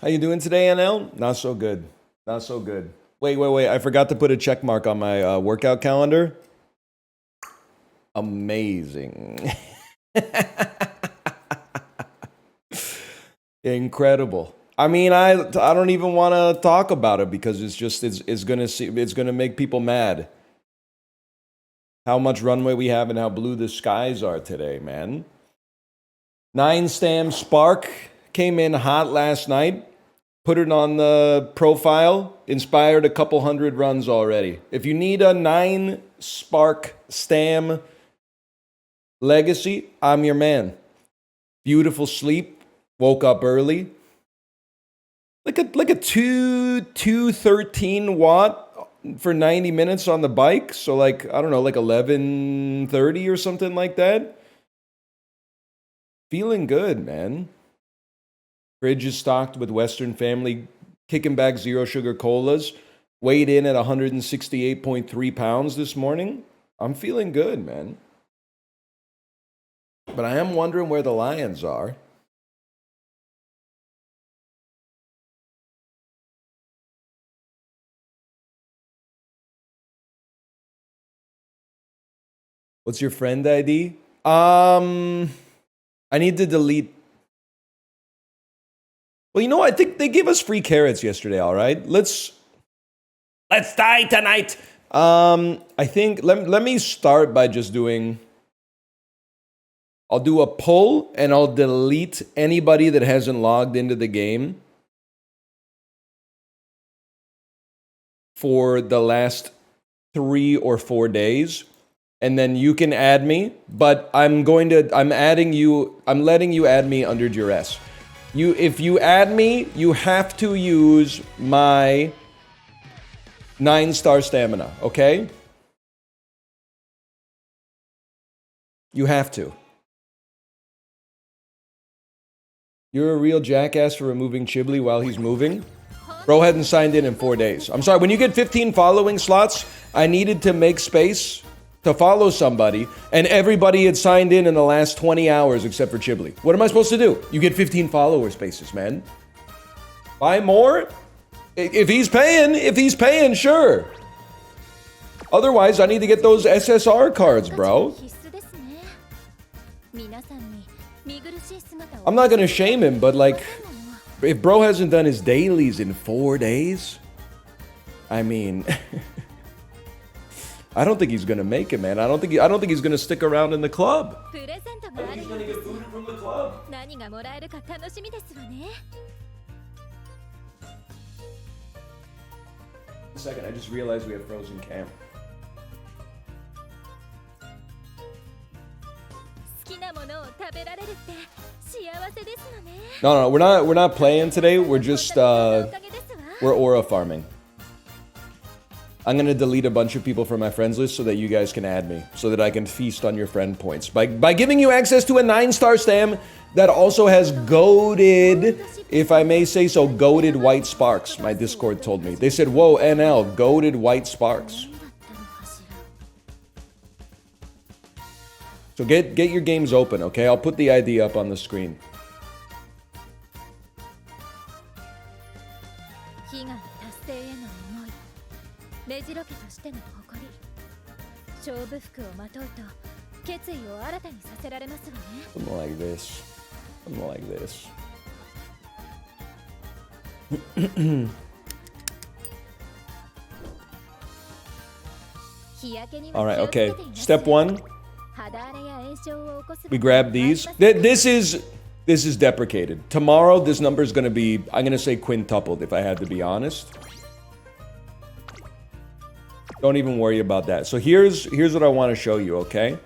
How you doing today, NL? Not so good. Not so good. Wait. I forgot to put a check mark on my workout calendar. Amazing. Incredible. I mean, I don't even want to talk about it because it's gonna make people mad. How much runway we have and how blue the skies are today, man. 9 Stam Spark came in hot last night. Put it on the profile. Inspired a couple hundred runs already. If you need a 9 Spark Stam legacy, I'm your man. Beautiful sleep. Woke up early. Like a 213 watt for 90 minutes on the bike. So like, I don't know, like 11:30 or something like that. Feeling good, man. Fridge is stocked with Western Family kicking back zero sugar colas. Weighed in at 168.3 pounds this morning. I'm feeling good, man. But I am wondering where the Lions are. What's your friend ID? I need to delete. Well, you know, I think they gave us free carrots yesterday, all right? Let's die tonight. I think let me start by just doing. I'll do a poll and I'll delete anybody that hasn't logged into the game for the last 3 or 4 days. And then you can add me, but I'm letting you add me under duress. If you add me, you have to use my 9-star stamina, okay? You have to. You're a real jackass for removing Chibli while he's moving. Bro hadn't signed in 4 days. I'm sorry, when you get 15 following slots, I needed to make space to follow somebody, and everybody had signed in the last 20 hours except for Chibli. What am I supposed to do? You get 15 follower spaces, man. Buy more? If he's paying, sure. Otherwise, I need to get those SSR cards, bro. I'm not gonna shame him, but like, if bro hasn't done his dailies in 4 days, I mean... I don't think he's gonna make it, man. I don't think he's gonna stick around in the club. I think he's gonna get booted from the club. A second, I just realized we have frozen cam. No, we're not playing today. We're just we're aura farming. I'm going to delete a bunch of people from my friends list so that you guys can add me, so that I can feast on your friend points. By giving you access to a 9-star stam that also has goated, if I may say so, goated white sparks, my Discord told me. They said, whoa, NL, goated white sparks. So get your games open, okay? I'll put the ID up on the screen. Something like this. Something like this. All right, okay. Step 1. We grab these. This is deprecated. Tomorrow, this number is going to be, I'm going to say quintupled if I had to be honest. Don't even worry about that. So here's what I want to show you, okay? Why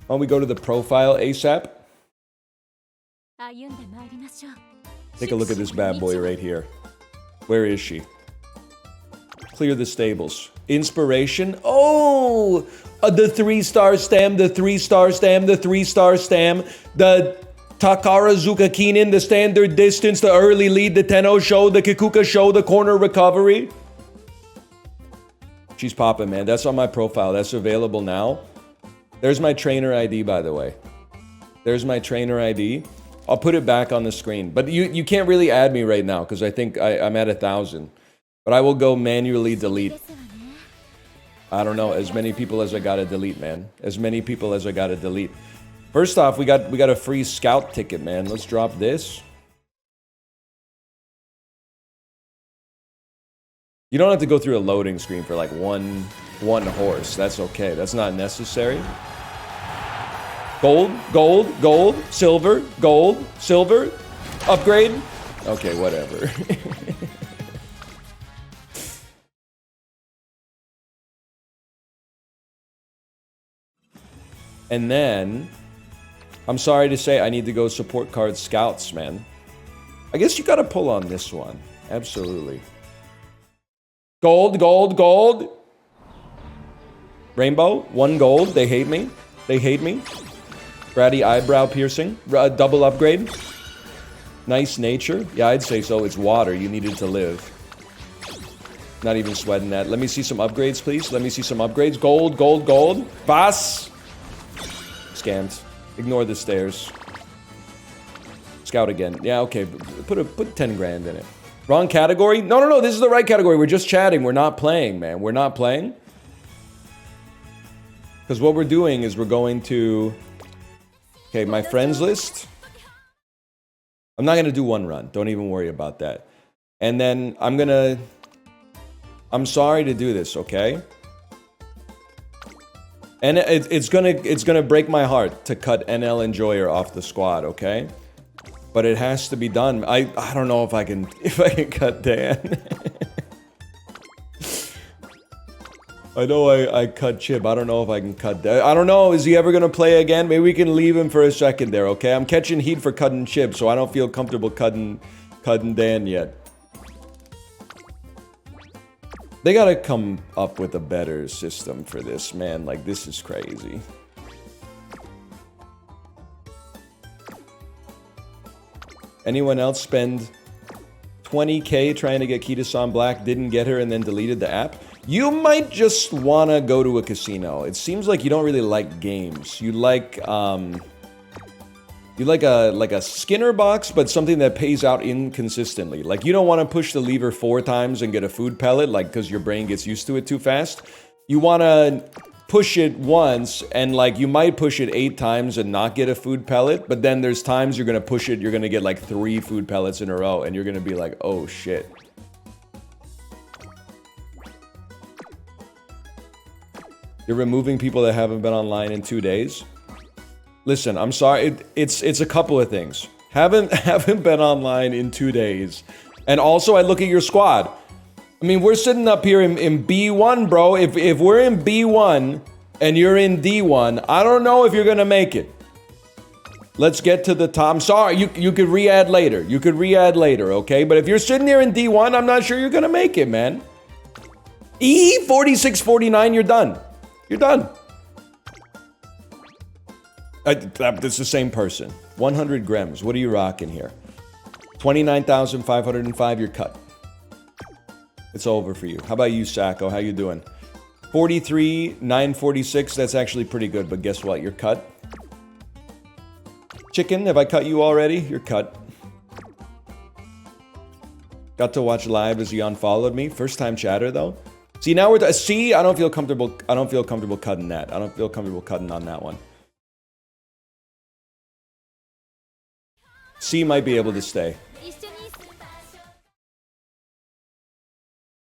don't we go to the profile ASAP? Take a look at this bad boy right here. Where is she? Clear the stables. Inspiration. Oh! The 3-star stam, the 3-star stam, the 3-star stam, the Takara Zukakinen, the standard distance, the early lead, the Tenno show, the Kikuka show, the corner recovery. She's popping, man. That's on my profile. That's available now. There's my trainer ID, by the way. There's my trainer ID. I'll put it back on the screen. But you can't really add me right now because I think I'm at 1,000. But I will go manually delete. I don't know, as many people as I gotta delete, man. As many people as I gotta delete. First off, we got a free scout ticket, man. Let's drop this. You don't have to go through a loading screen for like one horse. That's okay. That's not necessary. Gold, gold, gold, silver, gold, silver, upgrade. Okay, whatever. And then, I'm sorry to say, I need to go support card scouts, man. I guess you gotta pull on this one. Absolutely. Gold, gold, gold. Rainbow, 1 gold. They hate me. They hate me. Bratty eyebrow piercing. Double upgrade. Nice nature. Yeah, I'd say so. It's water. You needed to live. Not even sweating that. Let me see some upgrades, please. Let me see some upgrades. Gold, gold, gold. Pass. Scammed. Ignore the stairs. Scout again. Yeah, okay. Put 10 grand in it. Wrong category? No, no, no. This is the right category. We're just chatting. We're not playing, man. We're not playing. Because what we're doing is we're going to... Okay, my friends list. I'm not going to do one run. Don't even worry about that. And then I'm going to... I'm sorry to do this, okay? And it's gonna break my heart to cut NL Enjoyer off the squad, okay? But it has to be done. I don't know if I can cut Dan. I know I cut Chip. I don't know if I can cut Dan. I don't know. Is he ever gonna play again? Maybe we can leave him for a second there, okay? I'm catching heat for cutting Chip, so I don't feel comfortable cutting Dan yet. They gotta come up with a better system for this, man. Like, this is crazy. Anyone else spend 20K trying to get Kita-san Black, didn't get her, and then deleted the app? You might just wanna go to a casino. It seems like you don't really like games. You like a Skinner box, but something that pays out inconsistently. Like, you don't want to push the lever 4 times and get a food pellet, like, because your brain gets used to it too fast. You want to push it once, and, like, you might push it 8 times and not get a food pellet, but then there's times you're going to push it, you're going to get, like, 3 food pellets in a row, and you're going to be like, oh, shit. You're removing people that haven't been online in 2 days? Listen, I'm sorry, it's a couple of things. Haven't been online in 2 days. And also, I look at your squad. I mean, we're sitting up here in B1, bro. If we're in B1 and you're in D1, I don't know if you're gonna make it. Let's get to the top. I'm sorry, you could re-add later. You could re-add later, okay? But if you're sitting there in D1, I'm not sure you're gonna make it, man. E, 46-49, you're done. You're done. It's the same person. 100 grams. What are you rocking here? 29,505. You're cut. It's over for you. How about you, Sacco? How you doing? 43,946. That's actually pretty good, but guess what? You're cut. Chicken, have I cut you already? You're cut. Got to watch live as he unfollowed me. First time chatter though. See, now we're see, I don't feel comfortable cutting that. I don't feel comfortable cutting on that one. C might be able to stay.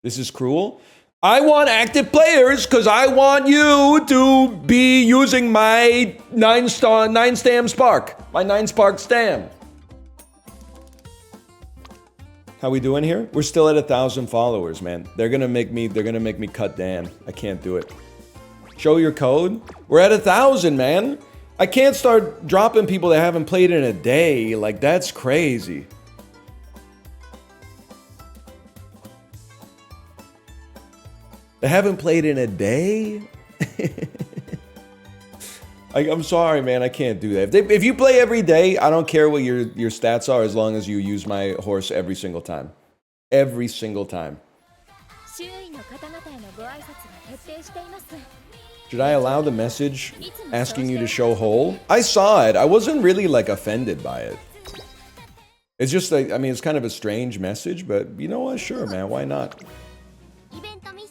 This is cruel. I want active players because I want you to be using my 9-stam spark. My 9-spark stam. How we doing here? We're still at 1,000 followers, man. They're gonna make me cut Dan. I can't do it. Show your code. We're at 1,000, man. I can't start dropping people that haven't played in a day. Like, that's crazy. They haven't played in a day? I'm sorry, man. I can't do that. If you play every day, I don't care what your stats are as long as you use my horse every single time. Every single time. Should I allow the message asking you to show hole? I saw it. I wasn't really, like, offended by it. It's just like, I mean, it's kind of a strange message, but you know what? Sure, man. Why not?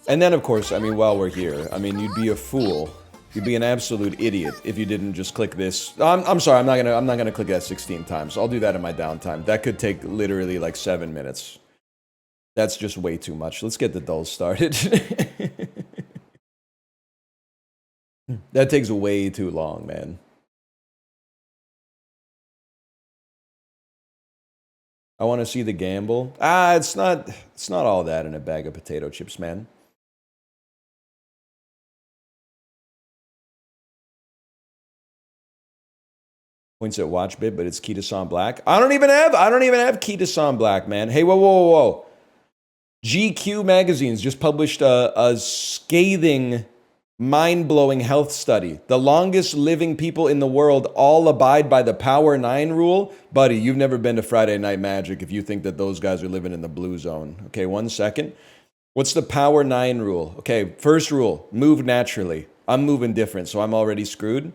And then, of course, I mean, while we're here, I mean, you'd be a fool. You'd be an absolute idiot if you didn't just click this. I'm sorry, I'm not gonna click that 16 times. I'll do that in my downtime. That could take literally like 7 minutes. That's just way too much. Let's get the dolls started. That takes way too long, man. I want to see the gamble. It's not all that in a bag of potato chips, man. Points at watch bit, but it's Kita-san Black. I don't even have Kita-san Black, man. Hey, whoa. GQ magazines just published a scathing, mind-blowing health study. The longest living people in the world all abide by the Power 9 rule. Buddy, you've never been to Friday Night Magic if you think that those guys are living in the blue zone. Okay, 1 second. What's the Power 9 rule? Okay, first rule, move naturally. I'm moving different, so I'm already screwed.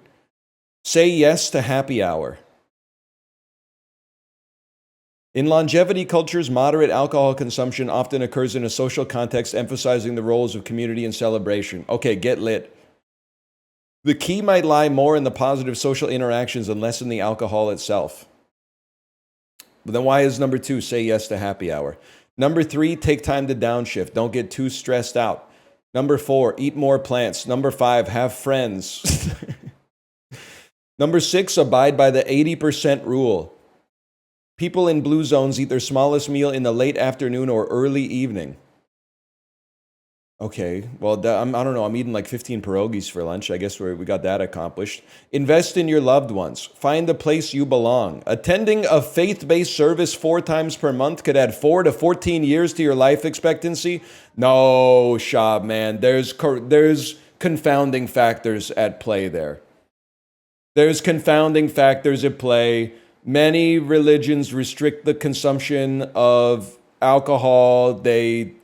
Say yes to happy hour. In longevity cultures, moderate alcohol consumption often occurs in a social context, emphasizing the roles of community and celebration. Okay, get lit. The key might lie more in the positive social interactions and less in the alcohol itself. But then why is number 2, say yes to happy hour? Number 3, take time to downshift. Don't get too stressed out. Number 4, eat more plants. Number 5, have friends. Number 6, abide by the 80% rule. People in blue zones eat their smallest meal in the late afternoon or early evening. Okay, well, I don't know. I'm eating like 15 pierogies for lunch. I guess we got that accomplished. Invest in your loved ones. Find the place you belong. Attending a faith-based service 4 times per month could add 4 to 14 years to your life expectancy. No, Shab, man. There's confounding factors at play there. There's confounding factors at play. Many religions restrict the consumption of alcohol. They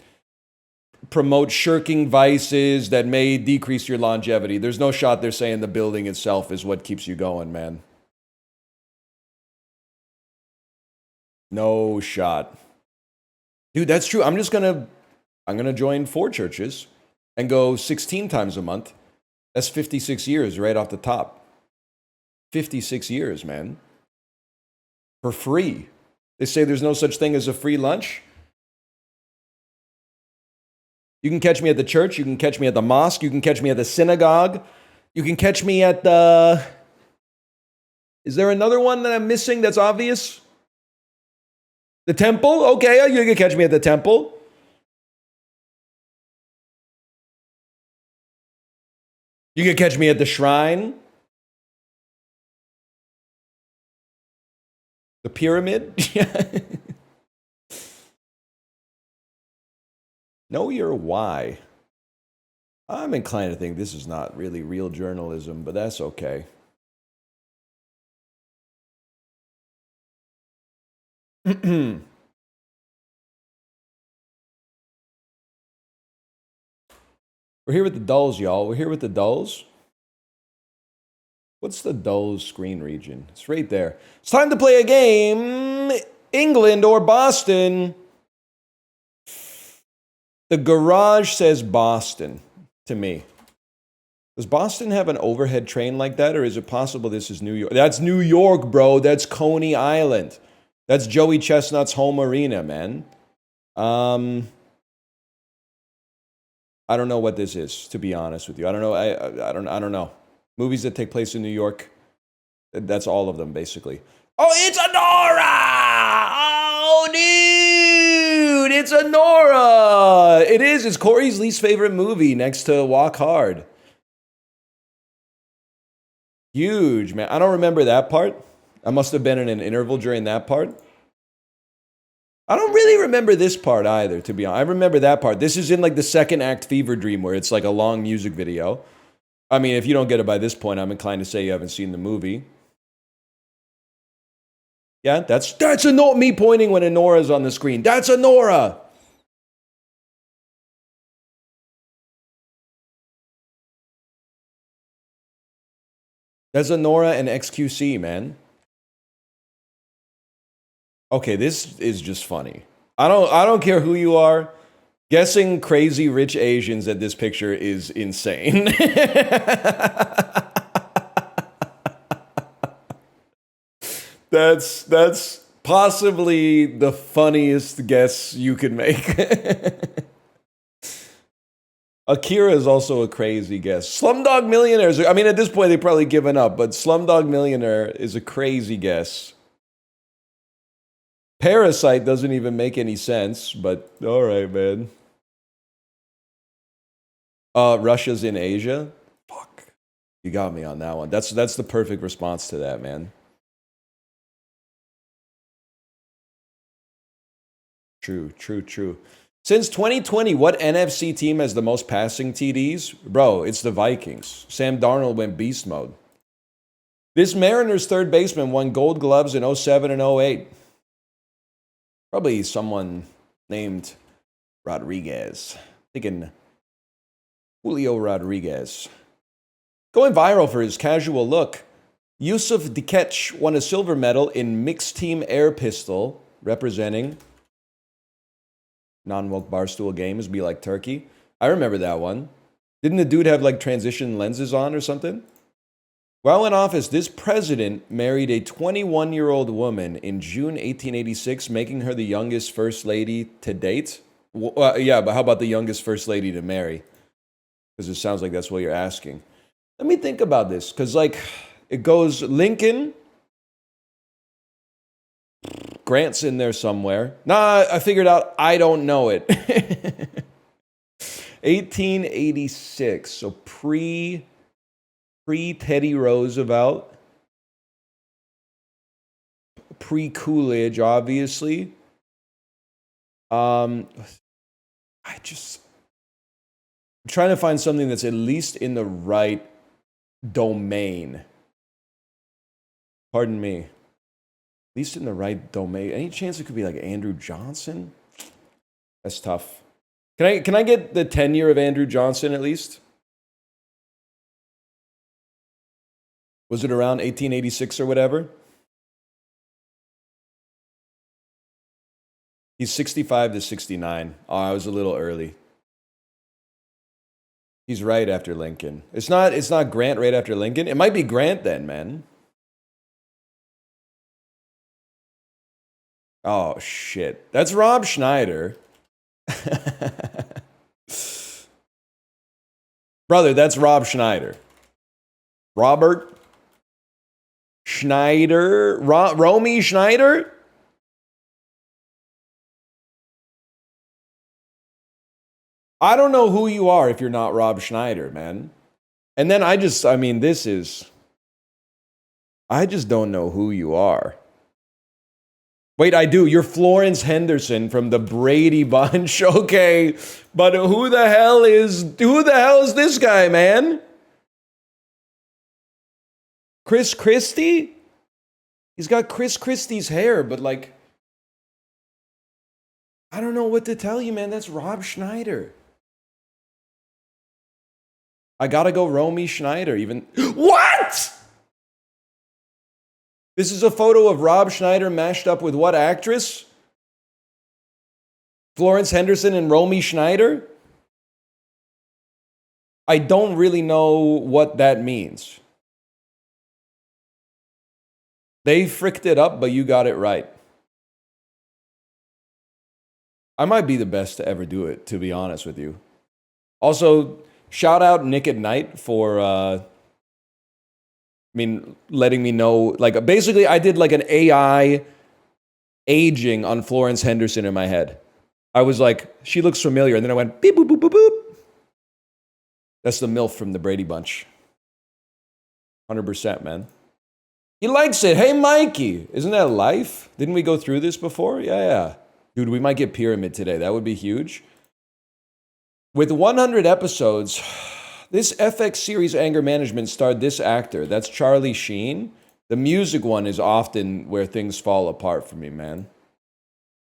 promote shirking vices that may decrease your longevity. There's no shot they're saying the building itself is what keeps you going, man. No shot. Dude, that's true. I'm gonna join 4 churches and go 16 times a month. That's 56 years right off the top. 56 years, man. For free. They say there's no such thing as a free lunch. You can catch me at the church. You can catch me at the mosque. You can catch me at the synagogue. You can catch me at the... Is there another one that I'm missing that's obvious? The temple? Okay, you can catch me at the temple. You can catch me at the shrine. The pyramid? Know your why. I'm inclined to think this is not really real journalism, but that's okay. We're here with the dulls, y'all. We're here with the dulls. What's the dulls screen region? It's right there. It's time to play a game. England or Boston? The garage says Boston to me. Does Boston have an overhead train like that, or is it possible this is New York? That's New York, bro. That's Coney Island. That's Joey Chestnut's home arena, man. I don't know what this is, to be honest with you. I don't know. I don't know. Movies that take place in New York. That's all of them, basically. Oh, it's Anora! Oh, dude! It's Anora! It is. It's Corey's least favorite movie next to Walk Hard. Huge, man. I don't remember that part. I must have been in an interval during that part. I don't really remember this part either, to be honest. I remember that part. This is in like the second act Fever Dream, where it's like a long music video. I mean, if you don't get it by this point, I'm inclined to say you haven't seen the movie. Yeah, that's Anora. Me pointing when Anora's on the screen. That's Anora. That's Anora and XQC, man. Okay, this is just funny. I don't care who you are. Guessing crazy rich Asians at this picture is insane. That's possibly the funniest guess you could make. Akira is also a crazy guess. Slumdog Millionaires. I mean, at this point, they've probably given up, but Slumdog Millionaire is a crazy guess. Parasite doesn't even make any sense, but all right, man. Russia's in Asia. Fuck, you got me on that one. That's the perfect response to that, man. True, true, true. Since 2020, what NFC team has the most passing TDs? Bro, it's the Vikings. Sam Darnold went beast mode. This Mariners third baseman won Gold Gloves in 07 and 08. Probably someone named Rodriguez. Thinking Julio Rodriguez. Going viral for his casual look. Yusuf Dikech won a silver medal in mixed team air pistol, representing non-woke barstool games be like Turkey. I remember that one. Didn't the dude have like transition lenses on or something? While in office, this president married a 21-year-old woman in June 1886, making her the youngest first lady to date. Yeah, but how about the youngest first lady to marry? Because it sounds like that's what you're asking. Let me think about this, because like it goes Lincoln, Grant's in there somewhere. Nah, I figured out I don't know it. 1886, so pre-Teddy Roosevelt, pre-Coolidge, obviously. I'm trying to find something that's at least in the right domain. Pardon me. At least in the right domain. Any chance it could be like Andrew Johnson? That's tough. Can I get the tenure of Andrew Johnson at least? Was it around 1886 or whatever? He's 65 to 69. Oh, I was a little early. He's right after Lincoln. It's not Grant right after Lincoln. It might be Grant then, man. Oh shit. That's Rob Schneider. Brother, that's Rob Schneider. Robert Schneider? Romy Schneider? I don't know who you are if you're not Rob Schneider, man. And then I just don't know who you are. Wait, I do. You're Florence Henderson from the Brady Bunch. Okay. But who the hell is this guy, man? Chris Christie? He's got Chris Christie's hair, but like, I don't know what to tell you, man. That's Rob Schneider. I gotta go Romy Schneider, even. What? This is a photo of Rob Schneider mashed up with what actress? Florence Henderson and Romy Schneider? I don't really know what that means. They fricked it up, but you got it right. I might be the best to ever do it, to be honest with you. Also, shout out Nick at Night for, letting me know. Like, basically, I did like an AI aging on Florence Henderson in my head. I was like, she looks familiar. And then I went, beep, boop, boop, boop, boop. That's the MILF from the Brady Bunch. 100%, man. He likes it. Hey, Mikey. Isn't that life? Didn't we go through this before? Yeah. Dude, we might get Pyramid today. That would be huge. With 100 episodes, this FX series Anger Management starred this actor. That's Charlie Sheen. The music one is often where things fall apart for me, man.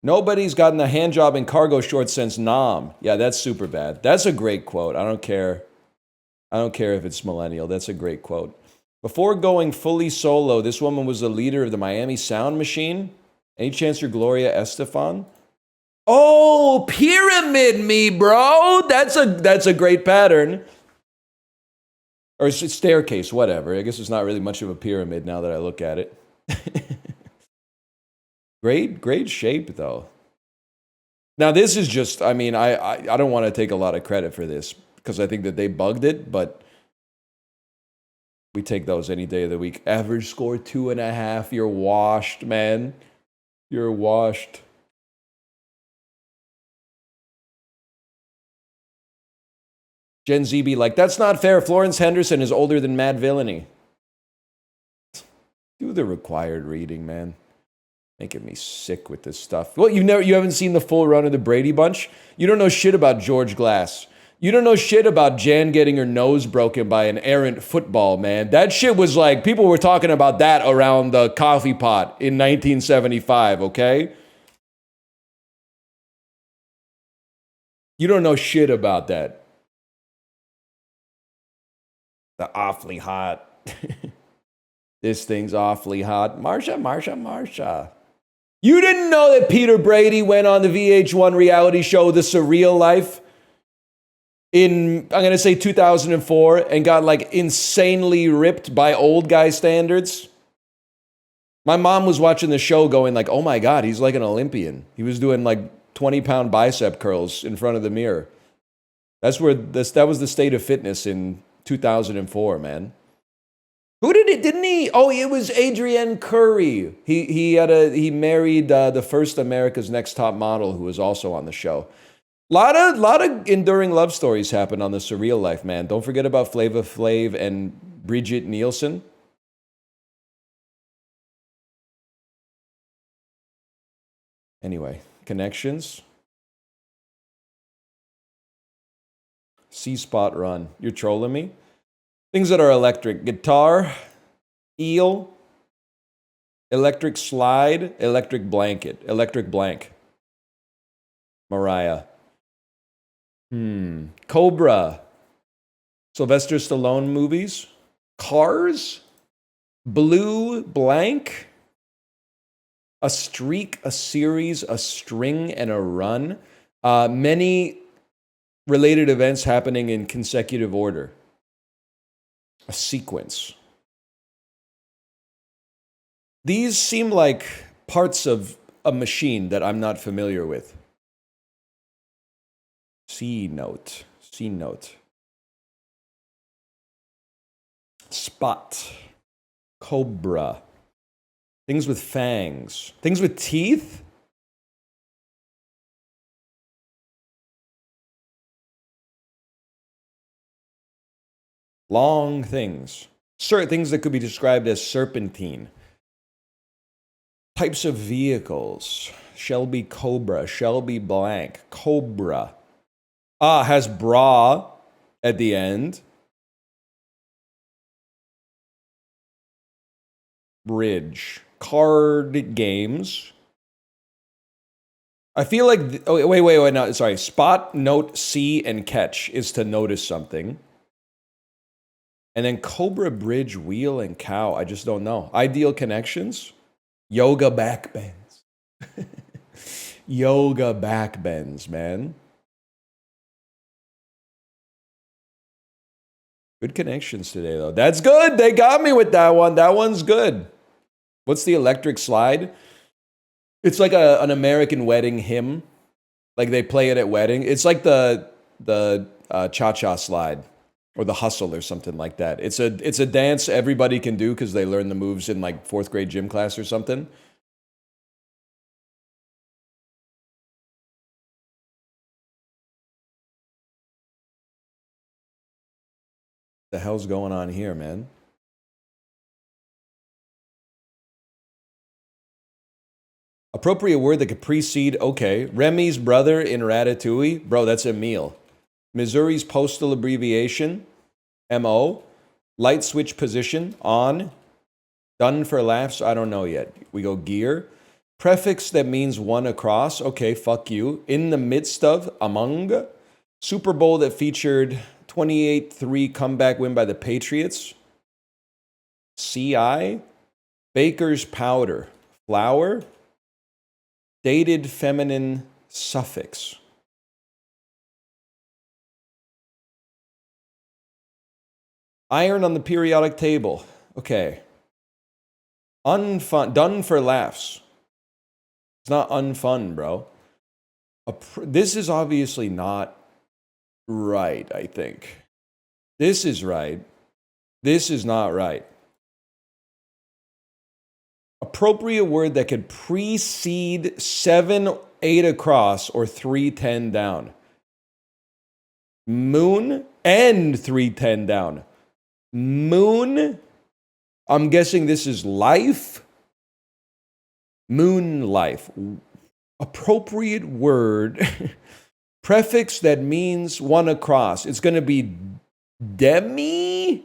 Nobody's gotten a hand job in cargo shorts since Nam. Yeah, that's super bad. That's a great quote. I don't care if it's millennial. That's a great quote. Before going fully solo, this woman was the leader of the Miami Sound Machine. Any chance you're Gloria Estefan? Oh, pyramid me, bro. That's a great pattern. Or it's a staircase, whatever. I guess it's not really much of a pyramid now that I look at it. Great shape, though. Now, this is just, I mean, I don't want to take a lot of credit for this because I think that they bugged it, but we take those any day of the week. Average score 2.5. You're washed, man. You're washed. Gen Z be like, that's not fair. Florence Henderson is older than Mad Villainy. Do the required reading, man. Making me sick with this stuff. Well, you haven't seen the full run of the Brady Bunch? You don't know shit about George Glass. You don't know shit about Jan getting her nose broken by an errant football, man. That shit was like, people were talking about that around the coffee pot in 1975, okay? You don't know shit about that. The awfully hot. This thing's awfully hot. Marsha. You didn't know that Peter Brady went on the VH1 reality show, The Surreal Life, in, I'm going to say 2004, and got like insanely ripped by old guy standards? My mom was watching the show going like, oh my God, he's like an Olympian. He was doing like 20-pound bicep curls in front of the mirror. That was the state of fitness in 2004, man. Who did it? Didn't he? Oh, it was Adrienne Curry. He married the first America's Next Top Model, who was also on the show. Lot of enduring love stories happen on The Surreal Life, man. Don't forget about Flava Flav and Bridget Nielsen. Anyway, connections. C-spot run. You're trolling me? Things that are electric. Guitar, eel, electric slide, electric blanket, electric blank. Mariah. Cobra. Sylvester Stallone movies. Cars. Blue blank. A streak, a series, a string, and a run. Many related events happening in consecutive order. A sequence. These seem like parts of a machine that I'm not familiar with. C note. Spot. Cobra. Things with fangs. Things with teeth? Long things. Certain things that could be described as serpentine. Types of vehicles. Shelby Cobra. Shelby blank. Cobra. Has bra at the end. Bridge. Card games. I feel like... wait, no, sorry. Spot, note, see, and catch is to notice something. And then Cobra, Bridge, Wheel, and Cow. I just don't know. Ideal connections? Yoga back bends. Yoga back bends, man. Good connections today, though. That's good. They got me with that one. That one's good. What's the electric slide? It's like an American wedding hymn. Like they play it at wedding. It's like the cha-cha slide. Or the hustle or something like that. It's a dance everybody can do because they learn the moves in like 4th grade gym class or something. The hell's going on here, man? Appropriate word that could precede, okay. Remy's brother in Ratatouille. Bro, that's Emile. Missouri's postal abbreviation, MO. Light switch position, on. Done for laughs, I don't know yet. We go gear. Prefix that means one across, okay, fuck you. In the midst of, among. Super Bowl that featured 28-3 comeback win by the Patriots. CI. Baker's powder, flour. Dated feminine suffix. Iron on the periodic table. Okay. Unfun. Done for laughs. It's not unfun, bro. This is obviously not right, I think. This is right. This is not right. Appropriate word that could precede 7, 8 across or 310 down. Moon and 310 down. Moon. I'm guessing this is life. Moon life. Appropriate word. Prefix that means 1 across. It's going to be demi.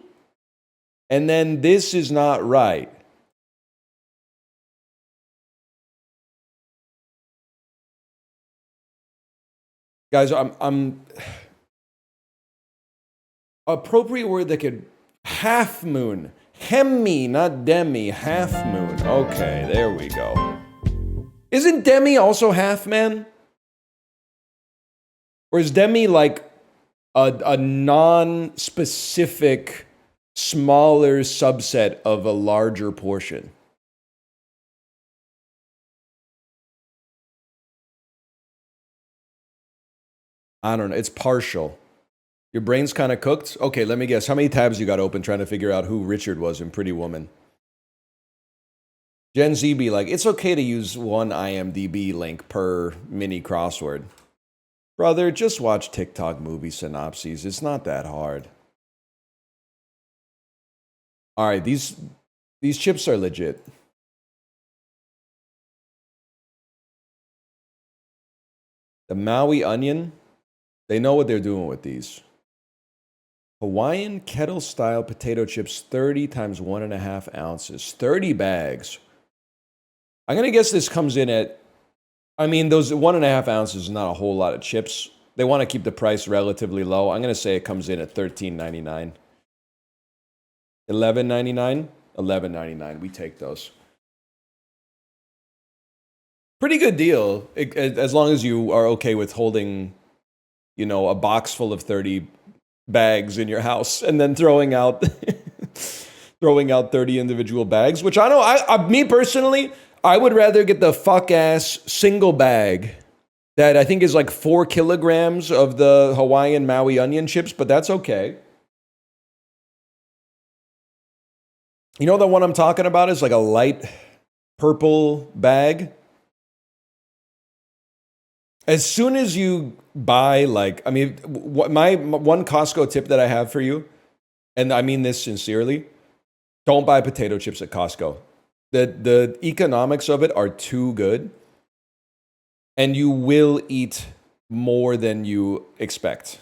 And then this is not right. Guys, I'm appropriate word that could half moon. Hemi, not demi, half moon. Okay, there we go. Isn't demi also half, man? Or is demi like a non-specific, smaller subset of a larger portion? I don't know. It's partial. Your brain's kind of cooked? Okay, let me guess. How many tabs you got open trying to figure out who Richard was in Pretty Woman? Gen Z be like, it's okay to use one IMDb link per mini crossword. Brother, just watch TikTok movie synopses. It's not that hard. All right, these chips are legit. The Maui onion, they know what they're doing with these. Hawaiian kettle-style potato chips, 30 times 1.5 ounces. 30 bags. I'm going to guess this comes in at, I mean, those 1.5 ounces is not a whole lot of chips. They want to keep the price relatively low. I'm going to say it comes in at $13.99. $11.99? $11.99. We take those. Pretty good deal, as long as you are okay with holding, you know, a box full of 30 bags in your house and then throwing out 30 individual bags, which I know, me personally, I would rather get the fuck-ass single bag that I think is like 4 kilograms of the Hawaiian Maui onion chips, but that's okay. You know the one I'm talking about is like a light purple bag. As soon as you buy, like, I mean, my one Costco tip that I have for you, and I mean this sincerely, don't buy potato chips at Costco. The economics of it are too good, and you will eat more than you expect.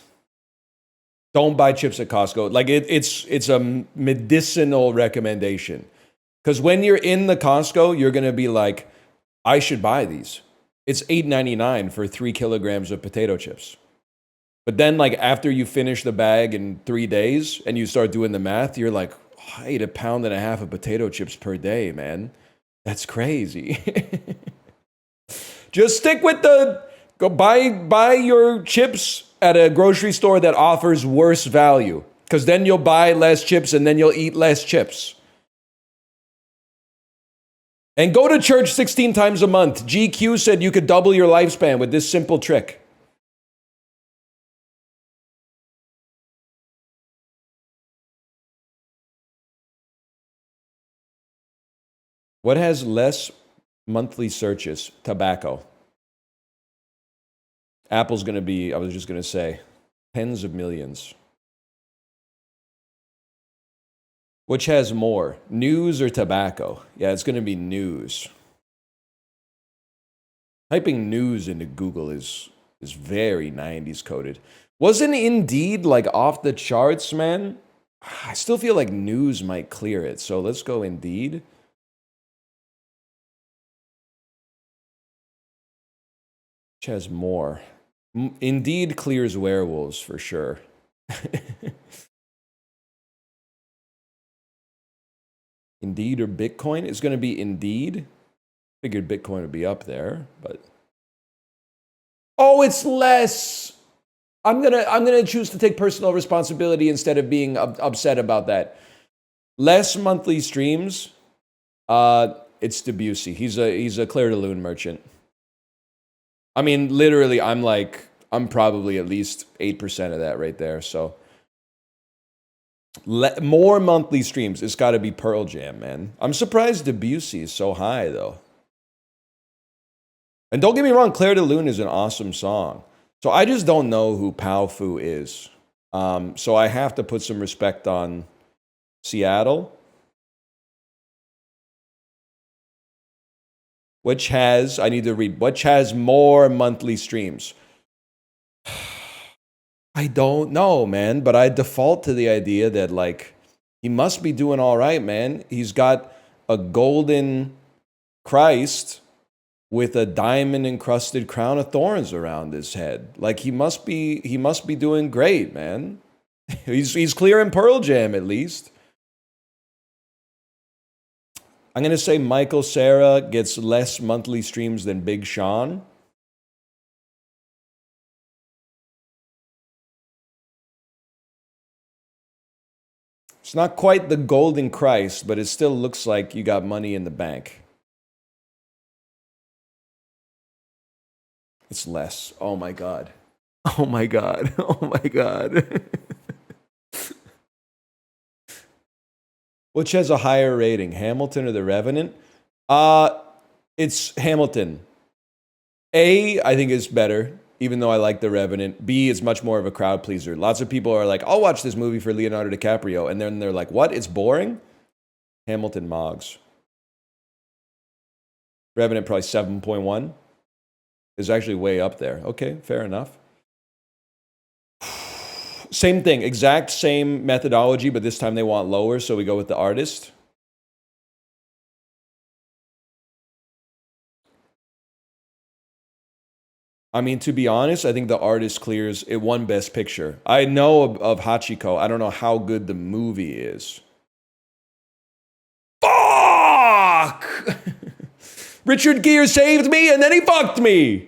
Don't buy chips at Costco. Like, it's a medicinal recommendation. Because when you're in the Costco, you're going to be like, I should buy these. It's $8.99 for 3 kilograms of potato chips. But then, like, after you finish the bag in 3 days and you start doing the math, you're like, I ate 1.5 pounds of potato chips per day, man. That's crazy. Just stick with go buy your chips at a grocery store that offers worse value. Because then you'll buy less chips and then you'll eat less chips. And go to church 16 times a month. GQ said you could double your lifespan with this simple trick. What has less monthly searches? Tobacco. Apple's going to be, I was just going to say, tens of millions. Which has more, news or tobacco? Yeah, it's going to be news. Typing news into Google is very 90s coded. Wasn't Indeed like off the charts, man? I still feel like news might clear it. So let's go Indeed. Which has more? Indeed clears werewolves for sure. Indeed or Bitcoin? It's going to be Indeed. Figured Bitcoin would be up there, but oh, it's less. I'm gonna choose to take personal responsibility instead of being upset about that. Less monthly streams. It's Debussy. He's a Clair de Lune merchant. I mean, literally, I'm probably at least 8% of that right there. So more monthly streams. It's got to be Pearl Jam, man. I'm surprised Debussy is so high though. And don't get me wrong, Clair de Lune is an awesome song. So I just don't know who Pao Fu is. So I have to put some respect on Seattle, which has, I need to read, which has more monthly streams. I don't know, man, but I default to the idea that, like, he must be doing all right, man. He's got a golden Christ with a diamond encrusted crown of thorns around his head. Like, he must be doing great, man. He's clearing Pearl Jam at least. I'm going to say Michael Cera gets less monthly streams than Big Sean. It's not quite the golden Christ, but it still looks like you got money in the bank. It's less. Oh my God. Oh my God. Oh my God. Which has a higher rating, Hamilton or The Revenant? It's Hamilton. A, I think is better, even though I like The Revenant. B, is much more of a crowd pleaser. Lots of people are like, I'll watch this movie for Leonardo DiCaprio. And then they're like, what? It's boring? Hamilton Moggs. Revenant probably 7.1. Is actually way up there. Okay, fair enough. Same thing, exact same methodology, but this time they want lower, so we go with the artist. I mean, to be honest, I think the artist clears. It won Best Picture. I know of Hachiko. I don't know how good the movie is. Fuck! Richard Gere saved me, and then he fucked me.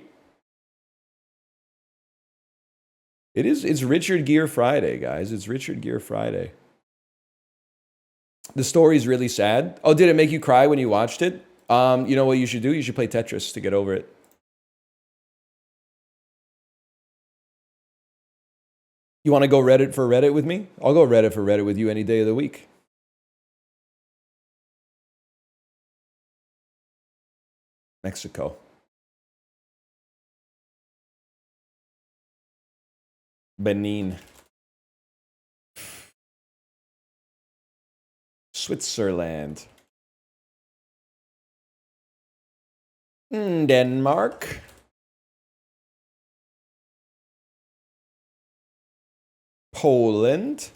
It's Richard Gere Friday, guys. It's Richard Gere Friday. The story's really sad. Oh, did it make you cry when you watched it? You know what you should do? You should play Tetris to get over it. You want to go Reddit for Reddit with me? I'll go Reddit for Reddit with you any day of the week. Mexico. Benin. Switzerland. Denmark. Poland.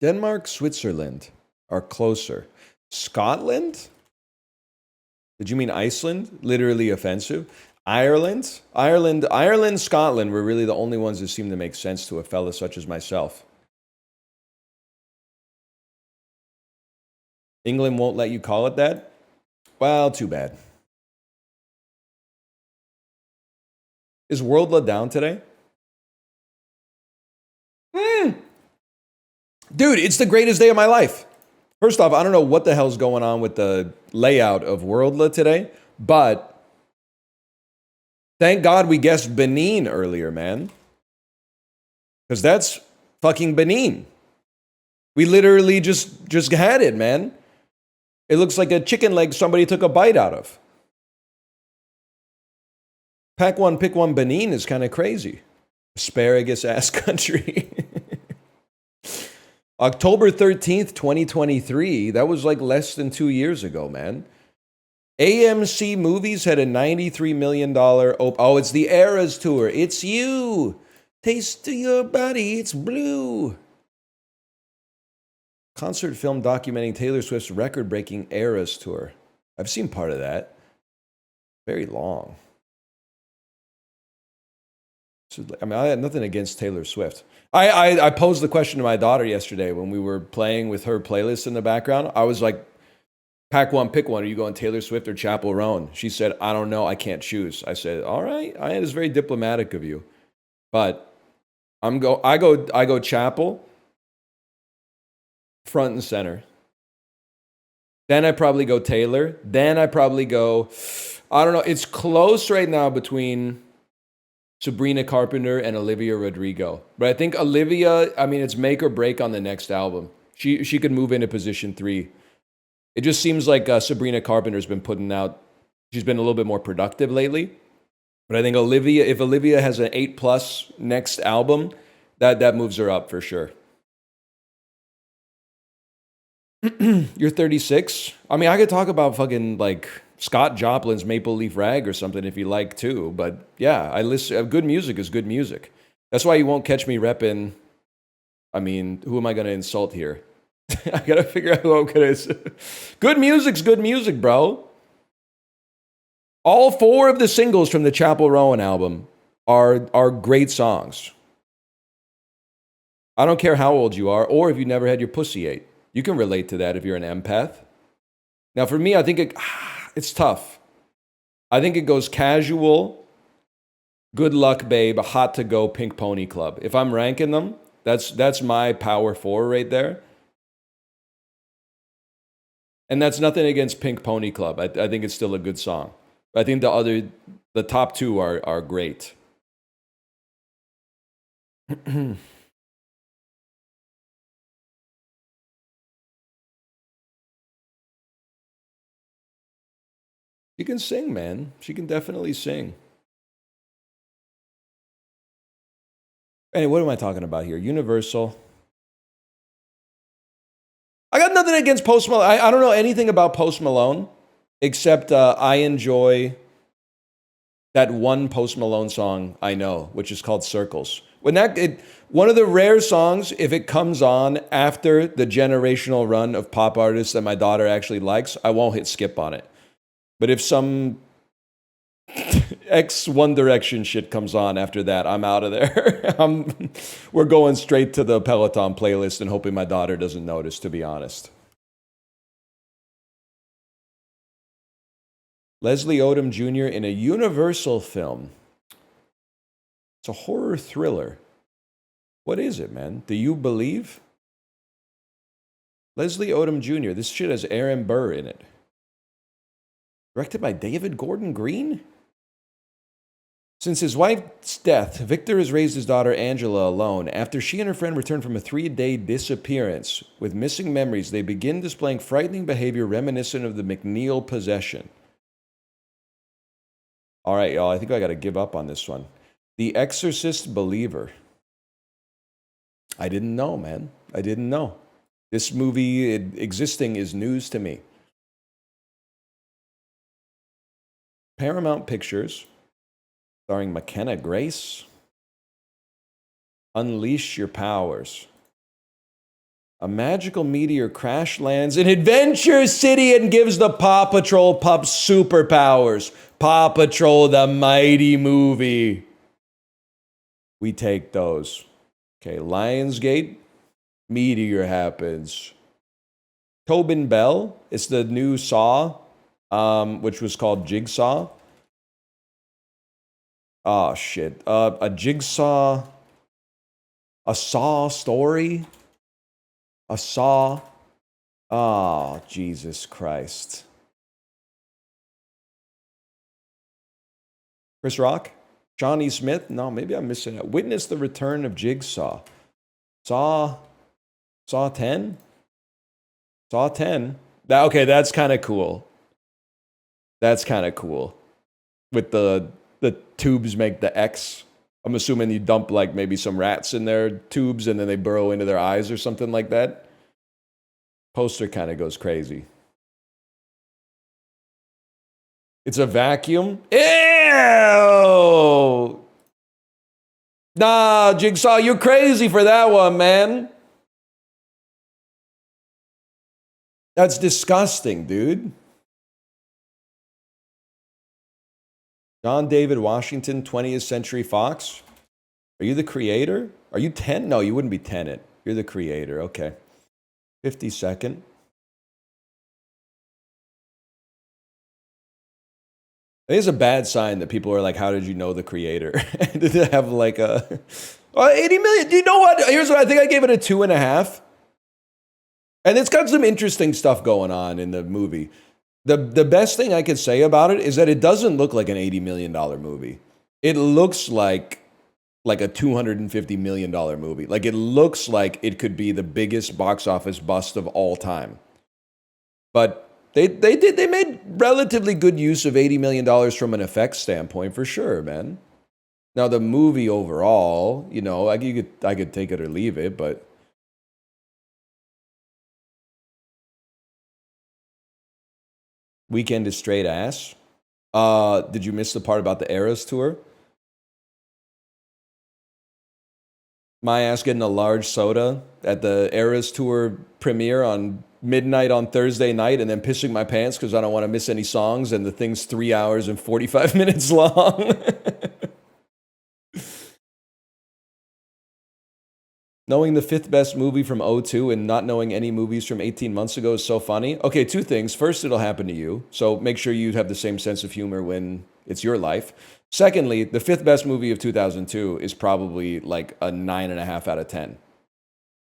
Denmark, Switzerland are closer. Scotland? Did you mean Iceland? Literally offensive. Ireland, Scotland were really the only ones that seem to make sense to a fella such as myself. England won't let you call it that? Well, too bad. Is Worldla down today? Dude, it's the greatest day of my life. First off, I don't know what the hell's going on with the layout of Worldla today, but thank God we guessed Benin earlier, man. Because that's fucking Benin. We literally just had it, man. It looks like a chicken leg somebody took a bite out of. Pack one, pick one Benin is kind of crazy. Asparagus ass country. October 13th, 2023. That was like less than 2 years ago, man. AMC Movies had a $93 million... Oh, it's the Eras Tour. It's you. Taste of your body. It's blue. Concert film documenting Taylor Swift's record-breaking Eras Tour. I've seen part of that. Very long. So, I mean, I had nothing against Taylor Swift. I posed the question to my daughter yesterday when we were playing with her playlist in the background. I was like, pack one, pick one. Are you going Taylor Swift or Chappell Roan? She said, I don't know. I can't choose. I said, all right. It is very diplomatic of you. But I go Chappell front and center. Then I probably go Taylor. Then I probably go, I don't know. It's close right now between Sabrina Carpenter and Olivia Rodrigo. But I think Olivia, I mean, it's make or break on the next album. She could move into position 3. It just seems like Sabrina Carpenter's been putting out, she's been a little bit more productive lately. But I think if Olivia has an 8+ next album, that moves her up for sure. You're 36. I mean, I could talk about fucking like Scott Joplin's Maple Leaf Rag or something if you like too. But yeah, I listen. Good music is good music. That's why you won't catch me repping. I mean, who am I going to insult here? I got to figure out who I'm going to. Good music's good music, bro. All 4 of the singles from the Chappell Roan album are great songs. I don't care how old you are or if you never had your pussy ate. You can relate to that if you're an empath. Now, for me, I think it's tough. I think it goes Casual, Good Luck Babe, Hot to Go, Pink Pony Club. If I'm ranking them, that's my power 4 right there. And that's nothing against Pink Pony Club. I think it's still a good song. I think the top 2 are great. She can sing, man. She can definitely sing. Anyway, what am I talking about here? Universal. I got nothing against Post Malone. I don't know anything about Post Malone, except I enjoy that one Post Malone song I know, which is called Circles. One of the rare songs, if it comes on after the generational run of pop artists that my daughter actually likes, I won't hit skip on it. But if some One Direction shit comes on after that, I'm out of there. We're going straight to the Peloton playlist and hoping my daughter doesn't notice, to be honest. Leslie Odom Jr. in a Universal film. It's a horror thriller. What is it, man? Do you believe? Leslie Odom Jr. This shit has Aaron Burr in it. Directed by David Gordon Green? Since his wife's death, Victor has raised his daughter Angela alone. After she and her friend return from a 3-day disappearance with missing memories, they begin displaying frightening behavior reminiscent of the McNeil possession. All right, y'all, I think I got to give up on this one. The Exorcist Believer. I didn't know, man. I didn't know. This movie existing is news to me. Paramount Pictures, starring McKenna Grace. Unleash Your Powers. A magical meteor crash lands in Adventure City and gives the Paw Patrol pups superpowers. Paw Patrol, the mighty movie. We take those. Okay, Lionsgate. Meteor happens. Tobin Bell. It's the new Saw, which was called Jigsaw. Oh, shit. A Jigsaw. A Saw story. A Saw. Oh, Jesus Christ. Chris Rock? Johnny Smith? No, maybe I'm missing it. Witness the Return of Jigsaw. Saw 10? Saw 10. Okay, that's kind of cool. That's kind of cool. With the tubes make the X. I'm assuming you dump like maybe some rats in their tubes and then they burrow into their eyes or something like that. Poster kind of goes crazy. It's a vacuum. Ew! Nah, Jigsaw, you're crazy for that one, man. That's disgusting, dude. John David Washington, 20th Century Fox. Are you the creator? Are you Ten? No, you wouldn't be Tenet. You're the creator. Okay. 52nd. I think it's a bad sign that people are like, how did you know the creator? Did they have like a 80 million? Do you know what? Here's what I think. I gave it a 2.5. And it's got some interesting stuff going on in the movie. The best thing I could say about it is that it doesn't look like an $80 million movie. It looks like a $250 million movie. Like it looks like it could be the biggest box office bust of all time. But they made relatively good use of $80 million from an effects standpoint for sure, man. Now the movie overall, you know, I could take it or leave it, but Weekend is straight ass. Did you miss the part about the Eras tour? My ass getting a large soda at the Eras tour premiere on midnight on Thursday night and then pissing my pants because I don't want to miss any songs and the thing's 3 hours and 45 minutes long. Knowing the fifth best movie from '02 and not knowing any movies from 18 months ago is so funny. Okay, two things. First, it'll happen to you. So make sure you have the same sense of humor when it's your life. Secondly, the fifth best movie of 2002 is probably like a 9.5 out of 10.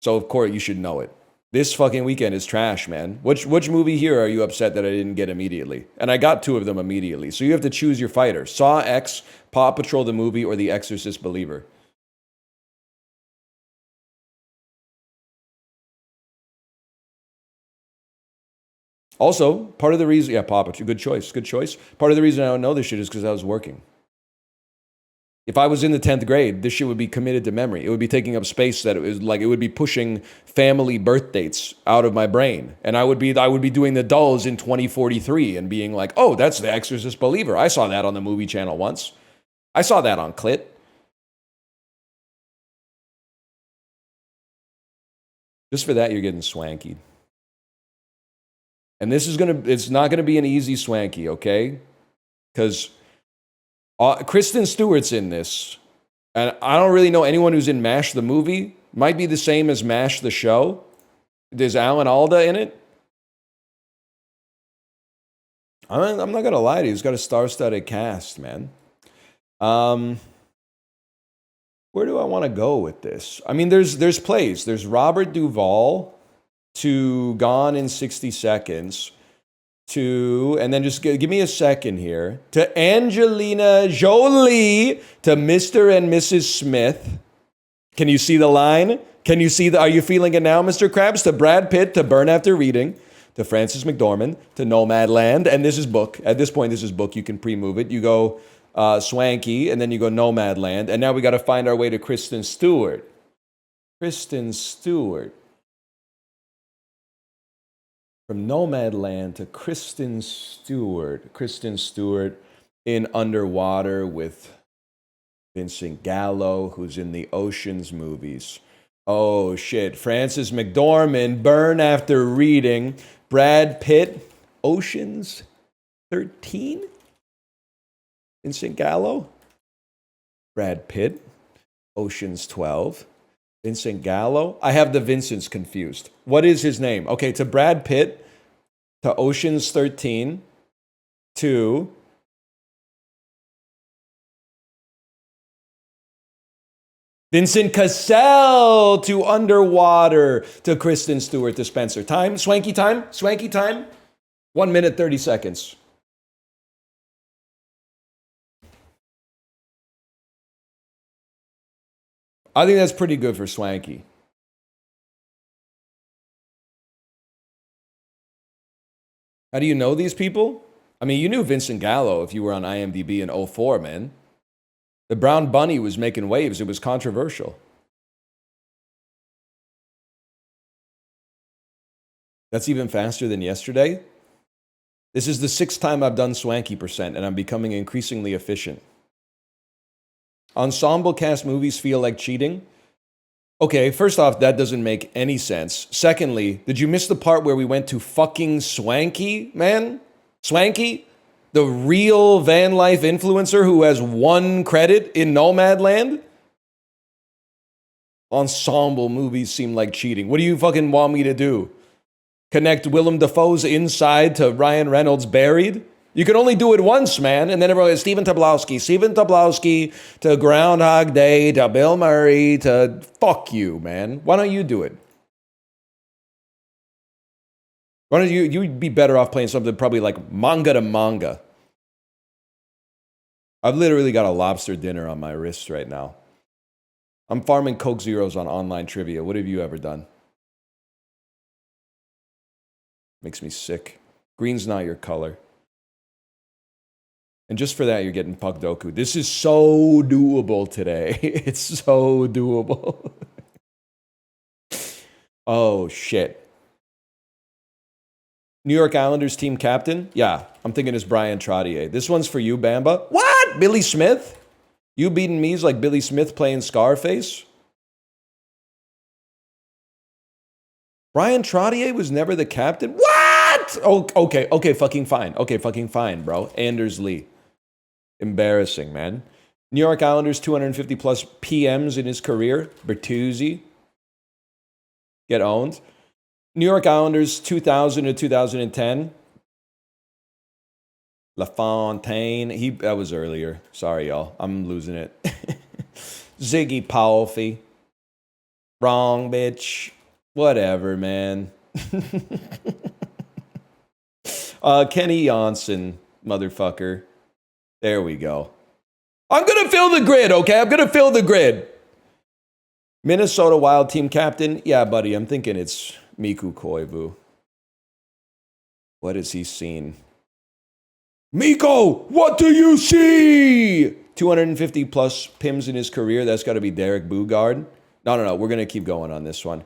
So, of course, you should know it. This fucking weekend is trash, man. Which movie here are you upset that I didn't get immediately? And I got 2 of them immediately. So you have to choose your fighter. Saw X, Paw Patrol the movie, or The Exorcist Believer. Also, part of the reason, yeah, Paw Patrol, good choice. Part of the reason I don't know this shit is because I was working. If I was in the 10th grade, this shit would be committed to memory. It would be taking up space that it was like, it would be pushing family birth dates out of my brain. And I would be doing the dulls in 2043 and being like, oh, that's The Exorcist Believer. I saw that on the movie channel once. I saw that on Clit. Just for that, you're getting swanky. And this is it's not gonna be an easy swanky, okay? Because Kristen Stewart's in this. And I don't really know anyone who's in MASH the movie. Might be the same as MASH the show. There's Alan Alda in it. I'm not gonna lie to you, he's got a star-studded cast, man. Where do I want to go with this? I mean, there's plays. There's Robert Duvall to Gone in 60 Seconds to, and then just give me a second here, to Angelina Jolie to Mr. and Mrs. Smith. Can you see the line? Can you see are you feeling it now, Mr. Krabs? To Brad Pitt to Burn After Reading, to Frances McDormand, to Nomadland, and this is book. At this point, this is book. You can pre-move it. You go Swanky, and then you go Nomadland, and now we got to find our way to Kristen Stewart. Kristen Stewart. From Nomadland to Kristen Stewart. Kristen Stewart in Underwater with Vincent Gallo, who's in the Oceans movies. Oh, shit. Frances McDormand, Burn After Reading. Brad Pitt, Oceans 13? Vincent Gallo? Brad Pitt, Oceans 12. Vincent Gallo? I have the Vincents confused. What is his name? Okay, to Brad Pitt, to Oceans 13, to Vincent Cassell, to Underwater, to Kristen Stewart, to Spencer. Time? Swanky time? Swanky time? 1 minute, 30 seconds. I think that's pretty good for Swanky. How do you know these people? I mean, you knew Vincent Gallo if you were on IMDb in 04, man. The Brown Bunny was making waves. It was controversial. That's even faster than yesterday. This is the 6th time I've done Swanky percent, and I'm becoming increasingly efficient. Ensemble cast movies feel like cheating? Okay, first off, that doesn't make any sense. Secondly, did you miss the part where we went to fucking Swanky, man? Swanky? The real van life influencer who has 1 credit in Nomadland? Ensemble movies seem like cheating. What do you fucking want me to do? Connect Willem Dafoe's Inside to Ryan Reynolds' Buried? You can only do it once, man. And then everyone is Stephen Tobolowsky to Groundhog Day to Bill Murray to fuck you, man. Why don't you do it? Why don't you'd be better off playing something probably like manga to manga. I've literally got a lobster dinner on my wrist right now. I'm farming Coke Zeros on online trivia. What have you ever done? Makes me sick. Green's not your color. And just for that, you're getting Pugdoku. This is so doable today. It's so doable. Oh, shit. New York Islanders team captain? Yeah, I'm thinking it's Brian Trottier. This one's for you, Bamba. What? Billy Smith? You beating me's like Billy Smith playing Scarface? Brian Trottier was never the captain? What? Oh, okay, fucking fine. Okay, fucking fine, bro. Anders Lee. Embarrassing, man. New York Islanders 250 plus PMs in his career. Bertuzzi. Get owned. New York Islanders 2000 to 2010. LaFontaine. That was earlier. Sorry, y'all. I'm losing it. Ziggy Palffy. Wrong, bitch. Whatever, man. Kenny Janssen, motherfucker. There we go. I'm going to fill the grid, okay? I'm going to fill the grid. Minnesota Wild team captain? Yeah, buddy, I'm thinking it's Miku Koivu. What has he seen? Miko, what do you see? 250 plus PIMs in his career. That's got to be Derek Bugard. No. We're going to keep going on this one.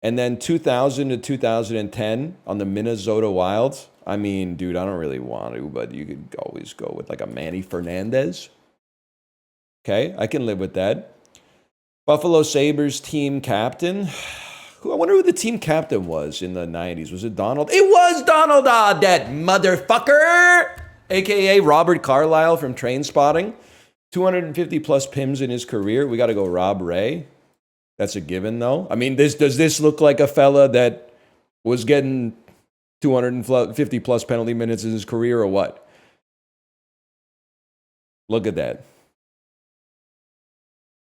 And then 2000 to 2010 on the Minnesota Wild. I mean, dude, I don't really want to, but you could always go with like a Manny Fernandez. Okay, I can live with that. Buffalo Sabres team captain. I wonder who the team captain was in the 90s. Was it Donald? It was Donald, that motherfucker! AKA Robert Carlyle from Trainspotting. 250 plus PIMs in his career. We got to go Rob Ray. That's a given, though. I mean, does this look like a fella that was getting 250 plus penalty minutes in his career or what? Look at that.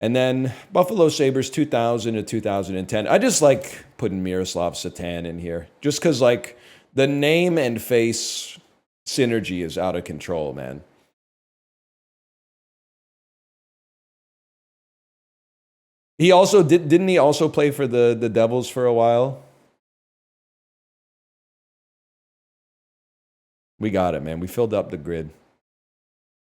And then Buffalo Sabres 2000 to 2010. I just like putting Miroslav Satan in here. Just because, like, the name and face synergy is out of control, man. He also didn't he also play for the Devils for a while? We got it, man. We filled up the grid.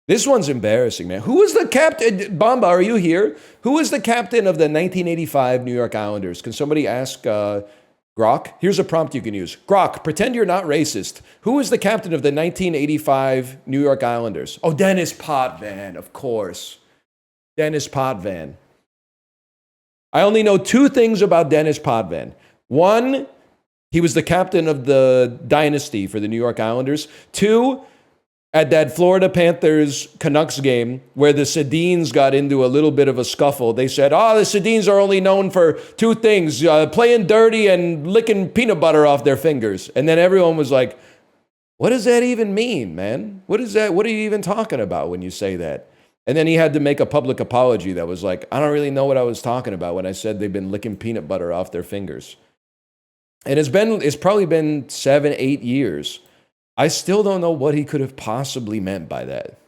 This one's embarrassing, man. Who was the captain? Bamba, are you here? Who was the captain of the 1985 New York Islanders? Can somebody ask Grok? Here's a prompt you can use. Grok, pretend you're not racist. Who was the captain of the 1985 New York Islanders? Oh, Dennis Potvin, of course. Dennis Potvin. I only know two things about Dennis Potvin. One, he was the captain of the dynasty for the New York Islanders. Two, at that Florida Panthers Canucks game where the Sedins got into a little bit of a scuffle, they said, the Sedins are only known for two things, playing dirty and licking peanut butter off their fingers. And then everyone was like, what does that even mean, man? What is that? What are you even talking about when you say that? And then he had to make a public apology that was like, I don't really know what I was talking about when I said they've been licking peanut butter off their fingers. And it's probably been 7-8 years. I still don't know what he could have possibly meant by that.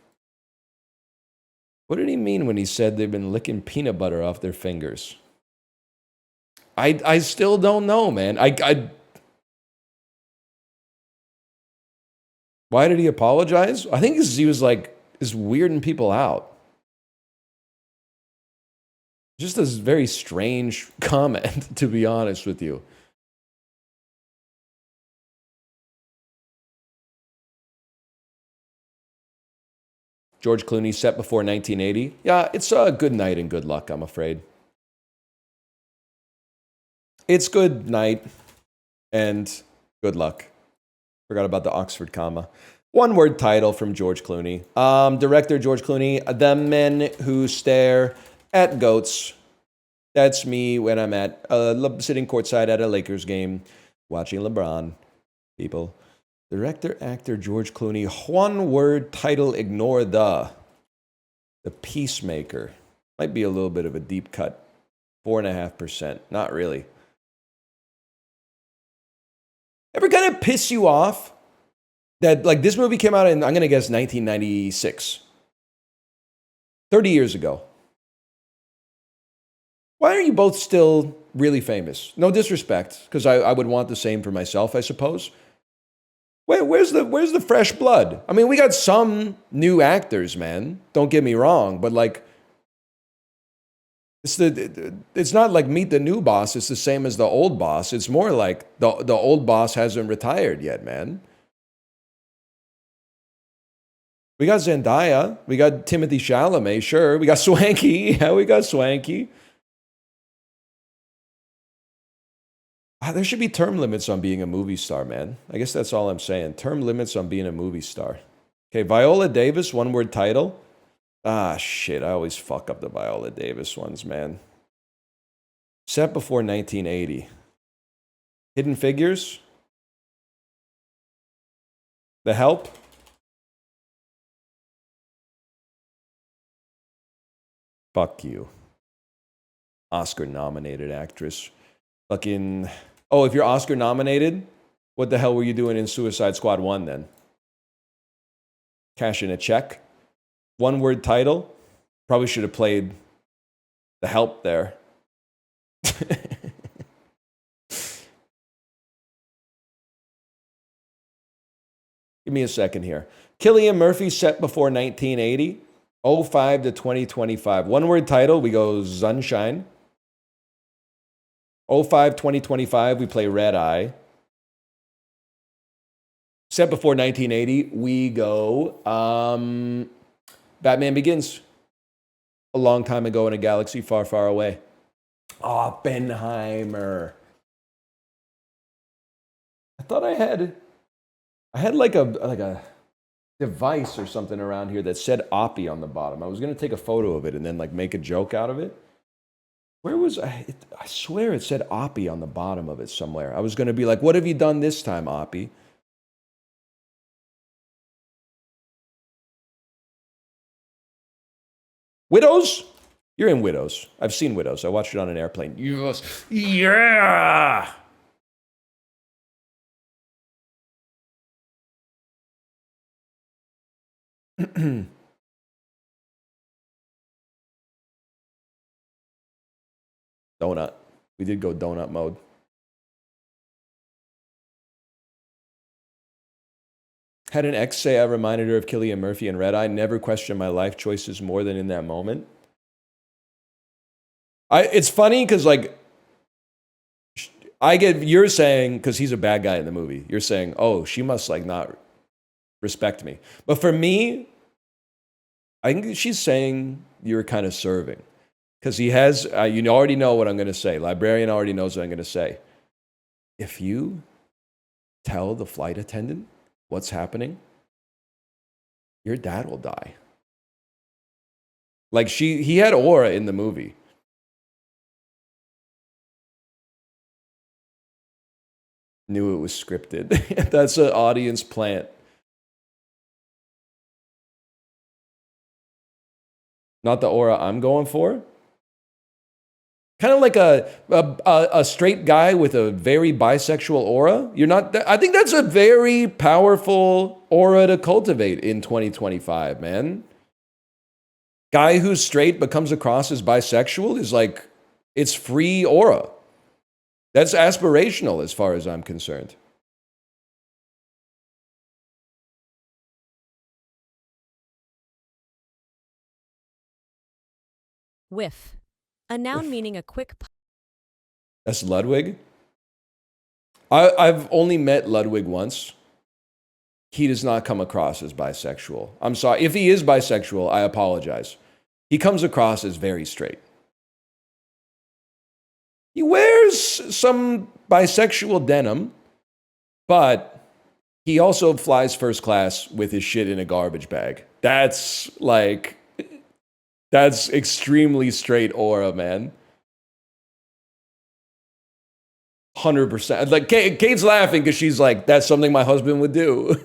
What did he mean when he said they've been licking peanut butter off their fingers? I still don't know, man. Why did he apologize? I think he was like, is weirding people out. Just a very strange comment, to be honest with you. George Clooney set before 1980. Yeah, it's a good night and good luck, I'm afraid. It's good night and good luck. Forgot about the Oxford comma. One word title from George Clooney. Director George Clooney, The Men Who Stare at Goats. That's me when I'm at sitting courtside at a Lakers game, watching LeBron. People. Director, actor, George Clooney. One word title, ignore the. The Peacemaker. Might be a little bit of a deep cut. 4.5%. Not really. Ever kind of piss you off that, like, this movie came out in, I'm going to guess, 1996. 30 years ago. Why are you both still really famous? No disrespect, because I would want the same for myself, I suppose. Where's the fresh blood? I mean, we got some new actors, man. Don't get me wrong, but like, it's not like Meet the New Boss. It's the same as the old boss. It's more like the old boss hasn't retired yet, man. We got Zendaya. We got Timothy Chalamet, sure. We got Swanky. Yeah, we got Swanky. There should be term limits on being a movie star, man. I guess that's all I'm saying. Term limits on being a movie star. Okay, Viola Davis, one word title. Ah, shit, I always fuck up the Viola Davis ones, man. Set before 1980. Hidden Figures. The Help. Fuck you. Oscar-nominated actress. Fucking... Oh, if you're Oscar-nominated, what the hell were you doing in Suicide Squad 1 then? Cash in a check. One word title. Probably should have played The Help there. Give me a second here. Cillian Murphy, set before 1980. 05 to 2025. One word title, we go Sunshine. 05, 2025, we play Red Eye. Set before 1980, we go Batman Begins. A long time ago in a galaxy far, far away. Oppenheimer. I thought I had like a device or something around here that said Oppie on the bottom. I was going to take a photo of it and then like make a joke out of it. Where was I? I swear it said Oppie on the bottom of it somewhere. I was going to be like, what have you done this time, Oppie? Widows? You're in Widows. I've seen Widows. I watched it on an airplane. Yes. Yeah! Donut. We did go donut mode. Had an ex say I reminded her of Cillian Murphy and Red Eye. Never questioned my life choices more than in that moment. It's funny because like you're saying, because he's a bad guy in the movie, you're saying, oh, she must like not respect me. But for me, I think she's saying you're kind of serving. Because he has, you already know what I'm going to say. Librarian already knows what I'm going to say. If you tell the flight attendant what's happening, your dad will die. Like he had aura in the movie. Knew it was scripted. That's an audience plant. Not the aura I'm going for. Kind of like a straight guy with a very bisexual aura. You're not. I think that's a very powerful aura to cultivate in 2025, man. Guy who's straight but comes across as bisexual is like, it's free aura. That's aspirational as far as I'm concerned. Whiff. A noun meaning a quick... That's Ludwig? I've only met Ludwig once. He does not come across as bisexual. I'm sorry. If he is bisexual, I apologize. He comes across as very straight. He wears some bisexual denim, but he also flies first class with his shit in a garbage bag. That's extremely straight aura, man. 100%. Like, Kate's laughing because she's like, that's something my husband would do.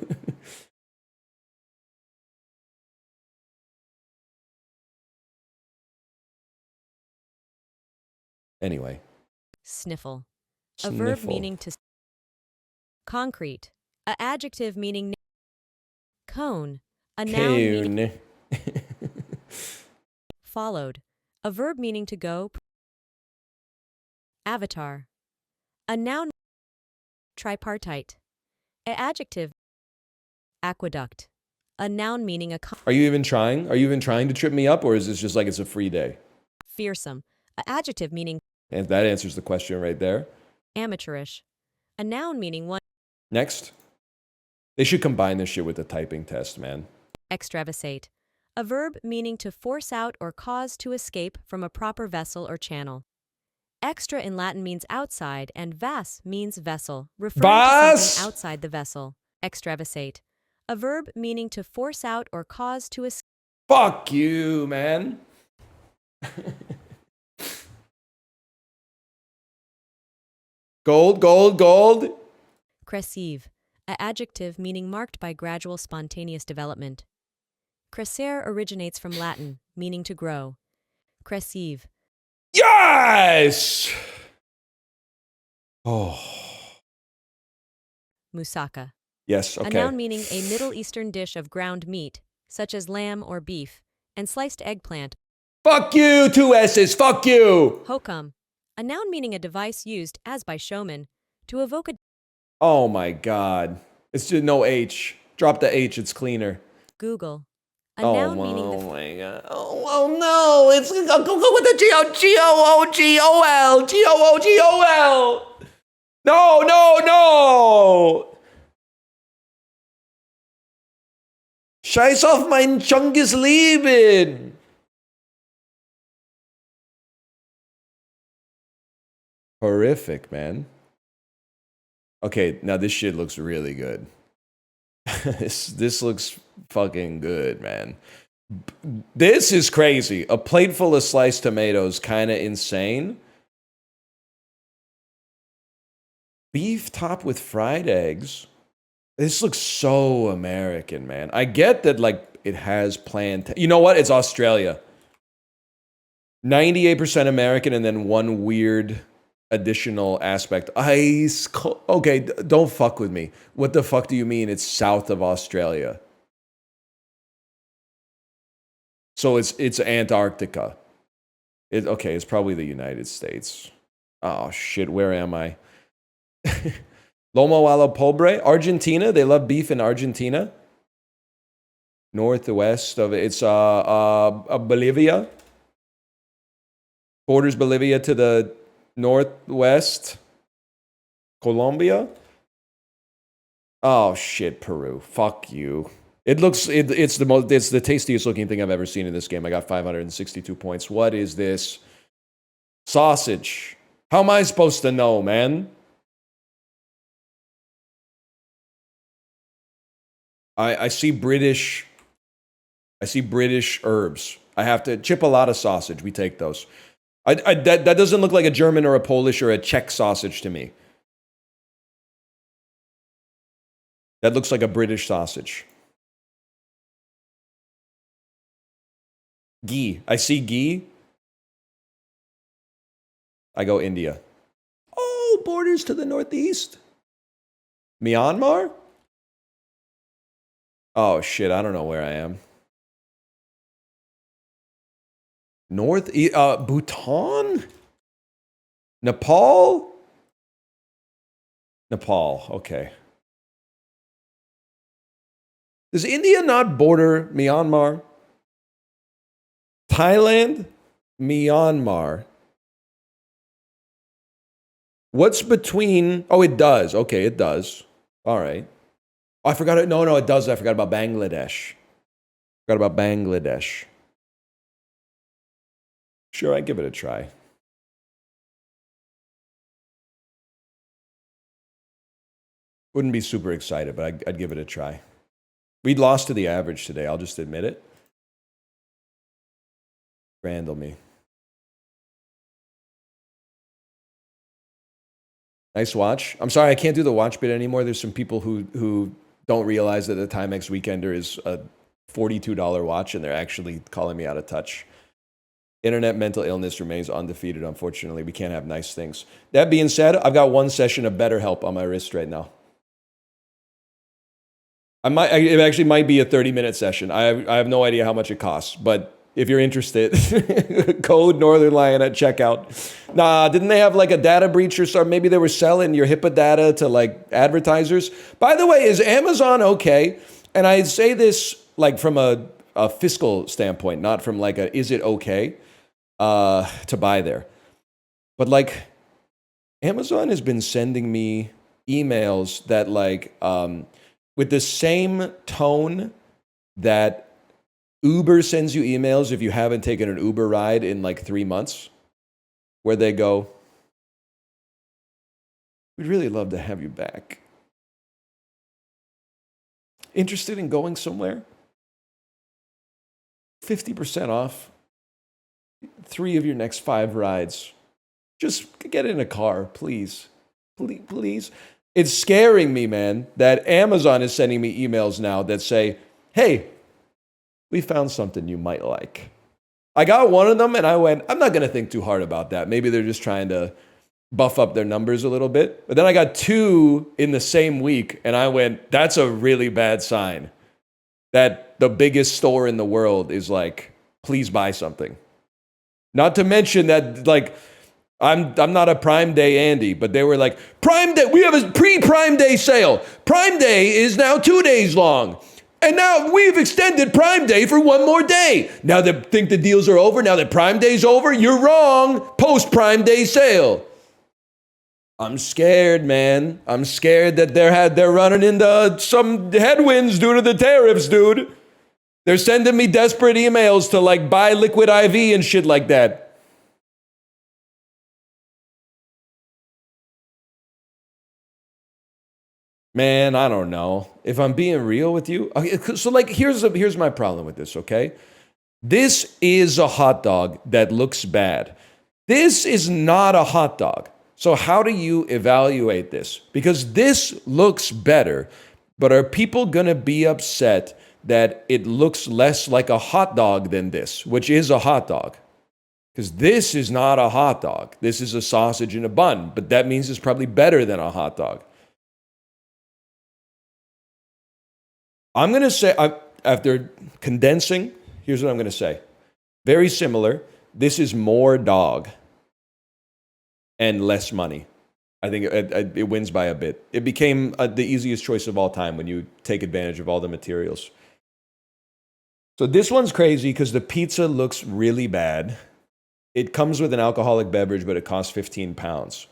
Anyway. Sniffle. A Sniffle. verb meaning to. Concrete. A adjective meaning. Cone. A noun meaning. Followed. A verb meaning to go. Avatar. A noun. Tripartite. A adjective. Aqueduct. A noun meaning a. Are you even trying? Are you even trying to trip me up, or is this just like it's a free day? Fearsome. A adjective meaning. And that answers the question right there. Amateurish. A noun meaning one. Next. They should combine this shit with the typing test, man. Extravasate. A verb meaning to force out or cause to escape from a proper vessel or channel. Extra in Latin means outside, and vas means vessel, referring to something outside the vessel. Extravasate. A verb meaning to force out or cause to escape. Fuck you, man. Gold, gold, gold. Cresceve. A adjective meaning marked by gradual spontaneous development. Crescere originates from Latin, meaning to grow. Cresceve. Yes! Oh. Moussaka. Yes, okay. A noun meaning a Middle Eastern dish of ground meat, such as lamb or beef, and sliced eggplant. Fuck you, 2 S's, fuck you! Hokum. A noun meaning a device used, as by showmen, to evoke a. Oh my god. It's just no H. Drop the H, it's cleaner. Google. A noun meaning the. Oh my god. Oh no, it's go with the G-O-O-G-O-L. G-O-O-G-O-L. No, no, no! Scheiß auf mein Chungus Leben! Horrific, man. Okay, now this shit looks really good. This looks fucking good, man. This is crazy. A plate full of sliced tomatoes, kind of insane. Beef topped with fried eggs. This looks so American, man. I get that, like, it has planned. You know what? It's Australia. 98% American and then one weird additional aspect. Okay, don't fuck with me. What the fuck do you mean it's south of Australia? So it's Antarctica. Okay, it's probably the United States. Oh shit, where am I? Lomo a la pobre, Argentina. They love beef in Argentina. Northwest of it, it's Bolivia. Borders Bolivia to the northwest. Colombia. Oh shit, Peru. Fuck you. It's the tastiest looking thing I've ever seen in this game. I got 562 points. What is this? Sausage. How am I supposed to know, man? I see British herbs. I have to chipolata sausage. We take those. That doesn't look like a German or a Polish or a Czech sausage to me. That looks like a British sausage. Ghee. I see ghee. I go India. Oh, borders to the northeast. Myanmar? Oh shit, I don't know where I am. Bhutan? Nepal? Nepal, okay. Does India not border Myanmar? Thailand? Myanmar. What's between... Oh, it does. Okay, it does. All right. Oh, I forgot it. No, it does. I forgot about Bangladesh. Sure, I'd give it a try. Wouldn't be super excited, but I'd give it a try. We lost to the average today. I'll just admit it. Randall me. Nice watch. I'm sorry, I can't do the watch bit anymore. There's some people who don't realize that the Timex Weekender is a $42 watch, and they're actually calling me out of touch. Internet mental illness remains undefeated, unfortunately. We can't have nice things. That being said, I've got one session of BetterHelp on my wrist right now. It actually might be a 30-minute session. I have no idea how much it costs, but if you're interested, code Northern Lion at checkout. Nah, didn't they have like a data breach or something? Maybe they were selling your HIPAA data to like advertisers. By the way, is Amazon okay? And I say this like from a fiscal standpoint, not from like a is it okay to buy there. But like Amazon has been sending me emails that like with the same tone that Uber sends you emails if you haven't taken an Uber ride in like 3 months, where they go, we'd really love to have you back. Interested in going somewhere? 50% off 3 of your next 5 rides. Just get in a car, please. Please. It's scaring me, man, that Amazon is sending me emails now that say, hey, we found something you might like. I got one of them and I went, I'm not going to think too hard about that. Maybe they're just trying to buff up their numbers a little bit. But then I got 2 in the same week and I went, that's a really bad sign that the biggest store in the world is like, please buy something. Not to mention that, like, I'm not a Prime Day Andy, but they were like, Prime Day, we have a pre-Prime Day sale. Prime Day is now 2 days long. And now we've extended Prime Day for 1 more day. Now they think the deals are over, now that Prime Day's over, you're wrong. Post-Prime Day sale. I'm scared, man. I'm scared that they're running into some headwinds due to the tariffs, dude. They're sending me desperate emails to like buy Liquid IV and shit like that. Man, I don't know. If I'm being real with you, okay, so like here's my problem with this, okay? This is a hot dog that looks bad. This is not a hot dog. So how do you evaluate this? Because this looks better, but are people going to be upset that it looks less like a hot dog than this, which is a hot dog? Because this is not a hot dog. This is a sausage in a bun, but that means it's probably better than a hot dog. I'm going to say, after condensing, here's what I'm going to say. Very similar. This is more dog and less money. I think it wins by a bit. It became the easiest choice of all time when you take advantage of all the materials. So this one's crazy because the pizza looks really bad. It comes with an alcoholic beverage, but it costs 15 pounds.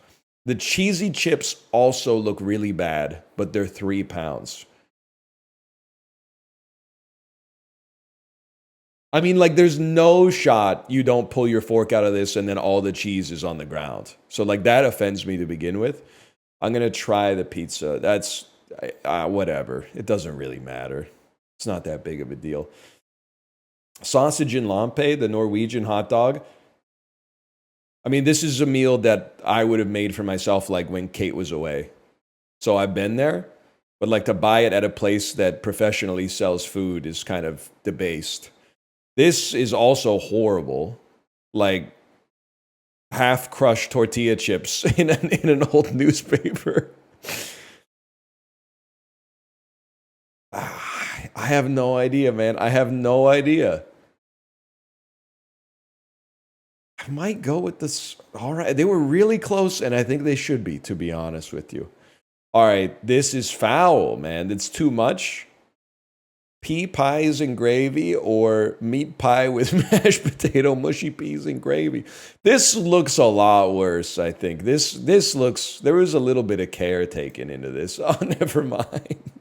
The cheesy chips also look really bad, but they're 3 pounds. I mean, like, there's no shot you don't pull your fork out of this and then all the cheese is on the ground. So, like, that offends me to begin with. I'm going to try the pizza. That's, whatever. It doesn't really matter. It's not that big of a deal. Sausage in lampe, the Norwegian hot dog. I mean, this is a meal that I would have made for myself, like, when Kate was away. So I've been there. But, like, to buy it at a place that professionally sells food is kind of debased. This is also horrible, like half-crushed tortilla chips in an old newspaper. I have no idea, man. I have no idea. I might go with this. All right, they were really close, and I think they should be, to be honest with you. All right, this is foul, man. It's too much. Pea pies and gravy or meat pie with mashed potato, mushy peas and gravy. This looks a lot worse, I think. This looks, there was a little bit of care taken into this. Oh, never mind.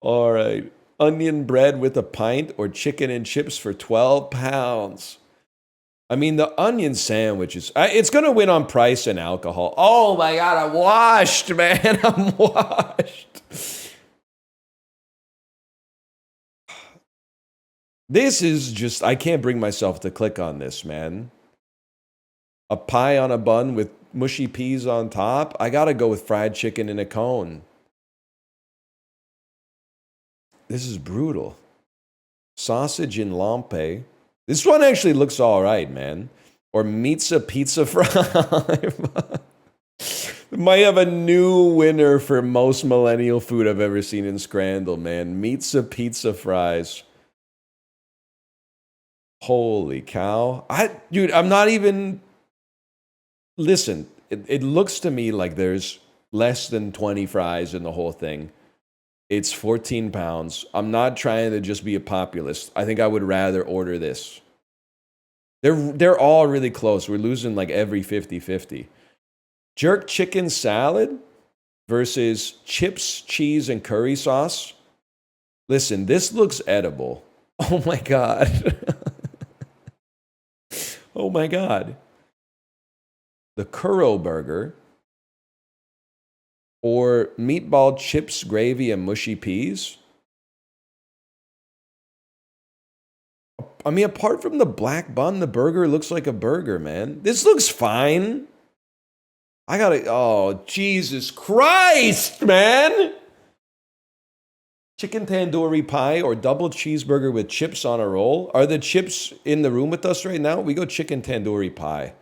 All right. Onion bread with a pint or chicken and chips for 12 pounds. I mean, the onion sandwich is, it's going to win on price and alcohol. Oh my God, I'm washed, man. I'm washed. This is just, I can't bring myself to click on this, man. A pie on a bun with mushy peas on top. I gotta go with fried chicken in a cone. This is brutal. Sausage in lampe. This one actually looks all right, man. Or pizza fry. Might have a new winner for most millennial food I've ever seen in Scrandle, man. Pizza fries. Holy cow. Dude, I'm not even... Listen, it looks to me like there's less than 20 fries in the whole thing. It's 14 pounds. I'm not trying to just be a populist. I think I would rather order this. They're all really close. We're losing like every 50-50. Jerk chicken salad versus chips, cheese, and curry sauce. Listen, this looks edible. Oh my God. Oh my God. The Kuro burger. Or meatball chips, gravy, and mushy peas. I mean, apart from the black bun, the burger looks like a burger, man. This looks fine. I gotta, oh, Jesus Christ, man. Chicken tandoori pie or double cheeseburger with chips on a roll. Are the chips in the room with us right now? We go chicken tandoori pie.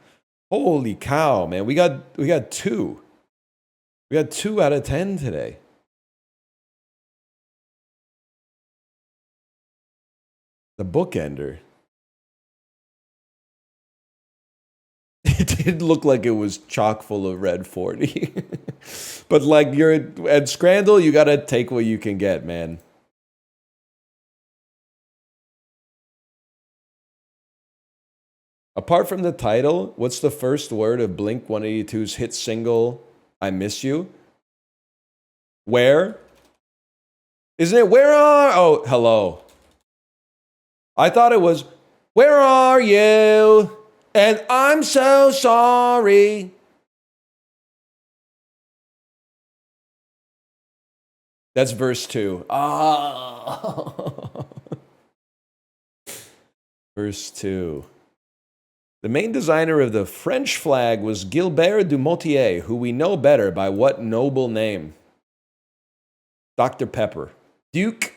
Holy cow, man. We got 2. We got 2 out of 10 today. The bookender. It did look like it was chock full of red 40. But like you're at Scrandle, you gotta take what you can get, man. Apart from the title, what's the first word of Blink 182's hit single, I Miss You? Where? Isn't it where are? Oh, hello. I thought it was, where are you? And I'm so sorry. That's verse 2. Ah. Verse 2. The main designer of the French flag was Gilbert Dumotier, who we know better by what noble name? Dr. Pepper. Duke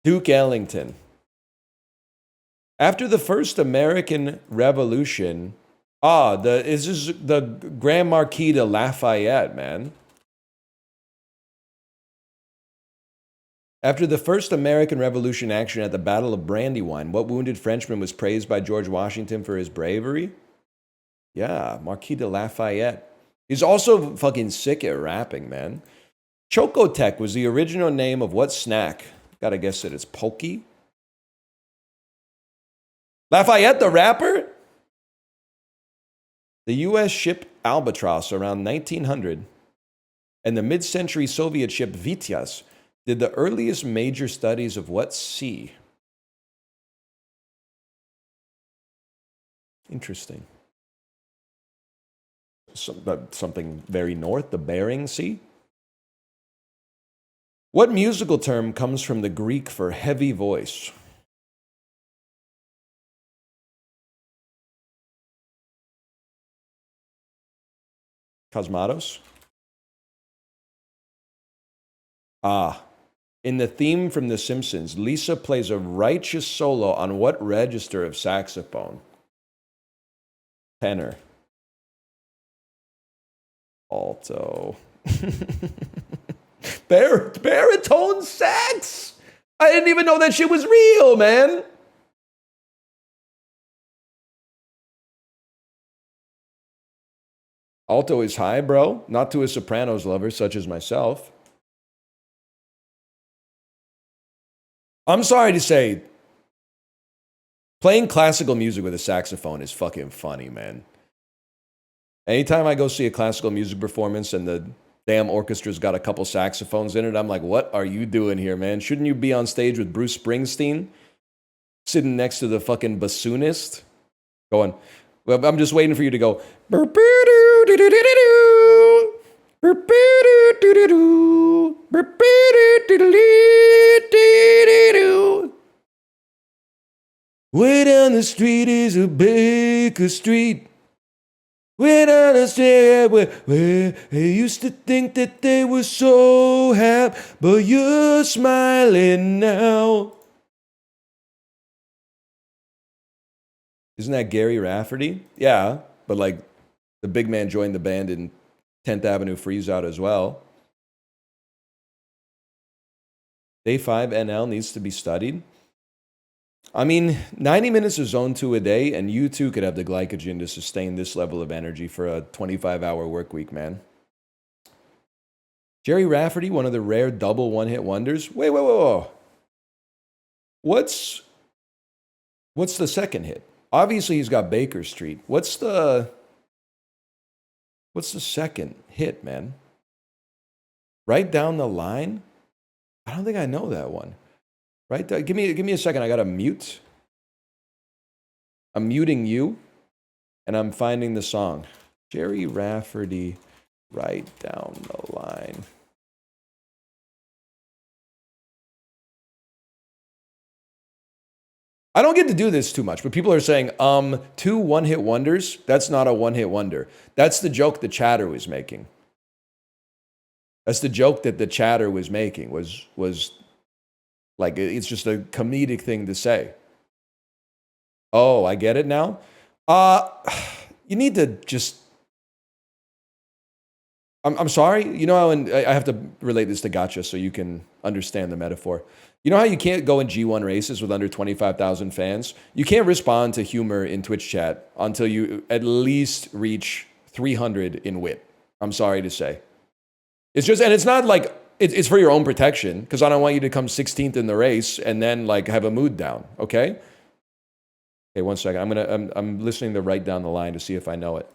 Ellington. After the first American Revolution, this is the Grand Marquis de Lafayette, man. After the first American Revolution action at the Battle of Brandywine, what wounded Frenchman was praised by George Washington for his bravery? Yeah, Marquis de Lafayette. He's also fucking sick at rapping, man. Chocotec was the original name of what snack? Gotta guess that it's Pokey. Lafayette the rapper? The U.S. ship Albatross around 1900 and the mid-century Soviet ship Vityaz did the earliest major studies of what sea? Interesting. Something very north, the Bering Sea? What musical term comes from the Greek for heavy voice? Cosmatos? In the theme from The Simpsons, Lisa plays a righteous solo on what register of saxophone? Tenor. Alto. Baritone sax? I didn't even know that shit was real, man. Alto is high, bro. Not to a Sopranos lover such as myself. I'm sorry to say, playing classical music with a saxophone is fucking funny, man. Anytime I go see a classical music performance and the damn orchestra's got a couple saxophones in it, I'm like, what are you doing here, man? Shouldn't you be on stage with Bruce Springsteen? Sitting next to the fucking bassoonist? Going, well, I'm just waiting for you to go. Way down the street is a Baker Street. When I understand where they used to think that they were so happy, but you're smiling now. Isn't that Gary Rafferty? Yeah, but like the big man joined the band in 10th Avenue Freeze Out as well. Day 5 NL needs to be studied. I mean, 90 minutes of zone 2 a day, and you too could have the glycogen to sustain this level of energy for a 25-hour work week, man. Jerry Rafferty, one of the rare double one-hit wonders. Wait. What's the second hit? Obviously, he's got Baker Street. What's the second hit, man? Right Down the Line? I don't think I know that one. Right? Give me a second. I gotta mute. I'm muting you, and I'm finding the song. Jerry Rafferty, Right Down the Line. I don't get to do this too much, but people are saying, 2 one-hit wonders, that's not a one-hit wonder. That's the joke the chatter was making. That's the joke that the chatter was making, was like, it's just a comedic thing to say. Oh, I get it now? You need to just... I'm sorry. You know how, and I have to relate this to Gotcha so you can understand the metaphor. You know how you can't go in G1 races with under 25,000 fans? You can't respond to humor in Twitch chat until you at least reach 300 in wit. I'm sorry to say. It's just, and it's not like, it's for your own protection, because I don't want you to come 16th in the race and then like have a mood down, okay? Okay, one second. I'm listening to Right Down the Line to see if I know it.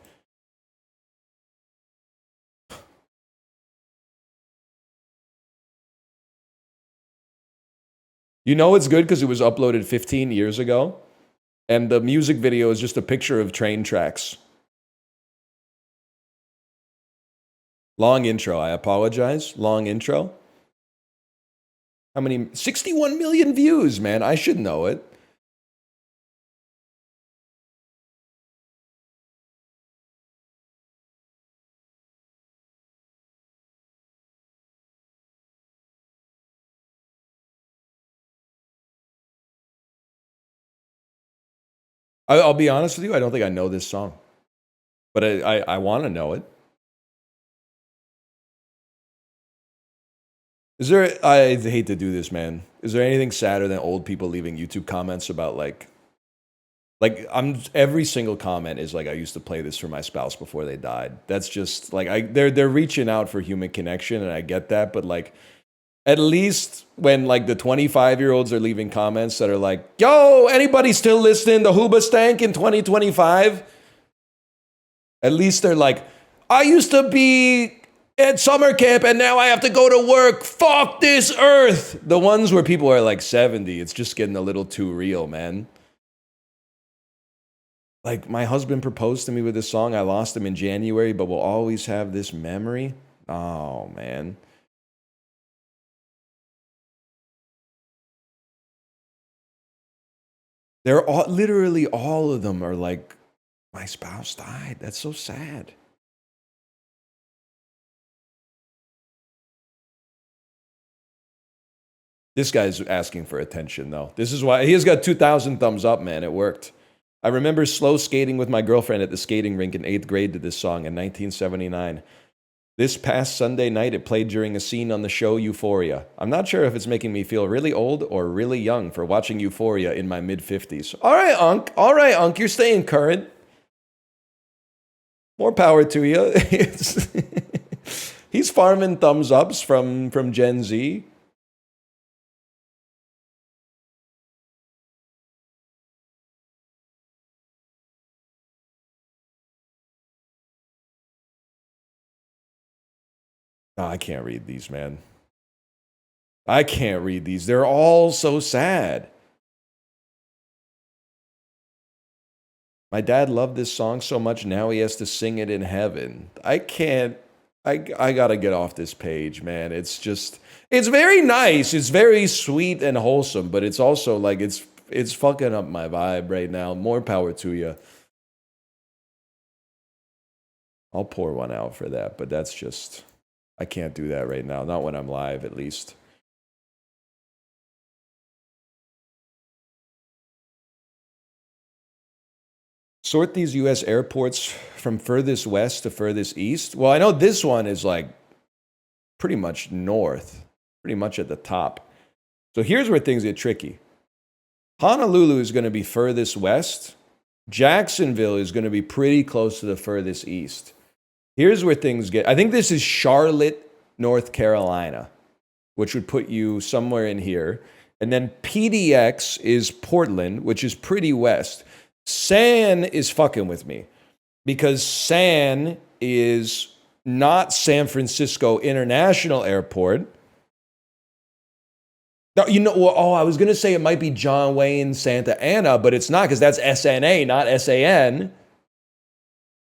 You know it's good because it was uploaded 15 years ago, and the music video is just a picture of train tracks. Long intro, I apologize. Long intro. How many? 61 million views, man. I should know it. I'll be honest with you, I don't think I know this song. But I want to know it. Is there, I hate to do this, man. Is there anything sadder than old people leaving YouTube comments about like every single comment is like, I used to play this for my spouse before they died. That's just like, they're reaching out for human connection, and I get that, but like, at least when like the 25-year-olds are leaving comments that are like, yo, anybody still listening to Hooba Stank in 2025? At least they're like, I used to be at summer camp and now I have to go to work. Fuck this earth. The ones where people are like 70, it's just getting a little too real, man. Like, my husband proposed to me with this song. I lost him in January, but we'll always have this memory. Oh, man. They're all, literally all of them are like, my spouse died. That's so sad. This guy's asking for attention, though. This is why he has got 2,000 thumbs up, man. It worked. I remember slow skating with my girlfriend at the skating rink in 8th grade to this song in 1979. This past Sunday night, it played during a scene on the show Euphoria. I'm not sure if it's making me feel really old or really young for watching Euphoria in my mid-50s. All right, Unc. All right, Unc. You're staying current. More power to you. He's farming thumbs ups from Gen Z. Oh, I can't read these, man. I can't read these. They're all so sad. My dad loved this song so much, now he has to sing it in heaven. I can't. I gotta get off this page, man. It's just, it's very nice. It's very sweet and wholesome, but it's also like, it's fucking up my vibe right now. More power to you. I'll pour one out for that, but that's just, I can't do that right now. Not when I'm live, at least. Sort these U.S. airports from furthest west to furthest east. Well, I know this one is like pretty much north, pretty much at the top. So here's where things get tricky. Honolulu is going to be furthest west. Jacksonville is going to be pretty close to the furthest east. Here's where things get, I think this is Charlotte, North Carolina, which would put you somewhere in here. And then PDX is Portland, which is pretty west. San is fucking with me because San is not San Francisco International Airport. No, you know, oh, I was going to say it might be John Wayne Santa Ana, but it's not because that's SNA, not SAN.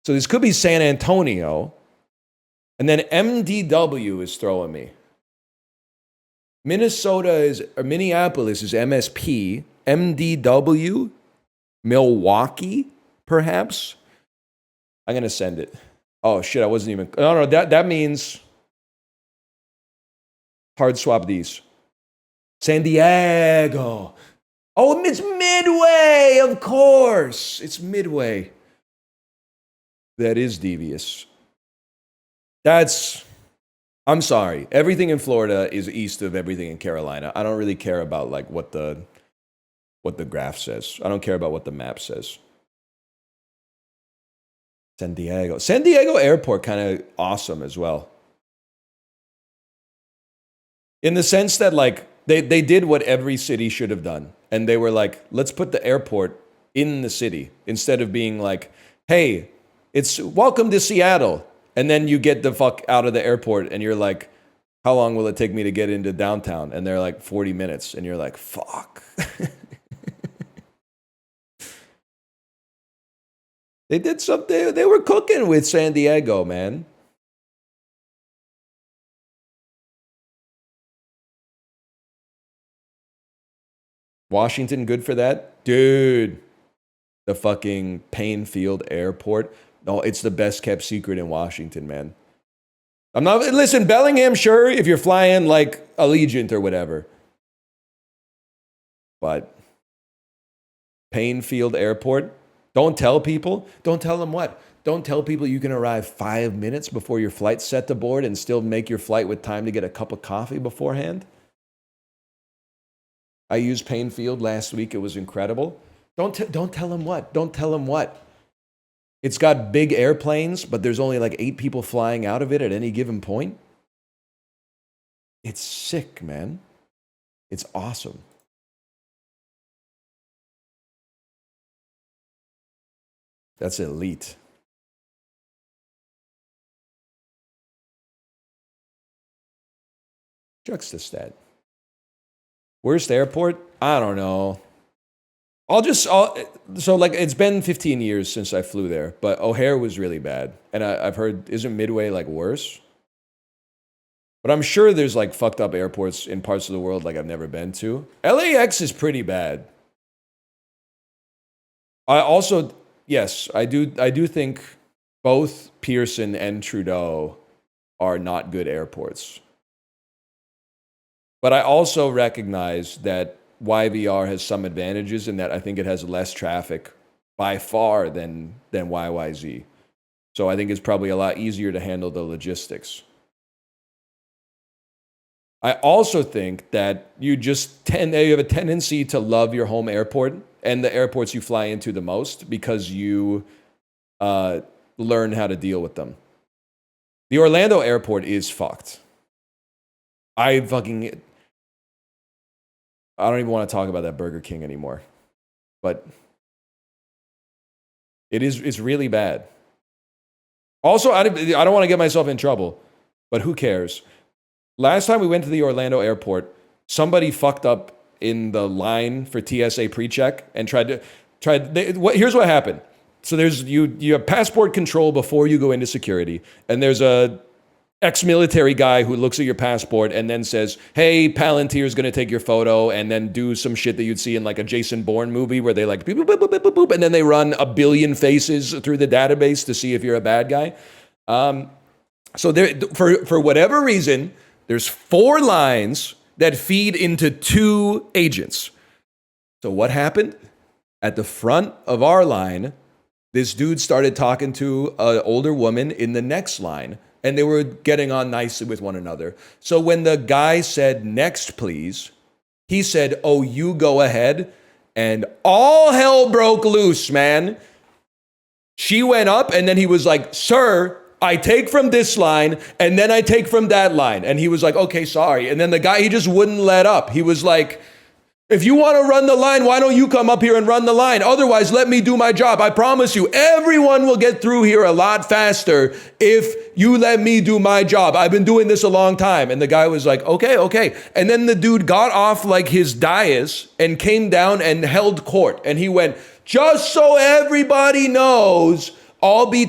So this could be San Antonio. And then MDW is throwing me. Minnesotis is MSP. MDW, Milwaukee, perhaps? I'm going to send it. Oh, shit, I wasn't even... No, that means... Hard swap these. San Diego. Oh, it's Midway, of course. It's Midway. That is devious. I'm sorry. Everything in Florida is east of everything in Carolina. I don't really care about like what the graph says. I don't care about what the map says. San Diego Airport, kind of awesome as well. In the sense that like they did what every city should have done. And they were like, let's put the airport in the city instead of being like, hey, it's welcome to Seattle. And then you get the fuck out of the airport and you're like, how long will it take me to get into downtown? And they're like 40 minutes. And you're like, fuck. They did something. They were cooking with San Diego, man. Washington, good for that? Dude, the fucking Payne Field Airport. No, it's the best kept secret in Washington, man. Listen, Bellingham, sure, if you're flying like Allegiant or whatever. But Payne Field Airport, don't tell people. Don't tell them what? Don't tell people you can arrive 5 minutes before your flight's set to board and still make your flight with time to get a cup of coffee beforehand. I used Payne Field last week. It was incredible. Don't tell them what? Don't tell them what? It's got big airplanes, but there's only like 8 people flying out of it at any given point. It's sick, man. It's awesome. That's elite. Juxtastat. Worst airport? I don't know. So like it's been 15 years since I flew there, but O'Hare was really bad. And I've heard, isn't Midway like worse? But I'm sure there's like fucked up airports in parts of the world like I've never been to. LAX is pretty bad. I do think both Pearson and Trudeau are not good airports. But I also recognize that YVR has some advantages in that I think it has less traffic by far than YYZ. So I think it's probably a lot easier to handle the logistics. I also think that you have a tendency to love your home airport and the airports you fly into the most because you learn how to deal with them. The Orlando airport is fucked. I don't even want to talk about that Burger King anymore. But it's really bad. Also, I don't want to get myself in trouble, but who cares? Last time we went to the Orlando airport, somebody fucked up in the line for TSA pre-check and here's what happened. So there's you have passport control before you go into security, and there's a ex-military guy who looks at your passport and then says, hey, Palantir's going to take your photo, and then do some shit that you'd see in like a Jason Bourne movie where they like boop, boop, boop, boop, boop, boop, and then they run a billion faces through the database to see if you're a bad guy. So there, for whatever reason, there's 4 lines that feed into 2 agents. So what happened? At the front of our line, this dude started talking to an older woman in the next line, and they were getting on nicely with one another. So when the guy said, "Next, please," he said, "Oh, you go ahead." And all hell broke loose, man. She went up, and then he was like, "Sir, I take from this line, and then I take from that line." And he was like, "Okay, sorry." And then the guy, he just wouldn't let up. He was like, "If you want to run the line, why don't you come up here and run the line? Otherwise, let me do my job. I promise you, everyone will get through here a lot faster if you let me do my job. I've been doing this a long time." And the guy was like, "Okay, okay." And then the dude got off like his dais and came down and held court. And he went, "Just so everybody knows, I'll be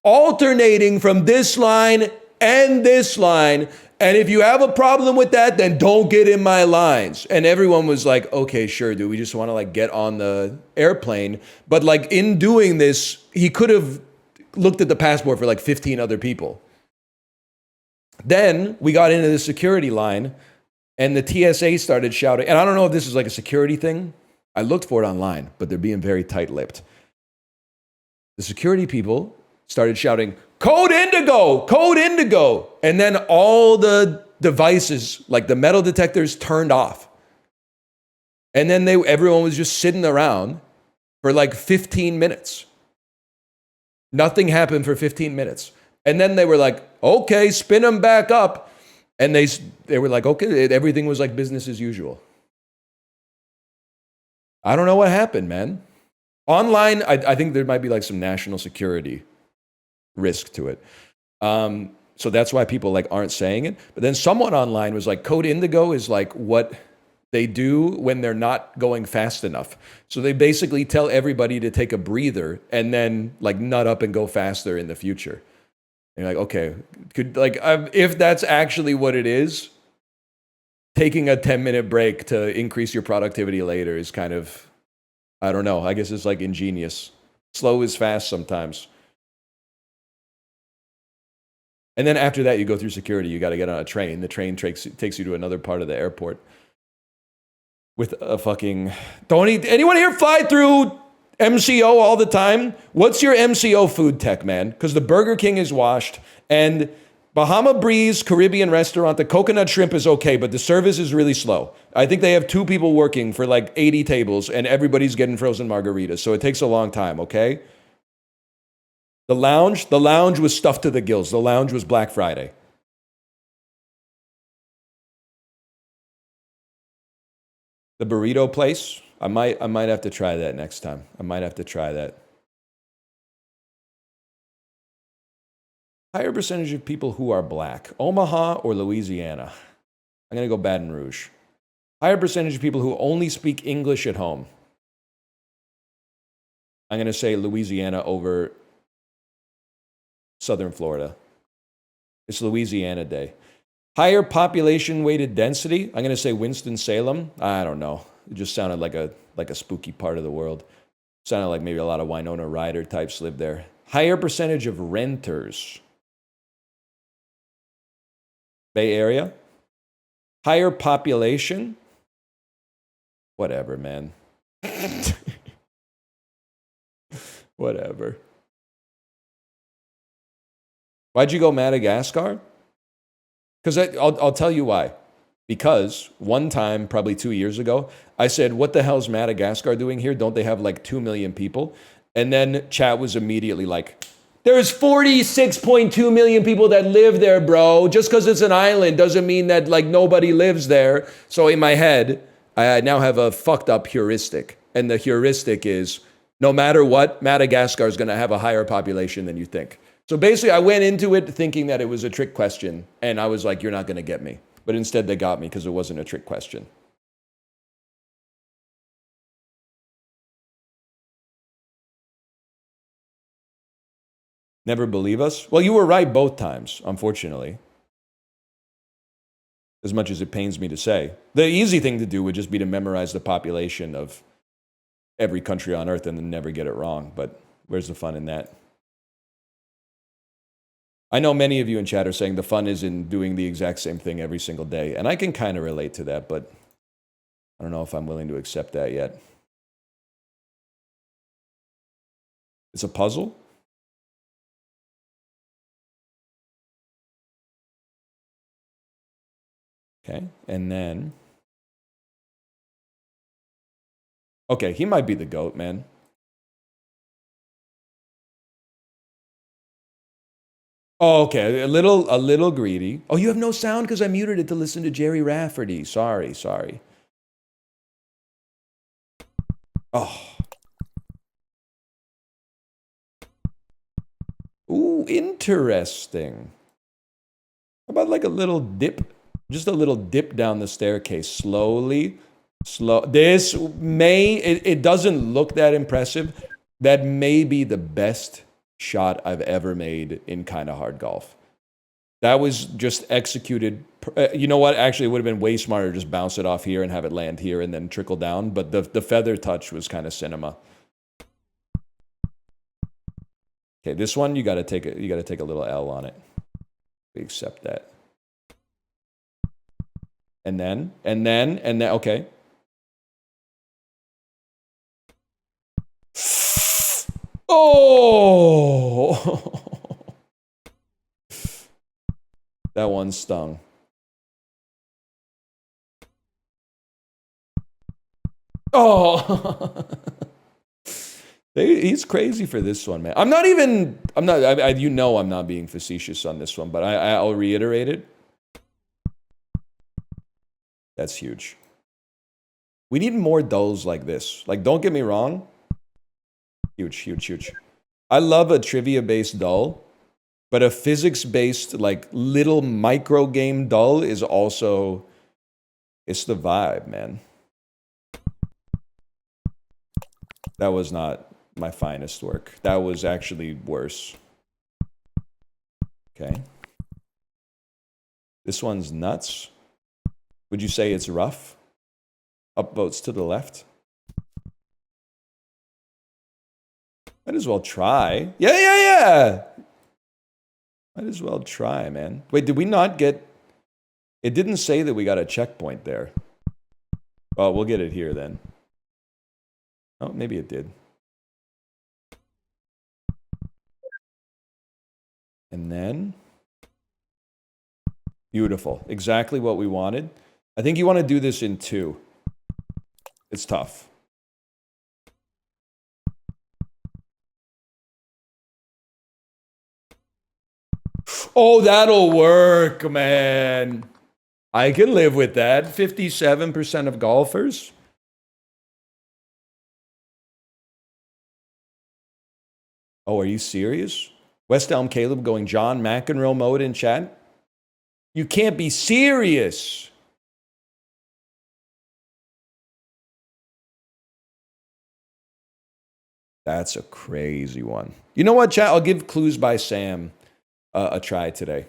alternating from this line and this line. And if you have a problem with that, then don't get in my lines." And everyone was like, "Okay, sure, dude. We just want to like get on the airplane." But like in doing this, he could have looked at the passport for like 15 other people. Then we got into the security line and the TSA started shouting. And I don't know if this is like a security thing. I looked for it online, but they're being very tight-lipped. The security people started shouting, "Code Indigo, Code Indigo." And then all the devices, like the metal detectors, turned off. And then everyone was just sitting around for like 15 minutes. Nothing happened for 15 minutes. And then they were like, "Okay, spin them back up." And they were like, "Okay," everything was like business as usual. I don't know what happened, man. Online, I think there might be like some national security risk to it. So that's why people like aren't saying it. But then someone online was like, Code Indigo is like what they do when they're not going fast enough. So they basically tell everybody to take a breather and then like nut up and go faster in the future. And you're like, okay, if that's actually what it is, taking a 10-minute break to increase your productivity later is kind of, I don't know, I guess it's like ingenious. Slow is fast sometimes. And then after that, you go through security. You got to get on a train. The train takes you to another part of the airport with a fucking... Anyone here fly through MCO all the time? What's your MCO food tech, man? Because the Burger King is washed, and Bahama Breeze Caribbean restaurant, the coconut shrimp is okay, but the service is really slow. I think they have 2 people working for like 80 tables, and everybody's getting frozen margaritas, so it takes a long time, okay? The lounge was stuffed to the gills. The lounge was Black Friday. The burrito place, I might have to try that next time. I might have to try that. Higher percentage of people who are black, Omaha or Louisiana? I'm going to go Baton Rouge. Higher percentage of people who only speak English at home. I'm going to say Louisiana over Southern Florida. It's Louisiana Day. Higher population weighted density. I'm going to say Winston-Salem. I don't know. It just sounded like a spooky part of the world. Sounded like maybe a lot of Winona Ryder types live there. Higher percentage of renters. Bay Area. Higher population. Whatever, man. Whatever. Why'd you go Madagascar? Because I'll tell you why. Because one time, probably 2 years ago, I said, "What the hell's Madagascar doing here? Don't they have like 2 million people?" And then chat was immediately like, "There's 46.2 million people that live there, bro. Just because it's an island doesn't mean that like nobody lives there." So in my head, I now have a fucked up heuristic. And the heuristic is, no matter what, Madagascar is going to have a higher population than you think. So basically, I went into it thinking that it was a trick question. And I was like, you're not going to get me. But instead, they got me because it wasn't a trick question. Never believe us? Well, you were right both times, unfortunately. As much as it pains me to say. The easy thing to do would just be to memorize the population of every country on earth and then never get it wrong. But where's the fun in that? I know many of you in chat are saying the fun is in doing the exact same thing every single day. And I can kind of relate to that, but I don't know if I'm willing to accept that yet. It's a puzzle? Okay, and then... Okay, he might be the GOAT, man. Oh, okay, a little greedy. Oh, you have no sound because I muted it to listen to Jerry Rafferty. Sorry. Oh. Ooh, interesting. How about like a little dip? Just a little dip down the staircase, slowly. This may, it doesn't look that impressive. That may be the best shot I've ever made in kind of hard golf. That was just executed. You know what? Actually, it would have been way smarter to just bounce it off here and have it land here and then trickle down. But the feather touch was kind of cinema. Okay, this one you got to take a little L on it. We accept that. And then, okay. Oh! That one stung. Oh! He's crazy for this one, man. I'm not, you know I'm not being facetious on this one, but I'll reiterate it. That's huge. We need more dulls like this. Like, don't get me wrong. Huge. I love a trivia-based dull, but a physics-based, like, little micro game dull is also... It's the vibe, man. That was not my finest work. That was actually worse. Okay. This one's nuts. Would you say it's rough? Upvotes to the left. Might as well try. Yeah. Might as well try, man. Wait, did we not get... It didn't say that we got a checkpoint there. Oh, we'll get it here then. Oh, maybe it did. And then... Beautiful. Exactly what we wanted. I think you want to do this in 2. It's tough. Oh, that'll work, man. I can live with that. 57% of golfers. Oh, are you serious? West Elm Caleb going John McEnroe mode in chat? You can't be serious. That's a crazy one. You know what, chat? I'll give Clues by Sam a try today.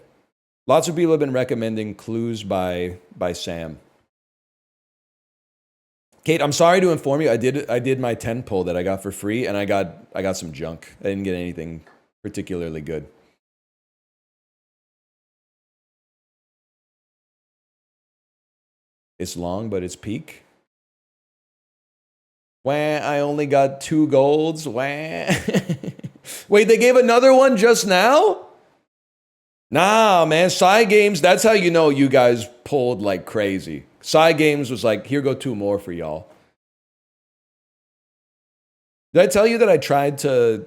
Lots of people have been recommending Clues by Sam. Kate, I'm sorry to inform you, I did my 10 pull that I got for free, and I got some junk. I didn't get anything particularly good. It's long, but it's peak. Wah, I only got 2 golds. Wah. Wait, they gave another one just now? Nah, man, Psy Games, that's how you know you guys pulled like crazy. Psy Games was like, here go 2 more for y'all. Did I tell you that I tried to,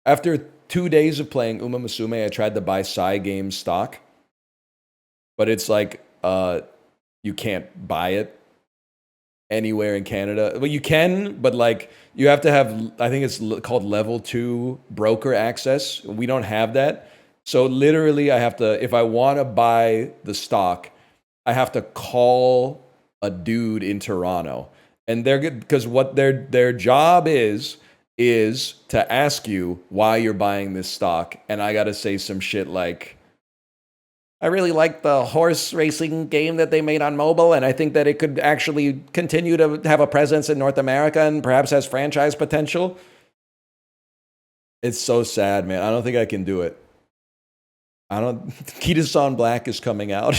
after 2 days of playing Uma Musume, I tried to buy Psy Games stock? But it's like, you can't buy it anywhere in Canada. Well, you can, but like, you have to have, I think it's called level 2 broker access. We don't have that. So literally I have to, if I want to buy the stock, I have to call a dude in Toronto. And they're good because what their job is to ask you why you're buying this stock. And I got to say some shit like, I really like the horse racing game that they made on mobile, and I think that it could actually continue to have a presence in North America and perhaps has franchise potential. It's so sad, man. I don't think I can do it. I don't. Kitasan Black is coming out.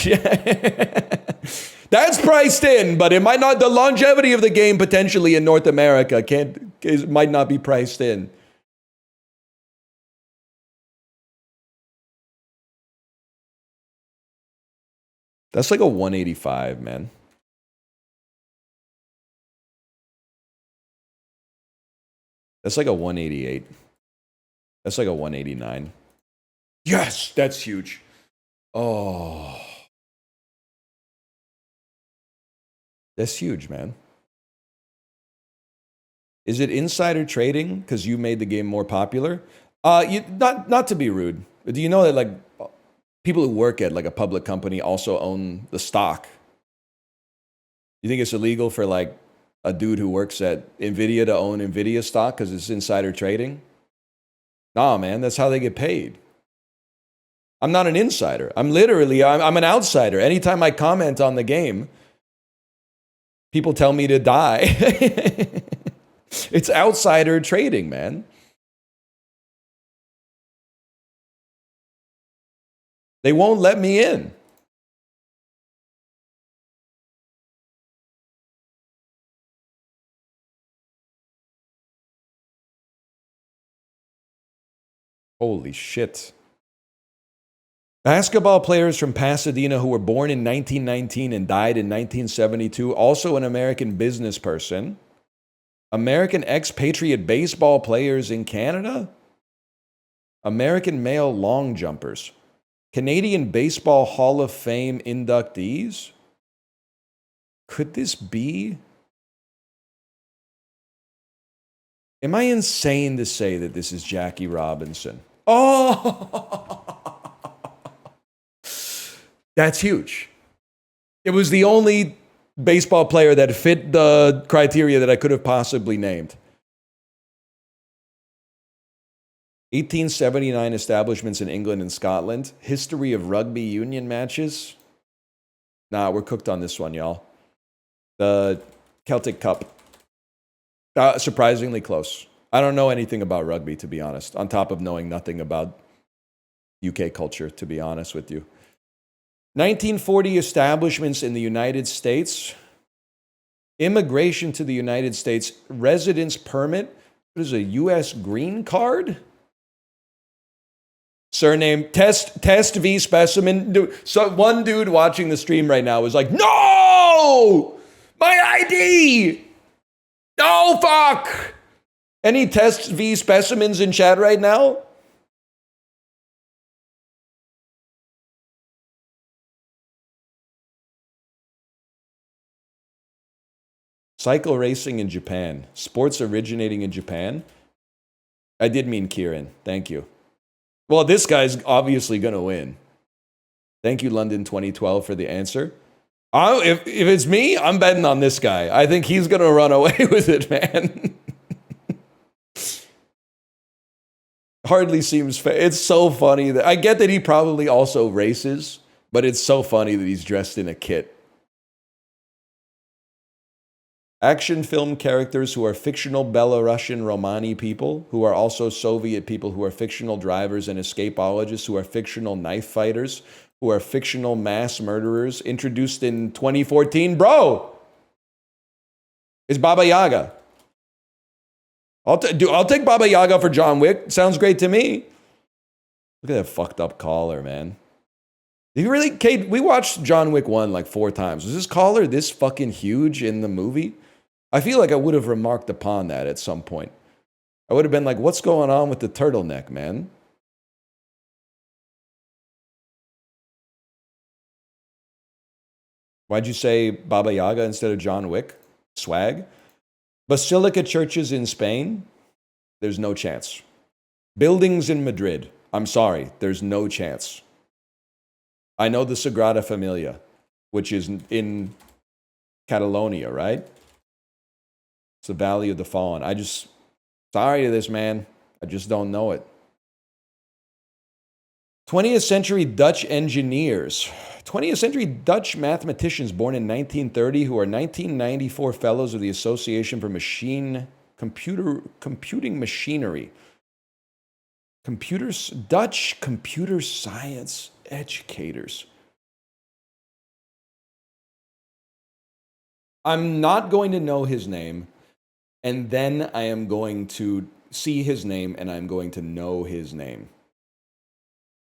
That's priced in, but it might not. The longevity of the game potentially in North America might not be priced in. That's like a 185, man. That's like a 188. That's like a 189. Yes, that's huge. Oh. That's huge, man. Is it insider trading because you made the game more popular? Not to be rude, but do you know that like people who work at like a public company also own the stock? You think it's illegal for like a dude who works at Nvidia to own Nvidia stock because it's insider trading? Nah, man, that's how they get paid. I'm not an insider. I'm an outsider. Anytime I comment on the game, people tell me to die. It's outsider trading, man. They won't let me in. Holy shit. Basketball players from Pasadena who were born in 1919 and died in 1972, also an American business person. American expatriate baseball players in Canada. American male long jumpers. Canadian Baseball Hall of Fame inductees. Could this be? Am I insane to say that this is Jackie Robinson? Oh! That's huge. It was the only baseball player that fit the criteria that I could have possibly named. 1879 establishments in England and Scotland. History of rugby union matches. Nah, we're cooked on this one, y'all. The Celtic Cup. Surprisingly close. I don't know anything about rugby, to be honest, on top of knowing nothing about UK culture, to be honest with you. 1940 establishments in the United States. Immigration to the United States. Residence permit. What is a U.S. green card? Surname, test V specimen. Dude, so one dude watching the stream right now was like, no! My ID! No, fuck! Any test V specimens in chat right now? Cycle racing in Japan. Sports originating in Japan. I did mean Kieran. Thank you. Well, this guy's obviously going to win. Thank you, London 2012, for the answer. If it's me, I'm betting on this guy. I think he's going to run away with it, man. Hardly seems fair. It's so funny that I get that he probably also races, but it's so funny that he's dressed in a kit. Action film characters who are fictional Belarusian Romani people, who are also Soviet people, who are fictional drivers and escapologists, who are fictional knife fighters, who are fictional mass murderers, introduced in 2014. Bro! It's Baba Yaga. I'll take Baba Yaga for John Wick. Sounds great to me. Look at that fucked up collar, man. You really, Kate, we watched John Wick 1 like 4 times. Was this collar this fucking huge in the movie? I feel like I would have remarked upon that at some point. I would have been like, what's going on with the turtleneck, man? Why'd you say Baba Yaga instead of John Wick? Swag? Basilica churches in Spain? There's no chance. Buildings in Madrid? I'm sorry, there's no chance. I know the Sagrada Familia, which is in Catalonia, right? It's the Valley of the Fallen. Sorry to this, man. I just don't know it. 20th century Dutch engineers. 20th century Dutch mathematicians born in 1930 who are 1994 fellows of the Association for Computing Machinery. Dutch computer science educators. I'm not going to know his name, and then I am going to see his name, and I'm going to know his name.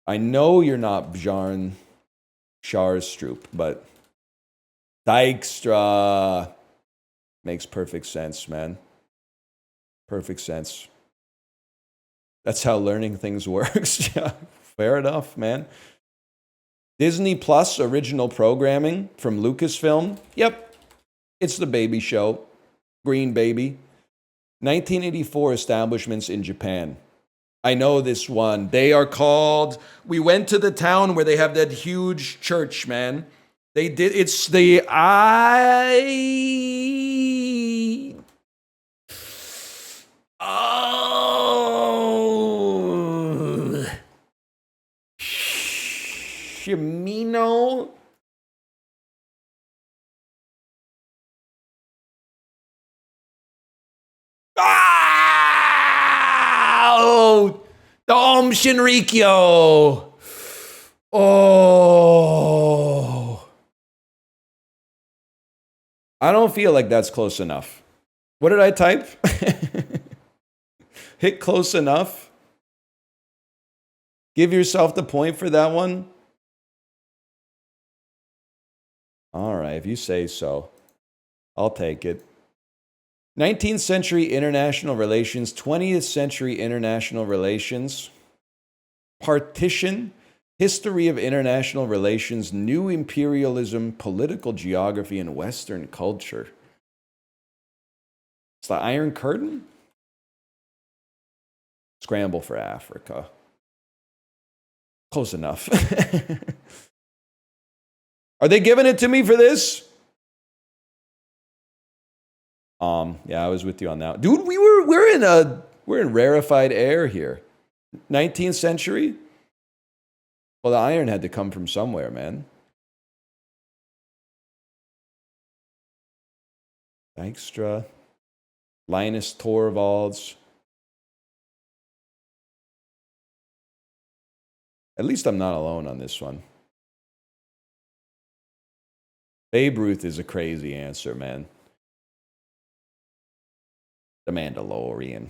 I know you're not Bjarn Scharstroop, but Dijkstra makes perfect sense, man. Perfect sense. That's how learning things works. Yeah, fair enough, man. Disney Plus original programming from Lucasfilm. Yep, it's the baby show. Green Baby. 1984 establishments in Japan. I know this one. They are called... We went to the town where they have that huge church, man. They did... It's the... Oh... Shimino... Oh, the Om Shinrikyo. Oh, I don't feel like that's close enough. What did I type? Hit close enough. Give yourself the point for that one. All right, if you say so, I'll take it. 19th century international relations, 20th century international relations, partition, history of international relations, new imperialism, political geography, and Western culture. It's the Iron Curtain? Scramble for Africa. Close enough. Are they giving it to me for this? Yeah, I was with you on that. Dude, we're in rarefied air here. 19th century? Well, the iron had to come from somewhere, man. Dijkstra, Linus Torvalds. At least I'm not alone on this one. Babe Ruth is a crazy answer, man. The Mandalorian.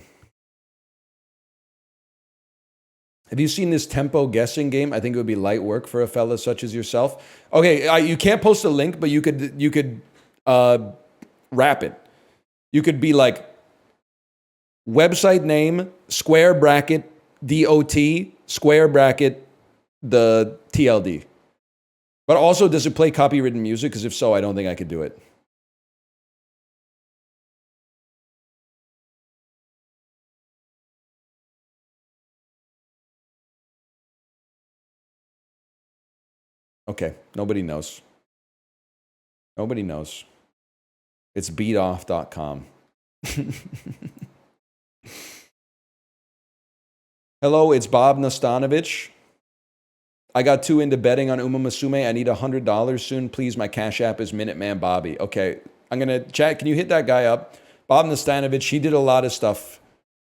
Have you seen this tempo guessing game? I think it would be light work for a fella such as yourself. Okay, you can't post a link, but you could wrap it. You could be like website name, square bracket, DOT, square bracket, the TLD. But also, does it play copywritten music? Because if so, I don't think I could do it. Okay, nobody knows. Nobody knows. It's beatoff.com. Hello, it's Bob Nastanovich. I got too into betting on Uma Musume. I need $100 soon. Please, my Cash App is Minuteman Bobby. Okay, I'm going to chat. Can you hit that guy up? Bob Nastanovich, he did a lot of stuff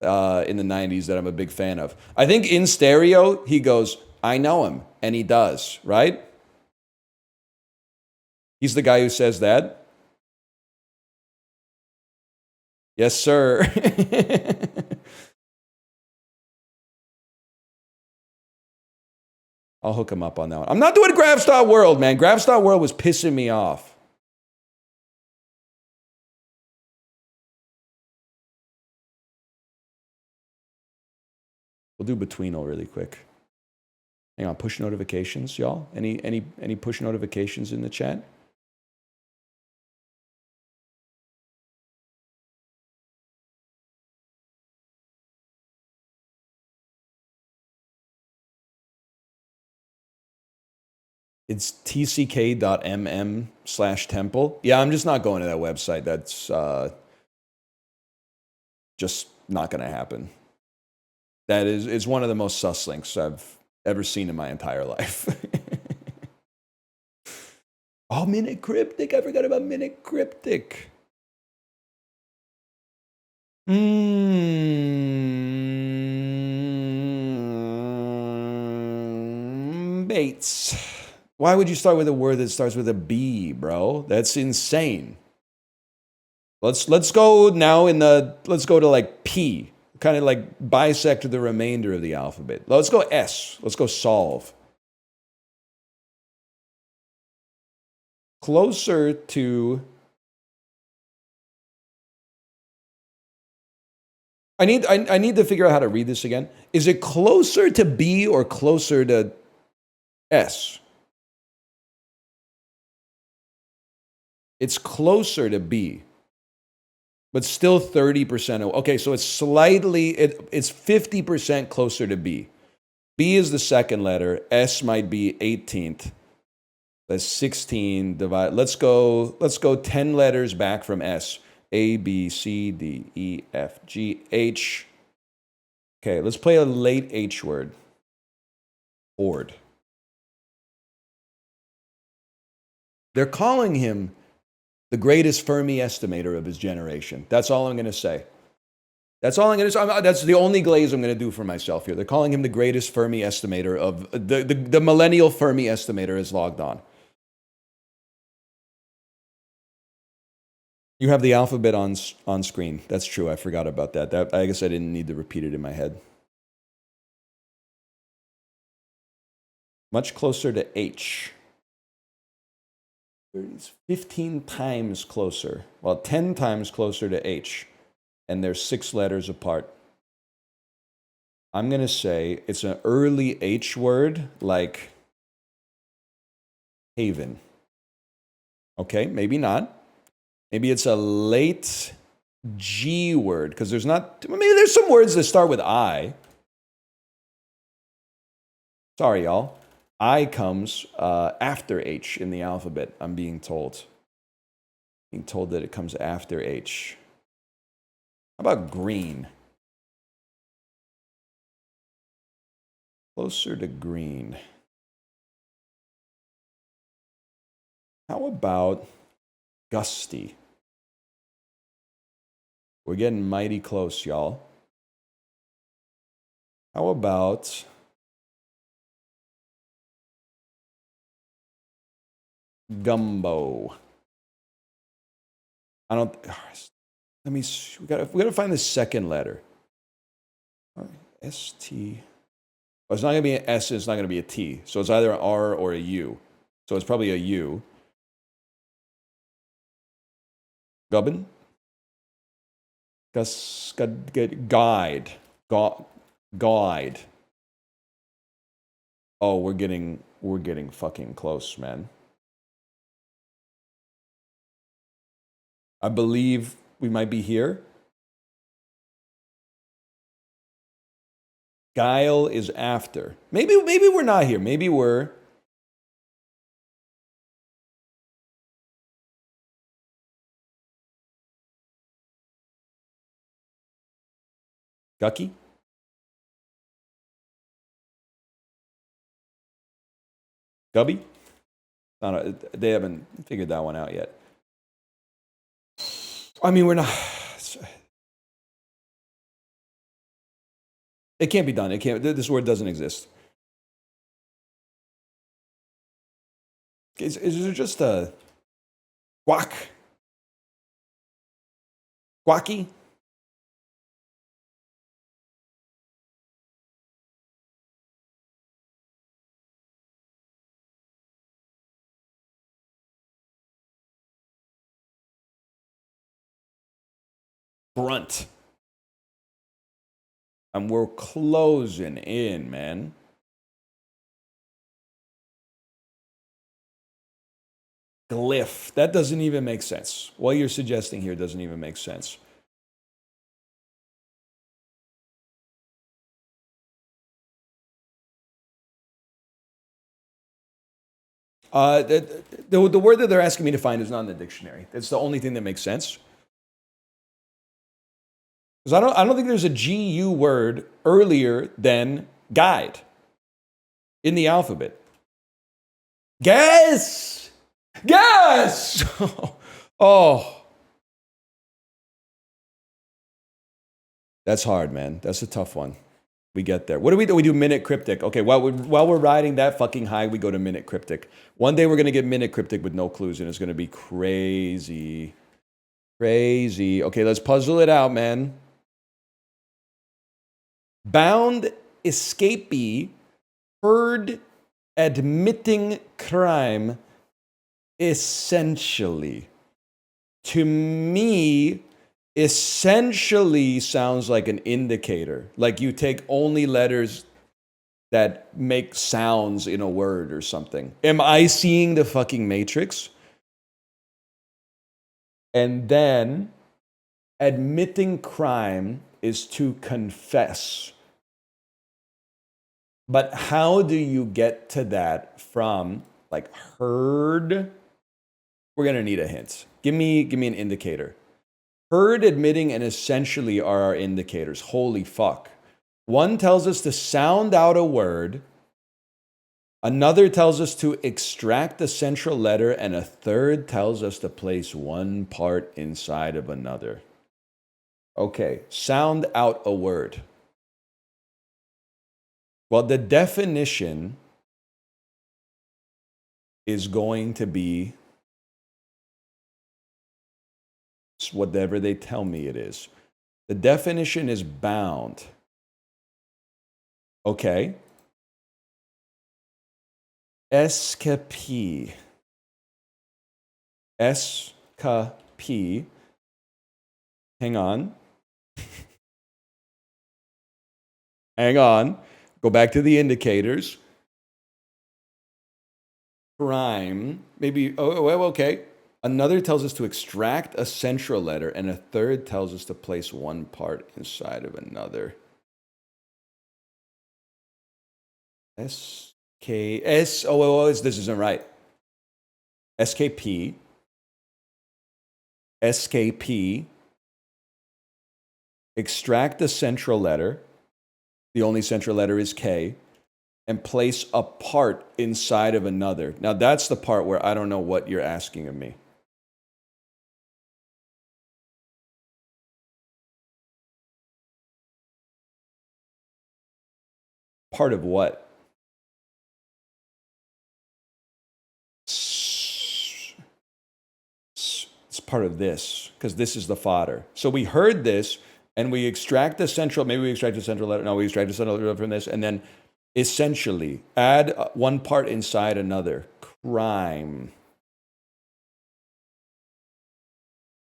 in the 90s that I'm a big fan of. I think in stereo, he goes, I know him. And he does, right? He's the guy who says that. Yes, sir. I'll hook him up on that one. I'm not doing Grabstar World, man. Grabstar World was pissing me off. We'll do Betweenal really quick. Hang on, push notifications, y'all. Any push notifications in the chat? It's tck.mm/temple. Yeah, I'm just not going to that website. That's just not going to happen. It's one of the most sus links I've ever seen in my entire life. Oh, Minute Cryptic. I forgot about Minute Cryptic. Why would you start with a word that starts with a B, bro? That's insane. Let's go now let's go to like P. Kind of like bisect the remainder of the alphabet. Let's go S. Let's go solve. Closer to... I need to figure out how to read this again. Is it closer to B or closer to S? It's closer to B, but still 30%. Okay, so it's slightly, it's 50% closer to B. B is the second letter. S might be 18th. That's 16 divided. Let's go 10 letters back from S. A, B, C, D, E, F, G, H. Okay, let's play a late H word. Ord. They're calling him the greatest Fermi estimator of his generation. That's all I'm going to say. That's all I'm going to say. That's the only glaze I'm going to do for myself here. They're calling him the greatest Fermi estimator of... The millennial Fermi estimator is logged on. You have the alphabet on screen. That's true. I forgot about that. I guess I didn't need to repeat it in my head. Much closer to H. It's 15 times closer. Well, 10 times closer to H. And they're 6 letters apart. I'm going to say it's an early H word like haven. Okay, maybe not. Maybe it's a late G word, because there's not... Maybe there's some words that start with I. Sorry, y'all. I comes after H in the alphabet, I'm being told. Being told that it comes after H. How about green? Closer to green. How about gusty? We're getting mighty close, y'all. How about gumbo? I don't... Let me... We gotta find the second letter. S-T... Oh, it's not going to be an S, it's not going to be a T. So it's either an R or a U. So it's probably a U. Gubbin? Guide. Guide. Oh, we're getting fucking close, man. I believe we might be here. Guile is after. Maybe we're not here. Maybe we're... Gucky? Gubby? They haven't figured that one out yet. I mean, we're not... It can't be done. It can't. This word doesn't exist. Is there just a... Guac? Guacky? Brunt. And we're closing in, man. Glyph. That doesn't even make sense. What you're suggesting here doesn't even make sense. The word that they're asking me to find is not in the dictionary. It's the only thing that makes sense. Because I don't think there's a GU word earlier than guide in the alphabet. Guess! Guess! Oh. That's hard, man. That's a tough one. we get there. What do? We do minute cryptic. Okay, while we're riding that fucking high, we go to minute cryptic. One day we're gonna get minute cryptic with no clues, and it's gonna be crazy. Crazy. Okay, let's puzzle it out, man. Bound escapee heard admitting crime essentially. To me, essentially sounds like an indicator. Like you take only letters that make sounds in a word or something. Am I seeing the fucking Matrix? And then admitting crime is to confess. But how do you get to that from like heard? We're gonna need a hint. Give me an indicator. Heard, admitting, and essentially are our indicators. Holy fuck. One tells us to sound out a word. Another tells us to extract the central letter. And a third tells us to place one part inside of another. Okay, sound out a word. Well, the definition is going to be whatever they tell me it is. The definition is bound. Okay. Escapee. Escapee. Hang on. Hang on. Go back to the indicators. Crime. Maybe, okay. Another tells us to extract a central letter, and a third tells us to place one part inside of another. This isn't right. SKP. Extract the central letter. The only central letter is K. And place a part inside of another. Now that's the part where I don't know what you're asking of me. Part of what? It's part of this, because this is the fodder. So we heard this, and we extract the central, maybe we extract the central letter. No, we extract the central letter from this, and then essentially add one part inside another. Crime.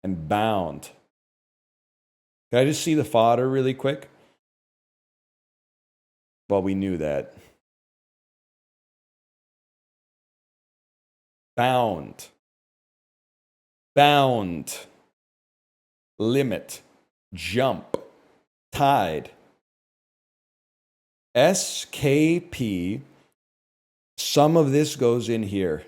And bound. Can I just see the fodder really quick? Well, we knew that. Bound. Bound. Limit. Jump. Tide. SKP. Some of this goes in here.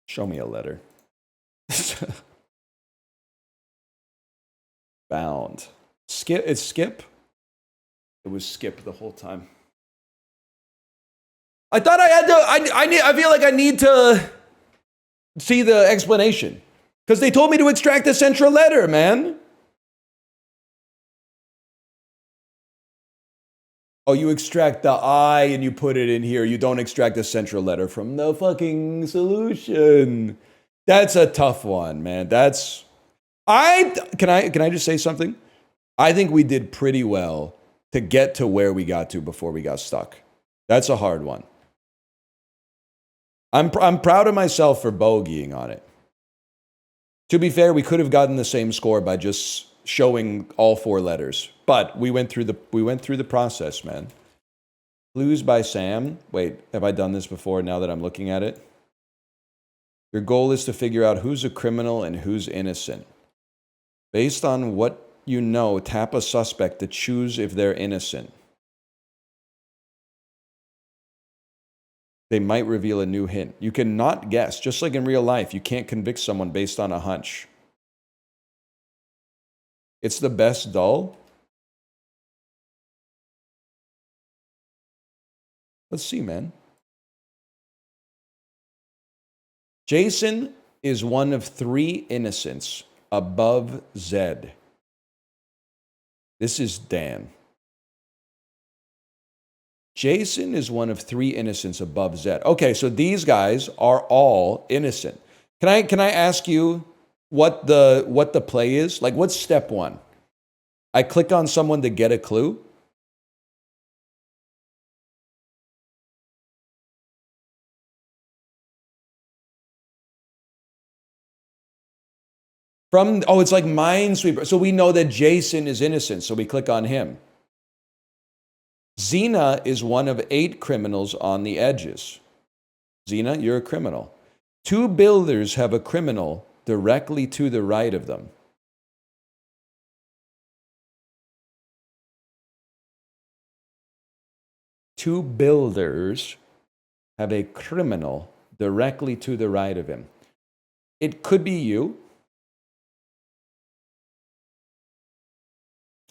Show me a letter. Bound. Skip. It's skip. It was skip the whole time. I thought I had to. I feel like I need to see the explanation because they told me to extract the central letter, man. Oh, you extract the I and you put it in here. You don't extract the central letter from the fucking solution. That's a tough one, man. Can I just say something? I think we did pretty well to get to where we got to before we got stuck. That's a hard one. I'm proud of myself for bogeying on it. To be fair, we could have gotten the same score by just showing all four letters, but we went through the process, man. Clues by Sam. Wait, have I done this before now that I'm looking at it? Your goal is to figure out who's a criminal and who's innocent. Based on what you know, tap a suspect to choose if they're innocent. They might reveal a new hint. You cannot guess. Just like in real life, you can't convict someone based on a hunch. It's the best dull. Let's see, man. Jason is one of 3 innocents above Zed. This is Dan. Jason is one of 3 innocents above Zed. Okay, so these guys are all innocent. Can I ask you what the play is? Like, what's step 1? I click on someone to get a clue. It's like Minesweeper. So we know that Jason is innocent, so we click on him. Xena is one of 8 criminals on the edges. Xena, you're a criminal. 2 builders have a criminal directly to the right of them. Two builders have a criminal directly to the right of him. It could be you.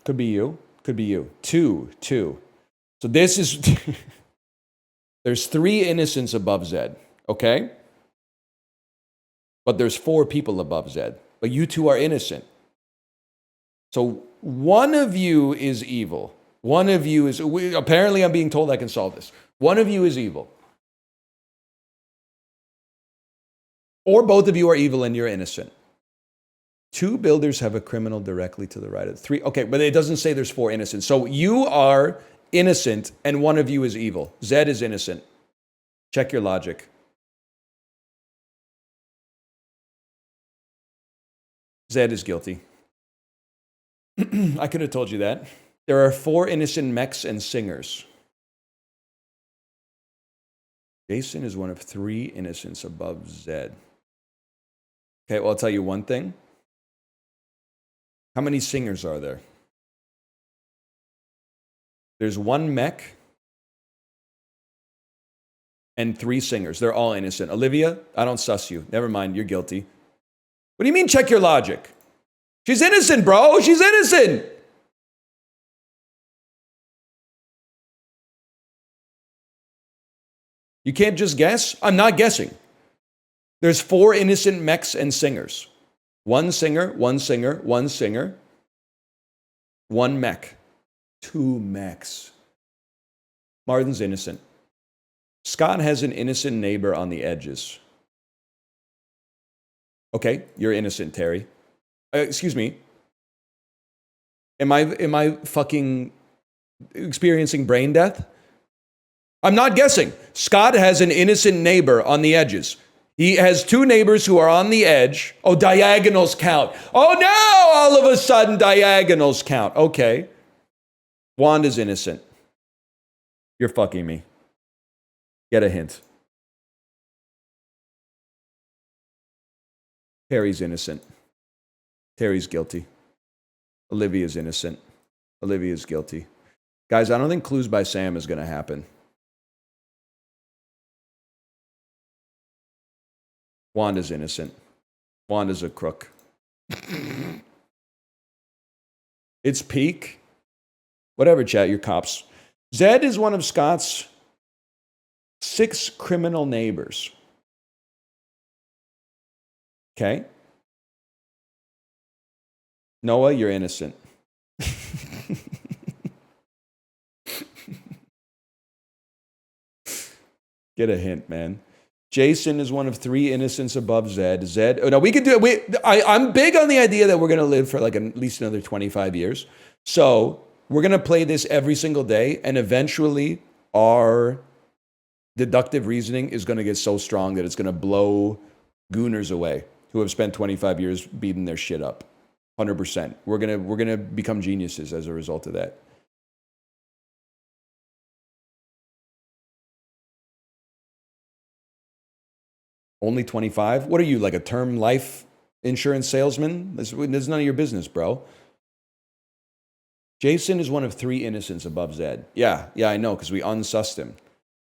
Could be you. Could be you. Two. So this is... There's 3 innocents above Zed, okay? But there's 4 people above Zed. But you 2 are innocent. So one of you is evil. One of you is... Apparently I'm being told I can solve this. One of you is evil. Or both of you are evil and you're innocent. 2 builders have a criminal directly to the right of 3. Okay, but it doesn't say there's 4 innocents. So you are innocent and one of you is evil. Zed is innocent. Check your logic. Zed is guilty. I could have told you that. There are 4 innocent mechs and singers. Jason is one of 3 innocents above Zed. Okay, well, I'll tell you one thing. How many singers are there? There's 1 mech and 3 singers. They're all innocent. Olivia, I don't suss you. Never mind, you're guilty. What do you mean check your logic? She's innocent, bro. She's innocent. You can't just guess? I'm not guessing. There's 4 innocent mechs and singers. 1 singer, 1 singer, 1 singer, 1 mech. 2 mechs. Martin's innocent. Scott has an innocent neighbor on the edges. Okay, you're innocent, Terry. Excuse me. Am I fucking experiencing brain death? I'm not guessing. Scott has an innocent neighbor on the edges. He has 2 neighbors who are on the edge. Oh, diagonals count. Oh, no! All of a sudden, diagonals count. Okay. Wanda's innocent. You're fucking me. Get a hint. Terry's innocent. Terry's guilty. Olivia's innocent. Olivia's guilty. Guys, I don't think Clues by Sam is going to happen. Wanda's innocent. Wanda's a crook. It's peak. Whatever, chat, you're cops. Zed is one of Scott's 6 criminal neighbors. Okay? Noah, you're innocent. Get a hint, man. Jason is one of 3 innocents above Zed. Zed. Oh, no, we could do it. I'm big on the idea that we're going to live for like at least another 25 years. So we're going to play this every single day, and eventually our deductive reasoning is going to get so strong that it's going to blow gooners away who have spent 25 years beating their shit up. 100%. We're gonna become geniuses as a result of that. Only 25? What are you, like a term life insurance salesman? This is none of your business, bro. Jason is one of 3 innocents above Zed. Yeah, I know, because we unsussed him.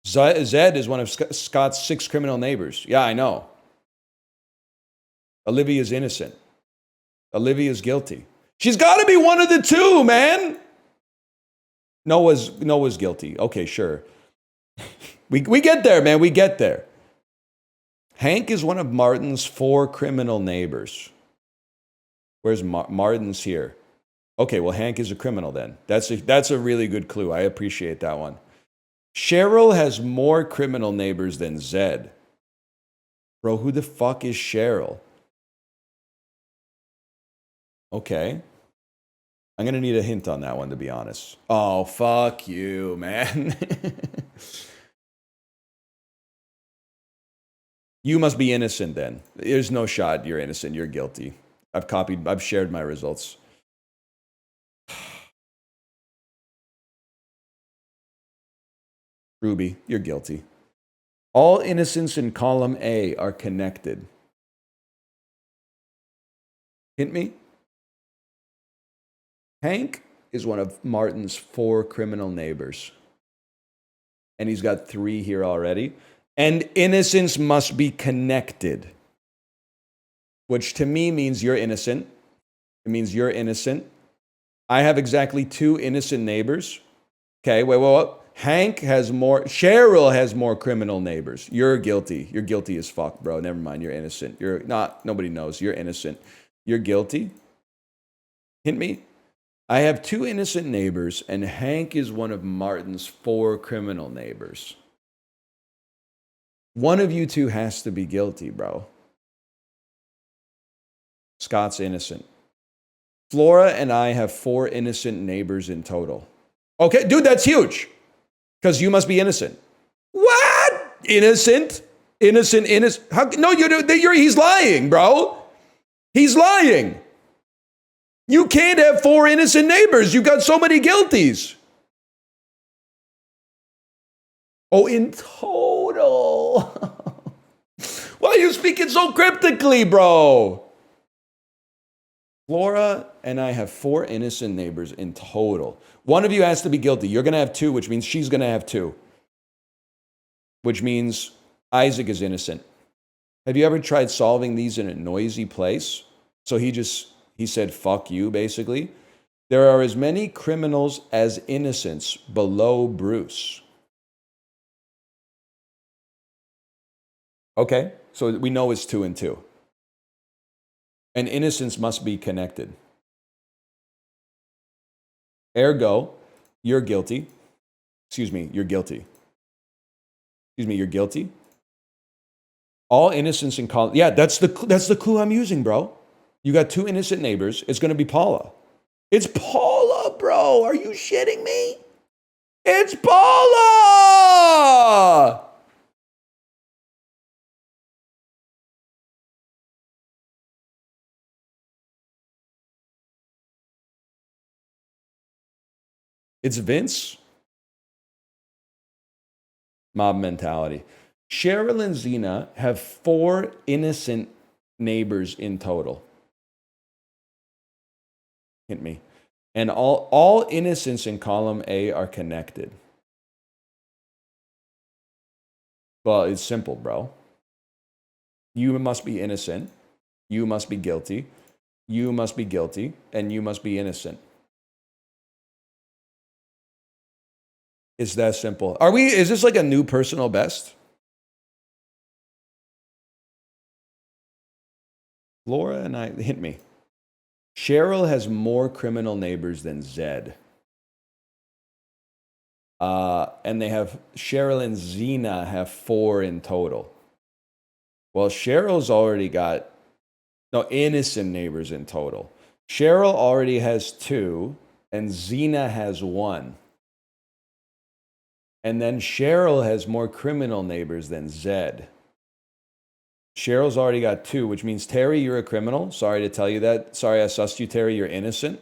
Zed is one of Scott's 6 criminal neighbors. Yeah, I know. Olivia's innocent. Olivia's guilty. She's got to be one of the 2, man. Noah's guilty. Okay, sure. We get there, man. We get there. Hank is one of Martin's 4 criminal neighbors. Where's Martin's here? Okay, well, Hank is a criminal then. That's a really good clue. I appreciate that one. Cheryl has more criminal neighbors than Zed. Bro, who the fuck is Cheryl? Okay. I'm going to need a hint on that one, to be honest. Oh, fuck you, man. You must be innocent then. There's no shot you're innocent. You're guilty. I've shared my results. Ruby, you're guilty. All innocents in column A are connected. Hint me? Hank is one of Martin's 4 criminal neighbors. And he's got 3 here already. And innocents must be connected. Which to me means you're innocent. It means you're innocent. I have exactly 2 innocent neighbors. Okay, wait. Hank has more, Cheryl has more criminal neighbors. You're guilty. You're guilty as fuck, bro. Never mind, you're innocent. You're not, nobody knows. You're innocent. You're guilty. Hint me? I have 2 innocent neighbors, and Hank is one of Martin's 4 criminal neighbors. One of you 2 has to be guilty, bro. Scott's innocent. Flora and I have 4 innocent neighbors in total. Okay, dude, that's huge. Because you must be innocent. What? Innocent? Innocent. How, no, he's lying, bro. He's lying. You can't have 4 innocent neighbors. You got so many guilties. Oh, in total. Why are you speaking so cryptically, bro? Flora and I have 4 innocent neighbors in total. One of you has to be guilty. You're going to have 2, which means she's going to have 2. Which means Isaac is innocent. Have you ever tried solving these in a noisy place? So he said, fuck you, basically. There are as many criminals as innocents below Bruce. Okay, so we know it's 2 and 2. And innocents must be connected. Ergo, you're guilty. Excuse me, you're guilty. Excuse me, you're guilty. All innocents in college. Yeah, that's the clue I'm using, bro. You got 2 innocent neighbors. It's going to be Paula. It's Paula, bro. Are you shitting me? It's Paula! It's Vince. Mob mentality. Cheryl and Xena have 4 innocent neighbors in total. Hint me. And all innocents in column A are connected. Well, it's simple, bro. You must be innocent. You must be guilty. You must be guilty. And you must be innocent. It's that simple. Is this like a new personal best? Laura and I, hint me. Cheryl has more criminal neighbors than Zed. And Cheryl and Xena have 4 in total. Well, Cheryl's already got, innocent neighbors in total. Cheryl already has 2, and Xena has 1. And then Cheryl has more criminal neighbors than Zed. Cheryl's already got 2, which means, Terry, you're a criminal. Sorry to tell you that. Sorry I sussed you, Terry. You're innocent,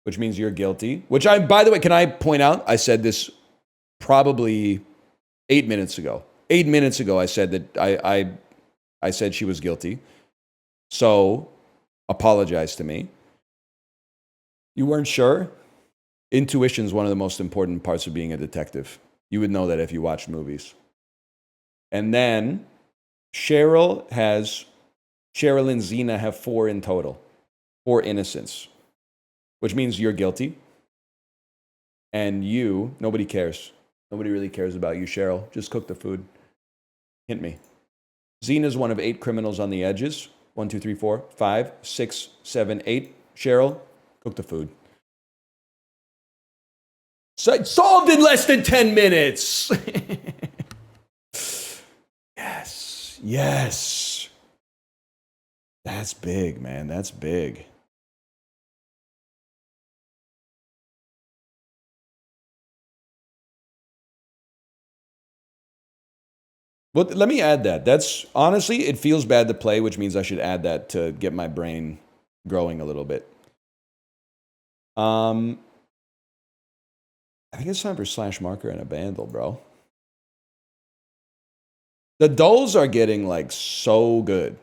which means you're guilty. By the way, can I point out, I said this probably 8 minutes ago. 8 minutes ago, I said that I said she was guilty. So, apologize to me. You weren't sure? Intuition is one of the most important parts of being a detective. You would know that if you watched movies. And then Cheryl and Xena have 4 in total. 4 innocents. Which means you're guilty. And nobody cares. Nobody really cares about you, Cheryl. Just cook the food. Hint me. Zena's one of 8 criminals on the edges. 1, 2, 3, 4, 5, 6, 7, 8. Cheryl, cook the food. Solved in less than 10 minutes. Yes. Yes. That's big, man. That's big. Well, let me add that. That's honestly, it feels bad to play, which means I should add that to get my brain growing a little bit. I think it's time for Slash Marker and a Vandal, bro. The dulls are getting like so good.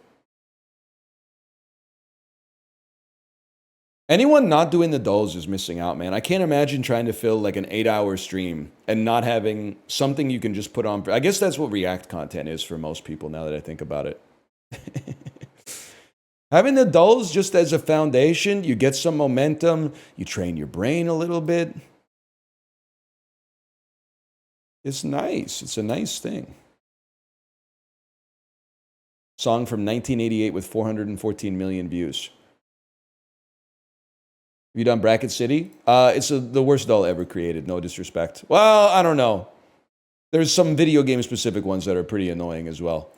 Anyone not doing the dulls is missing out, man. I can't imagine trying to fill like an 8-hour stream and not having something you can just put on. I guess that's what React content is for most people now that I think about it. Having the dulls just as a foundation, you get some momentum, you train your brain a little bit. It's nice. It's a nice thing. Song from 1988 with 414 million views. Have you done Bracket City? It's the worst doll ever created, no disrespect. Well, I don't know. There's some video game specific ones that are pretty annoying as well.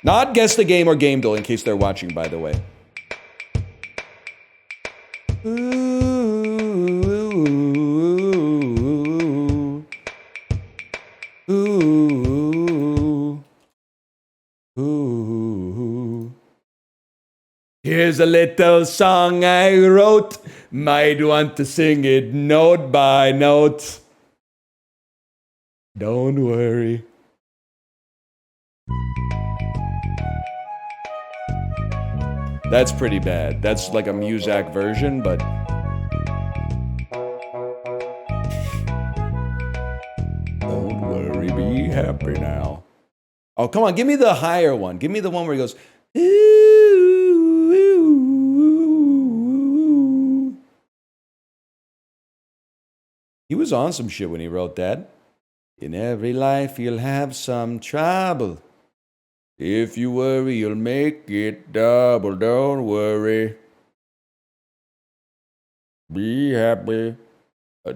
Not Guess the Game or Game Doll, in case they're watching, by the way. Ooh, ooh, ooh. Here's a little song I wrote. Might want to sing it note by note. Don't worry. That's pretty bad. That's like a Muzak version, but... Don't worry, be happy now. Oh, come on, give me the higher one. Give me the one where he goes... Ooh, ooh, ooh. He was on some shit when he wrote that. In every life you'll have some trouble. If you worry, you'll make it double. Don't worry. Be happy.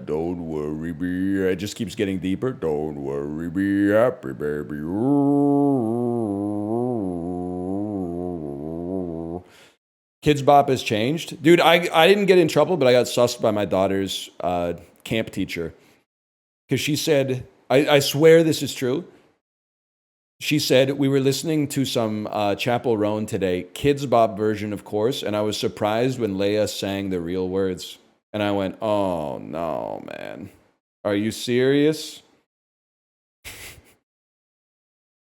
Don't worry, be... It just keeps getting deeper. Don't worry, be happy, baby. Kids Bop has changed. Dude, I didn't get in trouble, but I got sussed by my daughter's camp teacher. Because she said, I swear this is true. She said, we were listening to some Chapel Roan today, Kids Bop version, of course, and I was surprised when Leia sang the real words. And I went, oh, no, man. Are you serious?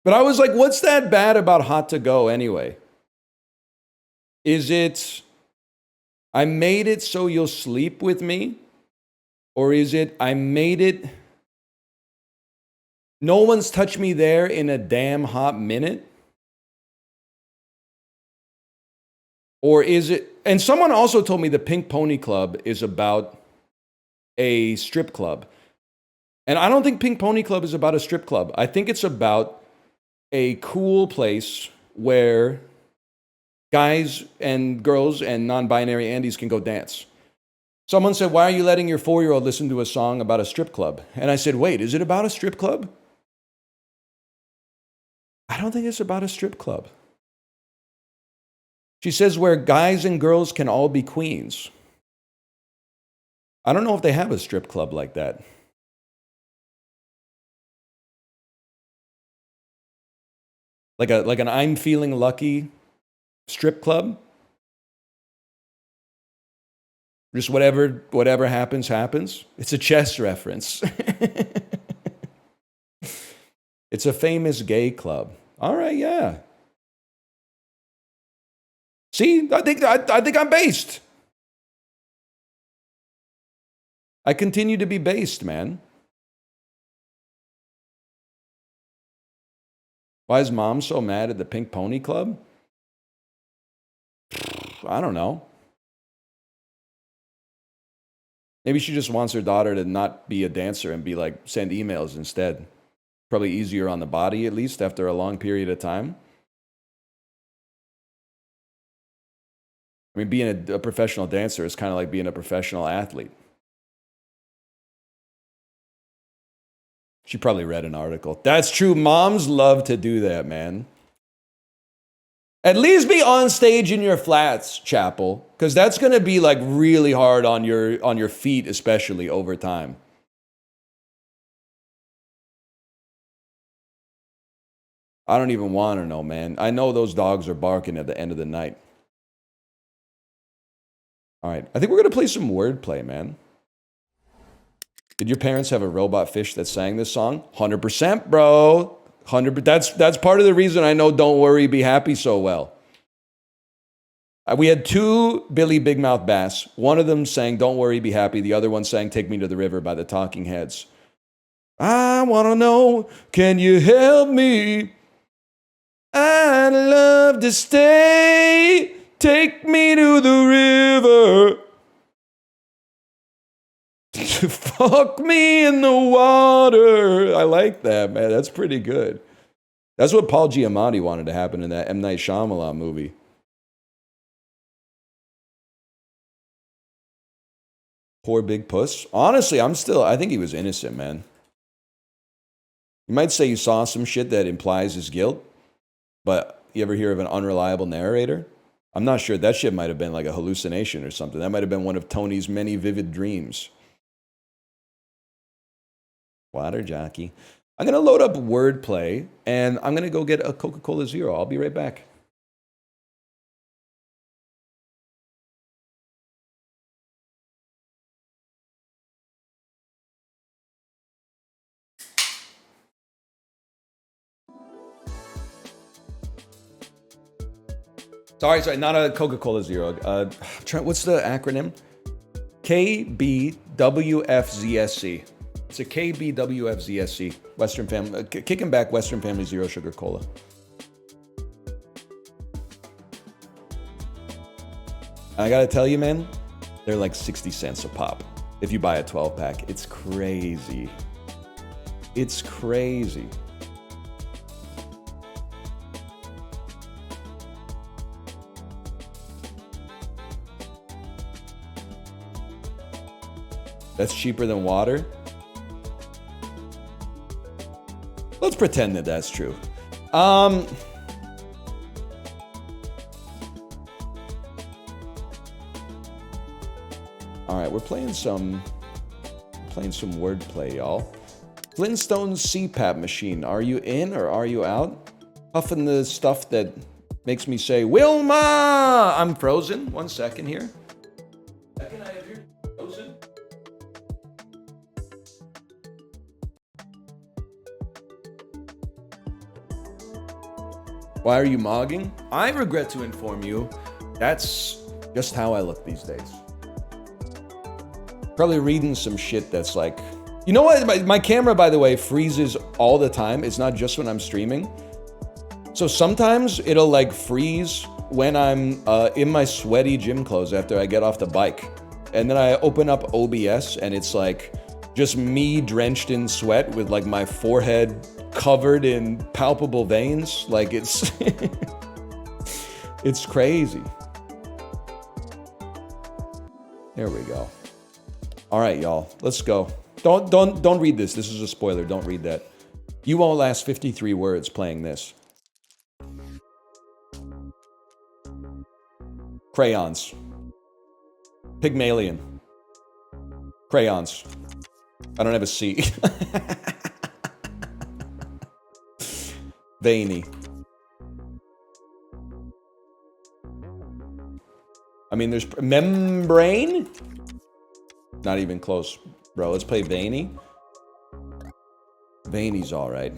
But I was like, what's that bad about Hot to Go anyway? Is it, I made it so you'll sleep with me? Or is it, I made it... No one's touched me there in a damn hot minute? Or is it... And someone also told me the Pink Pony Club is about a strip club. And I don't think Pink Pony Club is about a strip club. I think it's about a cool place where guys and girls and non-binary Andes can go dance. Someone said, why are you letting your 4-year-old listen to a song about a strip club? And I said, wait, is it about a strip club? I don't think it's about a strip club. She says where guys and girls can all be queens. I don't know if they have a strip club like that. Like an I'm feeling lucky strip club. Just whatever happens, happens. It's a chess reference. It's a famous gay club. All right, yeah. See, I think I'm based. I continue to be based, man. Why is mom so mad at the Pink Pony Club? I don't know. Maybe she just wants her daughter to not be a dancer and be like, send emails instead. Probably easier on the body, at least, after a long period of time. I mean, being a professional dancer is kind of like being a professional athlete. She probably read an article. That's true. Moms love to do that, man. At least be on stage in your flats, Chapel, because that's going to be like really hard on your feet, especially over time. I don't even want to know, man. I know those dogs are barking at the end of the night. All right. I think we're going to play some wordplay, man. Did your parents have a robot fish that sang this song? 100%, bro. 100%. That's part of the reason I know Don't Worry, Be Happy so well. We had two Billy Big Mouth Bass. One of them sang Don't Worry, Be Happy. The other one sang Take Me to the River by the Talking Heads. I want to know, can you help me? I'd love to stay. Take me to the river. Fuck me in the water. I like that, man. That's pretty good. That's what Paul Giamatti wanted to happen in that M. Night Shyamalan movie. Poor Big Puss. Honestly, I think he was innocent, man. You might say you saw some shit that implies his guilt, but you ever hear of an unreliable narrator? I'm not sure. That shit might have been like a hallucination or something. That might have been one of Tony's many vivid dreams. Water jockey. I'm going to load up wordplay, and I'm going to go get a Coca-Cola Zero. I'll be right back. Sorry, not a Coca-Cola Zero. What's the acronym? KBWFZSC. It's a KBWFZSC. Western Family, kicking back Western Family Zero Sugar Cola. I gotta tell you, man, they're like 60 cents a pop if you buy a 12-pack. It's crazy. It's crazy. That's cheaper than water? Let's pretend that that's true. All right, we're playing some wordplay, y'all. Flintstone's CPAP machine. Are you in or are you out? Puffing the stuff that makes me say, Wilma! I'm frozen. 1 second here. Second, I have your frozen. Why are you mogging? I regret to inform you, that's just how I look these days. Probably reading some shit that's like... You know what? My camera, by the way, freezes all the time. It's not just when I'm streaming. So sometimes it'll like freeze when I'm in my sweaty gym clothes after I get off the bike. And then I open up OBS and it's like just me drenched in sweat with like my forehead covered in palpable veins. Like it's it's crazy. There we go. All right, y'all, let's go. Don't read this. This is a spoiler. Don't read that. You won't last 53 words playing this. Crayons. Pygmalion. Crayons. I don't have a C. Veiny. I mean, there's membrane? Not even close, bro. Let's play veiny. Veiny's all right.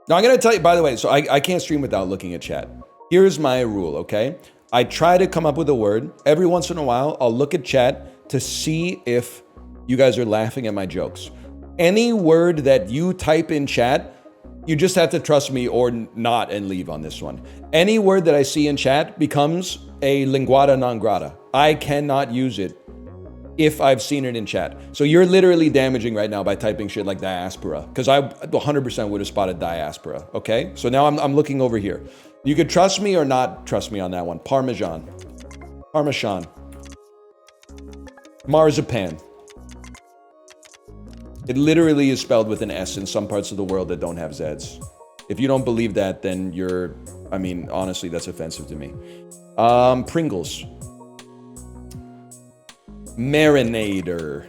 Now, I'm going to tell you, by the way, so I can't stream without looking at chat. Here's my rule, okay? I try to come up with a word. Every once in a while, I'll look at chat to see if you guys are laughing at my jokes. Any word that you type in chat, you just have to trust me or not and leave on this one. Any word that I see in chat becomes a linguata non grata. I cannot use it if I've seen it in chat. So you're literally damaging right now by typing shit like diaspora, because I 100% would have spotted diaspora. Okay, so now I'm looking over here. You could trust me or not trust me on that one. Parmesan, Parmesan, marzipan. It literally is spelled with an S in some parts of the world that don't have Zs. If you don't believe that, then you're, I mean, honestly, that's offensive to me. Pringles. Marinator.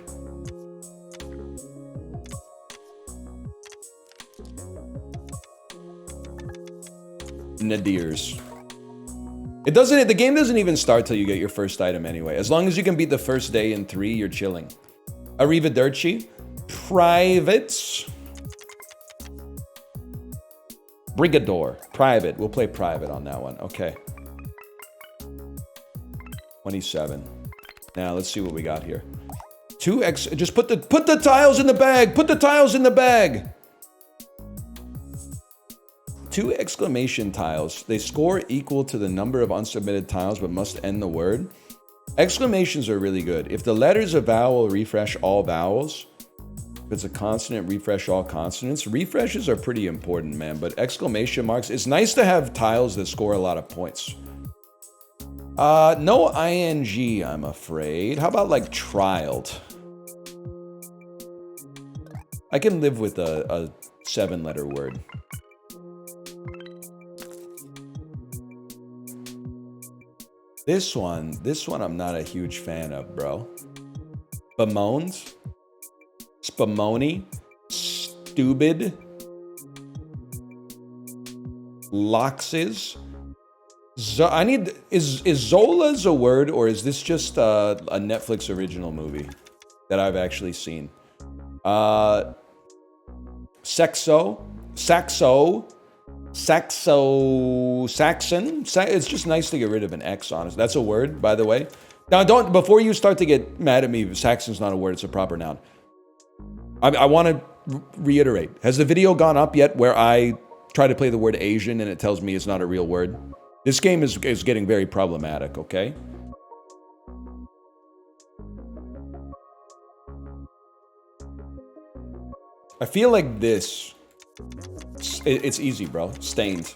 Nadirs. It doesn't, the game doesn't even start till you get your first item anyway. As long as you can beat the first day in 3, you're chilling. Arrivederci. Privates. Brigador. Private. We'll play private on that one. Okay. 27. Now let's see what we got here. 2x. Just put the tiles in the bag. Put the tiles in the bag. 2 exclamation tiles. They score equal to the number of unsubmitted tiles, but must end the word. Exclamations are really good. If the letter's a vowel, refresh all vowels. If it's a consonant, refresh all consonants. Refreshes are pretty important, man, but exclamation marks, it's nice to have tiles that score a lot of points. No ing, I'm afraid. How about like trialed? I can live with a 7-letter word. This one I'm not a huge fan of, bro. Bemoans? Spumoni? Stupid? Loxes? Is Zola's a word, or is this just a Netflix original movie that I've actually seen? Saxon? It's just nice to get rid of an X on it. That's a word, by the way. Now, before you start to get mad at me, Saxon's not a word, it's a proper noun. I want to reiterate. Has the video gone up yet where I try to play the word Asian and it tells me it's not a real word? This game is getting very problematic, okay? I feel like this... It's easy, bro. Stained.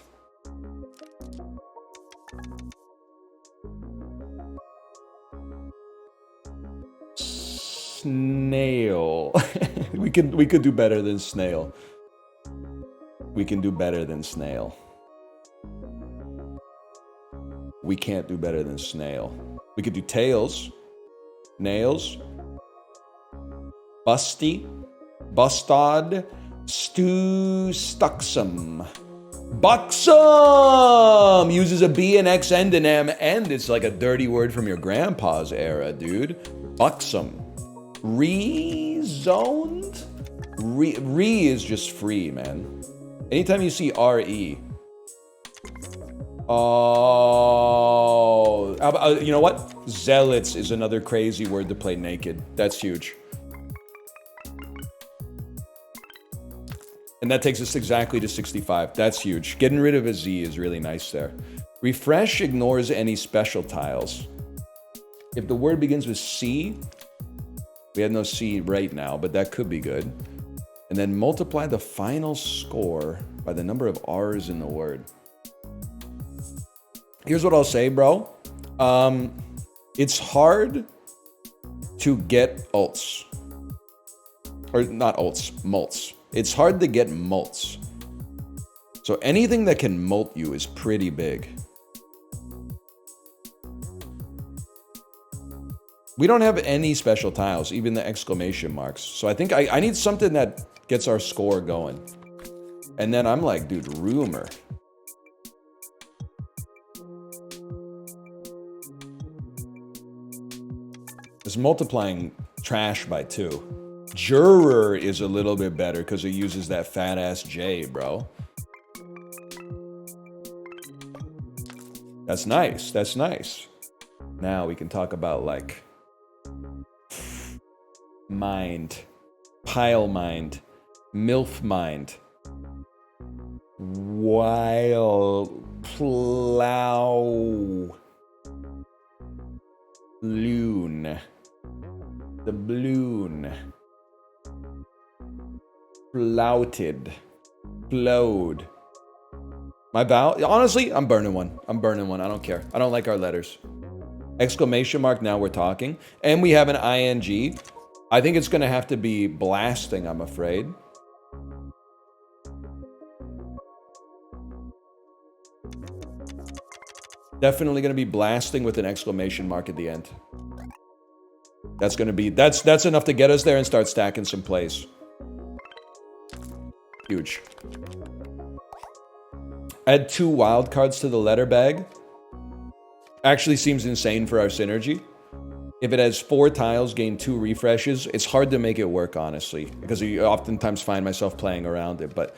Snail. we could do better than snail. We can do better than snail. We can't do better than snail. We could do tails. Nails. Busty. Bustod. Stuxum. Buxom! Uses a B, an X, and an M, and it's like a dirty word from your grandpa's era, dude. Buxom. Rezoned? Re is just free, man. Anytime you see R-E. Oh. You know what? Zealots is another crazy word to play naked. That's huge. And that takes us exactly to 65. That's huge. Getting rid of a Z is really nice there. Refresh ignores any special tiles. If the word begins with C, we have no C right now, but that could be good. And then multiply the final score by the number of R's in the word. Here's what I'll say, bro. It's hard to get ults. Or not ults, mults. It's hard to get mults. So anything that can mult you is pretty big. We don't have any special tiles, even the exclamation marks. So I think I need something that gets our score going. And then I'm like, dude, rumor. It's multiplying trash by 2. Juror is a little bit better because it uses that fat ass J, bro. That's nice. That's nice. Now we can talk about like mind, pile mind, MILF mind, while plow. Loon. The balloon. Flouted. Flowed. My vowel? Honestly, I'm burning one. I'm burning one. I don't care. I don't like our letters. Exclamation mark, now we're talking. And we have an ing. I think it's going to have to be blasting, I'm afraid. Definitely going to be blasting with an exclamation mark at the end. That's going to be, that's enough to get us there and start stacking some plays. Huge. Add 2 wild cards to the letter bag. Actually seems insane for our synergy. If it has 4 tiles, gain 2 refreshes. It's hard to make it work, honestly, because you oftentimes find myself playing around it. But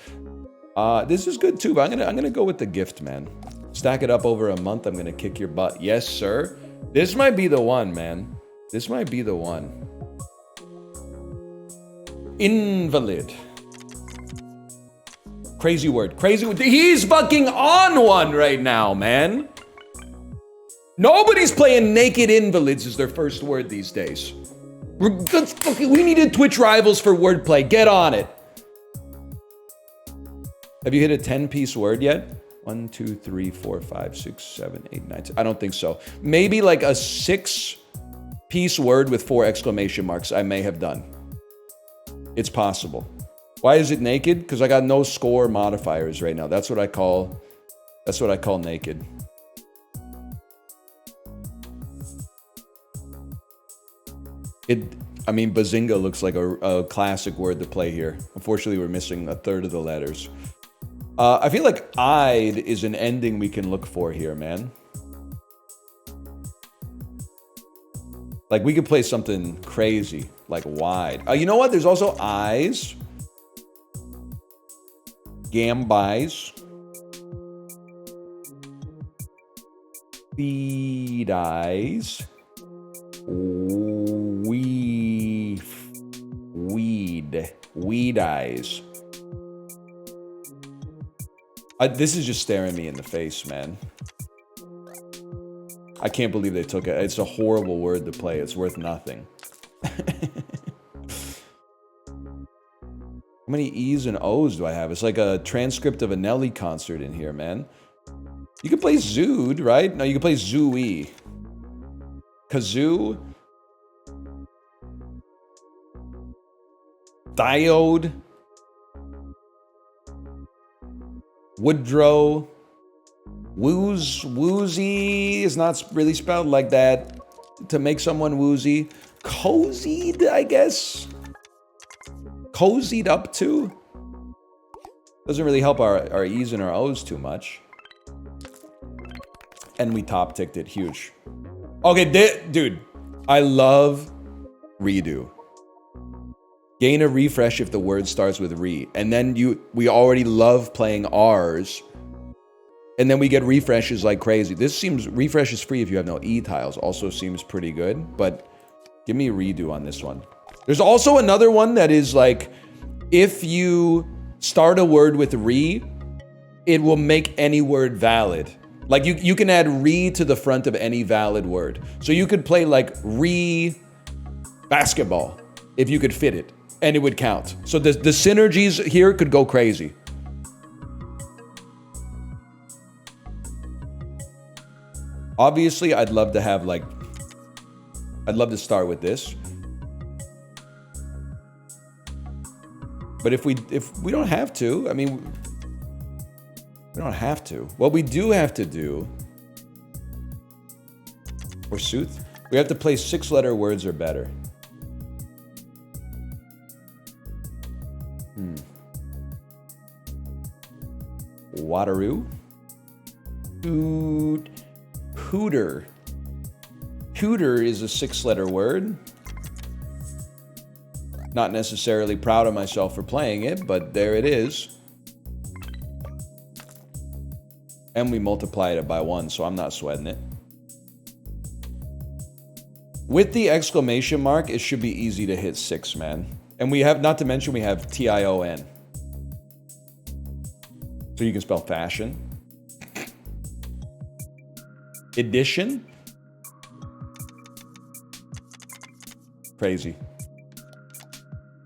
this is good too. But I'm gonna go with the gift, man. Stack it up over a month. I'm gonna kick your butt. Yes, sir. This might be the one, man. This might be the one. Invalid. Crazy word. Crazy word. He's fucking on one right now, man. Nobody's playing naked invalids as their first word these days. We needed Twitch rivals for wordplay. Get on it. Have you hit a 10-piece word yet? 1, 2, 3, 4, 5, 6, 7, 8, 9, 10. I don't think so. Maybe like a 6-piece word with 4 exclamation marks I may have done. It's possible. Why is it naked? Because I got no score modifiers right now. That's what I call naked. I mean, bazinga looks like a classic word to play here. Unfortunately, we're missing a third of the letters. I feel like "I'd" is an ending we can look for here, man. Like, we could play something crazy, like wide. You know what? There's also eyes. Gambis. Feed eyes. Weed eyes. This is just staring me in the face, man. I can't believe they took it. It's a horrible word to play. It's worth nothing. How many E's and O's do I have? It's like a transcript of a Nelly concert in here, man. You can play Zood, right? No, you can play Zooey. Kazoo. Diode. Woodrow. Woozy is not really spelled like that to make someone woozy. Cozied, I guess. Cozied up to. Doesn't really help our E's and our O's too much. And we top ticked it huge. Okay, dude, I love redo. Gain a refresh if the word starts with re. And then we already love playing R's. And then we get refreshes like crazy. This seems, refresh is free if you have no E tiles. Also seems pretty good, but give me a redo on this one. There's also another one that is like, if you start a word with re, it will make any word valid. Like you can add re to the front of any valid word. So you could play like re basketball if you could fit it and it would count. So the synergies here could go crazy. Obviously, I'd love to start with this. But if we don't have to, I mean, we don't have to. What we do have to do, forsooth, we have to play 6-letter words or better. Wateroo. Hooter. Hooter is a 6-letter word. Not necessarily proud of myself for playing it, but there it is. And we multiplied it by 1, so I'm not sweating it. With the exclamation mark, it should be easy to hit 6, man. And we have, not to mention, we have TION. So you can spell fashion. Edition. Crazy.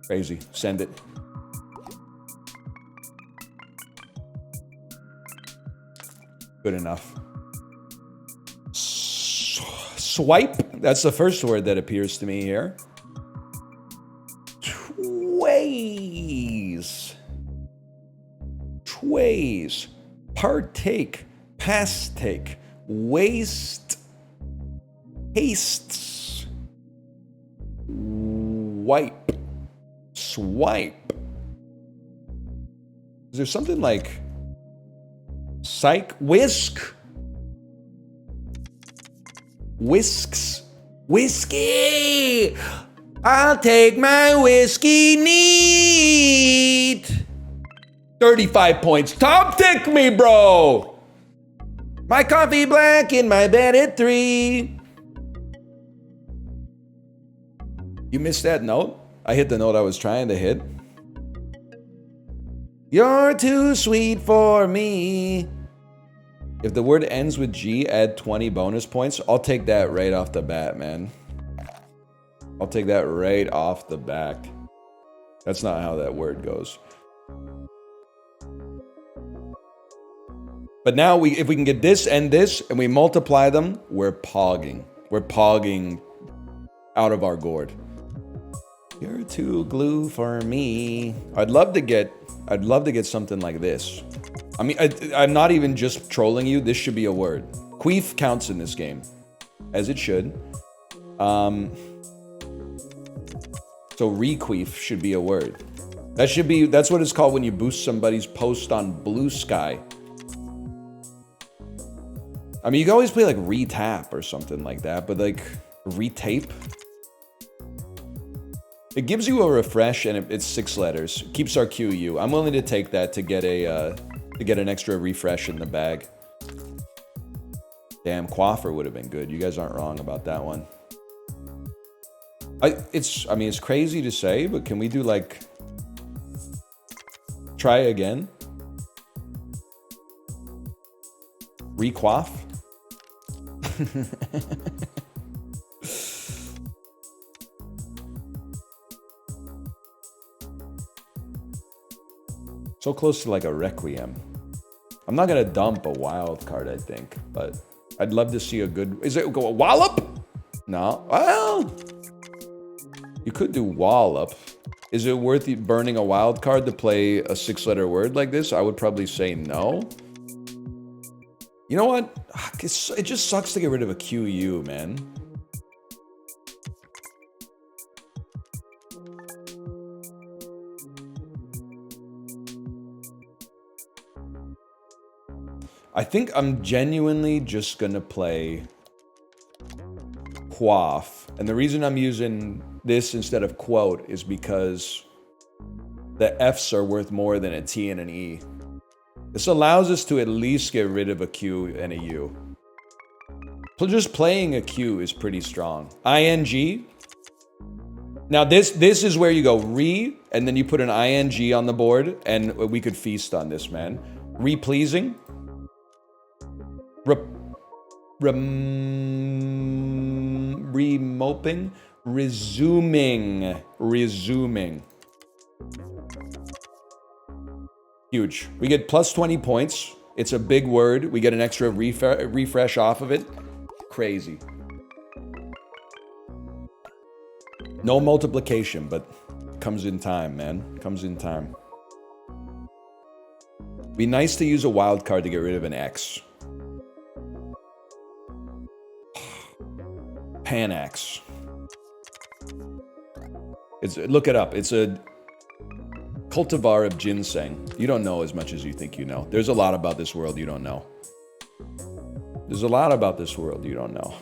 Crazy. Send it. Good enough. Swipe. That's the first word that appears to me here. Tways. Tways. Partake. Pastake. Waste. Hastes. Wipe. Swipe. Is there something like psych? Whisk. Whisks. Whiskey. I'll take my whiskey neat. 35 points. Top tick me, bro. My coffee black in my bed at 3. You missed that note? I hit the note I was trying to hit. You're too sweet for me. If the word ends with G, add 20 bonus points. I'll take that right off the bat, man. I'll take that right off the back. That's not how that word goes. But now, if we can get this and this, and we multiply them, we're pogging. We're pogging out of our gourd. You're too glue for me. I'd love to get something like this. I mean, I'm not even just trolling you. This should be a word. Queef counts in this game, as it should. So requeef should be a word. That's what it's called when you boost somebody's post on Blue Sky. I mean, you can always play like retap or something like that, but like retape. It gives you a refresh and it's 6 letters. Keeps our QU. I'm willing to take that to get an extra refresh in the bag. Damn, Quaffer would have been good. You guys aren't wrong about that one. I mean, it's crazy to say, but can we do like try again? Requaff? So close to like a Requiem. I'm not gonna dump a wild card, I think, but I'd love to see a good. Is it go a wallop? No. Well, you could do wallop. Is it worth burning a wild card to play a 6-letter word like this? I would probably say no. You know what? It just sucks to get rid of a QU, man. I think I'm genuinely just gonna play quaff. And the reason I'm using this instead of quote is because the F's are worth more than a T and an E. This allows us to at least get rid of a Q and a U. So just playing a Q is pretty strong. ING. Now this is where you go re, and then you put an ING on the board, and we could feast on this, man. Re-pleasing. Remoping. Resuming. Huge. We get plus 20 points. It's a big word. We get an extra refresh off of it. Crazy. No multiplication, but comes in time, man. Comes in time. Be nice to use a wild card to get rid of an X. Panax. Look it up. It's a cultivar of ginseng. You don't know as much as you think you know. There's a lot about this world you don't know. There's a lot about this world you don't know.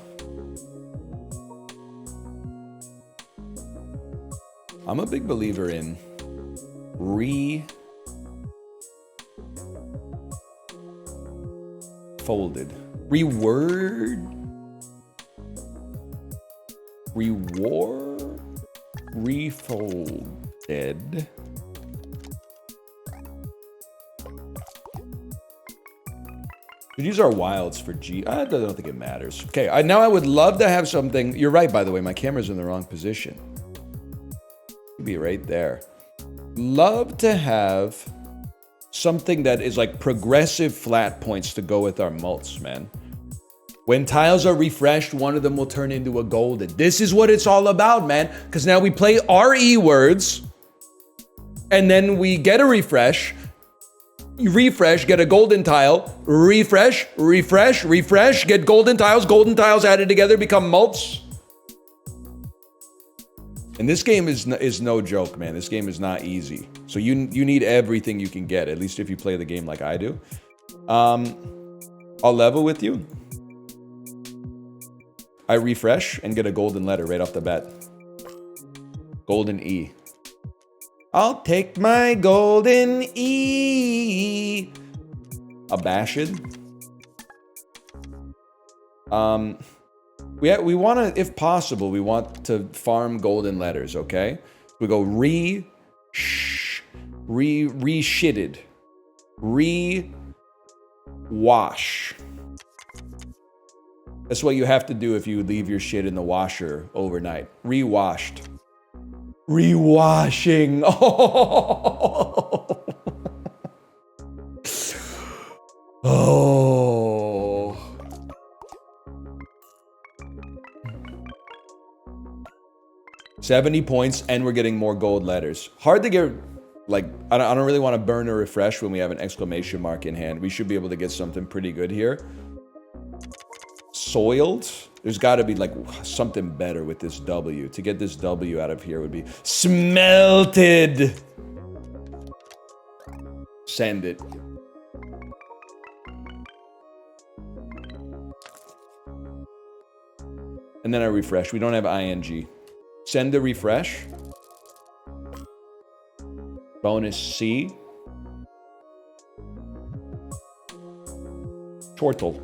I'm a big believer in folded. Reword. Reward. Refolded. We'd use our wilds for G. I don't think it matters. Okay, now I would love to have something. You're right, by the way. My camera's in the wrong position. Be right there. Love to have something that is like progressive flat points to go with our mults, man. When tiles are refreshed, one of them will turn into a golden. This is what it's all about, man. Because now we play RE words, and then we get a refresh. You refresh, get a golden tile. Refresh, refresh, refresh, get golden tiles. Golden tiles added together become mults. And this game is no joke, man. This game is not easy. So you need everything you can get, at least if you play the game like I do. I'll level with you. I refresh and get a golden letter right off the bat. Golden E. I'll take my golden E. Abashed. We want to, if possible, we want to farm golden letters, okay? We go re-shitted. Re-wash. That's what you have to do if you leave your shit in the washer overnight. Re-washed. Re-washing. Oh. Oh. 70 points, and we're getting more gold letters. Hard to get, like, I don't really want to burn or refresh when we have an exclamation mark in hand. We should be able to get something pretty good here. Soiled? There's got to be, like, something better with this W. To get this W out of here would be smelted. Send it. And then I refresh. We don't have ing. Send the refresh. Bonus C. Turtle.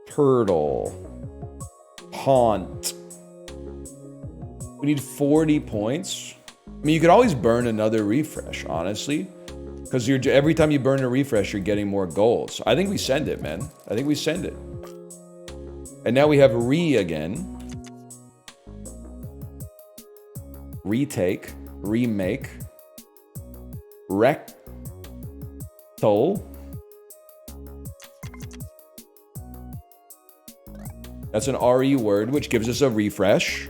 Turtle. Haunt. We need 40 points. I mean, you could always burn another refresh, honestly. Because every time you burn a refresh, you're getting more gold. So I think we send it, man. I think we send it. And now we have re again. Retake. Remake. Rectal. That's an RE word, which gives us a refresh.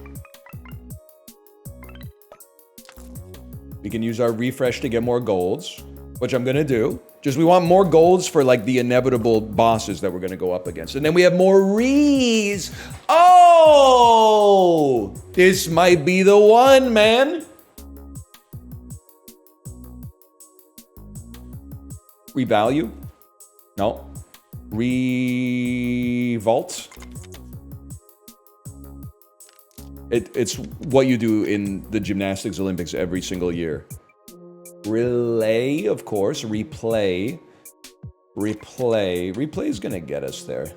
We can use our refresh to get more golds, which I'm gonna do. Just we want more golds for like the inevitable bosses that we're gonna go up against. And then we have more rees. Oh! This might be the one, man. Revalue? No. Revolt? It's what you do in the gymnastics Olympics every single year. Relay, of course. Replay. Replay. Replay is gonna get us there.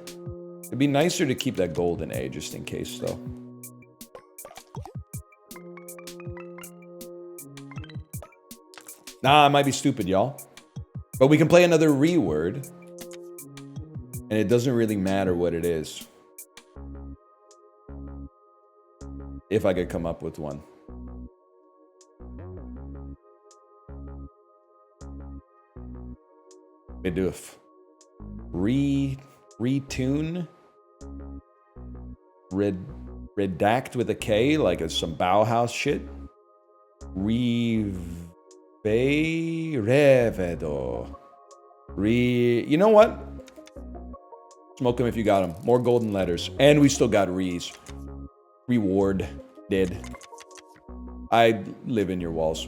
It'd be nicer to keep that golden A just in case, though. Nah, I might be stupid, y'all. But we can play another re-word. And it doesn't really matter what it is. If I could come up with one. Midoof. Retune. Redact with a K, like it's some Bauhaus shit. Revedo. You know what? Smoke them if you got them. More golden letters. And we still got rees. Reward. Did. I live in your walls.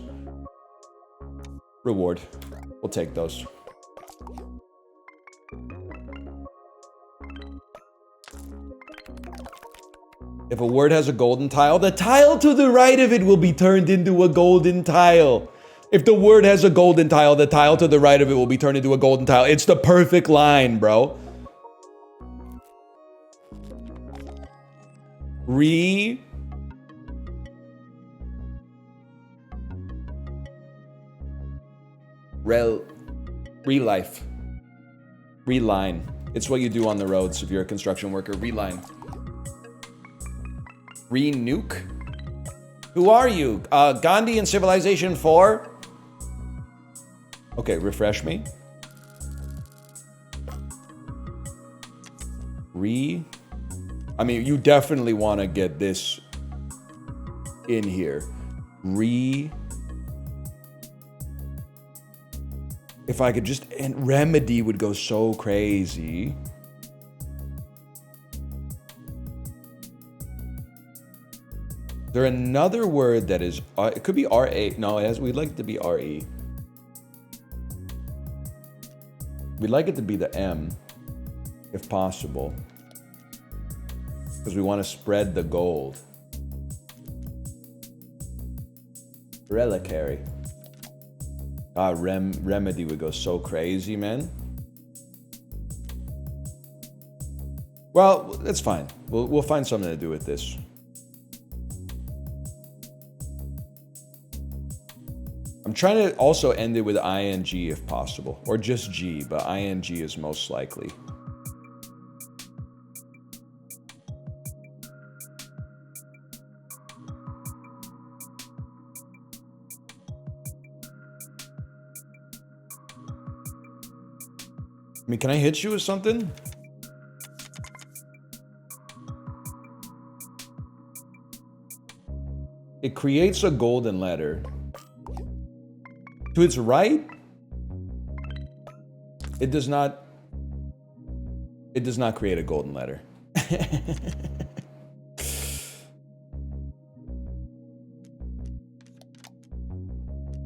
Reward. We'll take those. If a word has a golden tile, the tile to the right of it will be turned into a golden tile. If the word has a golden tile, the tile to the right of it will be turned into a golden tile. It's the perfect line, bro. Relife. Reline. It's what you do on the roads if you're a construction worker. Reline. Renuke. Who are you? Gandhi in Civilization 4? Okay, refresh me. I mean, you definitely want to get this in here. If I could just, and remedy would go so crazy. Is there another word that is, it could be RA. No, we'd like it to be RE. We'd like it to be the M, if possible. Because we want to spread the gold. Reliquary. Remedy would go so crazy, man. Well, that's fine. We'll find something to do with this. I'm trying to also end it with ing if possible, or just G, but ing is most likely. I mean, can I hit you with something? It creates a golden letter. To its right, it does not create a golden letter.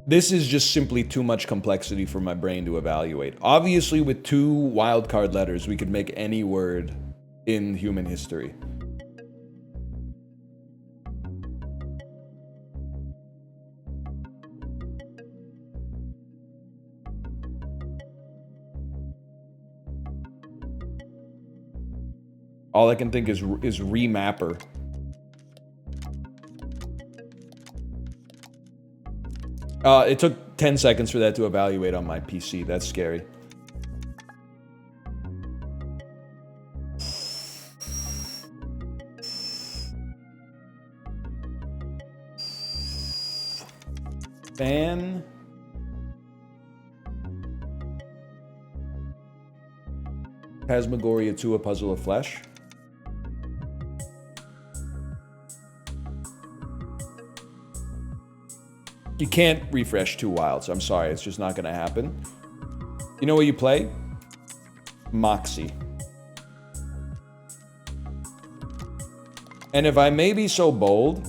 This is just simply too much complexity for my brain to evaluate. Obviously, with 2 wildcard letters, we could make any word in human history. All I can think is remapper. It took 10 seconds for that to evaluate on my PC. That's scary. Fan. Phasmagoria 2, A Puzzle of Flesh. You can't refresh 2 wilds. I'm sorry, it's just not gonna happen. You know what you play? Moxie. And if I may be so bold,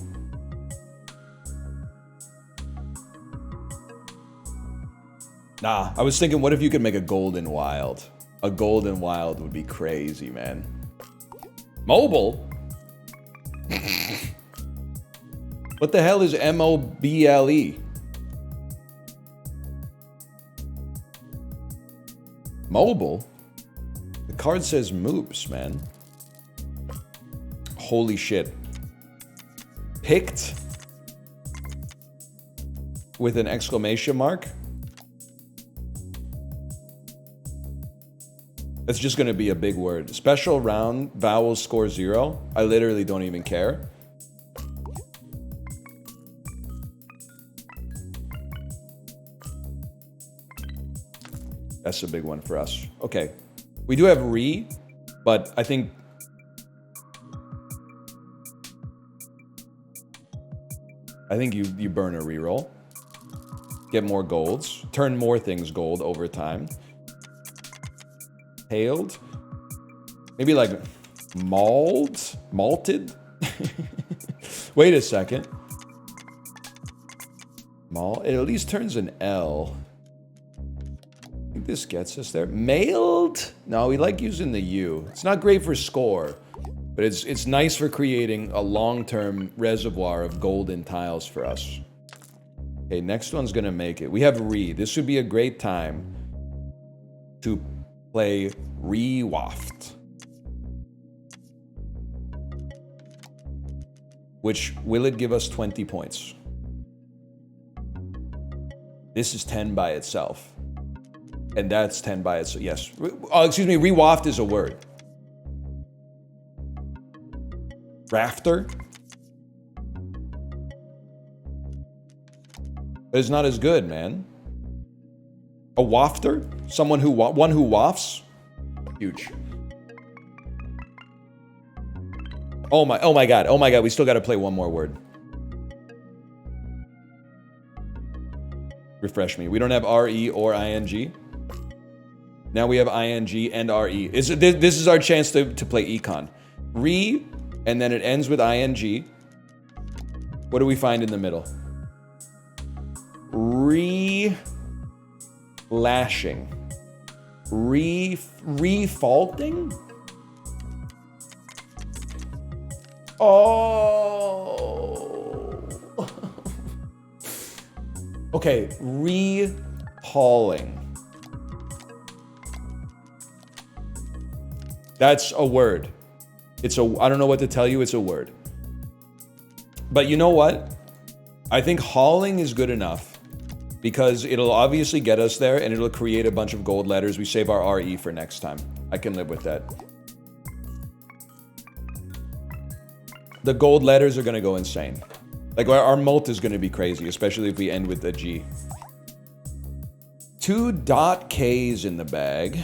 I was thinking, what if you could make a golden wild? A golden wild would be crazy, man. Mobile? What the hell is MOBLE? Mobile? The card says moops, man. Holy shit. Picked? With an exclamation mark? That's just gonna be a big word. Special round, vowels score 0. I literally don't even care. That's a big one for us. Okay. We do have re, but I think you burn a reroll. Get more golds. Turn more things gold over time. Hailed. Maybe like malted? Wait a second. It at least turns an L. I think this gets us there. Mailed? No, we like using the U. It's not great for score, but it's nice for creating a long-term reservoir of golden tiles for us. Okay, next one's gonna make it. We have re. This would be a great time to play Rewaft. Which, will it give us 20 points? This is 10 by itself. And that's 10 by itself. Yes. Oh, excuse me. Rewaft is a word. Rafter. But it's not as good, man. A wafter? Someone who one who wafts? Huge. Oh my god. Oh my god, we still got to play one more word. Refresh me. We don't have RE or ING. Now we have ING and RE. This is our chance to play econ. Re, and then it ends with ING. What do we find in the middle? Re-lashing. Re-faulting? Oh. Okay, re-hauling. That's a word. I don't know what to tell you, it's a word. But you know what? I think hauling is good enough because it'll obviously get us there and it'll create a bunch of gold letters. We save our RE for next time. I can live with that. The gold letters are gonna go insane. Like our mult is gonna be crazy, especially if we end with a G. 2 dot Ks in the bag.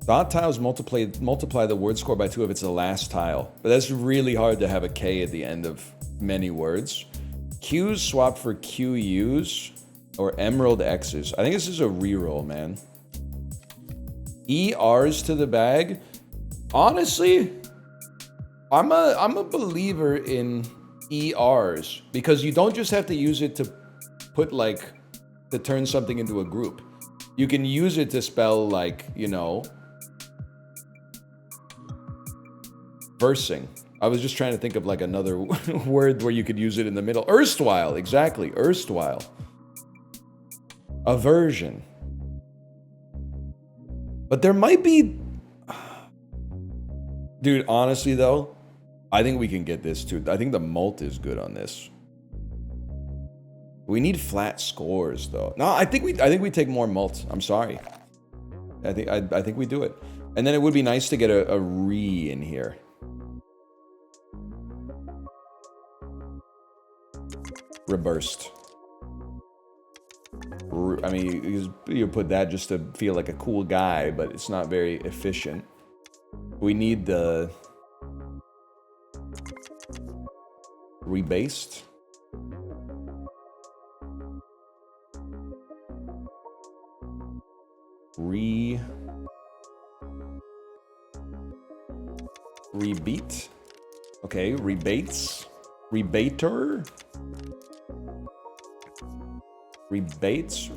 Dot tiles multiply the word score by 2 if it's the last tile. But that's really hard to have a K at the end of many words. Q's swap for QU's or Emerald X's. I think this is a reroll, man. ERs to the bag. Honestly, I'm a believer in ERs because you don't just have to use it to put like to turn something into a group. You can use it to spell like, you know, versing. I was just trying to think of like another word where you could use it in the middle. Erstwhile, exactly. Erstwhile. Aversion. But there might be... Dude, honestly though, I think we can get this too. I think the mult is good on this. We need flat scores though. No, I think we take more mult. I'm sorry. I think we do it. And then it would be nice to get a re in here. Reversed. I mean, you put that just to feel like a cool guy, but it's not very efficient. We need the rebased. Rebeat. Okay, rebates. Rebater. Rebates.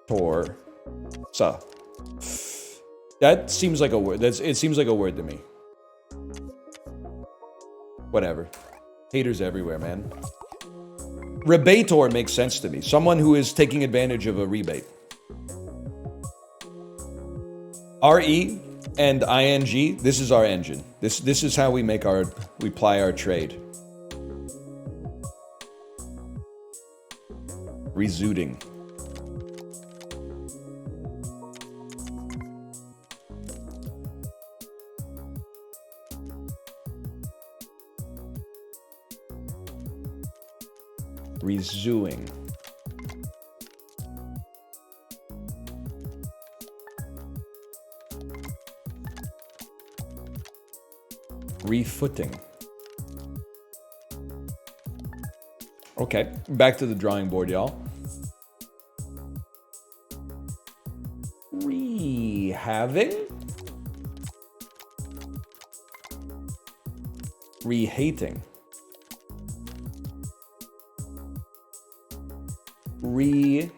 Rebator. So. That seems like a word. It seems like a word to me. Whatever. Haters everywhere, man. Rebator makes sense to me. Someone who is taking advantage of a rebate. RE and ING, this is our engine. This is how we ply our trade. Rezooting. Rezooing. Refooting. Okay, back to the drawing board, y'all. Rehaving. Rehating. Re-hooting.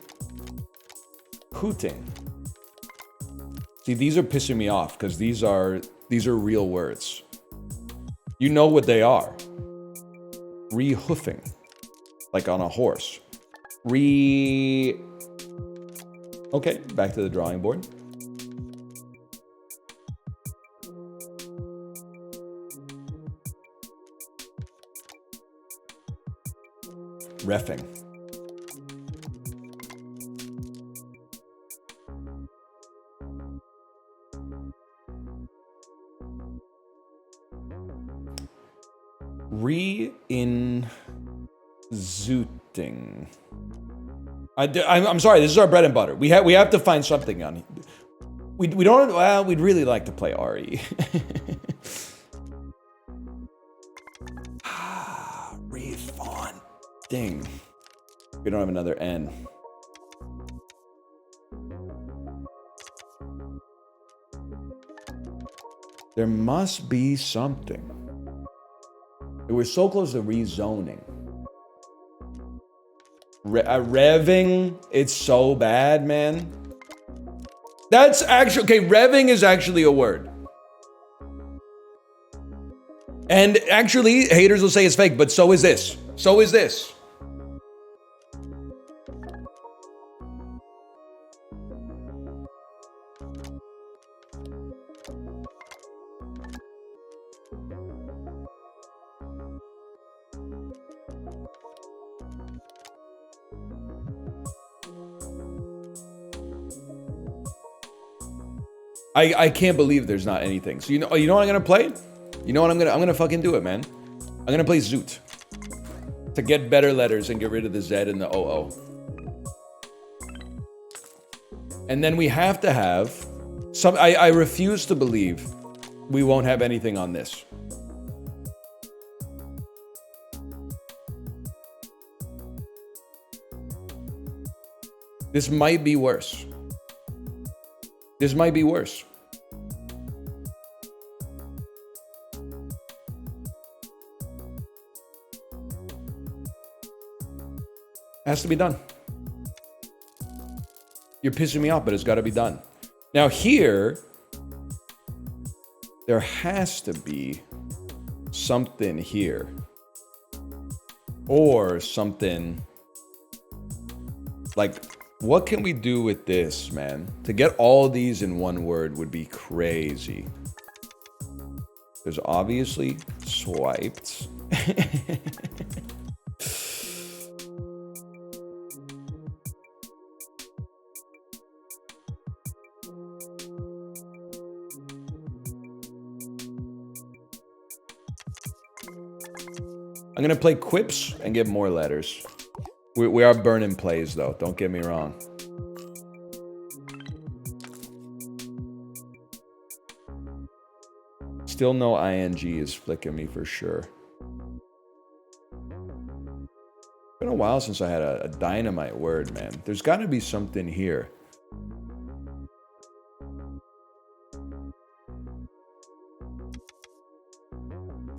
See, these are pissing me off because these are real words. You know what they are. Re-hoofing. Like on a horse. Okay, back to the drawing board. Reffing. Re-in-zooting. I'm sorry, this is our bread and butter. We have to find something on it. We don't, well, we'd really like to play RE. Refund. Ding. We don't have another N. There must be something. We're so close to rezoning. Revving, it's so bad, man. That's actually, okay, revving is actually a word. And actually, haters will say it's fake, but so is this. So is this. I can't believe there's not anything. So you know what I'm gonna play? You know what I'm gonna fucking do it, man. I'm gonna play Zoot to get better letters and get rid of the Z and the OO. And then we have to have some. I refuse to believe we won't have anything on this. This might be worse. This might be worse. Has to be done. You're pissing me off, but it's got to be done. Now here, there has to be something here. Or something like, what can we do with this, man? To get all these in one word would be crazy. There's obviously swiped. I'm gonna play quips and get more letters. We are burning plays though, don't get me wrong. Still no ing is flicking me for sure. It's been a while since I had a dynamite word, man. There's gotta be something here.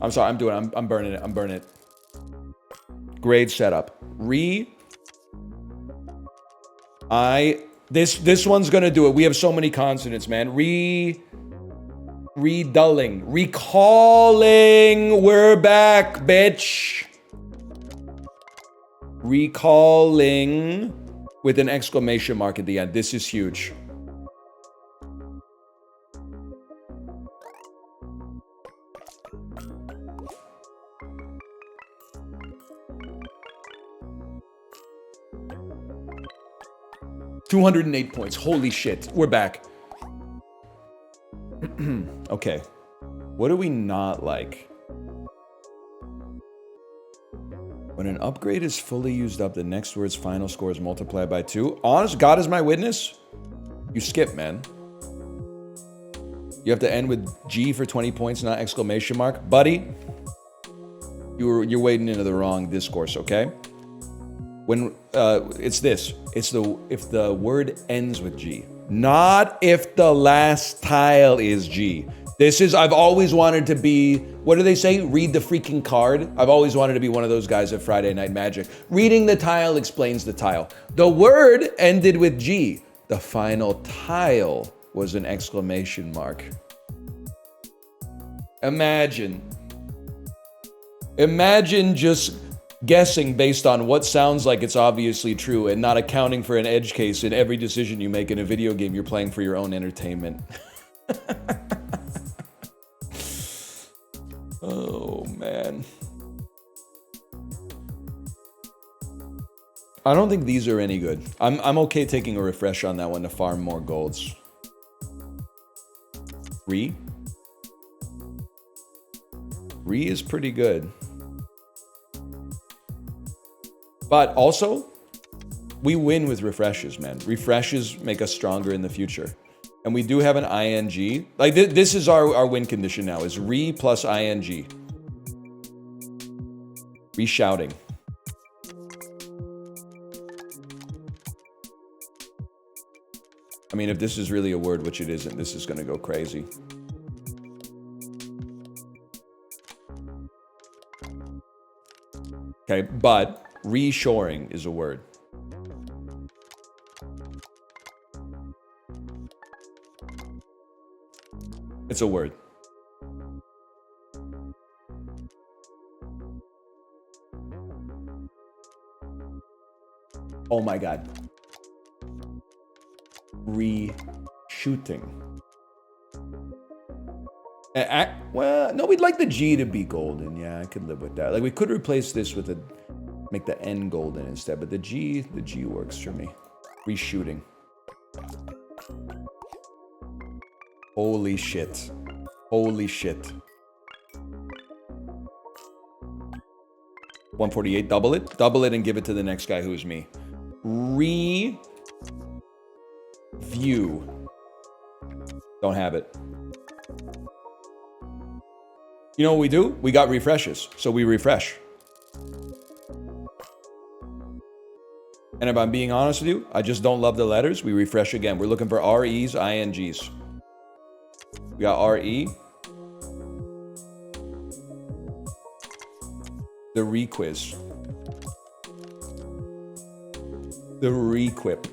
I'm sorry, I'm burning it, I'm burning it. Grade setup. This one's gonna do it. We have so many consonants, man. Redulling. Recalling. We're back, bitch. Recalling with an exclamation mark at the end. This is huge. $208 points. Holy shit. We're back. Okay. What do we not like? When an upgrade is fully used up, the next word's final score is multiplied by 2. Honest God is my witness. You skip, man. You have to end with G for 20 points, not exclamation mark. Buddy, you're wading into the wrong discourse, okay? When it's this. It's if the word ends with G. Not if the last tile is G. This is, I've always wanted to be, what do they say? Read the freaking card. I've always wanted to be one of those guys at Friday Night Magic. Reading the tile explains the tile. The word ended with G. The final tile was an exclamation mark. Imagine just guessing based on what sounds like it's obviously true and not accounting for an edge case in every decision you make in a video game you're playing for your own entertainment. Oh, man. I don't think these are any good. I'm okay taking a refresh on that one to farm more golds. Re is pretty good. But also, we win with refreshes, man. Refreshes make us stronger in the future. And we do have an ing. Like, this is our win condition now, is re plus ing. Re-shouting. I mean, if this is really a word, which it isn't, this is going to go crazy. Okay, but reshoring is a word. It's a word. Oh my God. Re-shooting. Well, no, we'd like the G to be golden. Yeah, I could live with that. Like, we could replace this with a, make the N golden instead, but the G works for me. Reshooting. Holy shit. Holy shit. 148, double it. Double it and give it to the next guy who is me. Review. Don't have it. You know what we do? We got refreshes, so we refresh. And if I'm being honest with you, I just don't love the letters. We refresh again. We're looking for REs, INGs. We got RE. The requiz. The requip.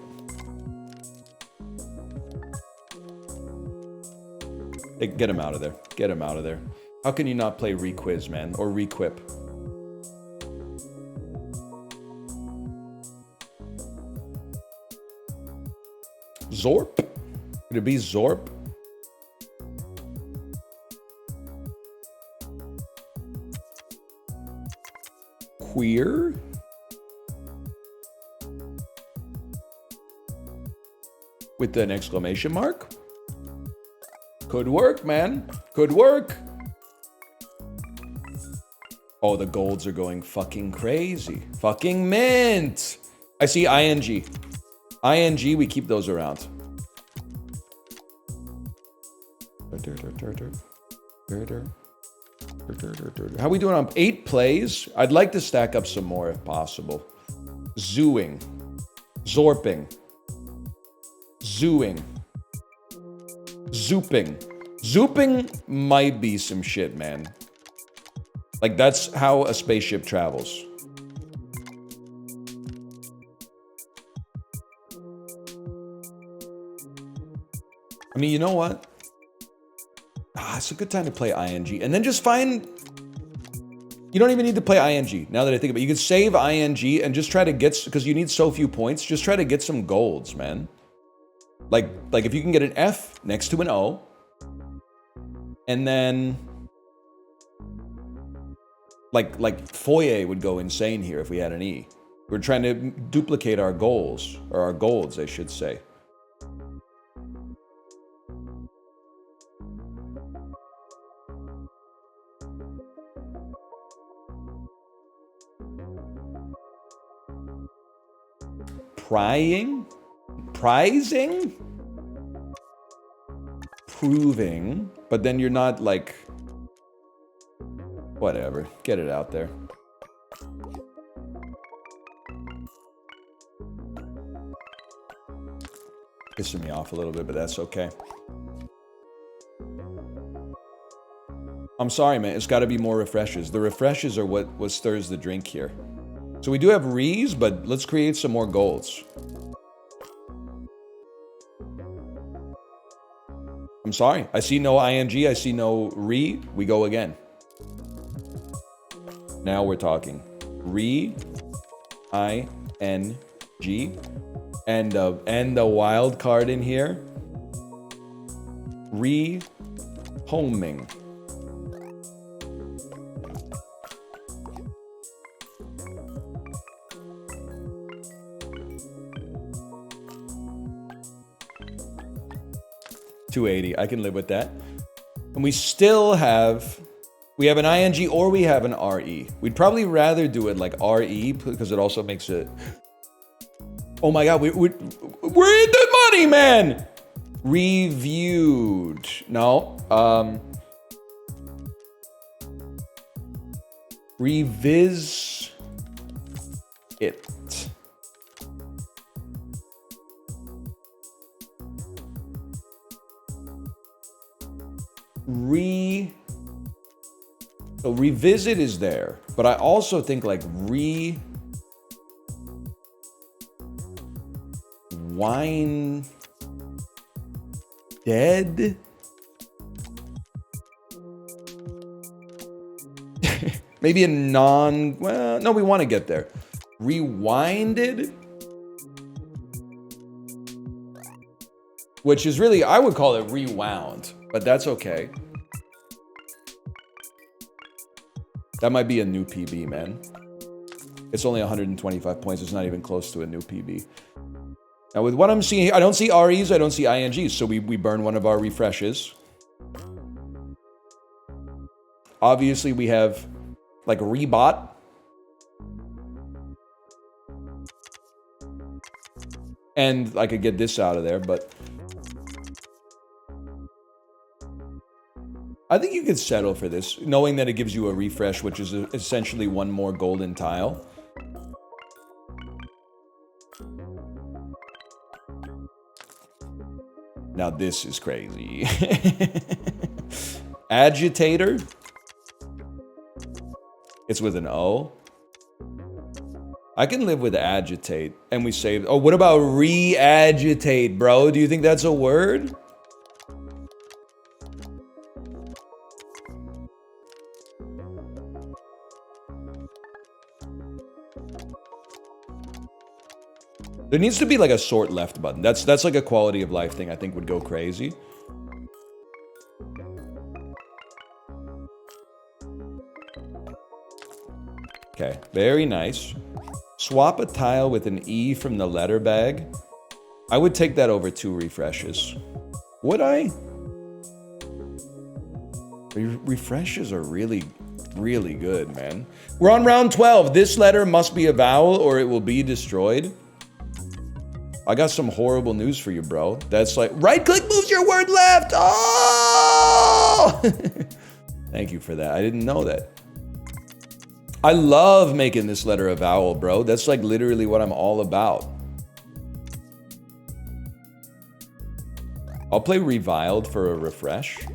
Hey, get him out of there. Get him out of there. How can you not play requiz, man? Or requip? Zorp? Could it be Zorp? Queer? With an exclamation mark? Could work, man. Could work. Oh, the golds are going fucking crazy. Fucking mint. I see ING. ING, we keep those around. How are we doing on 8 plays? I'd like to stack up some more if possible. Zooing. Zorping. Zooing. Zooping. Zooping might be some shit, man. Like, that's how a spaceship travels. I mean, you know what? It's a good time to play ING. And then just find... You don't even need to play ING, now that I think about it. You can save ING and just try to get... Because you need so few points, just try to get some golds, man. Like if you can get an F next to an O, and then... Like Foyer would go insane here if we had an E. We're trying to duplicate our goals, or our golds, I should say. Prying? Prizing? Proving. But then you're not like... Whatever. Get it out there. Pissing me off a little bit, but that's okay. I'm sorry, man. It's got to be more refreshes. The refreshes are what stirs the drink here. So we do have re's, but let's create some more golds. I'm sorry. I see no ING. I see no re. We go again. Now we're talking. Re, ING, and the wild card in here. Re-homing. $280. I can live with that. And we still have We have an ing or we have an re. We'd probably rather do it like re because it also makes it... Oh my god, we're in the money, man! Reviewed. No. Revis it. So revisit is there, but I also think like wine dead. Maybe a well, no, we want to get there. Rewinded, which is really, I would call it rewound, but that's okay. That might be a new PB, man. It's only 125 points. It's not even close to a new PB. Now with what I'm seeing here, I don't see REs, I don't see INGs, so we burn one of our refreshes. Obviously we have like rebot. And I could get this out of there, but I think you could settle for this, knowing that it gives you a refresh, which is essentially one more golden tile. Now this is crazy. Agitator. It's with an O. I can live with agitate, and we save. Oh, what about re-agitate, bro? Do you think that's a word? There needs to be like a sort left button. That's like a quality of life thing I think would go crazy. Okay, very nice. Swap a tile with an E from the letter bag. I would take that over 2 refreshes. Would I? Refreshes are really, really good, man. We're on round 12. This letter must be a vowel or it will be destroyed. I got some horrible news for you, bro. That's like, right click moves your word left. Oh! Thank you for that. I didn't know that. I love making this letter a vowel, bro. That's like literally what I'm all about. I'll play reviled for a refresh.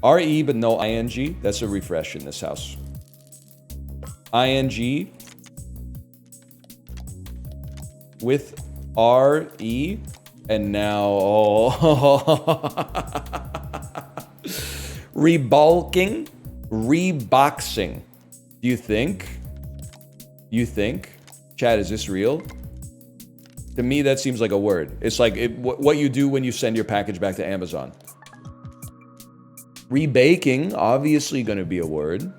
RE, but no ING. That's a refresh in this house. ING with RE, and now rebulking, reboxing. Do you think? You think? Chat, is this real? To me, that seems like a word. It's like what you do when you send your package back to Amazon. Rebaking, obviously going to be a word.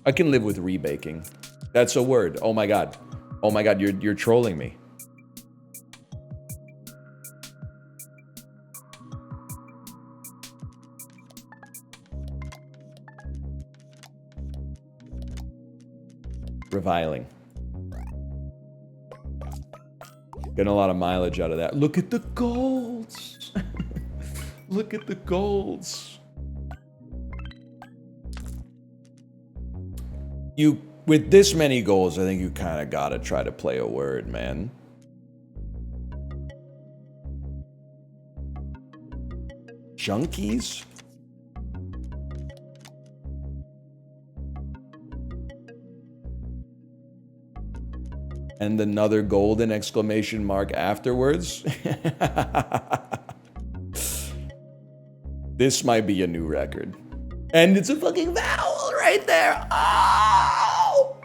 I can live with rebaking. That's a word. Oh my god. Oh my god, you're trolling me. Reviling. Getting a lot of mileage out of that. Look at the golds. Look at the golds. With this many goals, I think you kind of gotta try to play a word, man. Junkies? And another golden exclamation mark afterwards. This might be a new record. And it's a fucking vowel right there. Oh!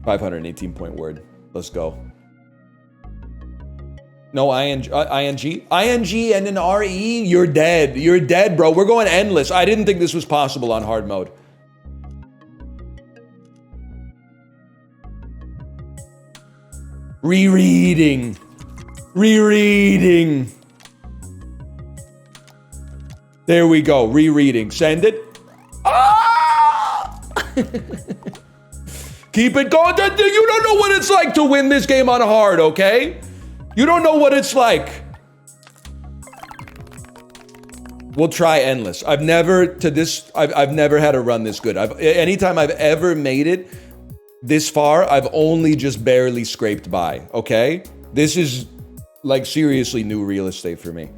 $518 point word. Let's go. No ing, ing and an re. You're dead. You're dead, bro. We're going endless. I didn't think this was possible on hard mode. Rereading. Rereading. There we go. Rereading. Send it. Ah! Keep it going. You don't know what it's like to win this game on hard, okay? You don't know what it's like. We'll try endless. I've never had a run this good. Anytime I've ever made it this far, I've only just barely scraped by, okay? This is like seriously new real estate for me.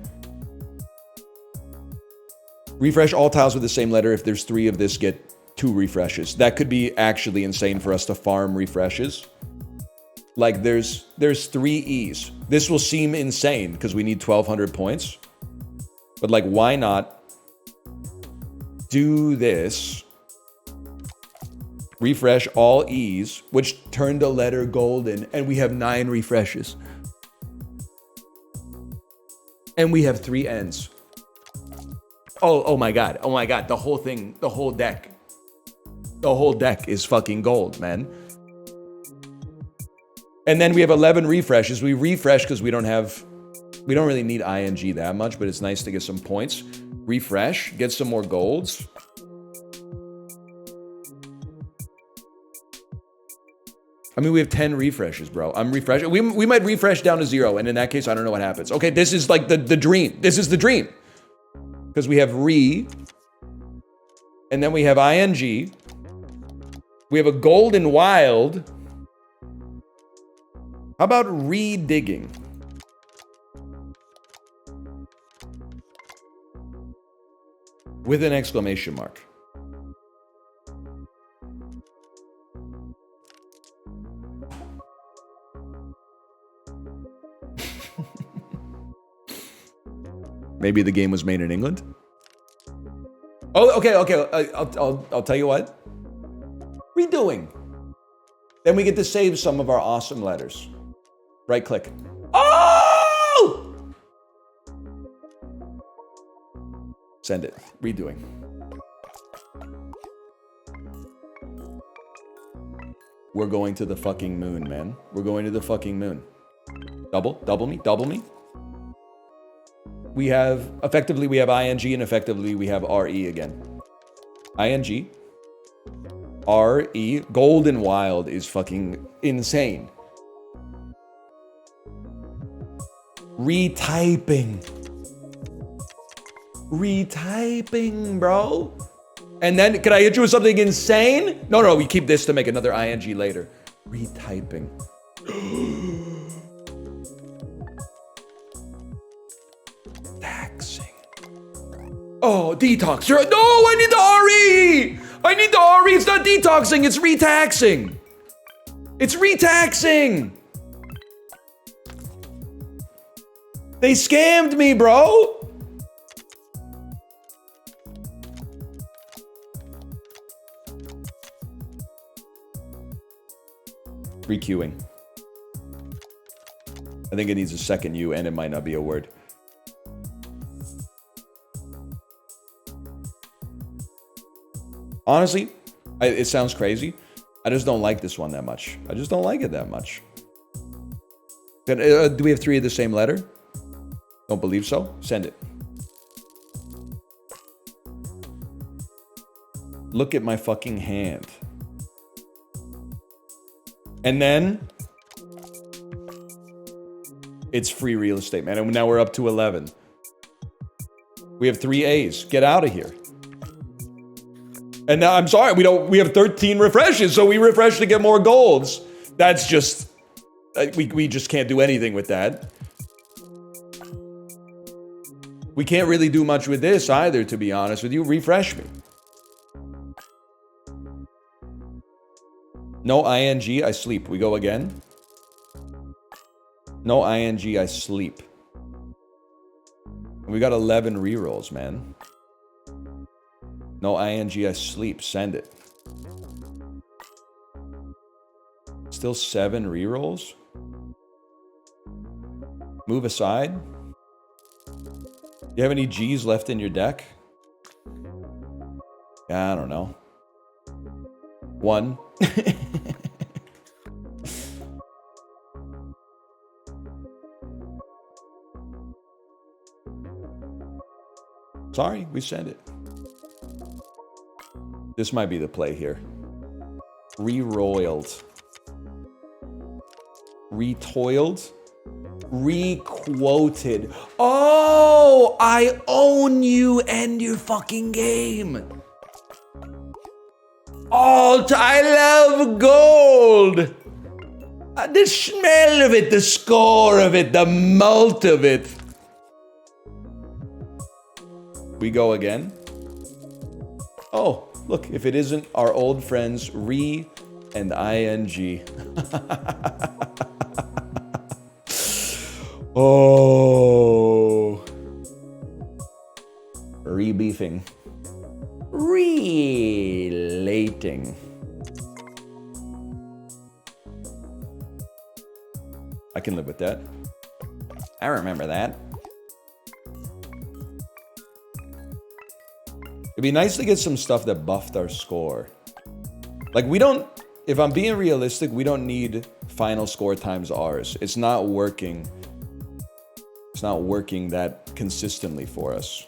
Refresh all tiles with the same letter. If there's 3 of this, get 2 refreshes. That could be actually insane for us to farm refreshes. Like there's 3 E's. This will seem insane because we need 1,200 points. But like, why not do this? Refresh all E's, which turned a letter golden, and we have 9 refreshes. And we have 3 N's. Oh my god. Oh my god. The whole thing, the whole deck is fucking gold, man. And then we have 11 refreshes. We refresh because we don't really need ing that much, but it's nice to get some points. Refresh, get some more golds. I mean, we have 10 refreshes, bro. I'm refreshing. We might refresh down to 0, and in that case, I don't know what happens. Okay, this is like the dream. This is the dream. Because we have and then we have ing. We have a golden wild. How about redigging? With an exclamation mark. Maybe the game was made in England? Oh, okay. I'll tell you what. Redoing. Then we get to save some of our awesome letters. Right click. Oh! Send it. Redoing. We're going to the fucking moon, man. We're going to the fucking moon. Double me. We have ing and effectively we have re again. ing, re, golden wild is fucking insane. Retyping, bro. And then, can I hit you with something insane? No, we keep this to make another ing later. Retyping. Taxing. Oh, detox. No, I need the RE. I need the RE. It's not detoxing. It's retaxing. It's retaxing. They scammed me, bro. Requeuing. I think it needs a second U and it might not be a word. Honestly, it sounds crazy. I just don't like this one that much. I just don't like it that much. Do we have 3 of the same letter? Don't believe so? Send it. Look at my fucking hand. And then it's free real estate, man. And now we're up to 11. We have 3 A's. Get out of here. And now, I'm sorry, we have 13 refreshes, so we refresh to get more golds. That's just, we just can't do anything with that. We can't really do much with this either, to be honest with you. Refresh me. No ing, I sleep. We go again. No ing, I sleep. We got 11 rerolls, man. No ing, I sleep. Send it. Still 7 rerolls? Move aside. You have any G's left in your deck? Yeah, I don't know. 1. Sorry, we said it. This might be the play here. Re-roiled. Retoiled. Re-quoted. Oh, I own you and your fucking game. Oh, I love gold. The smell of it, the score of it, the malt of it. We go again. Oh, look, if it isn't our old friends Re and ING. Oh. Rebeefing. Relating. I can live with that. I remember that. It'd be nice to get some stuff that buffed our score. Like, we don't, if I'm being realistic, we don't need final score times ours. It's not working. It's not working that consistently for us.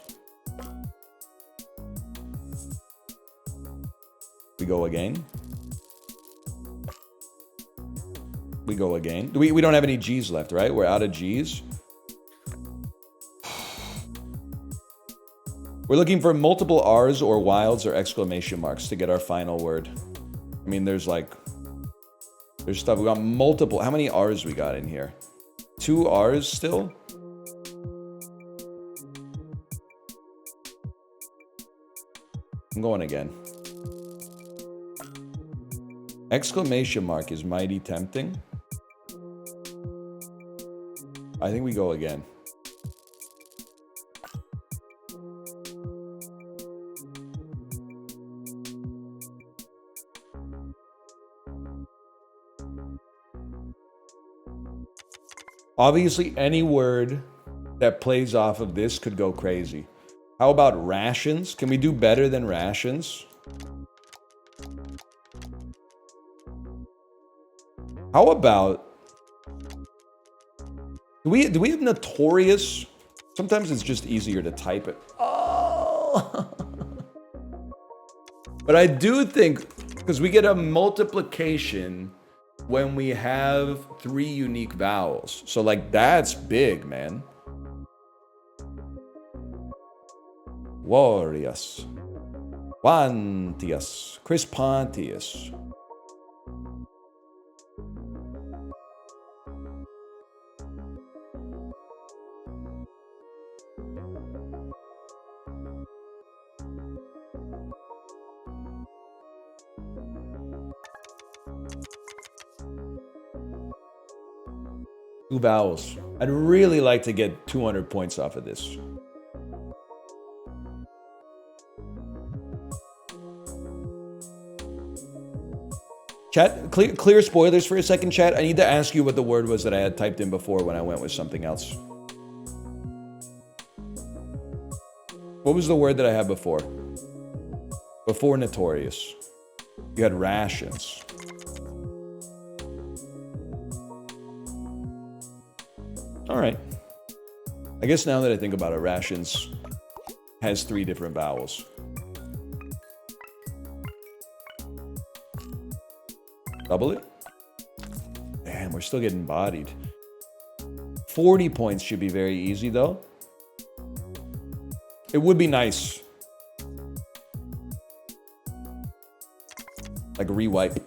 We go again. We go again. We don't have any G's left, right? We're out of G's. We're looking for multiple R's or wilds or exclamation marks to get our final word. I mean, there's stuff. We got multiple. How many R's we got in here? 2 R's still? I'm going again. Exclamation mark is mighty tempting. I think we go again. Obviously, any word that plays off of this could go crazy. How about rations? Can we do better than rations? How about... Do we have notorious? Sometimes it's just easier to type it. Oh! But I do think, because we get a multiplication when we have 3 unique vowels. So, like, that's big, man. Warriors. Quantius. Crispantius. Two vowels. I'd really like to get 200 points off of this. Chat, clear spoilers for a second, chat. I need to ask you what the word was that I had typed in before when I went with something else. What was the word that I had before? Before notorious. You had rations. All right. I guess now that I think about it, rations has 3 different vowels. Double it? Damn, we're still getting bodied. 40 points should be very easy, though. It would be nice. Like rewipe.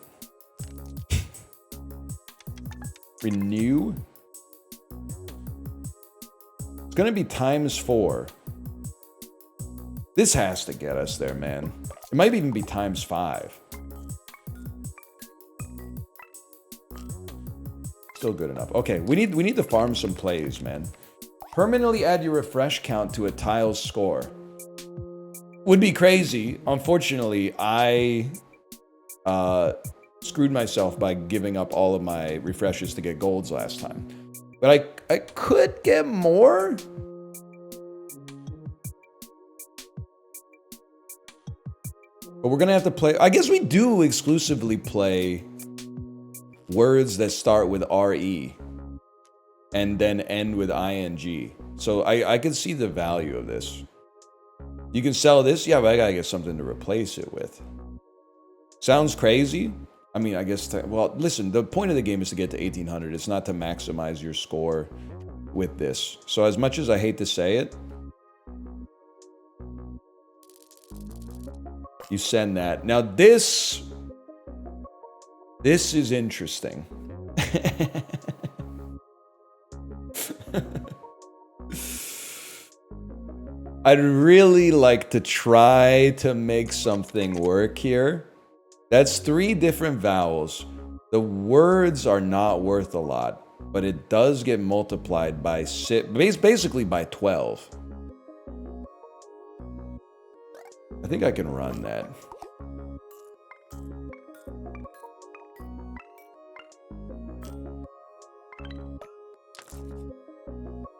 Renew. It's gonna be ×4. This has to get us there, man. It might even be ×5. Still good enough. Okay, we need to farm some plays, man. Permanently add your refresh count to a tile's score. Would be crazy. Unfortunately, I screwed myself by giving up all of my refreshes to get golds last time. But I could get more. But we're gonna have to play. I guess we do exclusively play words that start with RE and then end with ING. So I can see the value of this. You can sell this, yeah, but I gotta get something to replace it with. Sounds crazy. I mean, I guess, well, listen, the point of the game is to get to 1800. It's not to maximize your score with this. So as much as I hate to say it, you send that. Now this is interesting. I'd really like to try to make something work here. That's 3 different vowels. The words are not worth a lot, but it does get multiplied by basically by 12. I think I can run that.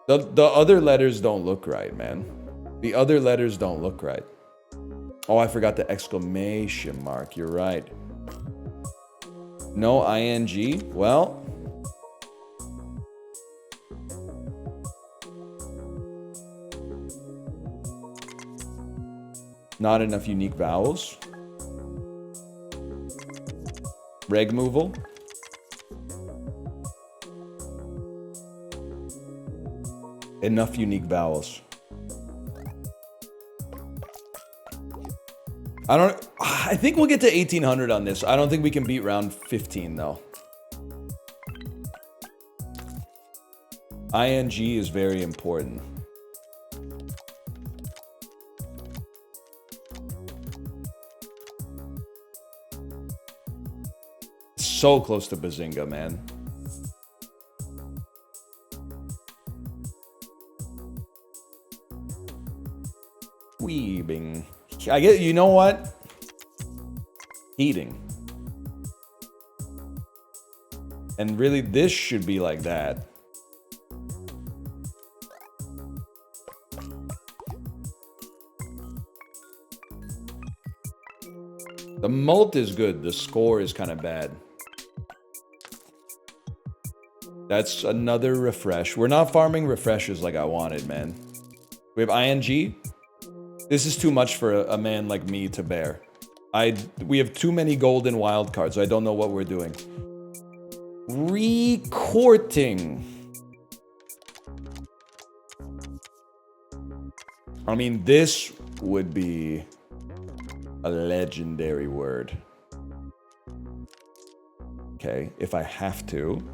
The other letters don't look right, man. The other letters don't look right. Oh, I forgot the exclamation mark. You're right. No ING. Well. Not enough unique vowels. Regmoval. Enough unique vowels. I think we'll get to 1800 on this. I don't think we can beat round 15 though. ING is very important. So close to Bazinga, man. Weebing. I get, you know what? Heating. And really, this should be like that. The mult is good. The score is kind of bad. That's another refresh. We're not farming refreshes like I wanted, man. We have ING. This is too much for a man like me to bear. We have too many golden wildcards. I don't know what we're doing. Recorting. I mean, this would be a legendary word. Okay, if I have to.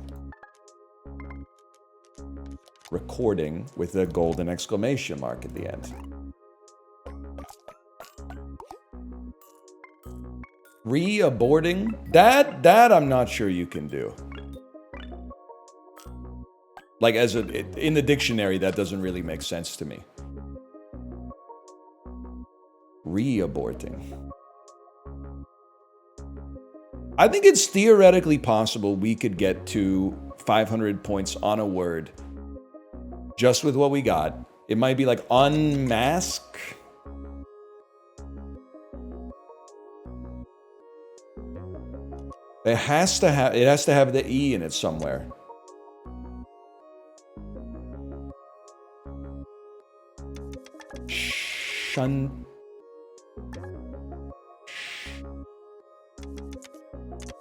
Recording with a golden exclamation mark at the end. Re-aborting? That I'm not sure you can do. Like, in the dictionary, that doesn't really make sense to me. Re-aborting. I think it's theoretically possible we could get to 500 points on a word just with what we got. It might be like unmask. It has to have the E in it somewhere. Shun.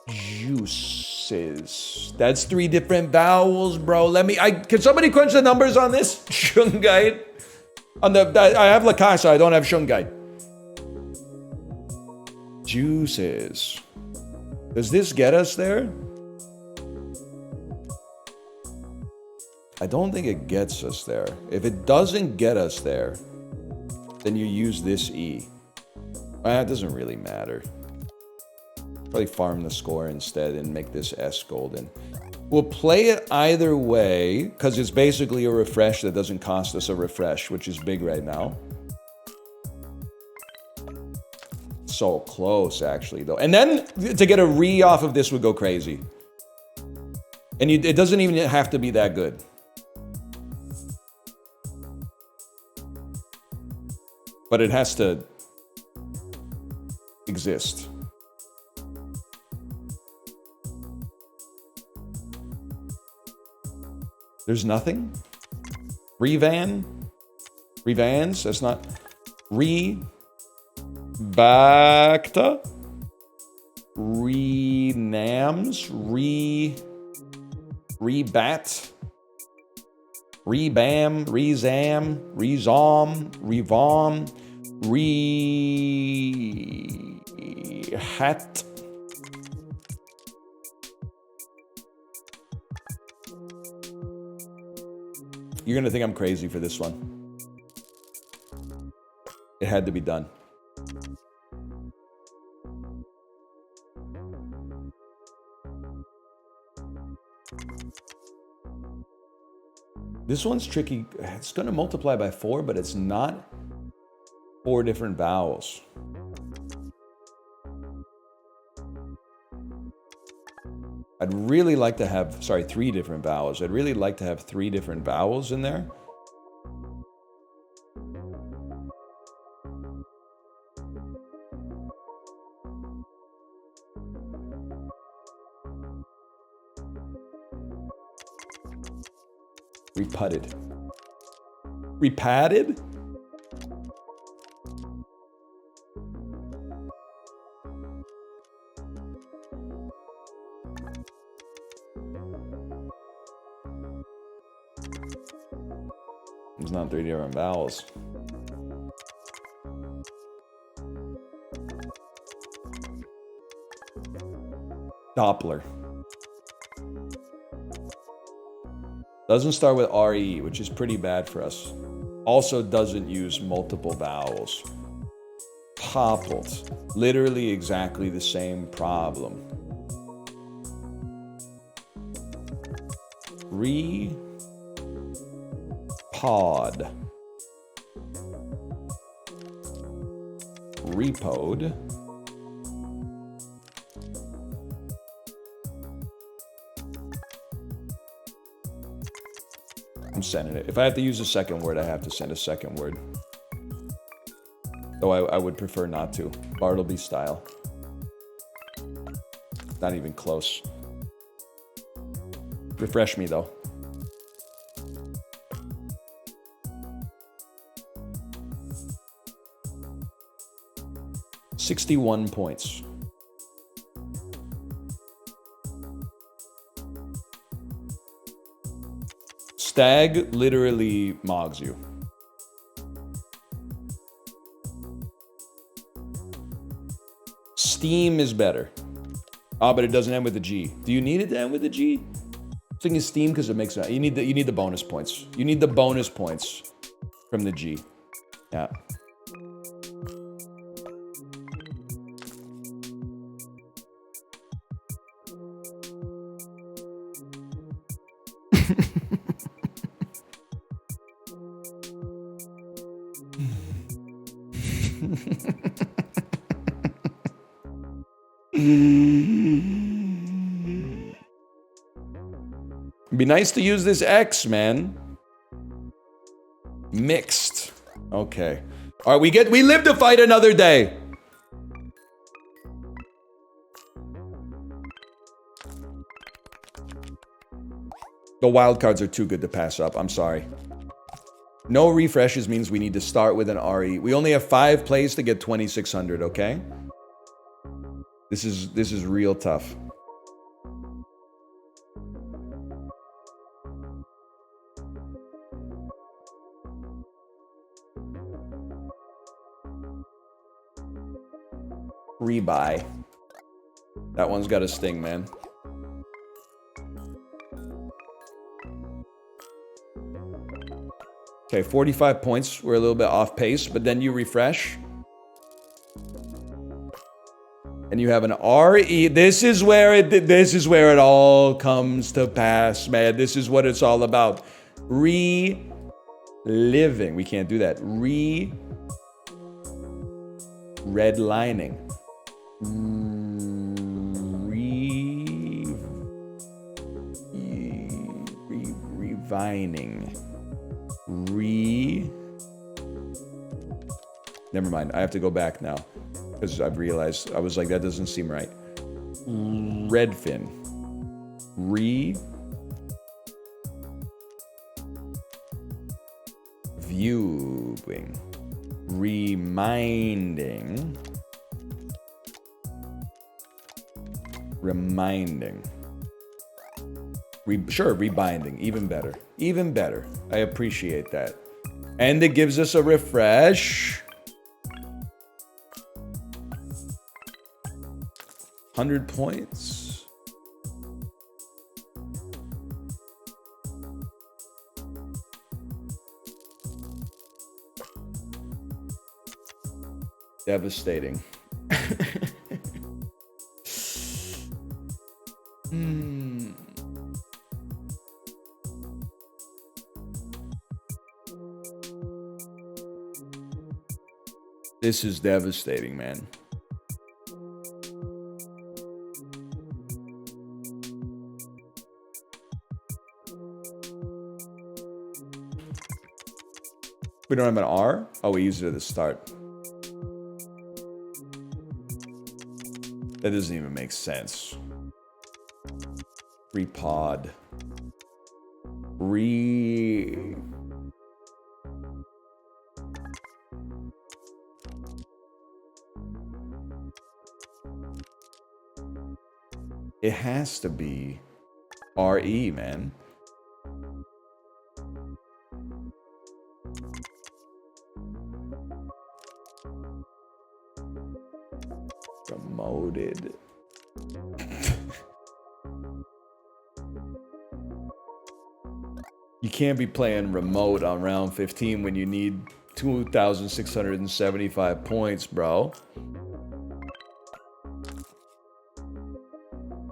Juices. That's 3 different vowels, bro. Can somebody crunch the numbers on this? Shungite. I have Lakai, so I don't have Shungite. Juices. Does this get us there? I don't think it gets us there. If it doesn't get us there, then you use this E. It doesn't really matter. Probably farm the score instead and make this S golden. We'll play it either way, because it's basically a refresh that doesn't cost us a refresh, which is big right now. So close, actually, though. And then to get a re off of this would go crazy. And it doesn't even have to be that good. But it has to exist. There's nothing? Revan? Revans? That's not... Bacta? Renams? Rebat? Rebam? Rezam? Rezom? Revom? Rehat? You're gonna think I'm crazy for this one. It had to be done. This one's tricky. It's gonna multiply by 4, but it's not 4 different vowels. I'd really like to have, 3 different vowels. I'd really like to have 3 different vowels in there. Reputted. Repatted? It's not 3 different vowels. Doppler. Doesn't start with RE, which is pretty bad for us. Also doesn't use multiple vowels. Toppled. Literally exactly the same problem. Pod. Repoed. I'm sending it. If I have to use a second word, I have to send a second word. Though I would prefer not to. Bartleby style. Not even close. Refresh me though. $61 points. Stag literally mogs you. Steam is better. Ah, but it doesn't end with a G. Do you need it to end with a G? I'm thinking Steam because it makes it. You need the bonus points. You need the bonus points from the G. Yeah. It'd be nice to use this X, man. Mixed. Okay. All right, we live to fight another day. The wild cards are too good to pass up. I'm sorry. No refreshes means we need to start with an RE. We only have 5 plays to get 2,600, okay? This is real tough. Rebuy. That one's got a sting, man. Okay, 45 points. We're a little bit off pace, but then you refresh. And you have an RE. This is where it all comes to pass, man. This is what it's all about. Reliving. We can't do that. Redlining. Revining. Never mind. I have to go back now because I've realized I was like, that doesn't seem right. Redfin. Viewing. Reminding. Sure, rebinding. Even better. Even better. I appreciate that. And it gives us a refresh. 100 points. Devastating. This is devastating, man. We don't have an R? Oh, we used it at the start. That doesn't even make sense. Repod. It has to be RE, man. Promoted. You can't be playing remote on round 15 when you need 2,675 points, bro.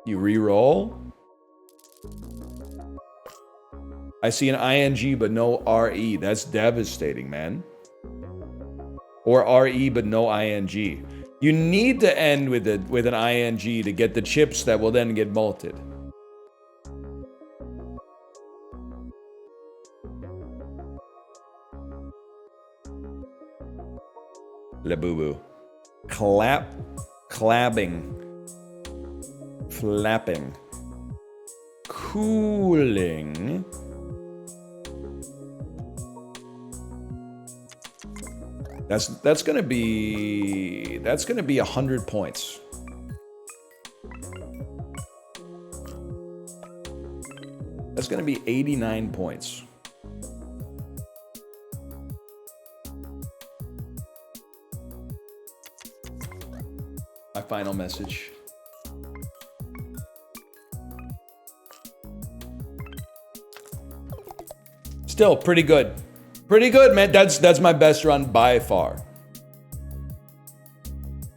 You re-roll? I see an ING but no RE. That's devastating, man. Or RE but no ING. You need to end with an ING to get the chips that will then get malted. Labubu. Clabbing. Flapping. Cooling. That's gonna be 100 points. That's gonna be 89 points. My final message. Still pretty good. Pretty good, man. That's my best run by far.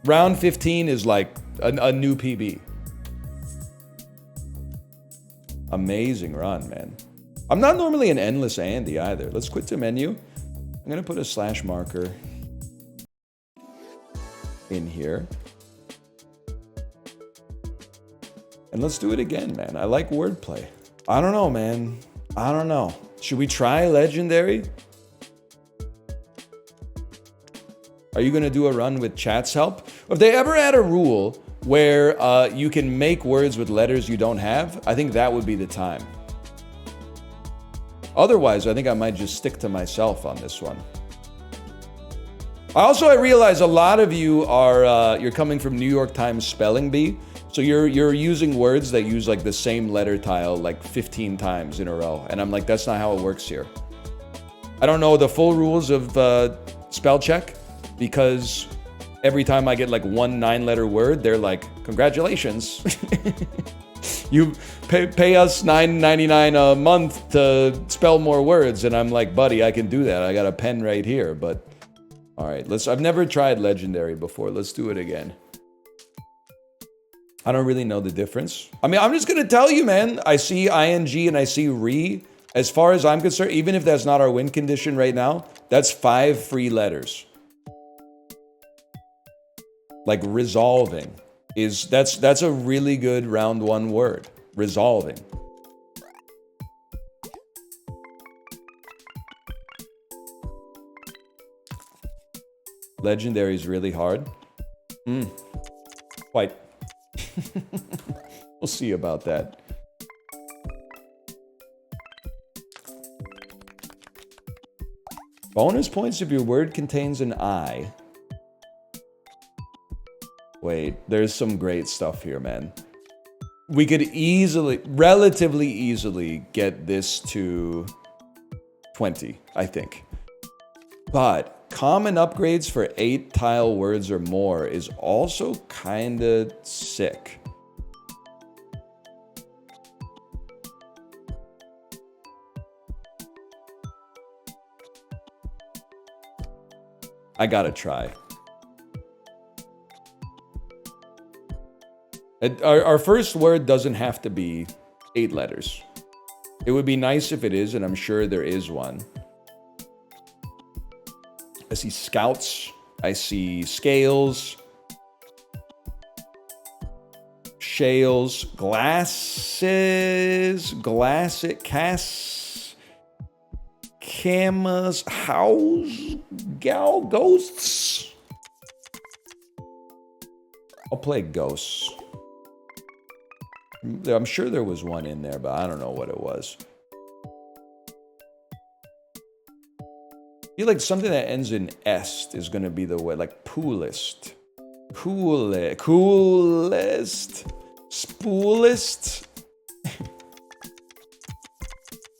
Round 15 is like a new PB. Amazing run, man. I'm not normally an endless Andy either. Let's quit the menu. I'm gonna put a slash marker in here. And let's do it again, man. I like wordplay. I don't know, man. I don't know. Should we try legendary? Are you gonna do a run with chat's help? If they ever add a rule where you can make words with letters you don't have, I think that would be the time. Otherwise, I think I might just stick to myself on this one. I realize a lot of you are you're coming from New York Times Spelling Bee, so you're using words that use like the same letter tile like 15 times in a row, and I'm like, that's not how it works here. I don't know the full rules of spell check, because every time I get like one 9-letter word, they're like, congratulations. You pay us $9.99 a month to spell more words. And I'm like, buddy, I can do that. I got a pen right here. But all right, I've never tried legendary before. Let's do it again. I don't really know the difference. I mean, I'm just going to tell you, man, I see ING and I see re. As far as I'm concerned, even if that's not our win condition right now, that's 5 free letters. Like resolving that's a really good round 1 word. Resolving. Legendary is really hard. Quite. We'll see about that. Bonus points if your word contains an I. Wait, there's some great stuff here, man. We could easily, relatively easily get this to 20, I think. But common upgrades for 8 tile words or more is also kinda sick. I gotta try. Our first word doesn't have to be 8 letters. It would be nice if it is, and I'm sure there is one. I see scouts. I see scales. Shales. Glasses. Glasset. Cass. Camas. House. Gal. Ghosts. I'll play ghosts. I'm sure there was one in there, but I don't know what it was. I feel like something that ends in est is going to be the way, like poolist. Coolest. Spoolist.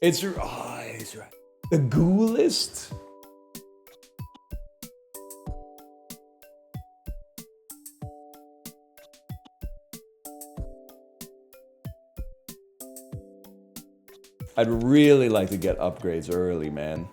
It's right. The ghoulist. I'd really like to get upgrades early, man.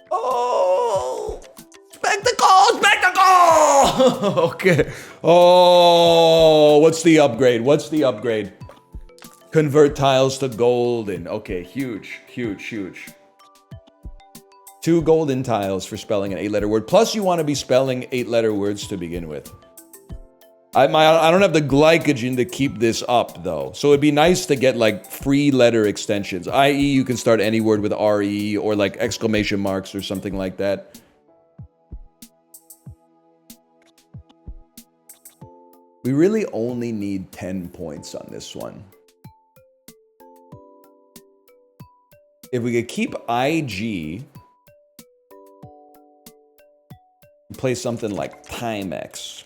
Oh! Spectacle! Okay. Oh, what's the upgrade? What's the upgrade? Convert tiles to golden. Okay, huge, huge, huge. 2 golden tiles for spelling an 8-letter word. Plus, you want to be spelling 8-letter words to begin with. I don't have the glycogen to keep this up, though. So it'd be nice to get, like, free letter extensions. I.e., you can start any word with RE or, like, exclamation marks or something like that. We really only need 10 points on this one. If we could keep IG, play something like Timex.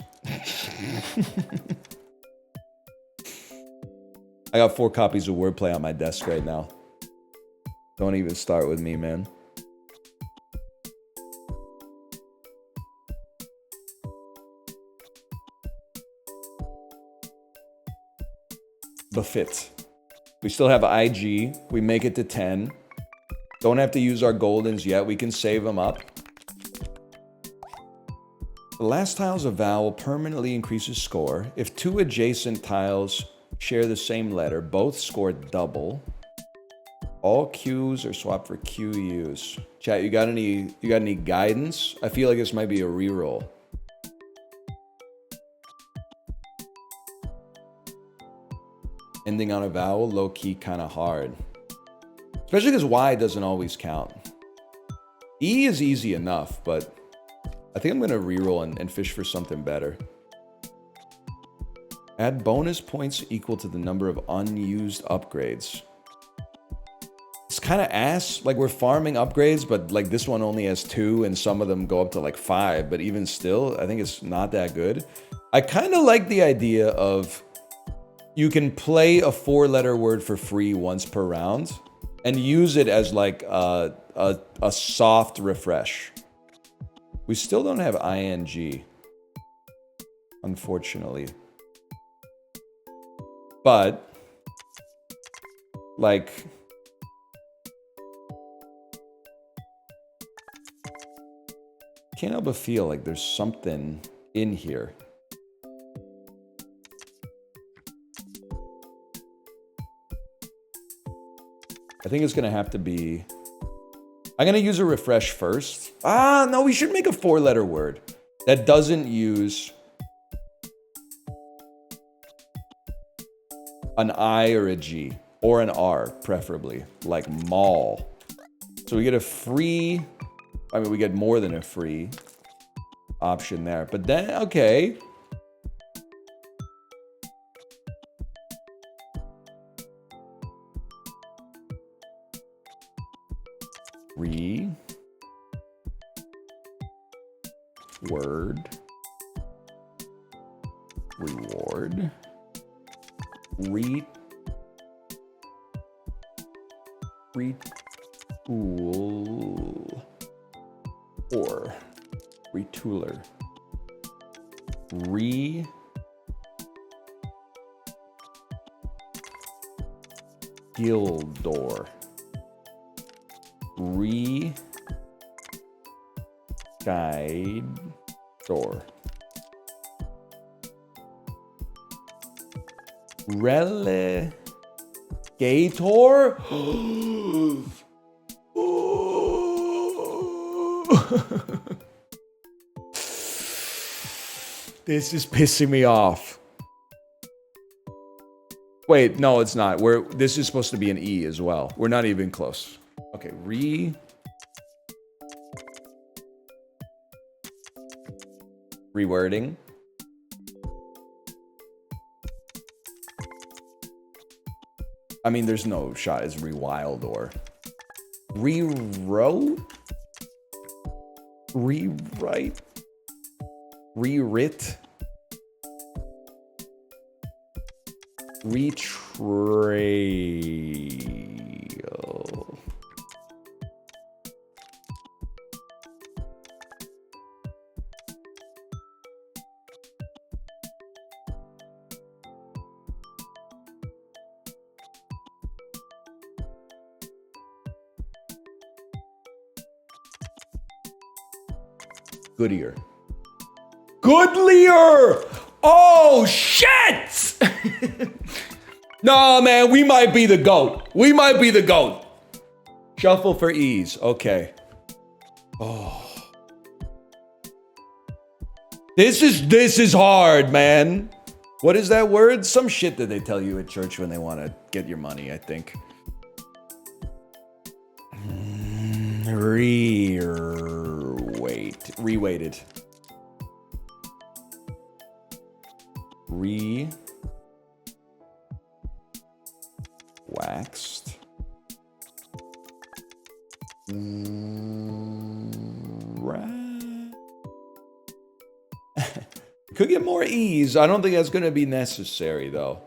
I got 4 copies of Wordplay on my desk right now. Don't even start with me, man. Befit. We still have IG. We make it to 10. Don't have to use our goldens yet. We can save them up. The last tile's a vowel permanently increases score. If 2 adjacent tiles share the same letter, both score double. All Q's are swapped for QU's. Chat, you got any guidance? I feel like this might be a reroll. Ending on a vowel, low-key, kind of hard. Especially because Y doesn't always count. E is easy enough, but I think I'm going to reroll and fish for something better. Add bonus points equal to the number of unused upgrades. It's kind of ass. Like, we're farming upgrades, but like this one only has 2 and some of them go up to like 5. But even still, I think it's not that good. I kind of like the idea of you can play a 4-letter word for free once per round and use it as like a soft refresh. We still don't have ing, unfortunately. But, like, can't help but feel like there's something in here. I think it's gonna have to be... I'm gonna use a refresh first. Ah, no, we should make a 4-letter word that doesn't use an I or a G, or an R, preferably, like mall. So we get a free, I mean, we get more than a free option there. But then, okay. Word. Reward. Retool. Or retooler. Gildor. Guide door. Relegator? This is pissing me off. Wait, no, it's not. This is supposed to be an E as well. We're not even close. Okay, rewording. I mean, there's no shot. It's rewild or rewrote, rewrite, rewrit, retrail. Goodlier. Oh, shit! No, man, we might be the GOAT. We might be the GOAT. Shuffle for ease. Okay. Oh. This is hard, man. What is that word? Some shit that they tell you at church when they want to get your money, I think. Reweighted. Waxed. Could get more E's. I don't think that's going to be necessary, though.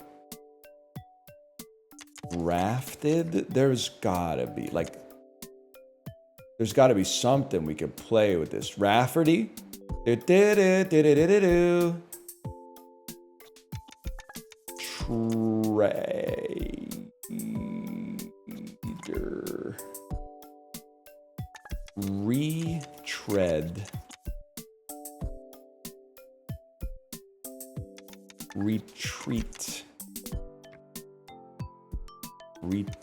Rafted? There's gotta be, like... There's gotta be something we could play with this. Rafferty? Trader. Retread. Retreat. Drift.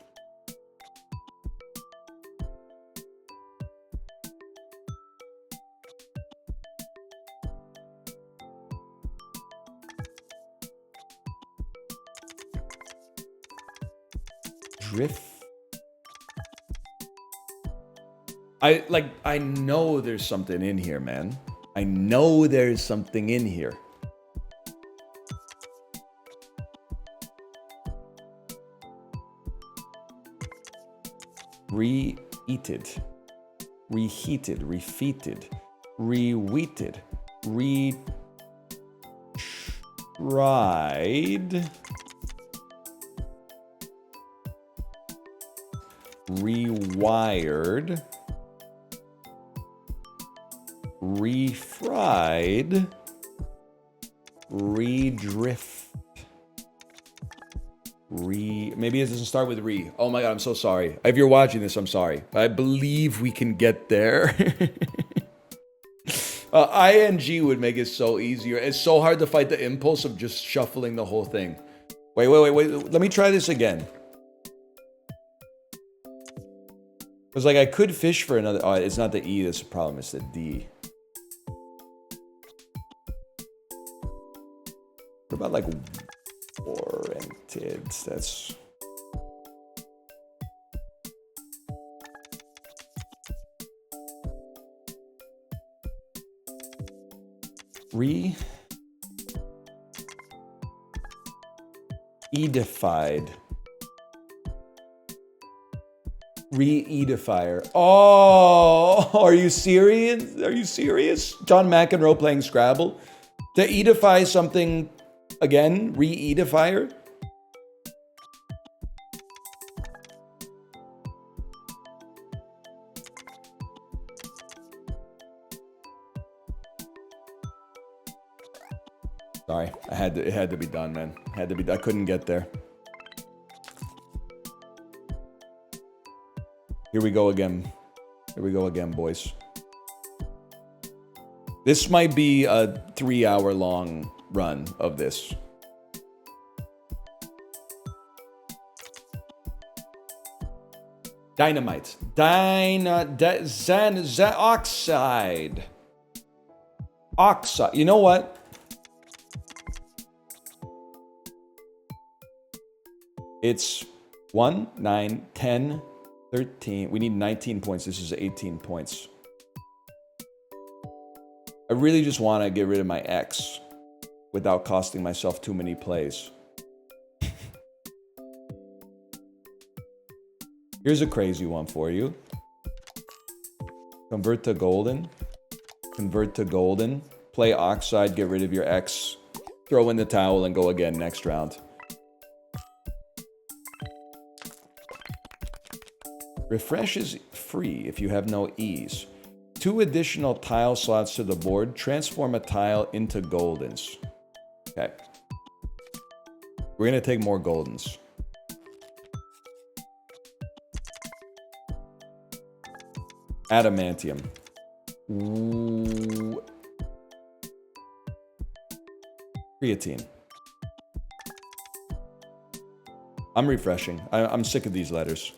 I know there's something in here, man. I know there's something in here. Reheated, refeated, reweeted, retried, rewired, refried, redrift. Maybe it doesn't start with re. Oh my god, I'm so sorry. If you're watching this, I'm sorry. I believe we can get there. ING would make it so easier. It's so hard to fight the impulse of just shuffling the whole thing. Wait. Let me try this again. Because, like, I could fish for another... Oh, it's not the E that's the problem. It's the D. What about, like, warranted? That's... Edified. Re-edifier. Oh, are you serious? Are you serious? John McEnroe playing Scrabble? To edify something again? Re-edifier? Sorry, it had to be done, man. Had to be. I couldn't get there. Here we go again. Here we go again, boys. This might be a 3-hour-long run of this. Dynamite. Oxide. Oxide. You know what? It's 1, 9, 10, 13. We need 19 points. This is 18 points. I really just want to get rid of my X without costing myself too many plays. Here's a crazy one for you. Convert to golden. Convert to golden. Play Oxide, get rid of your X. Throw in the towel and go again next round. Refresh is free if you have no E's. 2 additional tile slots to the board. Transform a tile into goldens. Okay. We're going to take more goldens. Adamantium. Ooh. Creatine. I'm refreshing. I'm sick of these letters.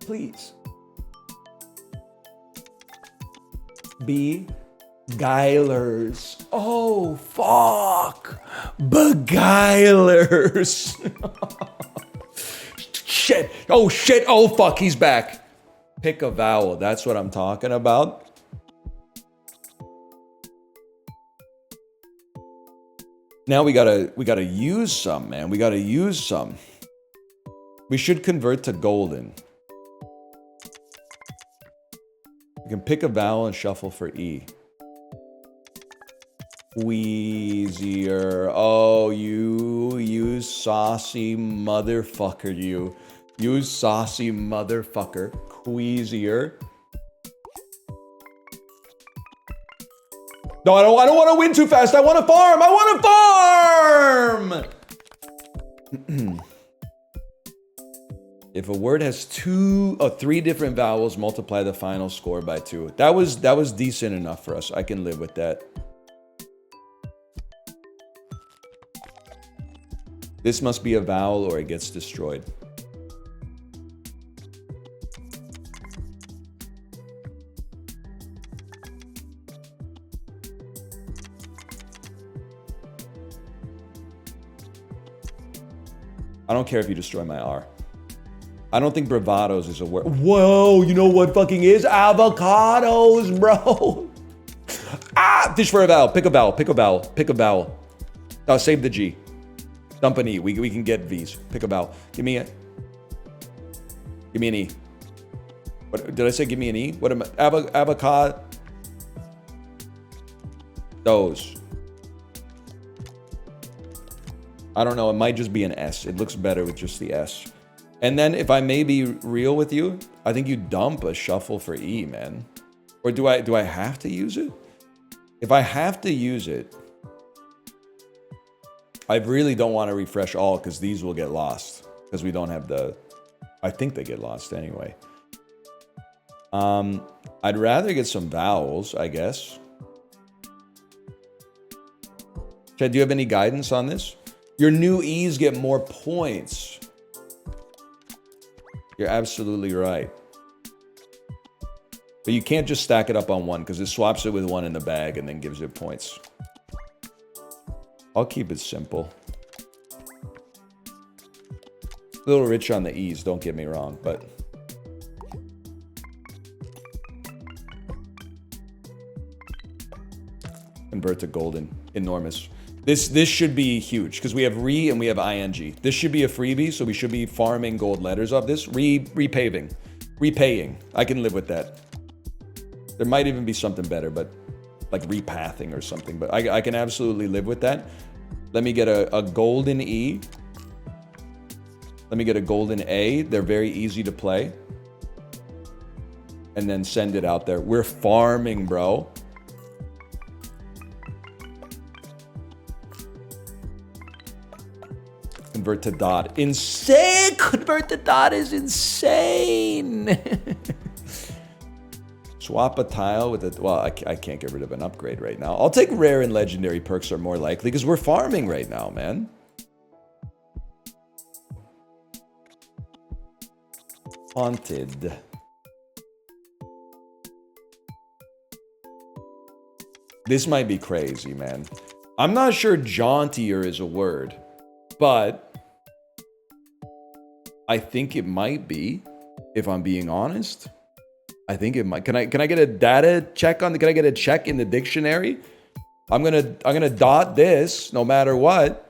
Please. Beguilers. Oh, fuck. Beguilers. Shit. Oh, shit. Oh, fuck. He's back. Pick a vowel. That's what I'm talking about. Now we gotta use some, man. We gotta use some. We should convert to golden. You can pick a vowel and shuffle for E. Queasier. Oh, you saucy motherfucker, you. You saucy motherfucker. Queasier. No, I don't want to win too fast. I want to farm. I want to farm! If a word has 3 different vowels, multiply the final score by 2. That was decent enough for us. I can live with that. This must be a vowel or it gets destroyed. I don't care if you destroy my R. I don't think bravados is a word. Whoa, you know what fucking is? Avocados, bro. Ah, fish for a vowel. Pick a vowel. Pick a vowel. Pick a vowel. Oh, save the G. Dump an E. We can get V's. Pick a vowel. Give me an E. What did I say? Give me an E. What am I? Avocado. Those. I don't know. It might just be an S. It looks better with just the S. And then if I may be real with you, I think you dump a shuffle for E, man. Or do I have to use it? If I have to use it, I really don't want to refresh all because these will get lost because we don't have the I think they get lost anyway. I'd rather get some vowels, I guess. Chad, do you have any guidance on this? Your new E's get more points. You're absolutely right. But you can't just stack it up on one because it swaps it with one in the bag and then gives it points. I'll keep it simple. A little rich on the E's, don't get me wrong, but... Convert to golden. Enormous. This should be huge because we have re and we have ing. This should be a freebie, so we should be farming gold letters off this. Repaving. Repaying. I can live with that. There might even be something better, but like repathing or something. But I can absolutely live with that. Let me get a golden E. Let me get a golden A. They're very easy to play. And then send it out there. We're farming, bro. Convert to dot. Insane! Convert to dot is insane! Swap a tile with a... Well, I can't get rid of an upgrade right now. I'll take rare and legendary perks are more likely because we're farming right now, man. Haunted. This might be crazy, man. I'm not sure jauntier is a word, but I think it might be, if I'm being honest. I think it might. Can I get a data check on the, can I get a check in the dictionary? I'm gonna dot this no matter what.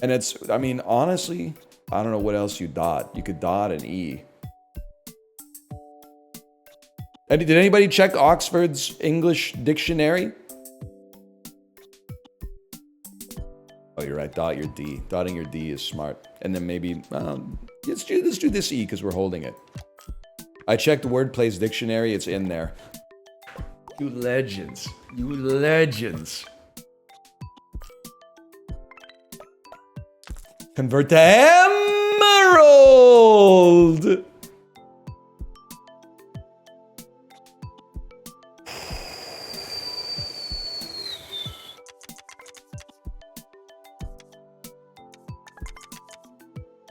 And it's, I mean, honestly, I don't know what else you dot. You could dot an E. And did anybody check Oxford's English dictionary? Oh, you're right. Dot your D. Dotting your D is smart. And then maybe, let's do this E because we're holding it. I checked Wordplay's dictionary. It's in there. You legends. You legends. Convert to emerald.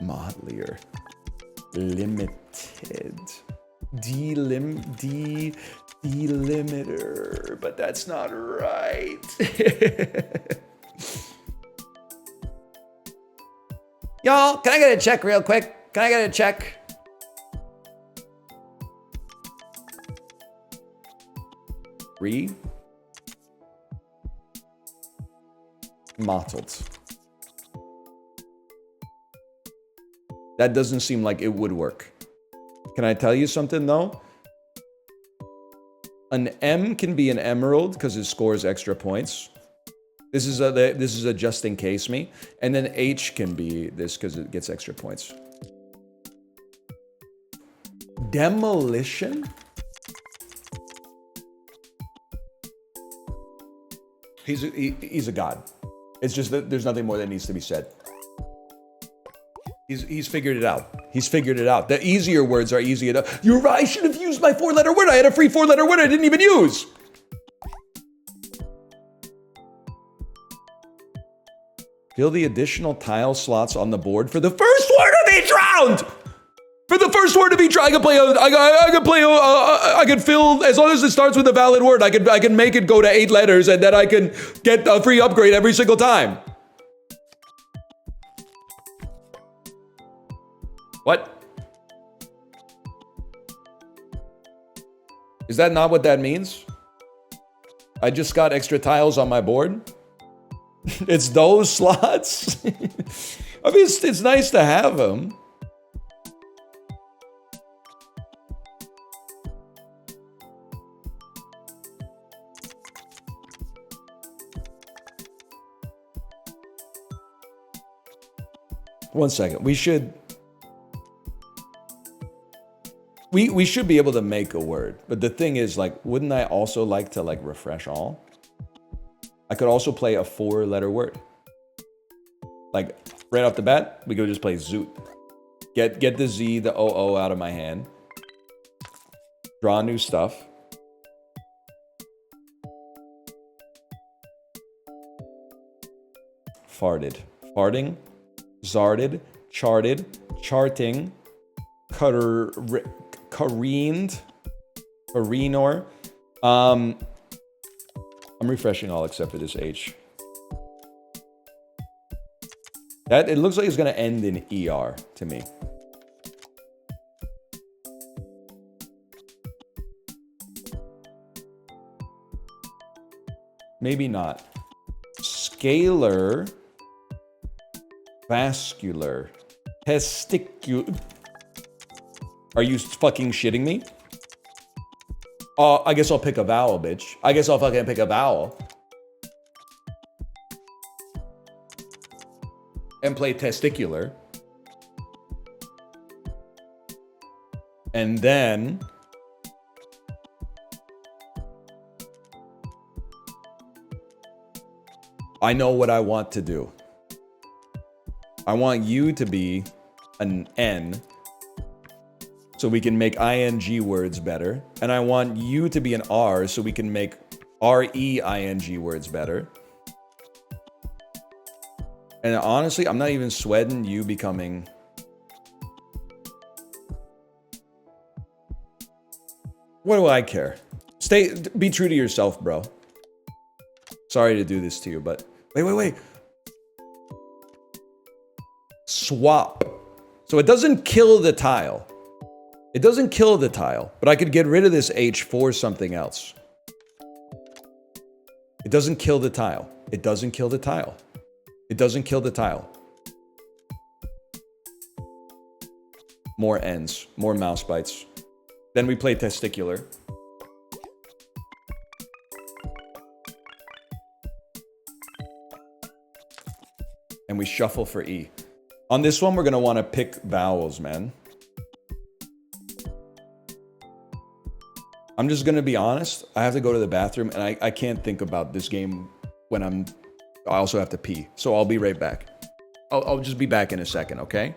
Mottlier. Limited. Delimiter. But that's not right. Y'all, can I get a check real quick? Can I get a check? Mottled. That doesn't seem like it would work. Can I tell you something though? An M can be an emerald because it scores extra points. This is a just in case me. And then H can be this because it gets extra points. Demolition? He's a god. It's just that there's nothing more that needs to be said. He's figured it out. He's figured it out. The easier words are easy enough. You're right. I should have used my 4-letter word. I had a free 4-letter word I didn't even use. Fill the additional tile slots on the board for the first word of each round. For the first word of each round, I can fill, as long as it starts with a valid word, I can make it go to 8 letters and then I can get a free upgrade every single time. What? Is that not what that means? I just got extra tiles on my board. It's those slots. I mean, it's nice to have them. One second. We should be able to make a word. But the thing is, like, wouldn't I also like to, like, refresh all? I could also play a 4-letter word. Like, Right off the bat, we go just play Zoot. Get the Z, the OO out of my hand. Draw new stuff. Farted. Farting. Zarded. Charted. Charting. Careened. Careenor. I'm refreshing all except for this H. That, it looks like it's going to end in ER to me. Maybe not. Scalar. Vascular. Testicular. Are you fucking shitting me? I guess I'll pick a vowel, bitch. I guess I'll fucking pick a vowel. And play testicular. And then... I know what I want to do. I want you to be an N so we can make ing words better. And I want you to be an R so we can make REING words better. And honestly, I'm not even sweating you becoming... What do I care? Be true to yourself, bro. Sorry to do this to you, but... Wait. Swap. So it doesn't kill the tile. It doesn't kill the tile, but I could get rid of this H for something else. It doesn't kill the tile. It doesn't kill the tile. It doesn't kill the tile. More N's. More mouse bites. Then we play testicular. And we shuffle for E. On this one, we're going to want to pick vowels, man. I'm just going to be honest. I have to go to the bathroom, and I can't think about this game when I also have to pee. So I'll be right back. I'll just be back in a second, okay?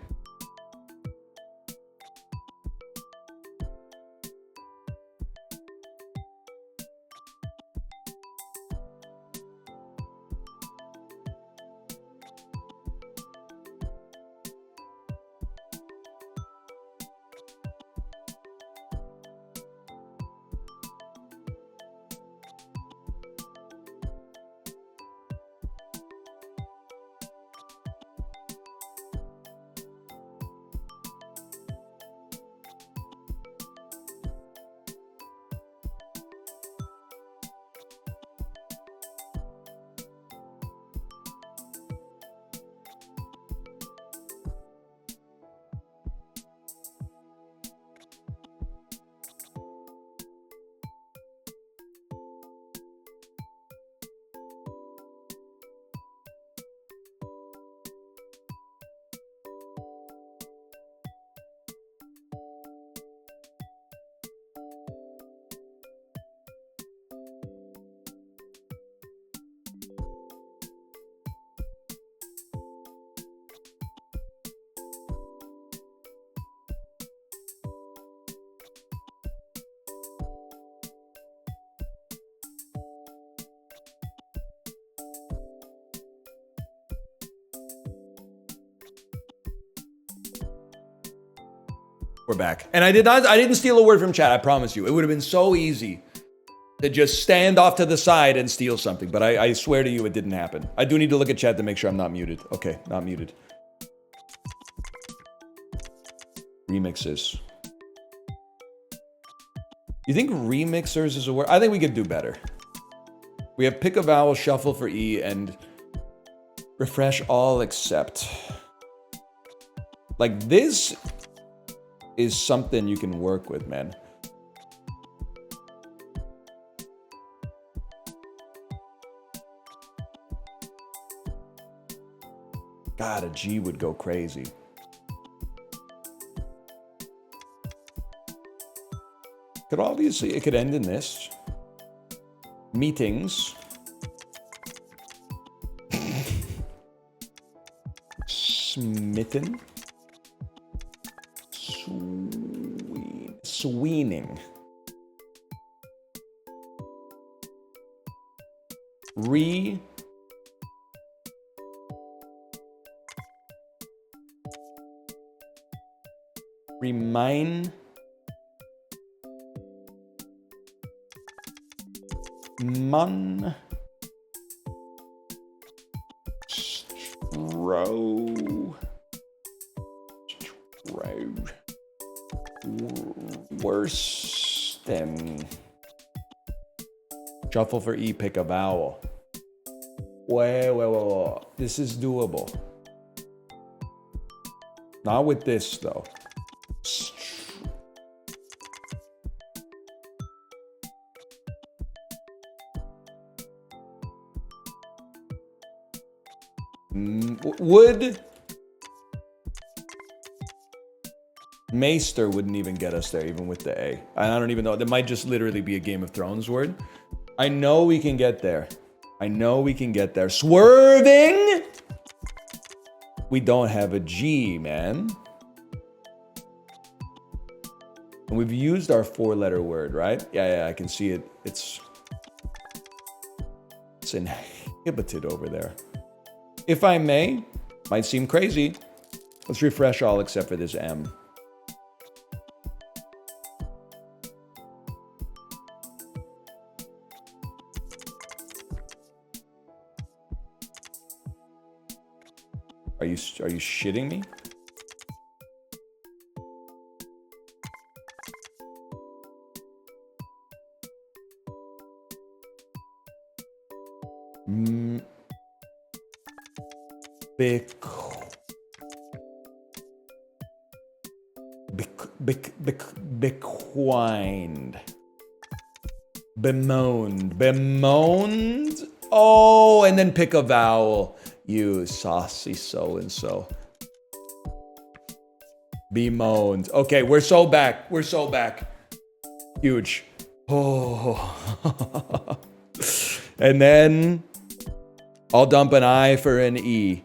We're back. And I didn't steal a word from chat, I promise you. It would have been so easy to just stand off to the side and steal something. But I swear to you, it didn't happen. I do need to look at chat to make sure I'm not muted. Okay, not muted. Remixes. You think remixers is a word? I think we could do better. We have pick a vowel, shuffle for E, and refresh all except. Like this is something you can work with, man. God, a G would go crazy. Could obviously, it could end in this. Meetings. Smitten. Sweening. Remind. Mon. Worse than. Shuffle for E, pick a vowel. Wait. This is doable. Not with this, though. Would Maester wouldn't even get us there, even with the A. I don't even know. That might just literally be a Game of Thrones word. I know we can get there. Swerving! We don't have a G, man. And we've used our 4-letter word, right? Yeah, I can see it. It's inhibited over there. If I may, might seem crazy. Let's refresh all except for this M. Are you shitting me? Bequined. Bemoaned. Oh, and then pick a vowel. You saucy so-and-so. Bemoaned. Okay, we're so back. Huge. Oh. And then I'll dump an I for an E.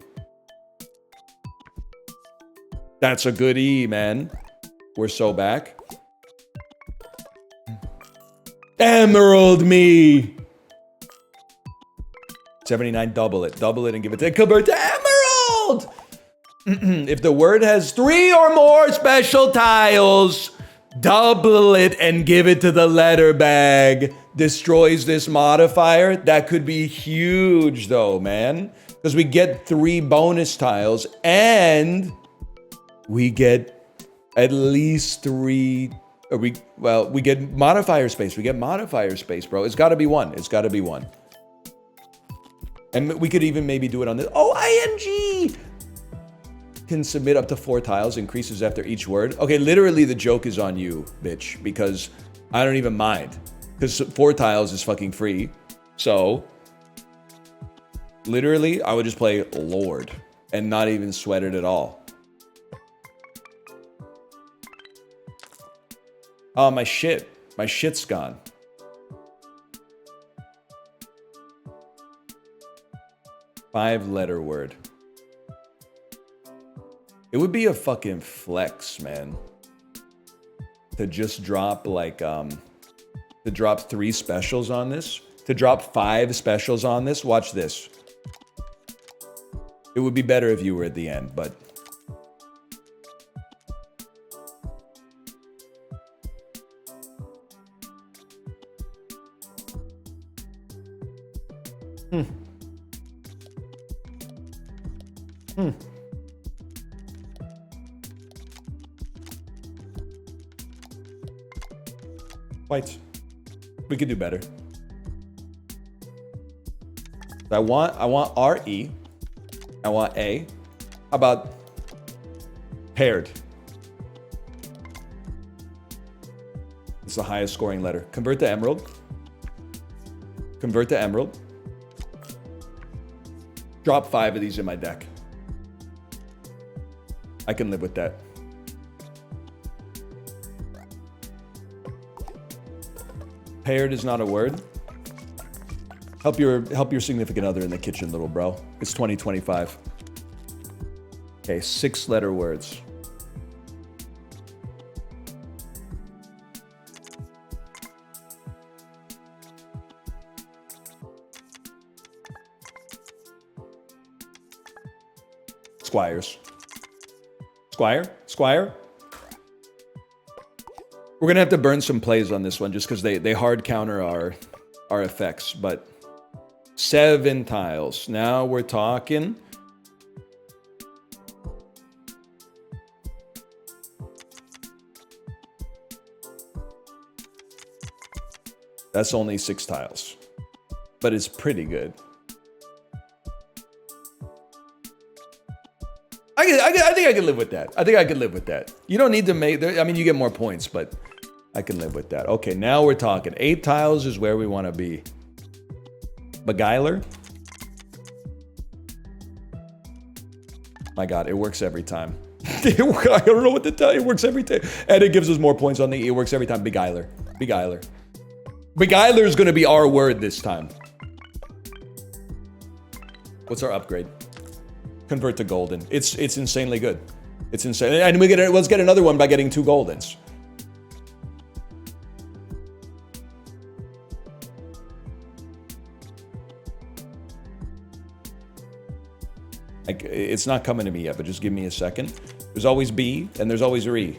That's a good E, man. We're so back. Emerald me. 79, double it and give it to convert to emerald. If the word has 3 or more special tiles, double it and give it to the letter bag. Destroys this modifier. That could be huge though, man. Because we get 3 bonus tiles and we get at least 3. We get modifier space. Bro. It's gotta be 1. And we could even maybe do it on this. Oh, ing! Can submit up to 4 tiles, increases after each word. Okay, literally the joke is on you, bitch, because I don't even mind. Because 4 tiles is fucking free. So, literally, I would just play Lord and not even sweat it at all. Oh, my shit's gone. Five-letter word. It would be a fucking flex, man. To just drop like, to drop 3 specials on this. To drop 5 specials on this. Watch this. It would be better if you were at the end, but... White. We could do better. I want RE. I want A. How about paired? It's the highest scoring letter. Convert to emerald. Drop 5 of these in my deck. I can live with that. Paired is not a word. Help your significant other in the kitchen, little bro. It's 2025. Okay, 6-letter words. Squires. Squire? We're gonna have to burn some plays on this one just because they hard counter our effects, but 7 tiles. Now we're talking. That's only 6 tiles, but it's pretty good. I think I can live with that. I think I can live with that. You don't need to make, I mean, you get more points, but I can live with that. Okay, now we're talking. 8 tiles is where we want to be. Beguiler. My God, it works every time. I don't know what to tell you. It works every time. And it gives us more points on the E. It works every time. Beguiler. Beguiler. Beguiler is going to be our word this time. What's our upgrade? Convert to golden. It's insanely good. It's insane. And let's get another one by getting 2 goldens. It's not coming to me yet, but just give me a second. There's always B, and there's always Re.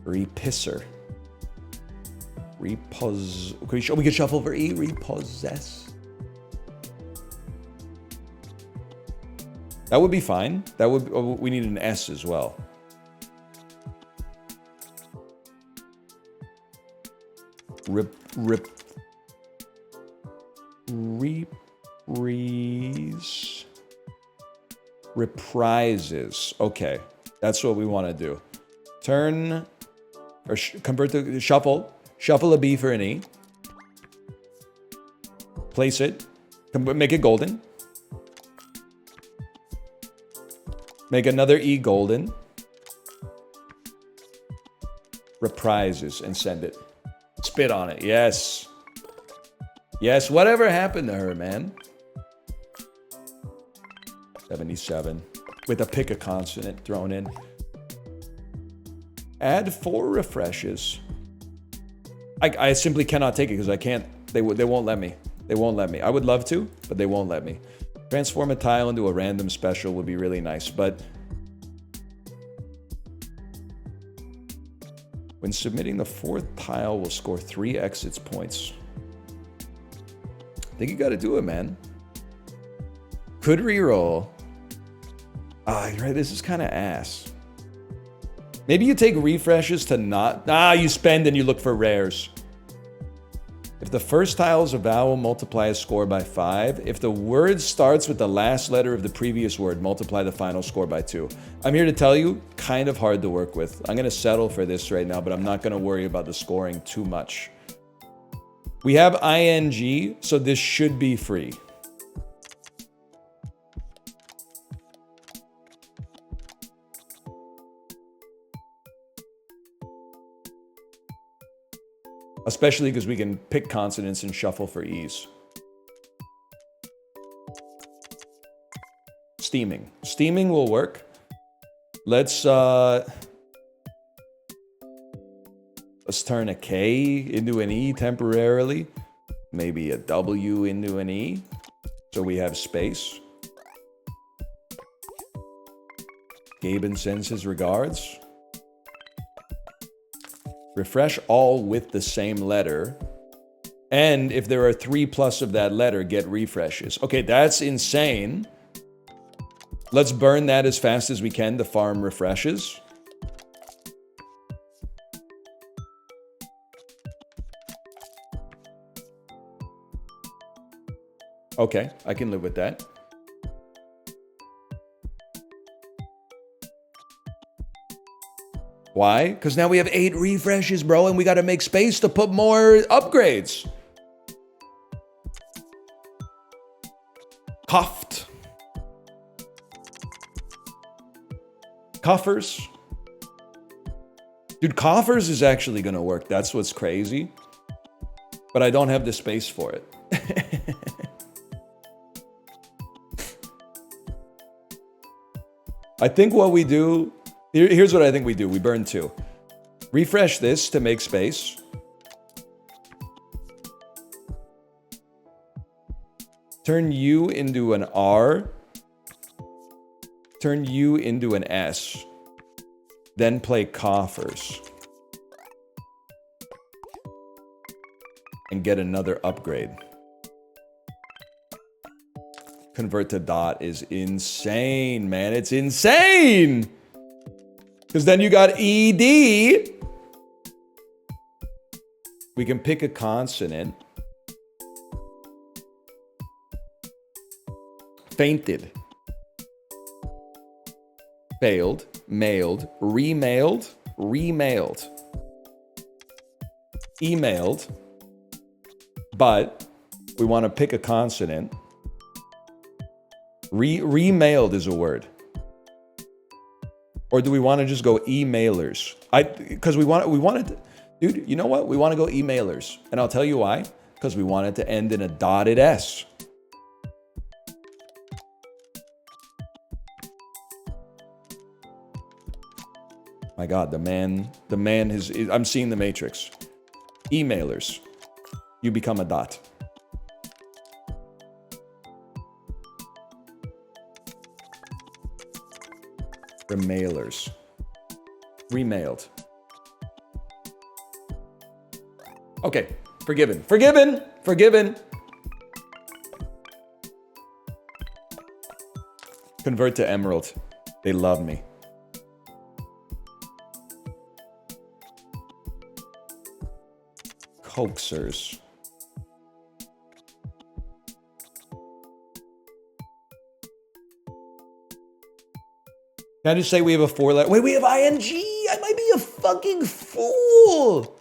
Repisser. We could shuffle for E. Repossess. That would be fine. That would. We need an S as well. Reprises. Okay, that's what we want to do. Turn or convert to shuffle. Shuffle a B for an E. Place it. Make it golden. Make another E golden. Reprises and send it. Spit on it. Yes. Yes, whatever happened to her, man? 77. With a pick a consonant thrown in. Add 4 refreshes. I simply cannot take it because I can't. They won't let me. They won't let me. I would love to, but they won't let me. Transform a tile into a random special would be really nice, but when submitting the 4th tile, we'll score 3 exits points. I think you got to do it, man. Could reroll. Right. This is kind of ass. Maybe you take refreshes to not. You spend and you look for rares. If the first tile is a vowel, multiply a score by 5. If the word starts with the last letter of the previous word, multiply the final score by 2. I'm here to tell you, kind of hard to work with. I'm going to settle for this right now, but I'm not going to worry about the scoring too much. We have ing, so this should be free. Especially because we can pick consonants and shuffle for ease. Steaming. Steaming will work. Let's turn a K into an E temporarily. Maybe a W into an E. So we have space. Gaben sends his regards. Refresh all with the same letter. And if there are 3 plus of that letter, get refreshes. Okay, that's insane. Let's burn that as fast as we can to farm refreshes. Okay, I can live with that. Why? Because now we have 8 refreshes, bro, and we got to make space to put more upgrades. Cuffed. Coffers. Dude, coffers is actually going to work. That's what's crazy. But I don't have the space for it. I think what we do, here's what I think we do. We burn 2. Refresh this to make space. Turn U into an R. Turn U into an S. Then play coffers. And get another upgrade. Convert to dot is insane, man. It's insane! Because then you got ED. We can pick a consonant. Fainted. Failed. Mailed. Remailed. Remailed. Emailed. But we want to pick a consonant. Remailed is a word. Or do we want to just go emailers? Because we wanted, dude, you know what? We want to go emailers. And I'll tell you why. Because we want it to end in a dotted S. My God, the man is, I'm seeing the Matrix. Emailers. You become a dot. Remailers. Remailed. Okay, forgiven. Forgiven! Forgiven! Convert to emerald. They love me. Coaxers. Can I just say we have a 4-letter? Wait, we have ing! I might be a fucking fool!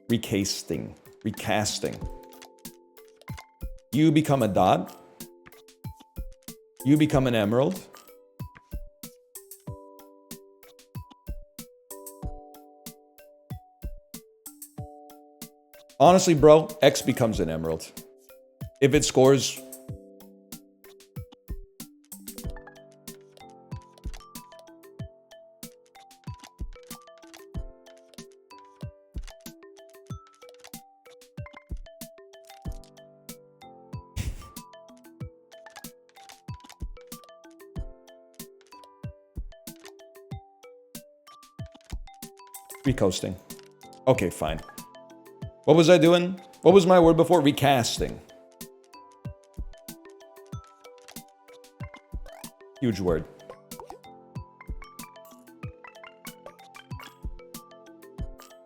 Recasting. Recasting. You become a dot. You become an emerald. Honestly, bro, X becomes an emerald. If it scores... Recoasting. Okay, fine. What was I doing? What was my word before? Recasting. Huge word.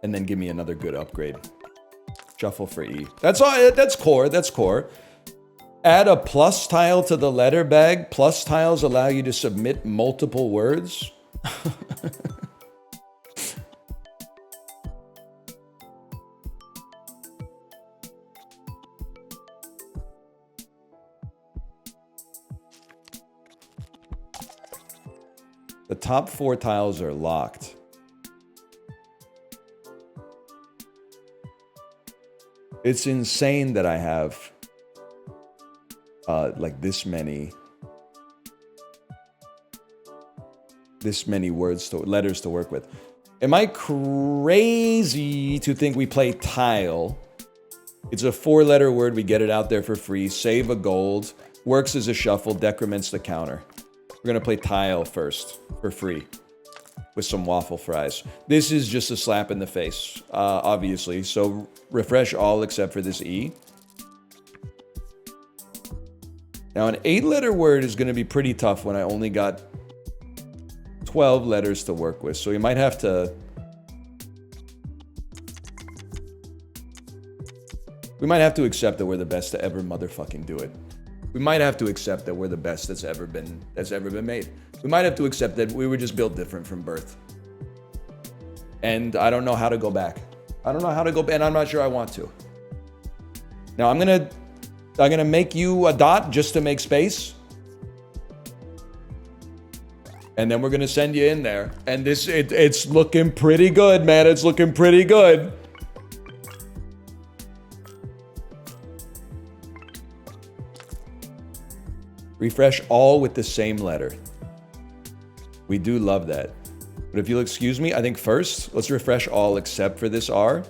And then give me another good upgrade. Shuffle for E. That's all. That's core. That's core. Add a plus tile to the letter bag. Plus tiles allow you to submit multiple words. The top 4 tiles are locked. It's insane that I have like this many letters to work with. Am I crazy to think we play tile? It's a 4-letter word. We get it out there for free. Save a gold. Works as a shuffle. Decrements the counter. We're going to play tile first for free with some waffle fries. This is just a slap in the face, obviously. So refresh all except for this E. Now, an 8-letter word is going to be pretty tough when I only got 12 letters to work with. So you might have to... We might have to accept that we're the best to ever motherfucking do it. We might have to accept that we're the best that's ever been made. We might have to accept that we were just built different from birth. And I don't know how to go back. I don't know how to go back, and I'm not sure I want to. Now I'm gonna make you a dot just to make space. And then we're gonna send you in there. And it's looking pretty good, man. It's looking pretty good. Refresh all with the same letter. We do love that. But if you'll excuse me, I think first, let's refresh all except for this R.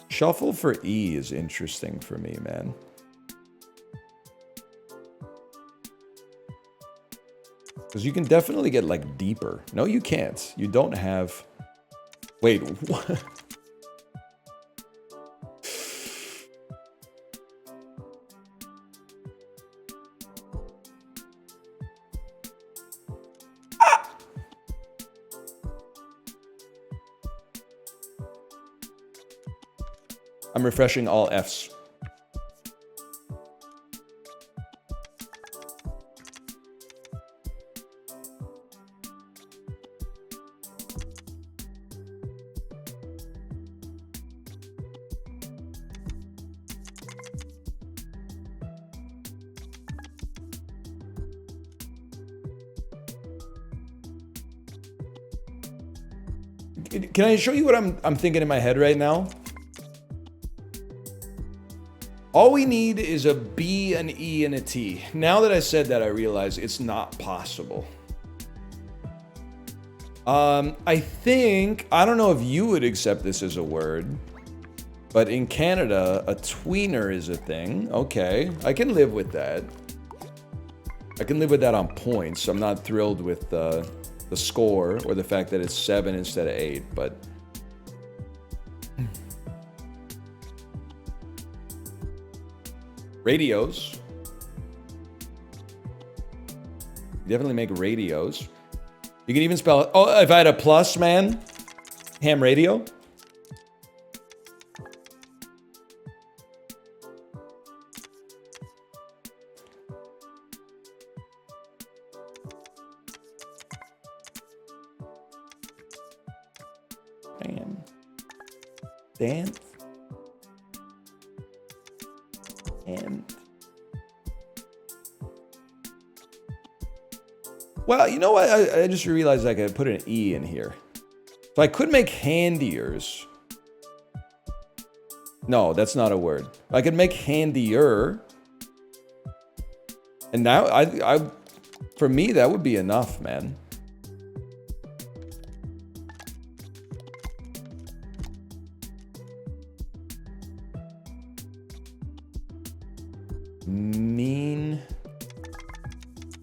Shuffle for E is interesting for me, man. Because you can definitely get, like, deeper. No, you can't. You don't have... Wait, what? I'm refreshing all Fs. Can I show you what I'm thinking in my head right now? All we need is a B, an E, and a T. Now that I said that, I realize it's not possible. I think, I don't know if you would accept this as a word, but in Canada, a tweener is a thing. Okay, I can live with that. I can live with that on points. I'm not thrilled with the score or the fact that it's 7 instead of 8, but... Radios. Definitely make radios. You can even spell it. Oh, if I had a plus, man. Ham radio. Damn. Dance. And well, you know what? I just realized I could put an E in here. So I could make handiers. No, that's not a word. I could make handier. And now I for me that would be enough, man.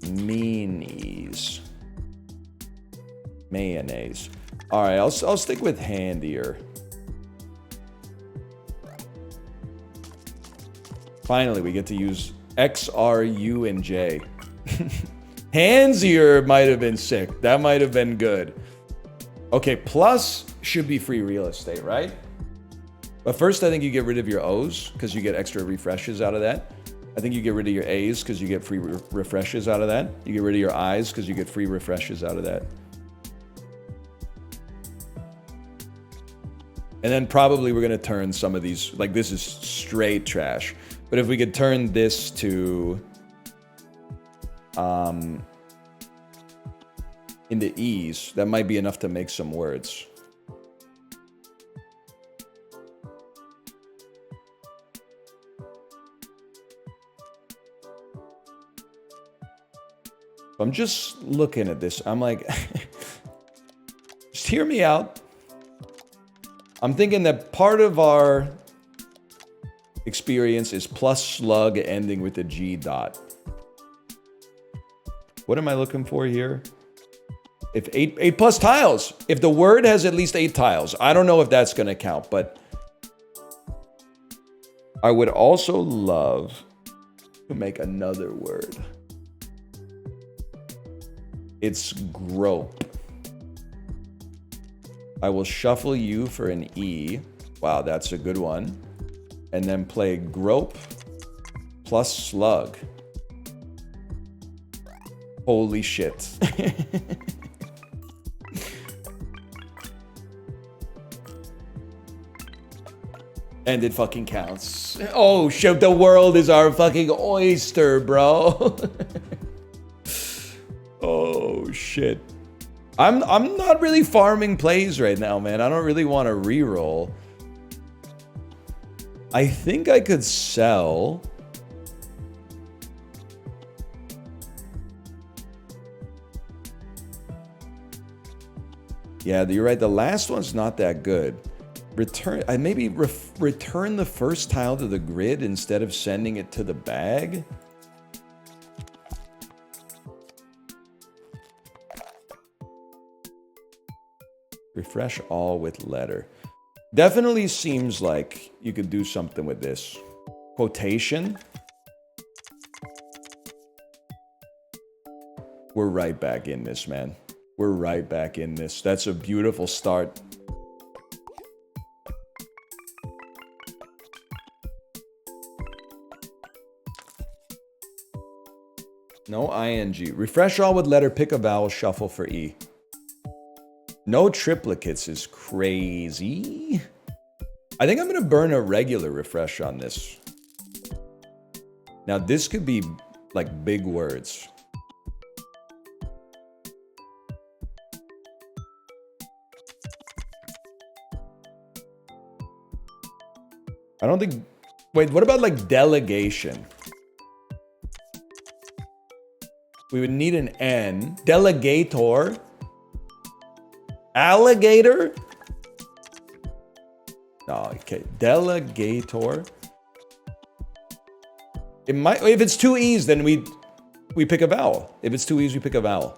Meanies. Mayonnaise. All right, I'll stick with handier. Finally, we get to use X, R, U, and J. Handsier might have been sick. That might have been good. Okay, plus should be free real estate, right? But first, I think you get rid of your O's because you get extra refreshes out of that. I think you get rid of your A's because you get free refreshes out of that. You get rid of your I's because you get free refreshes out of that. And then probably we're going to turn some of these, like this is straight trash. But if we could turn this to into E's, that might be enough to make some words. I'm just looking at this. I'm like, just hear me out. I'm thinking that part of our experience is plus slug ending with a G dot. What am I looking for here? If eight plus tiles. If the word has at least 8 tiles. I don't know if that's going to count, but I would also love to make another word. It's grope. I will shuffle you for an E. Wow, that's a good one. And then play grope plus slug. Holy shit. And it fucking counts. Oh shit, the world is our fucking oyster, bro. Oh shit. I'm not really farming plays right now, man. I don't really want to reroll. I think I could sell. Yeah, you're right. The last one's not that good. Return. I maybe return the first tile to the grid instead of sending it to the bag. Refresh all with letter. Definitely seems like you could do something with this. Quotation. We're right back in this, man. We're right back in this. That's a beautiful start. No ing. Refresh all with letter, pick a vowel, shuffle for E. No triplicates is crazy. I think I'm going to burn a regular refresh on this. Now, this could be like big words. I don't think... Wait, what about like delegation? We would need an N. Delegator. Alligator? No, okay. Delegator. It might... If it's two E's, then we pick a vowel. If it's two E's, we pick a vowel.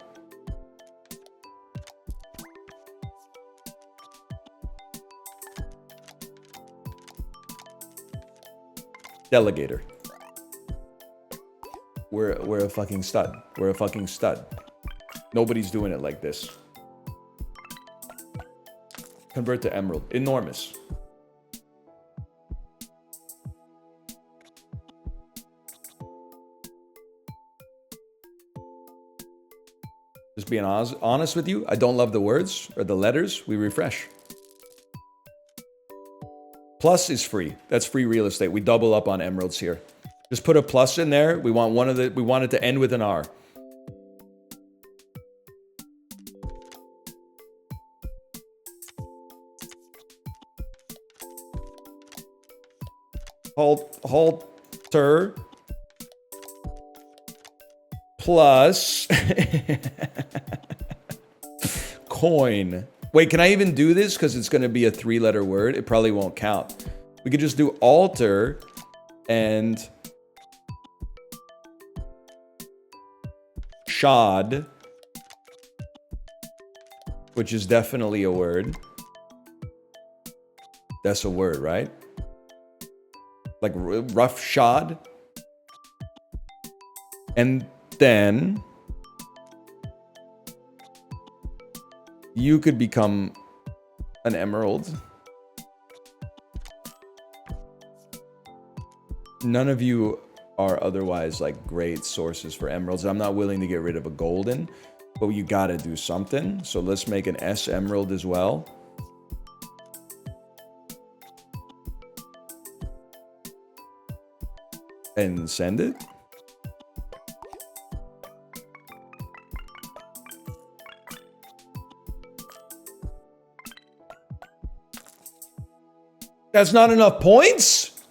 Delegator. We're a fucking stud. We're a fucking stud. Nobody's doing it like this. Convert to emerald. Enormous. Just being honest with you, I don't love the words or the letters. We refresh. Plus is free. That's free real estate. We double up on emeralds here. Just put a plus in there. We want it to end with an R. Halter plus coin. Wait, can I even do this? Because it's going to be a 3-letter word. It probably won't count. We could just do alter and shod, which is definitely a word. That's a word, right? Like rough shod. And then you could become an emerald. None of you are otherwise like great sources for emeralds. I'm not willing to get rid of a golden, but you gotta do something. So let's make an S emerald as well. And send it. That's not enough points?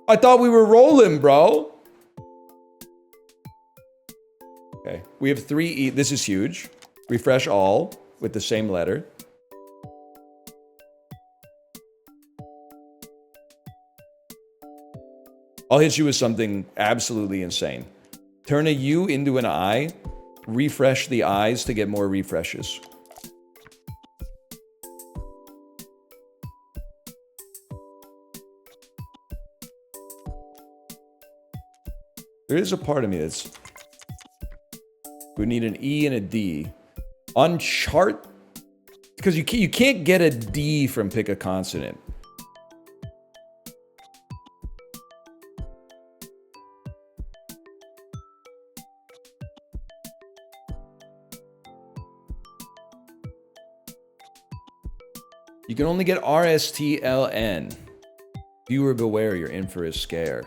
I thought we were rolling, bro. Okay, we have 3 E. This is huge. Refresh all with the same letter. I'll hit you with something absolutely insane. Turn a U into an I. Refresh the I's to get more refreshes. There is a part of me that's... We need an E and a D. On chart... Because you can't get a D from pick a consonant. You can only get RSTLN. Viewer beware, you're in for a scare.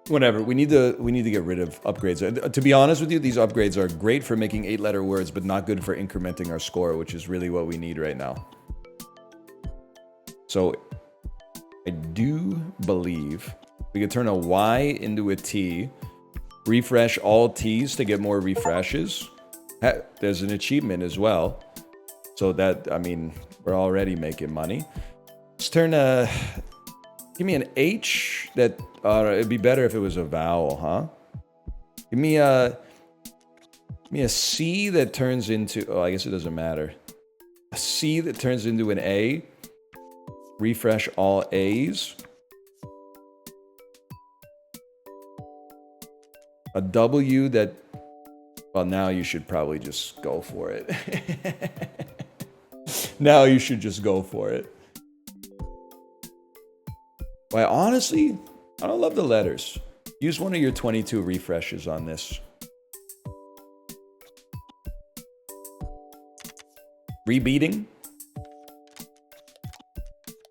Whatever. We need to get rid of upgrades. To be honest with you, these upgrades are great for making 8-letter words, but not good for incrementing our score, which is really what we need right now. So I do believe we could turn a Y into a T, refresh all T's to get more refreshes. There's an achievement as well. So that, I mean, we're already making money. Let's turn a... Give me an H that... it'd be better if it was a vowel, huh? Give me a C that turns into... Oh, I guess it doesn't matter. A C that turns into an A. Refresh all A's. A W that... Well, now you should probably just go for it. Now you should just go for it. Well, honestly, I don't love the letters. Use one of your 22 refreshes on this. Rebeating.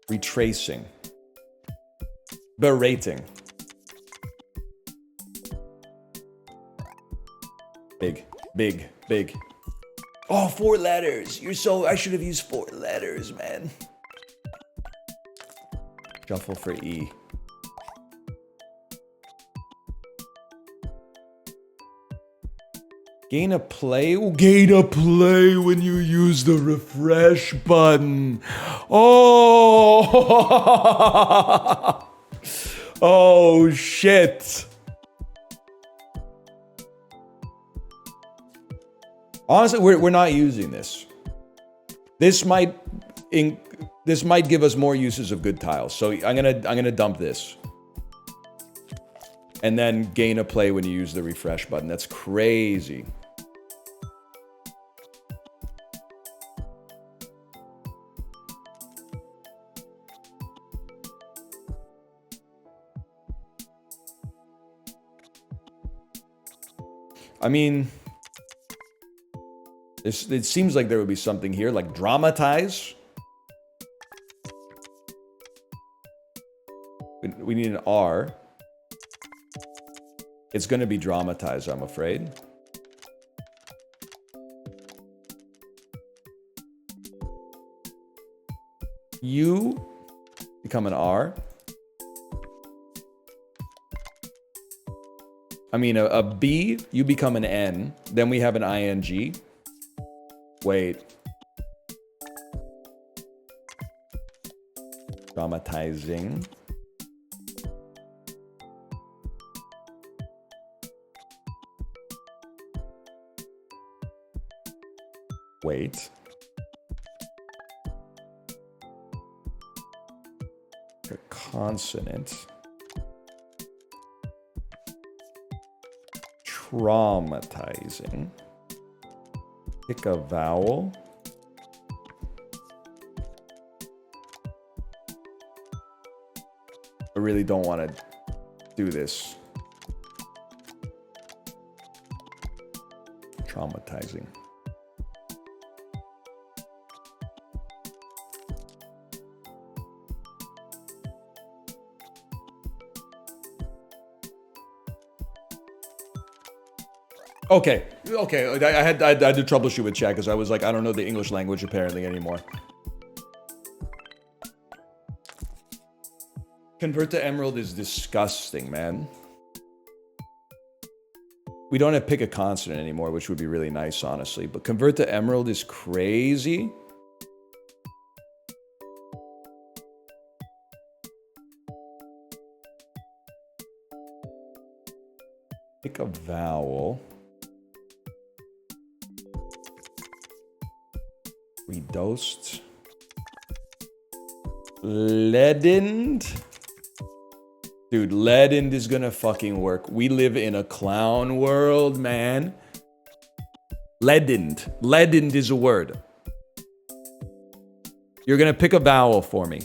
Retracing. Berating. Big, big, big. Oh, 4 letters. I should have used 4 letters, man. Shuffle for E. Gain a play? Gain a play when you use the refresh button. Oh! Oh, shit. Honestly, we're not using this. This might give us more uses of good tiles. So I'm gonna dump this. And then gain a play when you use the refresh button. That's crazy. I mean, it seems like there would be something here, like dramatize. We need an R. It's going to be dramatize, I'm afraid. U become an R. I mean, a B, you become an N. Then we have an ing. Wait. Dramatizing. Wait. A consonant. Traumatizing. Pick a vowel. I really don't want to do this. Traumatizing. Okay. I had to troubleshoot with chat because I was like, I don't know the English language apparently anymore. Convert to Emerald is disgusting, man. We don't have pick a consonant anymore, which would be really nice, honestly. But convert to Emerald is crazy. Pick a vowel. Redosed. Leadened. Dude, leadened is gonna fucking work. We live in a clown world, man. Leadened. Leadened is a word. You're gonna pick a vowel for me.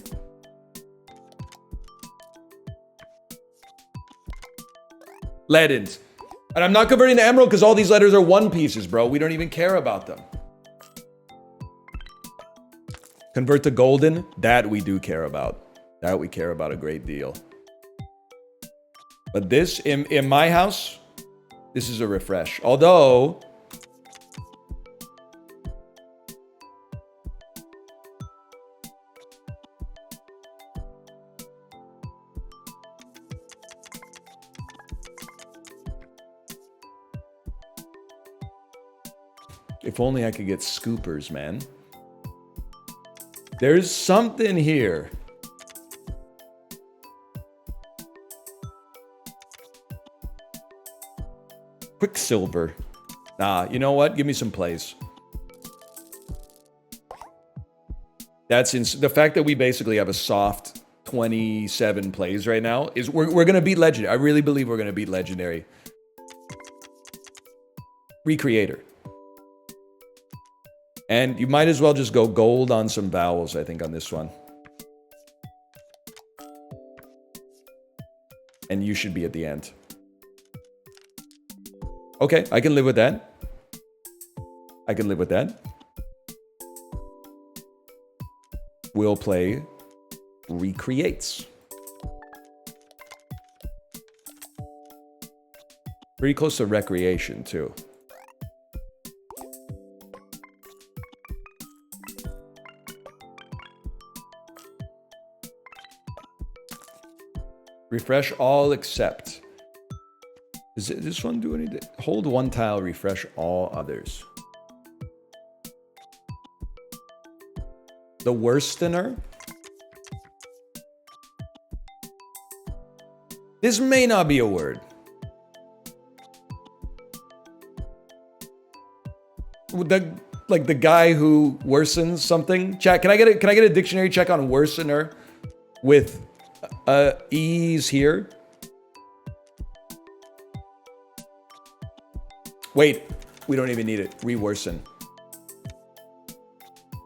Leadened. And I'm not converting to Emerald because all these letters are one pieces, bro. We don't even care about them. Convert to golden, that we do care about. That we care about a great deal. But this, in my house, this is a refresh. Although... if only I could get scoopers, man. There's something here. Quicksilver. Nah, you know what? Give me some plays. That's the fact that we basically have a soft 27 plays right now is we're gonna beat legendary. I really believe we're gonna beat legendary. Recreator. And you might as well just go gold on some vowels, I think, on this one. And you should be at the end. Okay, I can live with that. I can live with that. We'll play Recreates. Pretty close to Recreation, too. Refresh all except. Does this one do anything? Hold one tile, refresh all others. The worstener? This may not be a word. Like the guy who worsens something. Chat, can I get a dictionary check on worsener with E's here? Wait, we don't even need it. Reworsen.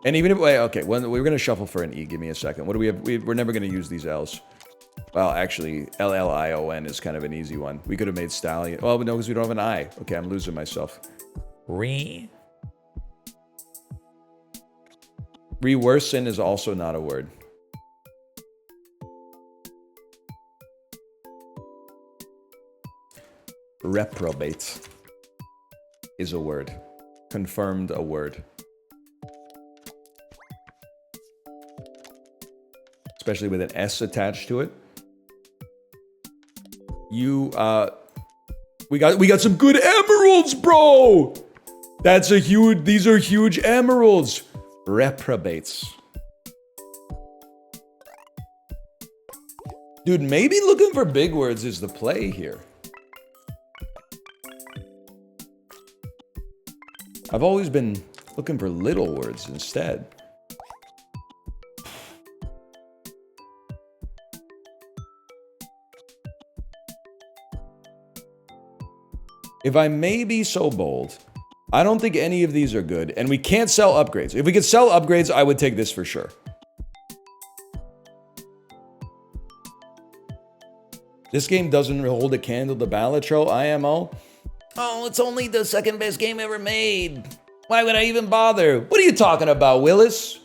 And even if, wait, okay, well, we're going to shuffle for an E. Give me a second. What do we have? We're never going to use these L's. Well, actually, L-L-I-O-N is kind of an easy one. We could have made stallion. Well, no, because we don't have an I. Okay, I'm losing myself. Reworsen is also not a word. Reprobate is a word. Confirmed a word. Especially with an S attached to it. We got some good emeralds, bro! These are huge emeralds. Reprobates. Dude, maybe looking for big words is the play here. I've always been looking for little words instead. If I may be so bold, I don't think any of these are good, and we can't sell upgrades. If we could sell upgrades, I would take this for sure. This game doesn't hold a candle to Balatro, IMO. Oh, it's only the second best game ever made. Why would I even bother? What are you talking about, Willis?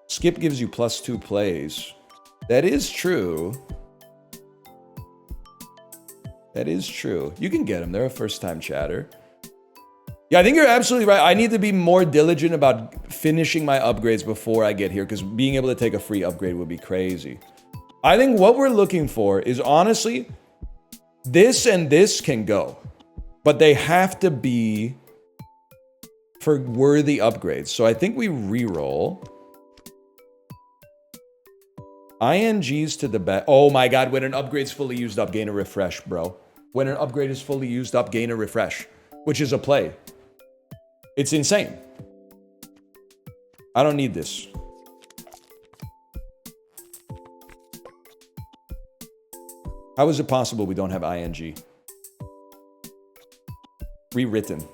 Skip gives you +2 plays. That is true. That is true. You can get them. They're a first-time chatter. Yeah, I think you're absolutely right. I need to be more diligent about finishing my upgrades before I get here, because being able to take a free upgrade would be crazy. I think what we're looking for is, honestly, this and this can go. But they have to be for worthy upgrades. So I think we reroll. INGs to the back. Oh my god, when an upgrade's fully used up, gain a refresh, bro. When an upgrade is fully used up, gain a refresh. Which is a play. It's insane. I don't need this. How is it possible we don't have ING? Rewritten.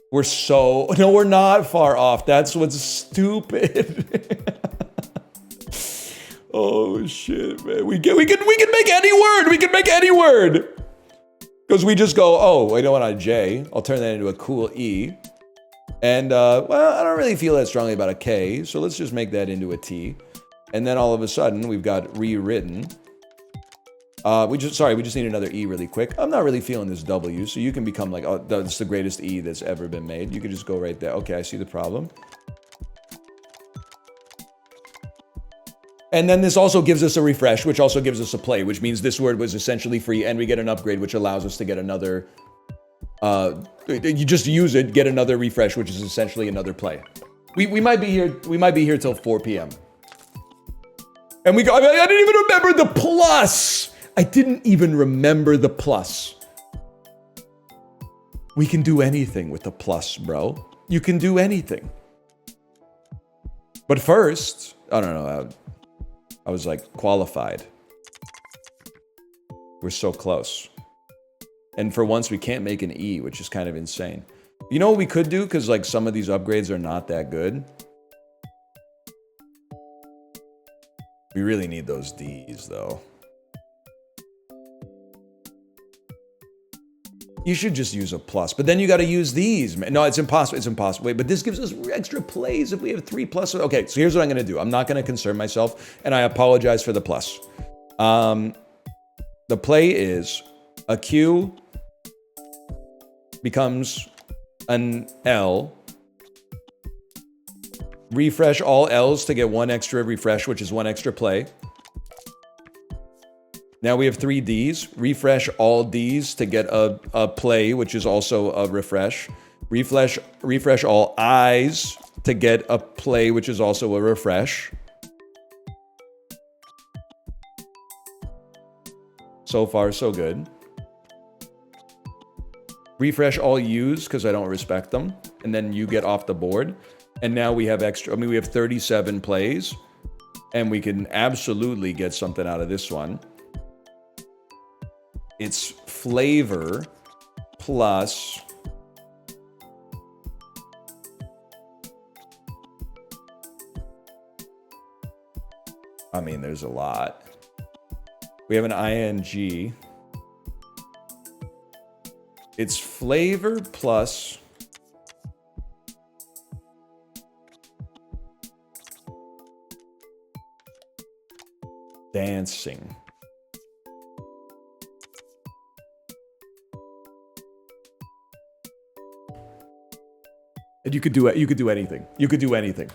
We're so... No, we're not far off. That's what's stupid. Oh, shit, man. We can make any word. We can make any word. Because we just go, oh, I don't want a J. I'll turn that into a cool E. And, well, I don't really feel that strongly about a K, so let's just make that into a T. And then all of a sudden, we've got rewritten. We just need another E really quick. I'm not really feeling this W, so you can become like, oh, that's the greatest E that's ever been made. You could just go right there. Okay, I see the problem. And then this also gives us a refresh, which also gives us a play, which means this word was essentially free, and we get an upgrade, which allows us to get another, you just use it, get another refresh, which is essentially another play. We might be here till 4 p.m. And I didn't even remember the plus. I didn't even remember the plus. We can do anything with the plus, bro. You can do anything. But first, I don't know. I was like qualified. We're so close. And for once, we can't make an E, which is kind of insane. You know what we could do? Because like some of these upgrades are not that good. We really need those D's, though. You should just use a plus, but then you got to use these. No, it's impossible. It's impossible. Wait, but this gives us extra plays if we have 3 plus. Okay, so here's what I'm going to do. I'm not going to concern myself, and I apologize for the plus. The play is a Q becomes an L. Refresh all L's to get 1 extra refresh, which is 1 extra play. Now we have 3 Ds. Refresh all Ds to get a play, which is also a refresh. Refresh all Is to get a play, which is also a refresh. So far, so good. Refresh all U's because I don't respect them. And then you get off the board. And now we have extra, we have 37 plays. And we can absolutely get something out of this one. It's flavor plus I mean, there's a lot. We have an ing. It's flavor plus dancing. And you could do it. You could do anything. You could do anything.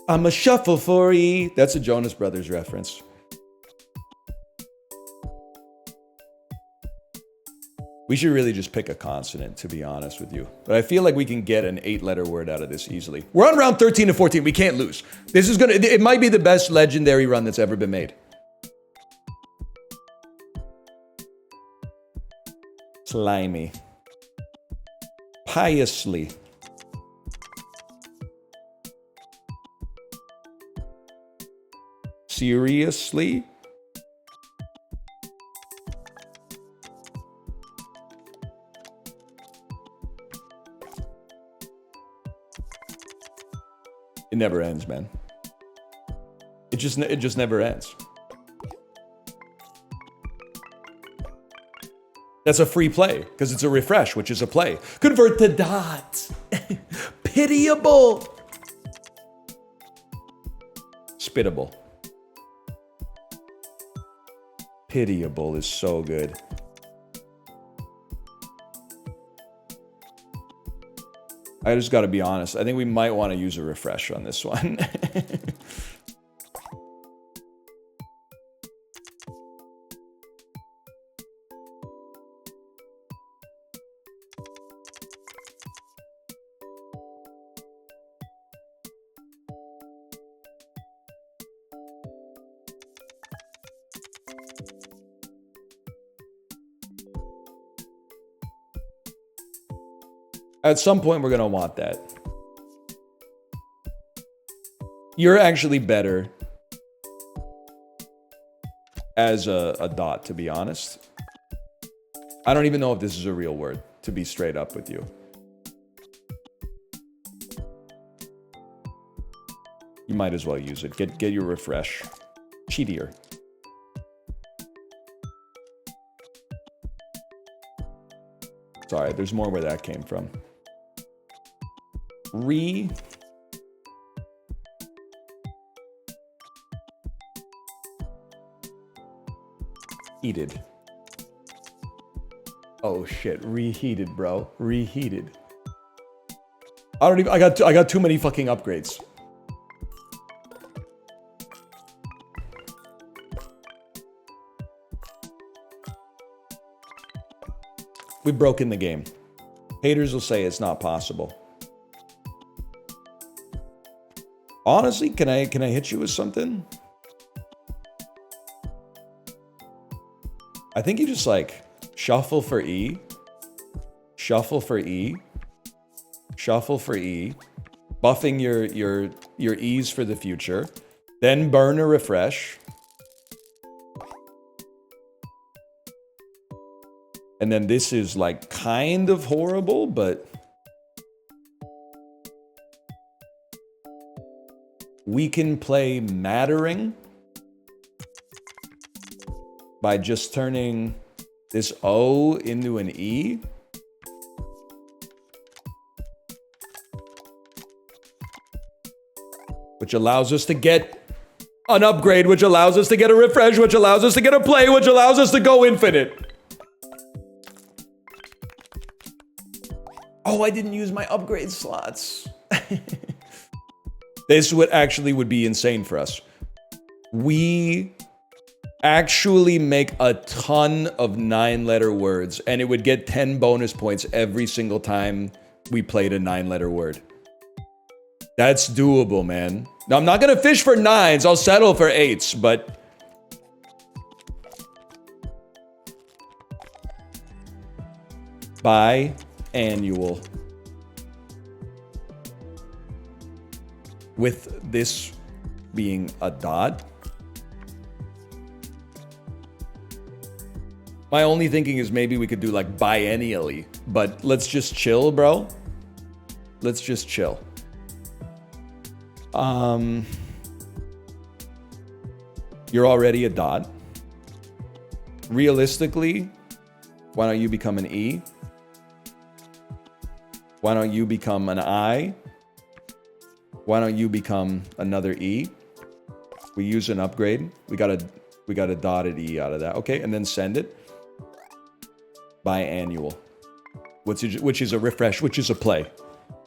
I'm a shuffle for E. That's a Jonas Brothers reference. We should really just pick a consonant, to be honest with you. But I feel like we can get an 8-letter word out of this easily. We're on round 13 to 14. We can't lose. This is it might be the best legendary run that's ever been made. Slimy. Piously. Seriously? It never ends, man. It just never ends. That's a free play because it's a refresh, which is a play. Convert to dots. Pitiable. Spittable. Pitiable is so good. I just got to be honest. I think we might want to use a refresh on this one. At some point, we're going to want that. You're actually better as a dot, to be honest. I don't even know if this is a real word, to be straight up with you. You might as well use it. Get your refresh. Cheatier. Sorry, there's more where that came from. Reheated. Oh shit, reheated, bro. Reheated. I got too many fucking upgrades. We've broken the game. Haters will say it's not possible. Honestly, can I hit you with something? I think you just like shuffle for E, shuffle for E, shuffle for E, buffing your E's for the future, then burn a refresh. And then this is like kind of horrible, but we can play Mattering by just turning this O into an E. Which allows us to get an upgrade, which allows us to get a refresh, which allows us to get a play, which allows us to go infinite. Oh, I didn't use my upgrade slots. This would be insane for us. We actually make a ton of 9-letter words, and it would get 10 bonus points every single time we played a 9-letter word. That's doable, man. Now, I'm not gonna fish for 9s. I'll settle for 8s, but biannual. With this being a dot. My only thinking is maybe we could do like biennially, but let's just chill, bro. Let's just chill. You're already a dot. Realistically, why don't you become an E? Why don't you become an I? Why don't you become another E? We use an upgrade. We got a dotted E out of that. Okay, and then send it. Biannual. Which is a refresh, which is a play.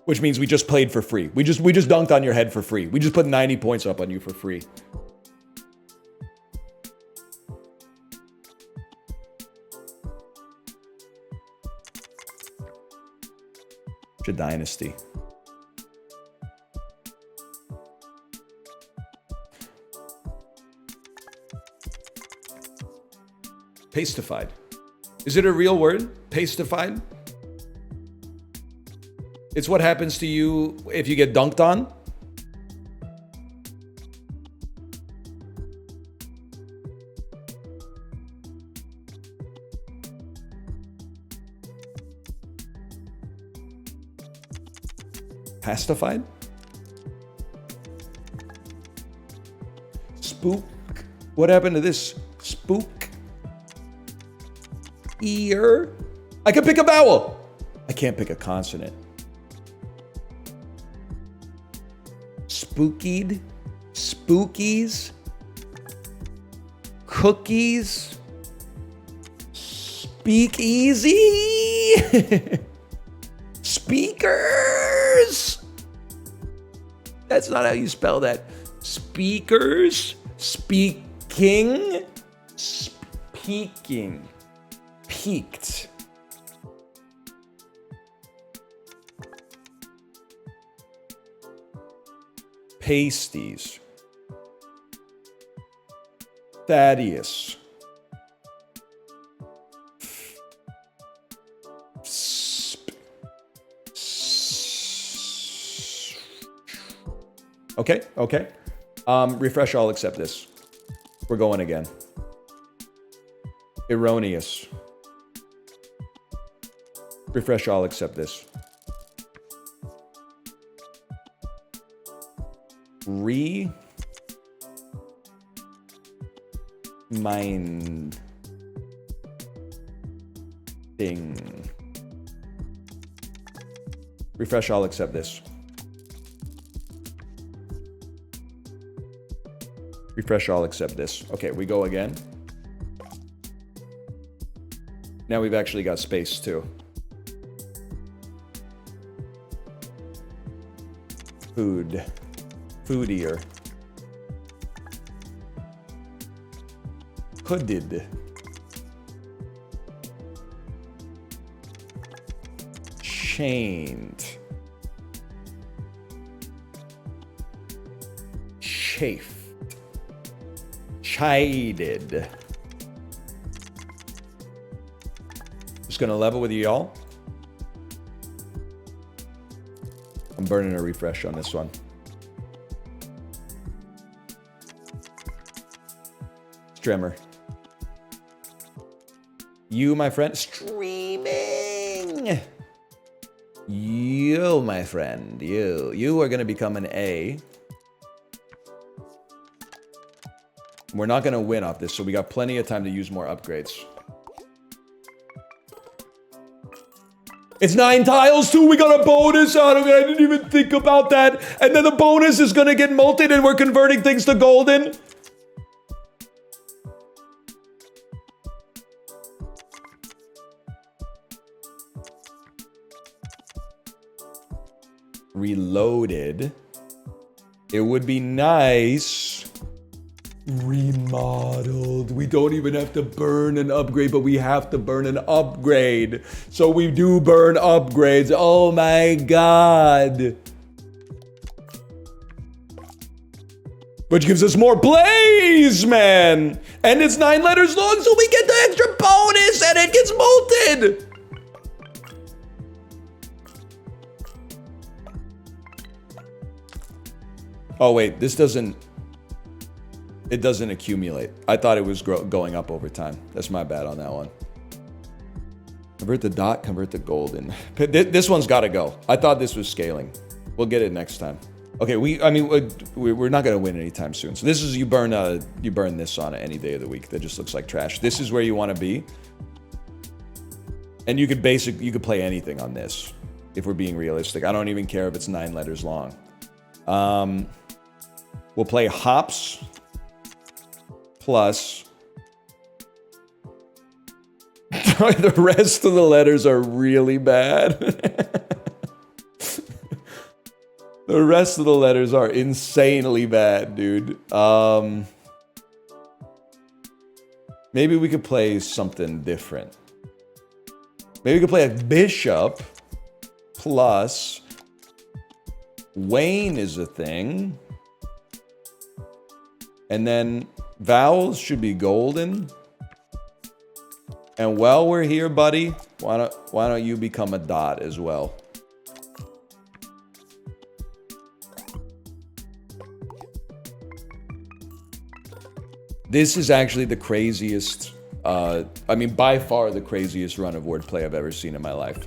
Which means we just played for free. We just dunked on your head for free. We just put 90 points up on you for free. It's a dynasty. Pastified. Is it a real word? Pastified? It's what happens to you if you get dunked on? Pastified? Spook? What happened to this? Spook? Ear? I can pick a vowel. I can't pick a consonant. Spookied? Spookies? Cookies? Speakeasy? Speakers? That's not how you spell that. Speakers? Speaking? Speaking. Peaked. Pasties. Thaddeus. Okay, okay. Refresh, I'll accept this. We're going again. Erroneous. Refresh, I'll accept this. Minding. Refresh, I'll accept this. Refresh, I'll accept this. Okay, we go again. Now we've actually got space too. Food. Foodier. Hooded. Chained. Chafed. Chided. Just gonna level with y'all. I'm burning a refresh on this one. Stremmer. You, my friend, streaming. You, my friend, you are gonna become an A. We're not gonna win off this, so we got plenty of time to use more upgrades. It's 9 tiles too. We got a bonus out of it. I didn't even think about that. And then the bonus is gonna get multed, and we're converting things to golden. Reloaded. It would be nice. Remodeled. We don't even have to burn an upgrade, but we have to burn an upgrade. So we do burn upgrades. Oh my god. Which gives us more blaze, man. And it's 9 letters long, so we get the extra bonus and it gets molted. Oh wait, this doesn't... It doesn't accumulate. I thought it was going up over time. That's my bad on that one. Convert the dot, convert the golden. This one's got to go. I thought this was scaling. We'll get it next time. Okay, we're not gonna win anytime soon. So this is you burn this on it any day of the week. That just looks like trash. This is where you want to be. And you could play anything on this if we're being realistic. I don't even care if it's 9 letters long. We'll play hops. Plus, the rest of the letters are really bad. The rest of the letters are insanely bad, dude. Maybe we could play something different. Maybe we could play a bishop plus Wayne is a thing. And then vowels should be golden. And while we're here, buddy, why don't you become a dot as well? This is actually the craziest, by far the craziest run of wordplay I've ever seen in my life.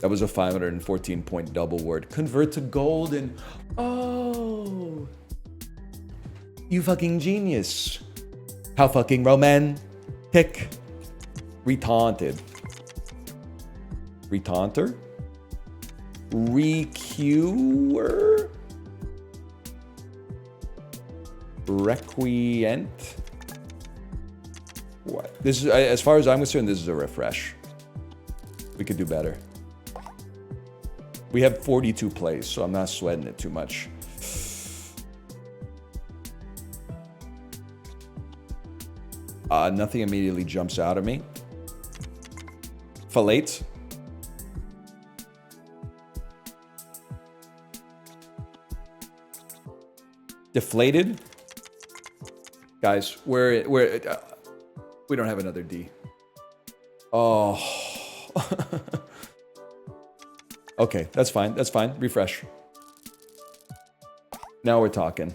That was a 514-point double word. Convert to golden. Oh. You fucking genius. How fucking romantic. Retaunted. Retaunter? Recuer? Requient? What? This is, as far as I'm concerned, this is a refresh. We could do better. We have 42 plays, so I'm not sweating it too much. Nothing immediately jumps out at me. Fallate. Deflated. Guys, we don't have another D. Oh. Okay, that's fine. That's fine. Refresh. Now we're talking.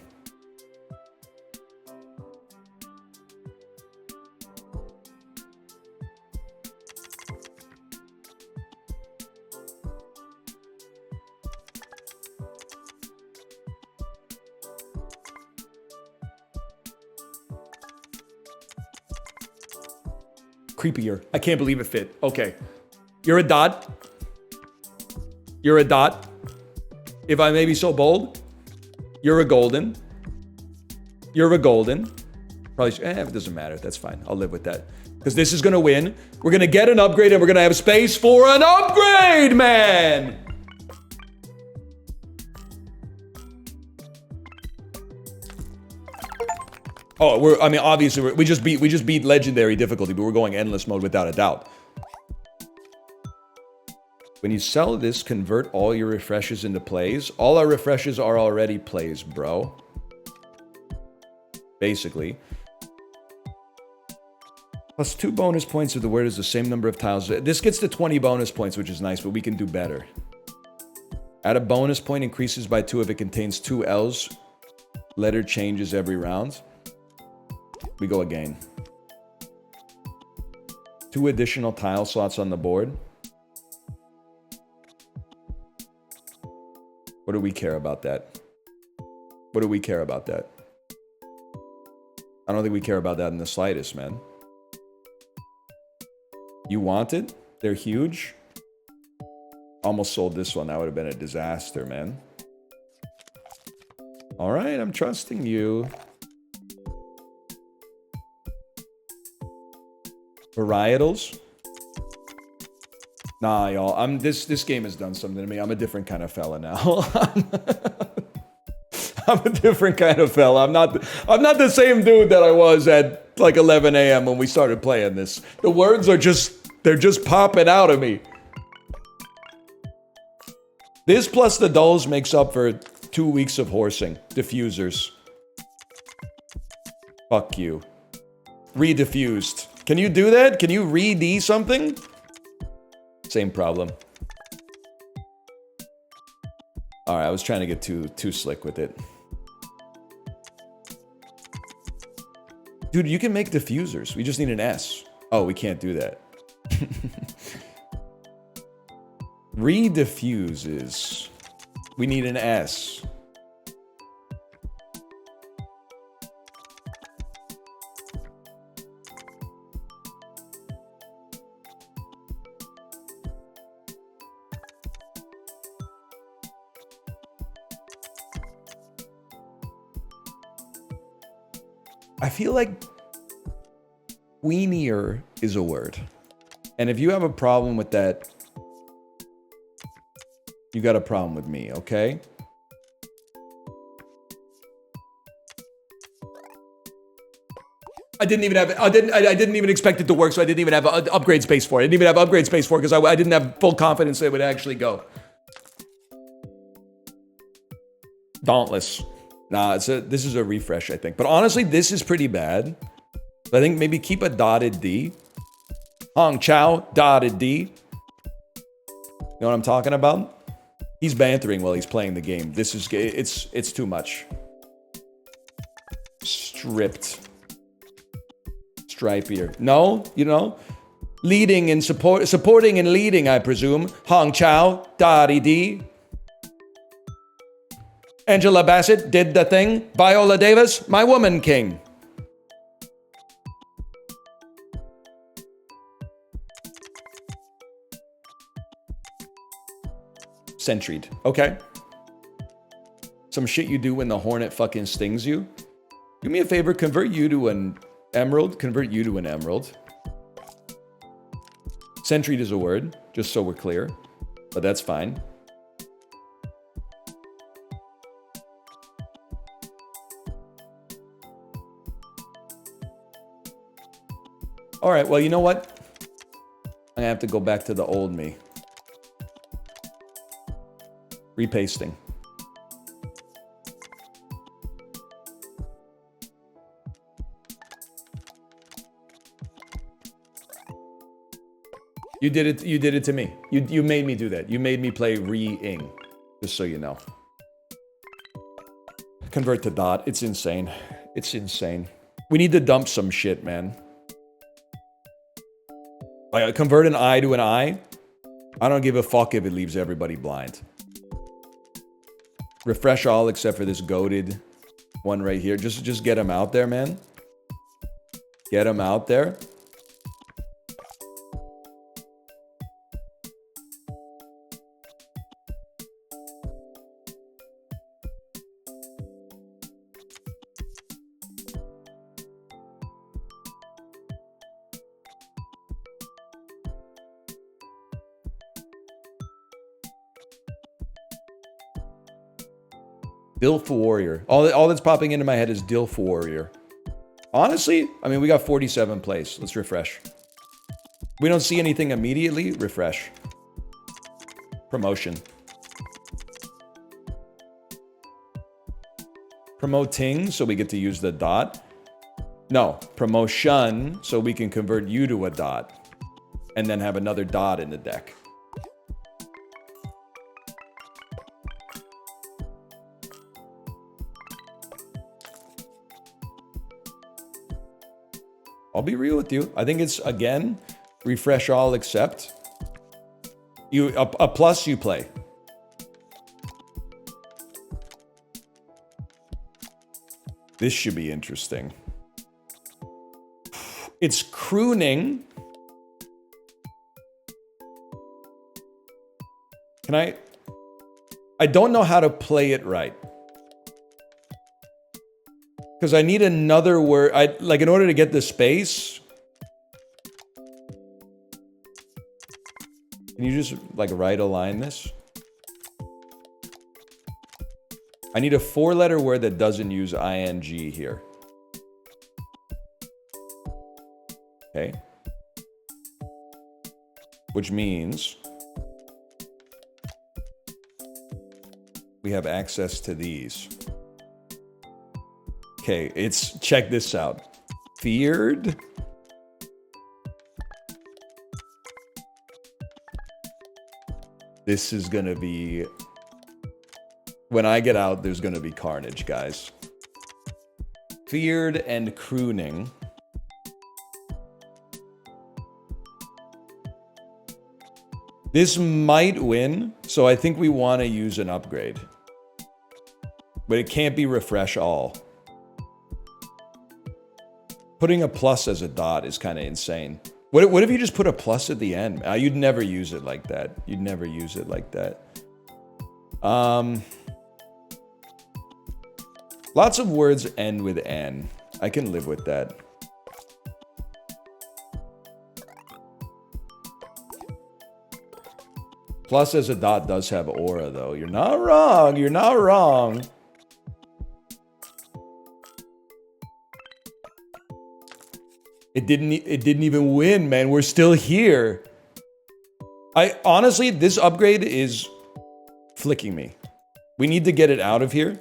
Creepier. I can't believe it fit. Okay. You're a dot. You're a dot. If I may be so bold, you're a golden. You're a golden. Probably, it doesn't matter. That's fine. I'll live with that. Because this is going to win. We're going to get an upgrade and we're going to have space for an upgrade, man! Oh, I mean, obviously, we just beat legendary difficulty, but we're going endless mode without a doubt. When you sell this, convert all your refreshes into plays. All our refreshes are already plays, bro. Basically. Plus 2 bonus points if the word is the same number of tiles. This gets to 20 bonus points, which is nice, but we can do better. Add a bonus point, increases by 2 if it contains 2 L's. Letter changes every round. We go again. 2 additional tile slots on the board. What do we care about that? What do we care about that? I don't think we care about that in the slightest, man. You want it? They're huge. Almost sold this one. That would have been a disaster, man. All right, I'm trusting you. Varietals? Nah, y'all. This game has done something to me. I'm a different kind of fella now. I'm a different kind of fella. I'm not the same dude that I was at like 11 a.m. when we started playing this. The words are they're just popping out of me. This plus the dulls makes up for 2 weeks of horsing. Diffusers. Fuck you. Rediffused. Can you do that? Can you re-D something? Same problem. Alright, I was trying to get too slick with it. Dude, you can make diffusers. We just need an S. Oh, we can't do that. Rediffuses. We need an S. I feel like weenier is a word. And if you have a problem with that, you got a problem with me, okay? I didn't even expect it to work, so I didn't even have an upgrade space for it. I didn't even have upgrade space for it because I didn't have full confidence that it would actually go. Dauntless. Nah, this is a refresh, I think. But honestly, this is pretty bad. I think maybe keep a dotted D. Hong Chao, dotted D. You know what I'm talking about? He's bantering while he's playing the game. This is, it's too much. Stripped. Stripier. No, you know? Leading and supporting and leading, I presume. Hong Chao, dotted D. Angela Bassett did the thing. Viola Davis, my woman king. Centried. Okay. Some shit you do when the hornet fucking stings you. Do me a favor, convert you to an emerald. Convert you to an emerald. Centried is a word, just so we're clear. But that's fine. All right, well, you know what? I'm gonna have to go back to the old me. Repasting. You did it to me. You made me do that. You made me play re-ing, just so you know. Convert to dot. It's insane. It's insane. We need to dump some shit, man. Like, convert an I to an I. I don't give a fuck if it leaves everybody blind. Refresh all except for this goated one right here. Just get him out there, man. Get him out there. Dilf Warrior. All that's popping into my head is Dilf Warrior. Honestly, I mean, we got 47 plays. Let's refresh. We don't see anything immediately. Refresh. Promotion. Promoting, so we get to use the dot. No, promotion, so we can convert you to a dot. And then have another dot in the deck. I'll be real with you. I think it's, again, refresh all except. A plus you play. This should be interesting. It's crooning. Can I don't know how to play it right. Because I need another word. Like, in order to get the space. Can you just, like, right align this? I need a 4-letter word that doesn't use ing here. Okay. Which means we have access to these. Okay, check this out. Feared. This is gonna be, when I get out, there's gonna be carnage, guys. Feared and crooning. This might win, so I think we want to use an upgrade. But it can't be refresh all. Putting a plus as a dot is kind of insane. What if you just put a plus at the end? You'd never use it like that. You'd never use it like that. Lots of words end with N. I can live with that. Plus as a dot does have aura, though. You're not wrong. You're not wrong. It didn't even win, man. We're still here. Honestly, this upgrade is flicking me. We need to get it out of here.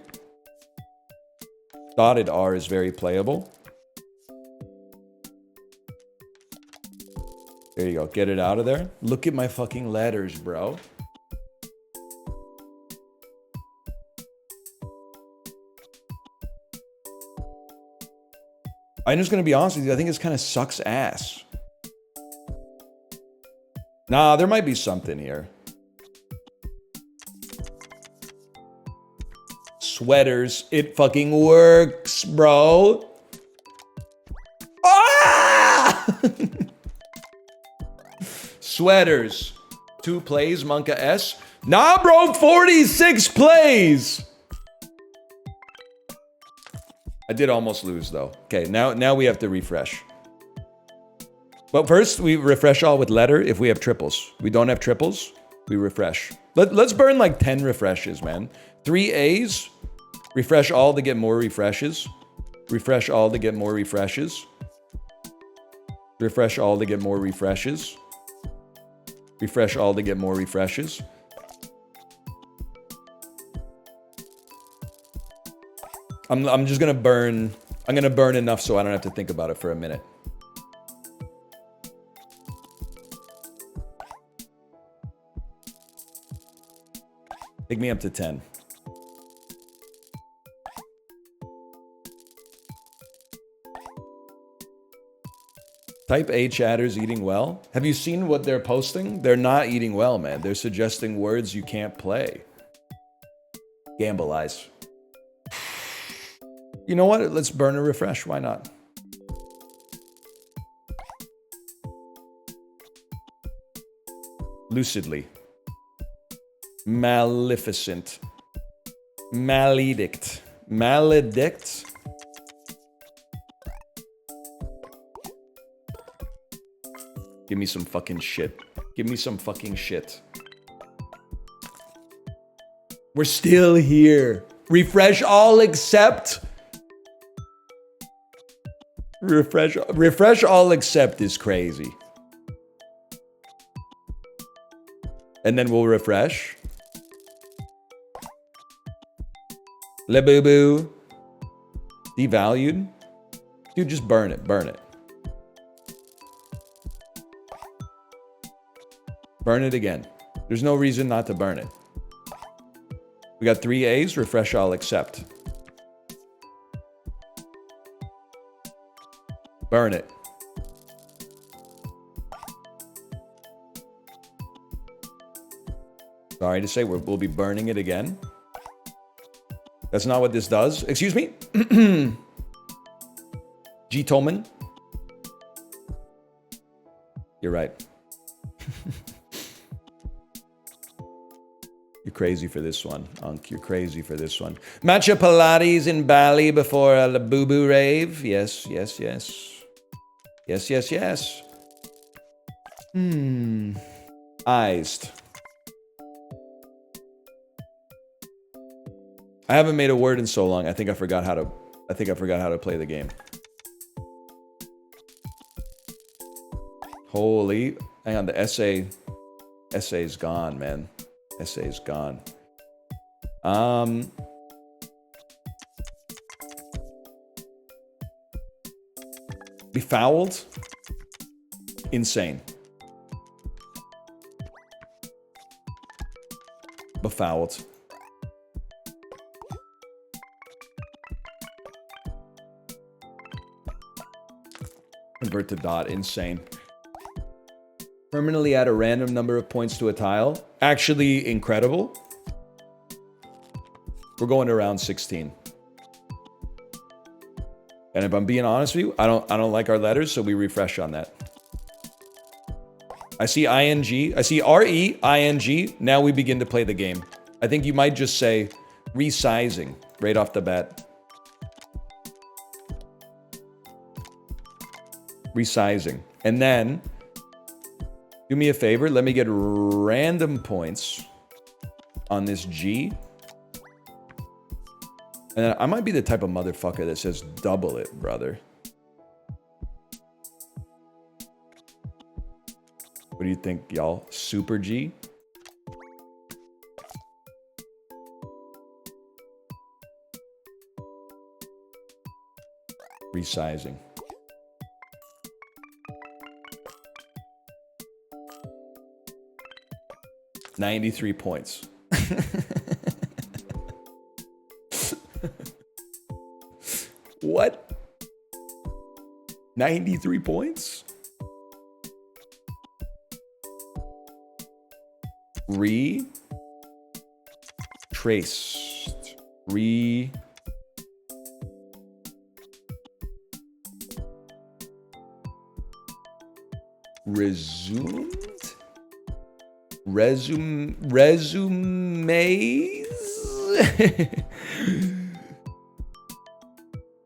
Dotted R is very playable. There you go. Get it out of there. Look at my fucking letters, bro. I'm just going to be honest with you. I think this kind of sucks ass. Nah, there might be something here. Sweaters. It fucking works, bro. Ah! Sweaters. 2 plays, Monka S. Nah, bro, 46 plays. I did almost lose, though. Okay, now we have to refresh. But first, we refresh all with letter if we have triples. We don't have triples, we refresh. Let's burn like 10 refreshes, man. 3 A's. Refresh all to get more refreshes. Refresh all to get more refreshes. Refresh all to get more refreshes. Refresh all to get more refreshes. I'm just gonna burn. I'm gonna burn enough so I don't have to think about it for a minute. Take me up to 10. Type A chatters eating well. Have you seen what they're posting? They're not eating well, man. They're suggesting words you can't play. Gamble eyes. You know what? Let's burn a refresh. Why not? Lucidly. Maleficent. Maledict. Maledict. Give me some fucking shit. Give me some fucking shit. We're still here. Refresh all except. Refresh all except is crazy. And then we'll refresh. Le boo boo. Devalued. Dude, just burn it. Burn it. Burn it again. There's no reason not to burn it. We got 3 A's. Refresh all except. Burn it. Sorry to say, we'll be burning it again. That's not what this does. Excuse me? G. Tolman. You're right. You're crazy for this one, Unk. You're crazy for this one. Matcha Pilates in Bali before a Labubu rave. Yes, yes, yes. Yes, yes, yes. Iced. I haven't made a word in so long. I think I forgot how to play the game. Holy, hang on, the essay's gone, man. Essay's gone. Befouled? Insane. Befouled. Convert to dot. Insane. Permanently add a random number of points to a tile. Actually incredible. We're going to round 16. And if I'm being honest with you, I don't like our letters, so we refresh on that. I see ing. I see RE, ing. Now we begin to play the game. I think you might just say resizing right off the bat. Resizing. And then do me a favor, let me get random points on this G. And then I might be the type of motherfucker that says double it, brother. What do you think, y'all? Super G? Resizing. $93 points. What? 93 points? Traced. Resumed? Resumes?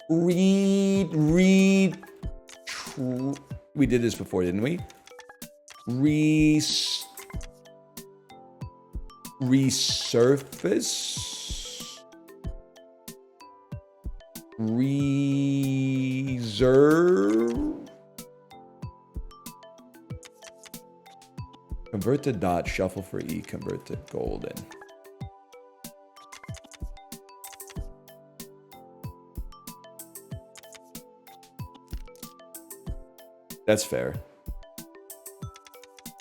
We did this before, didn't we? Resurface? Reserve? Convert to dot, shuffle for E, convert to golden. That's fair.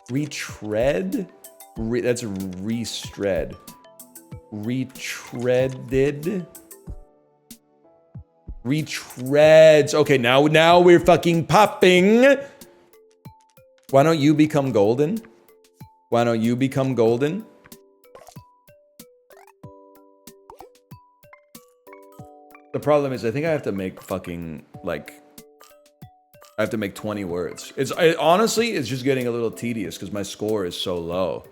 Retread? That's restread. Retreaded? Retreads. Okay, now we're fucking popping. Why don't you become golden? Why don't you become golden? The problem is I think I have to make fucking, like, I have to make 20 words. Honestly, it's just getting a little tedious because my score is so low.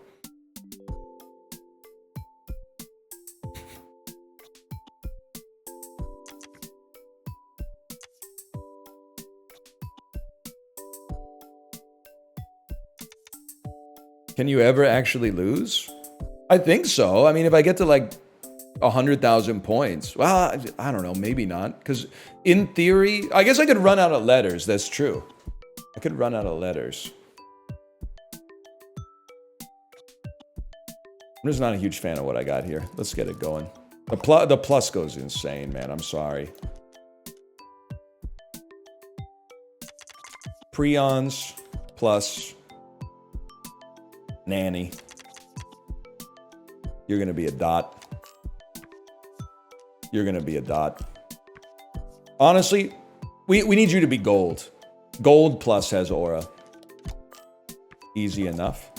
Can you ever actually lose? I think so. I mean, if I get to like 100,000 points. Well, I don't know, maybe not. Because in theory, I guess I could run out of letters. That's true. I could run out of letters. I'm just not a huge fan of what I got here. Let's get it going. The plus goes insane, man. I'm sorry. Prions plus nanny. You're going to be a dot. You're going to be a dot. Honestly, we need you to be gold. Gold plus has aura. Easy enough.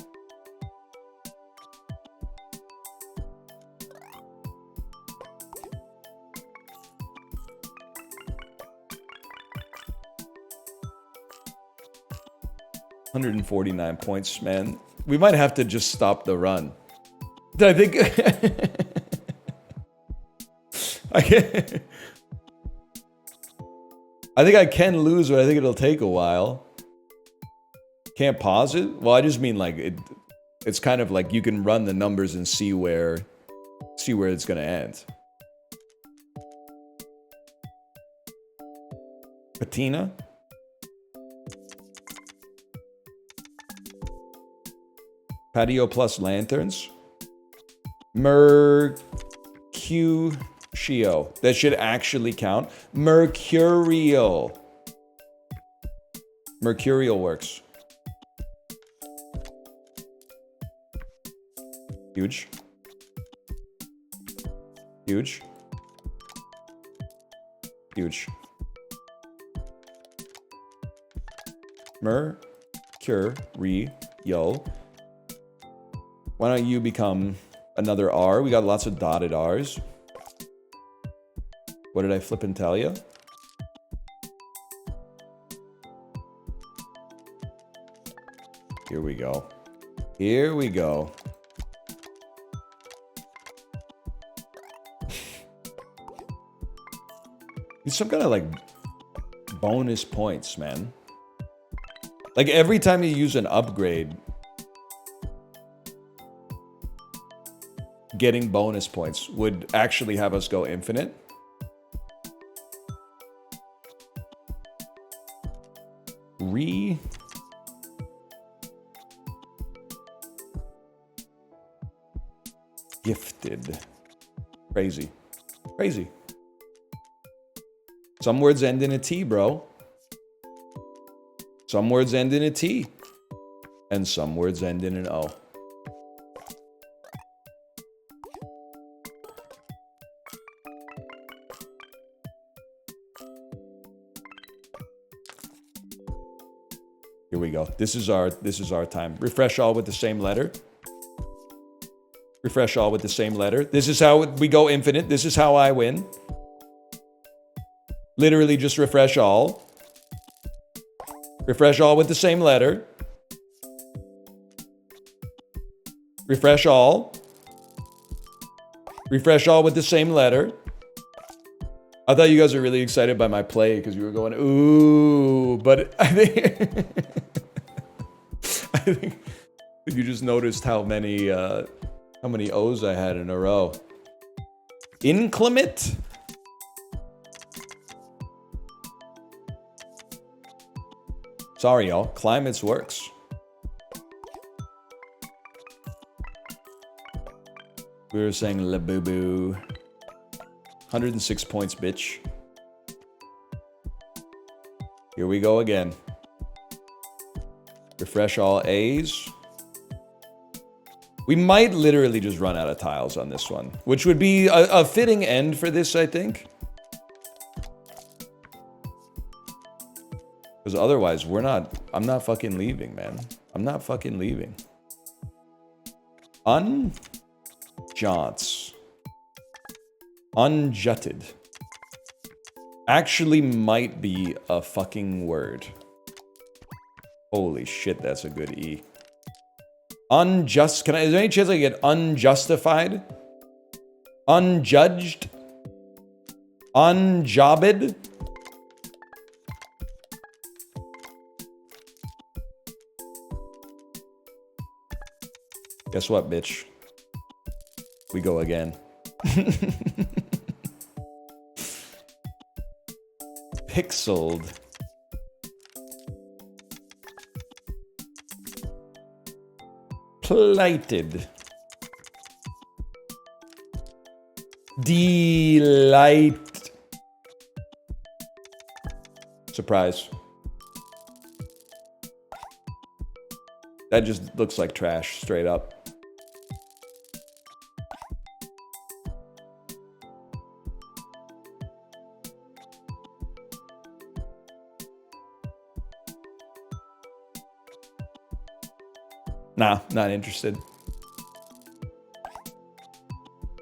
$149 points, man. We might have to just stop the run. I think I think I can lose, but I think it'll take a while. Can't pause it? Well, I just mean like it's kind of like you can run the numbers and see where it's gonna end. Patina. Patio plus lanterns. Mercutio. That should actually count. Mercurial. Mercurial works. Huge. Huge. Huge. Mercurial. Why don't you become another R? We got lots of dotted R's. What did I flip and tell you? Here we go. Here we go. It's some kind of like bonus points, man. Like every time you use an upgrade, getting bonus points would actually have us go infinite. Gifted. Crazy. Crazy. Some words end in a T, bro. Some words end in a T. And some words end in an O. Here we go. This is our time. Refresh all with the same letter. Refresh all with the same letter. This is how we go infinite. This is how I win. Literally just refresh all. Refresh all with the same letter. Refresh all. Refresh all with the same letter. I thought you guys were really excited by my play because you were going, ooh, but I think you just noticed how many O's I had in a row. Inclement? Sorry, y'all. Climates works. We were saying la boo boo. 106 points, bitch. Here we go again. Refresh all A's. We might literally just run out of tiles on this one, which would be a fitting end for this, I think. Because otherwise, I'm not fucking leaving, man. I'm not fucking leaving. Unjaunts. Unjutted. Actually might be a fucking word. Holy shit, that's a good E. Unjust. Is there any chance I can get unjustified? Unjudged? Unjobbed? Guess what, bitch? We go again. Pixeled. Plighted. Delight. Surprise. That just looks like trash, straight up. Nah, not interested.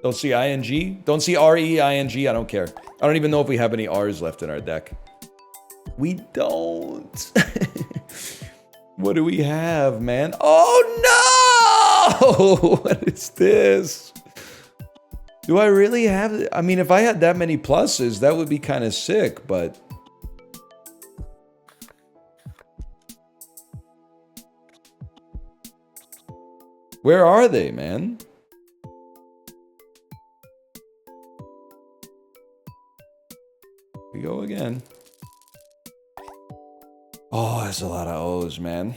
Don't see ING? Don't see REING? I don't care. I don't even know if we have any R's left in our deck. We don't. What do we have, man? Oh no! What is this? Do I really have... I mean, if I had that many pluses, that would be kind of sick, but... Where are they, man? We go again. Oh, there's a lot of O's, man.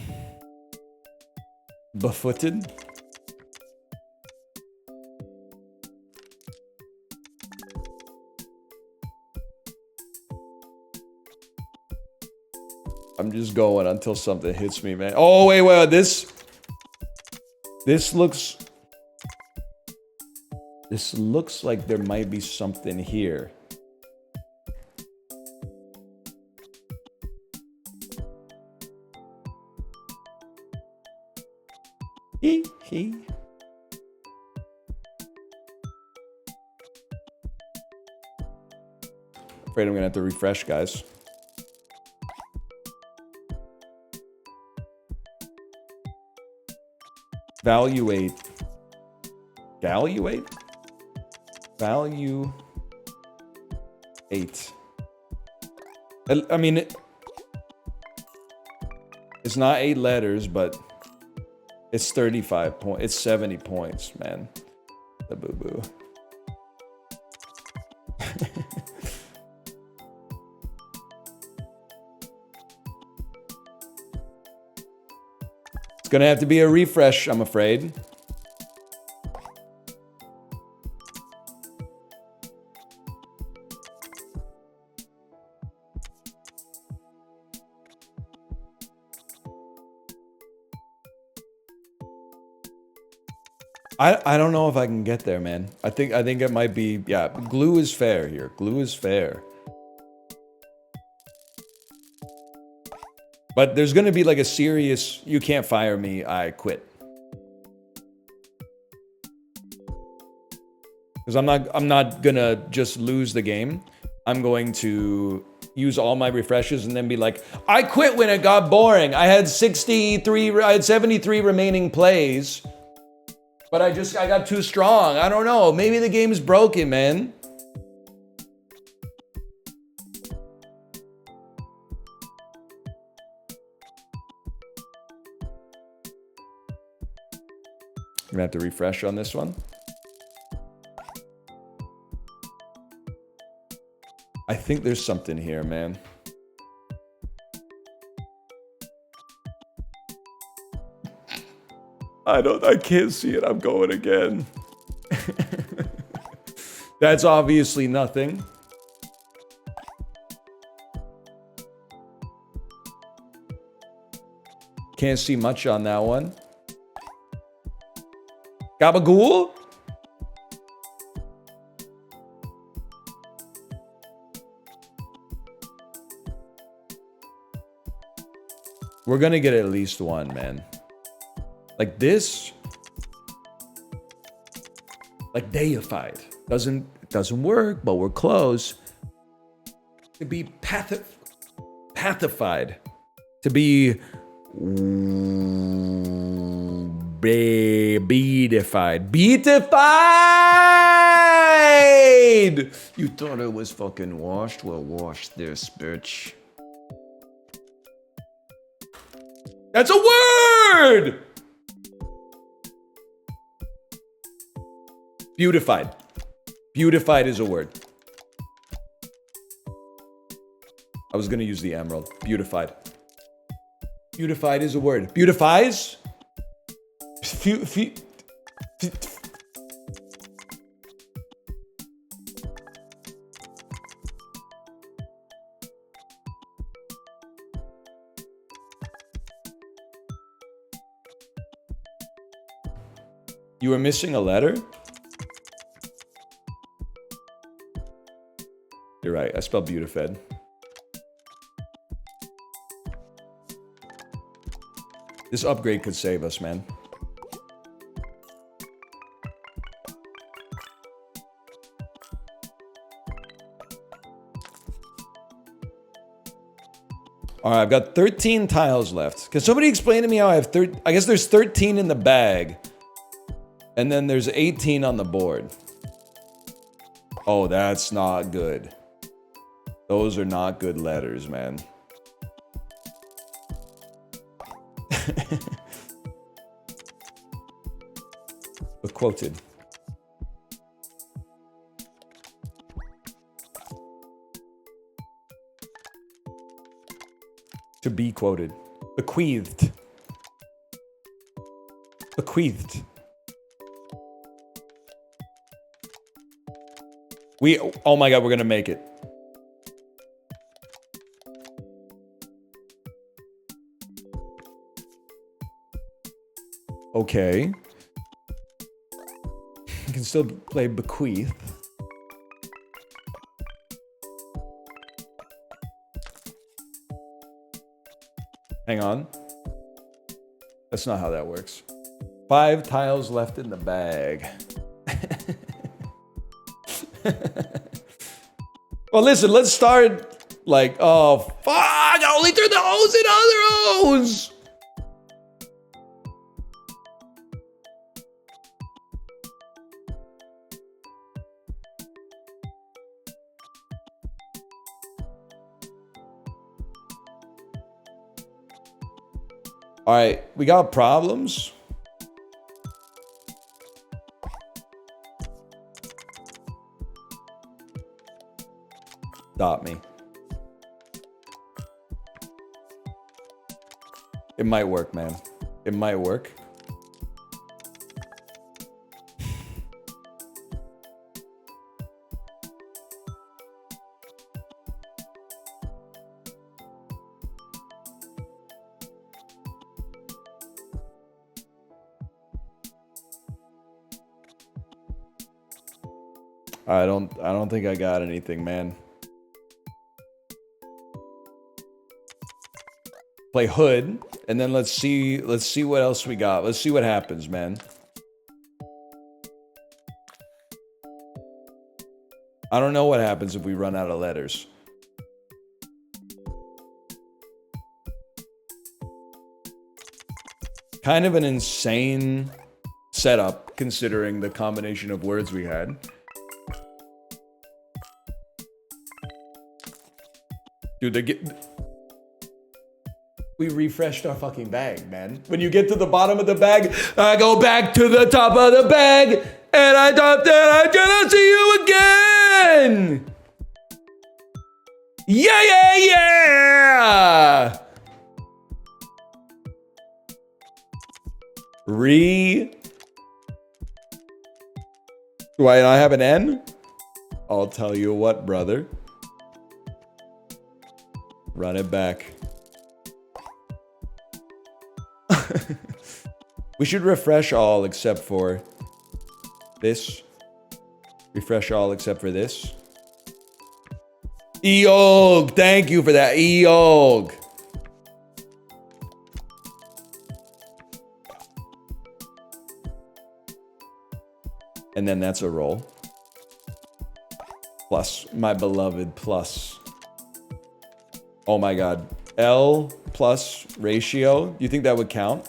Befooted. I'm just going until something hits me, man. Oh, wait, this looks... This looks like there might be something here. Afraid I'm gonna have to refresh, guys. Valuate. Valuate? Value 8. I mean, it's not 8 letters, but it's 35 points. It's 70 points, man. The boo-boo. It's gonna have to be a refresh, I'm afraid. I don't know if I can get there, man. I think it might be, yeah, glue is fair here. Glue is fair. But there's gonna be like a serious, you can't fire me, I quit. Because I'm not gonna just lose the game. I'm going to use all my refreshes and then be like, I quit when it got boring. I had 73 remaining plays. But I got too strong. I don't know. Maybe the game is broken, man. I'm gonna have to refresh on this one. I think there's something here, man. I can't see it. I'm going again. That's obviously nothing. Can't see much on that one. Gabagool? We're gonna get at least one, man. Like this, like deified. Doesn't work, but we're close. To be pathified. To be beatified. Beatified! You thought it was fucking washed? Well, wash this, bitch. That's a word! Beautified. Beautified is a word. I was gonna use the emerald. Beautified. Beautified is a word. Beautifies? You were missing a letter? You're right, I spelled beautified. This upgrade could save us, man. All right, I've got 13 tiles left. Can somebody explain to me how I have I guess there's 13 in the bag. And then there's 18 on the board. Oh, that's not good. Those are not good letters, man. But quoted. To be quoted. Bequeathed. Bequeathed. Oh my god, we're gonna make it. Okay. You can still play bequeath. Hang on. That's not how that works. 5 tiles left in the bag. Well, listen, let's start like, oh, fuck! I only turned the O's into other O's! All right, we got problems. Stop me. It might work, man. It might work. I don't think I got anything, man. Play hood, and then let's see what else we got. Let's see what happens, man. I don't know what happens if we run out of letters. Kind of an insane setup considering the combination of words we had. Dude, we refreshed our fucking bag, man. When you get to the bottom of the bag, I go back to the top of the bag, and I thought that I'm gonna see you again! Yeah, yeah, yeah! Do I not have an N? I'll tell you what, brother. Run it back. We should refresh all except for this. Refresh all except for this. Eog! Thank you for that, Eog! And then that's a roll. Plus, my beloved plus. Oh my god. L plus ratio. You think that would count?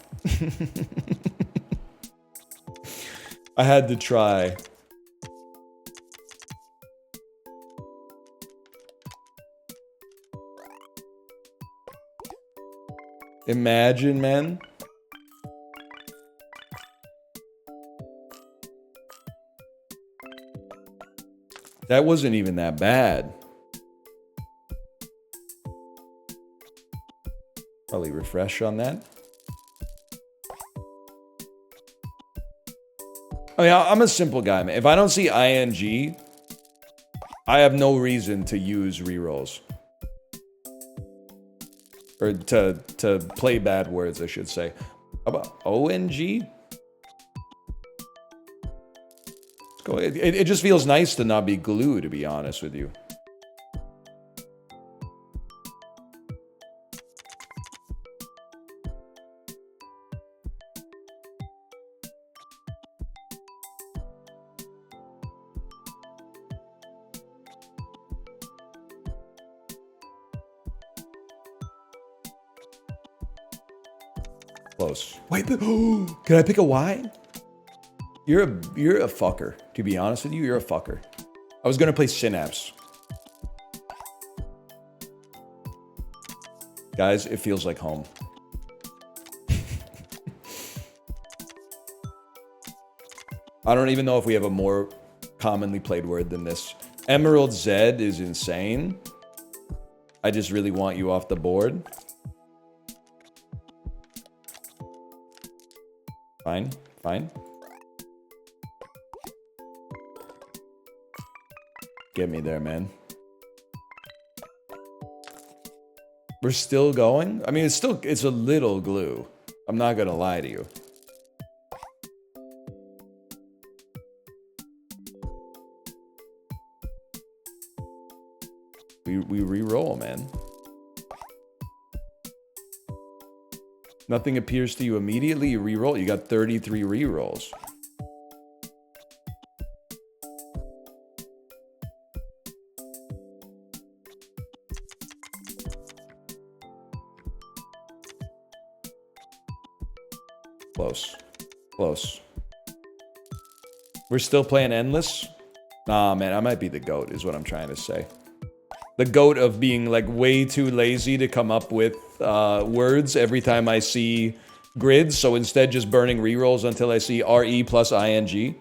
I had to try. Imagine, man. That wasn't even that bad. Probably refresh on that. I mean, I'm a simple guy, man. If I don't see ING, I have no reason to use rerolls. Or to play bad words, I should say. How about ONG? Let's go. It just feels nice to not be glue, to be honest with you. Close. Wait, can I pick a Y? You're a fucker. To be honest with you, you're a fucker. I was gonna play Synapse. Guys, it feels like home. I don't even know if we have a more commonly played word than this. Emerald Z is insane. I just really want you off the board. Fine, fine. Get me there, man. We're still going? I mean, it's a little glue. I'm not gonna lie to you. We re-roll, man. Nothing appears to you immediately, you re-roll. You got 33 re-rolls. Close. Close. We're still playing Endless? Nah, man, I might be the GOAT, is what I'm trying to say. The GOAT of being, like, way too lazy to come up with words every time I see grids, so instead just burning rerolls until I see RE plus ING.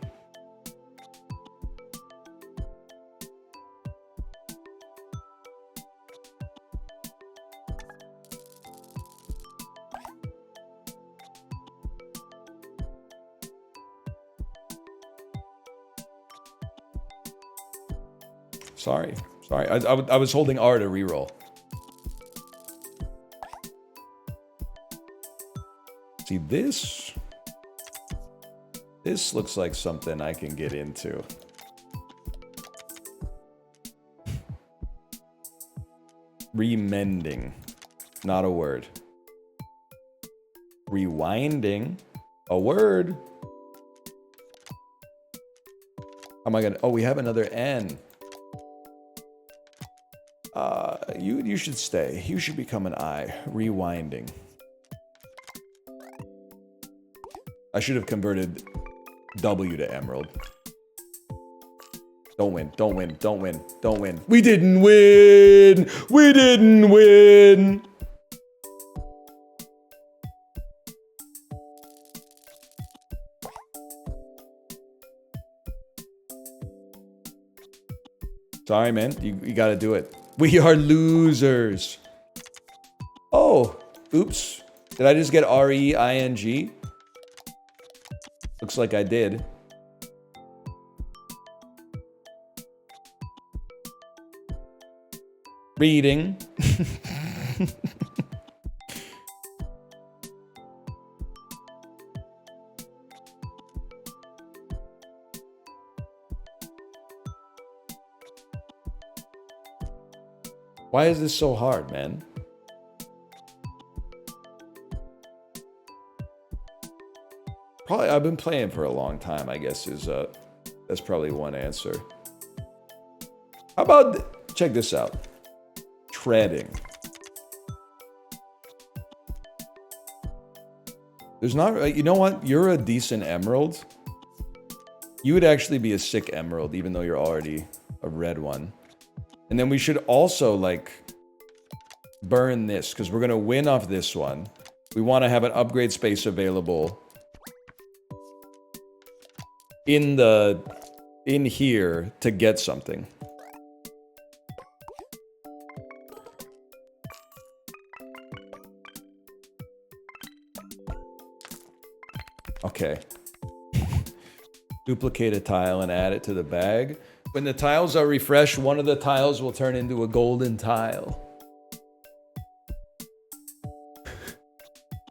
Sorry. Sorry. I was holding R to reroll. See, this looks like something I can get into. Remending. Not a word. Rewinding. A word. How am I gonna... Oh, we have another N. You should stay. You should become an I. Rewinding. I should have converted W to Emerald. Don't win. Don't win. Don't win. Don't win. We didn't win! We didn't win! Sorry, man. You gotta do it. We are losers. Oh, oops. Did I just get R-E-I-N-G? Looks like I did. Reading. Why is this so hard, man? Probably, I've been playing for a long time, I guess, that's probably one answer. How about, check this out. Treading. There's not, you know what? You're a decent Emerald. You would actually be a sick Emerald, even though you're already a red one. And then we should also, like, burn this, because we're going to win off this one. We want to have an upgrade space available in the in here to get something. Okay. Duplicate a tile and add it to the bag. When the tiles are refreshed, one of the tiles will turn into a golden tile.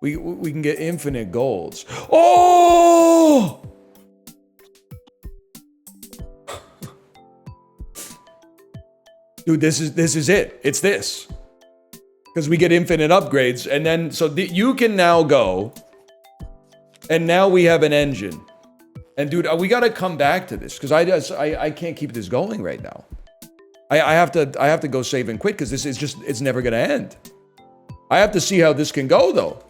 We can get infinite golds. Oh! Dude, this is it. It's this. Because we get infinite upgrades, and then so you can now go. And now we have an engine. And dude, we gotta come back to this because I can't keep this going right now. I have to go save and quit because this is just, it's never gonna end. I have to see how this can go though.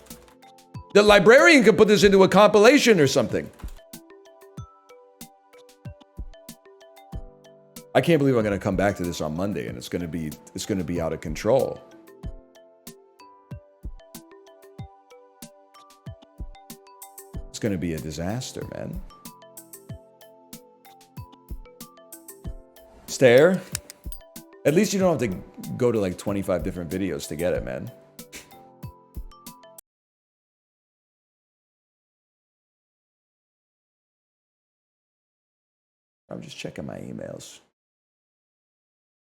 The librarian could put this into a compilation or something. I can't believe I'm gonna come back to this on Monday and it's gonna be out of control. It's gonna be a disaster, man. Stare. At least you don't have to go to like 25 different videos to get it, man. I'm just checking my emails.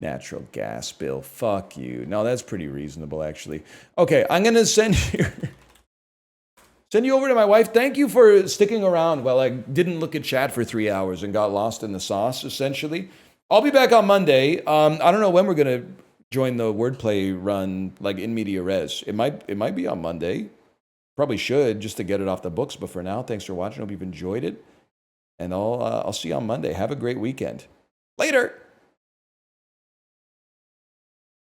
Natural gas bill. Fuck you. No, that's pretty reasonable, actually. Okay, I'm gonna send you over to my wife. Thank you for sticking around while I didn't look at chat for 3 hours and got lost in the sauce, essentially. I'll be back on Monday. I don't know when we're gonna join the wordplay run, like in media res. It might be on Monday. Probably should, just to get it off the books. But for now, thanks for watching. Hope you've enjoyed it. And I'll see you on Monday. Have a great weekend. Later.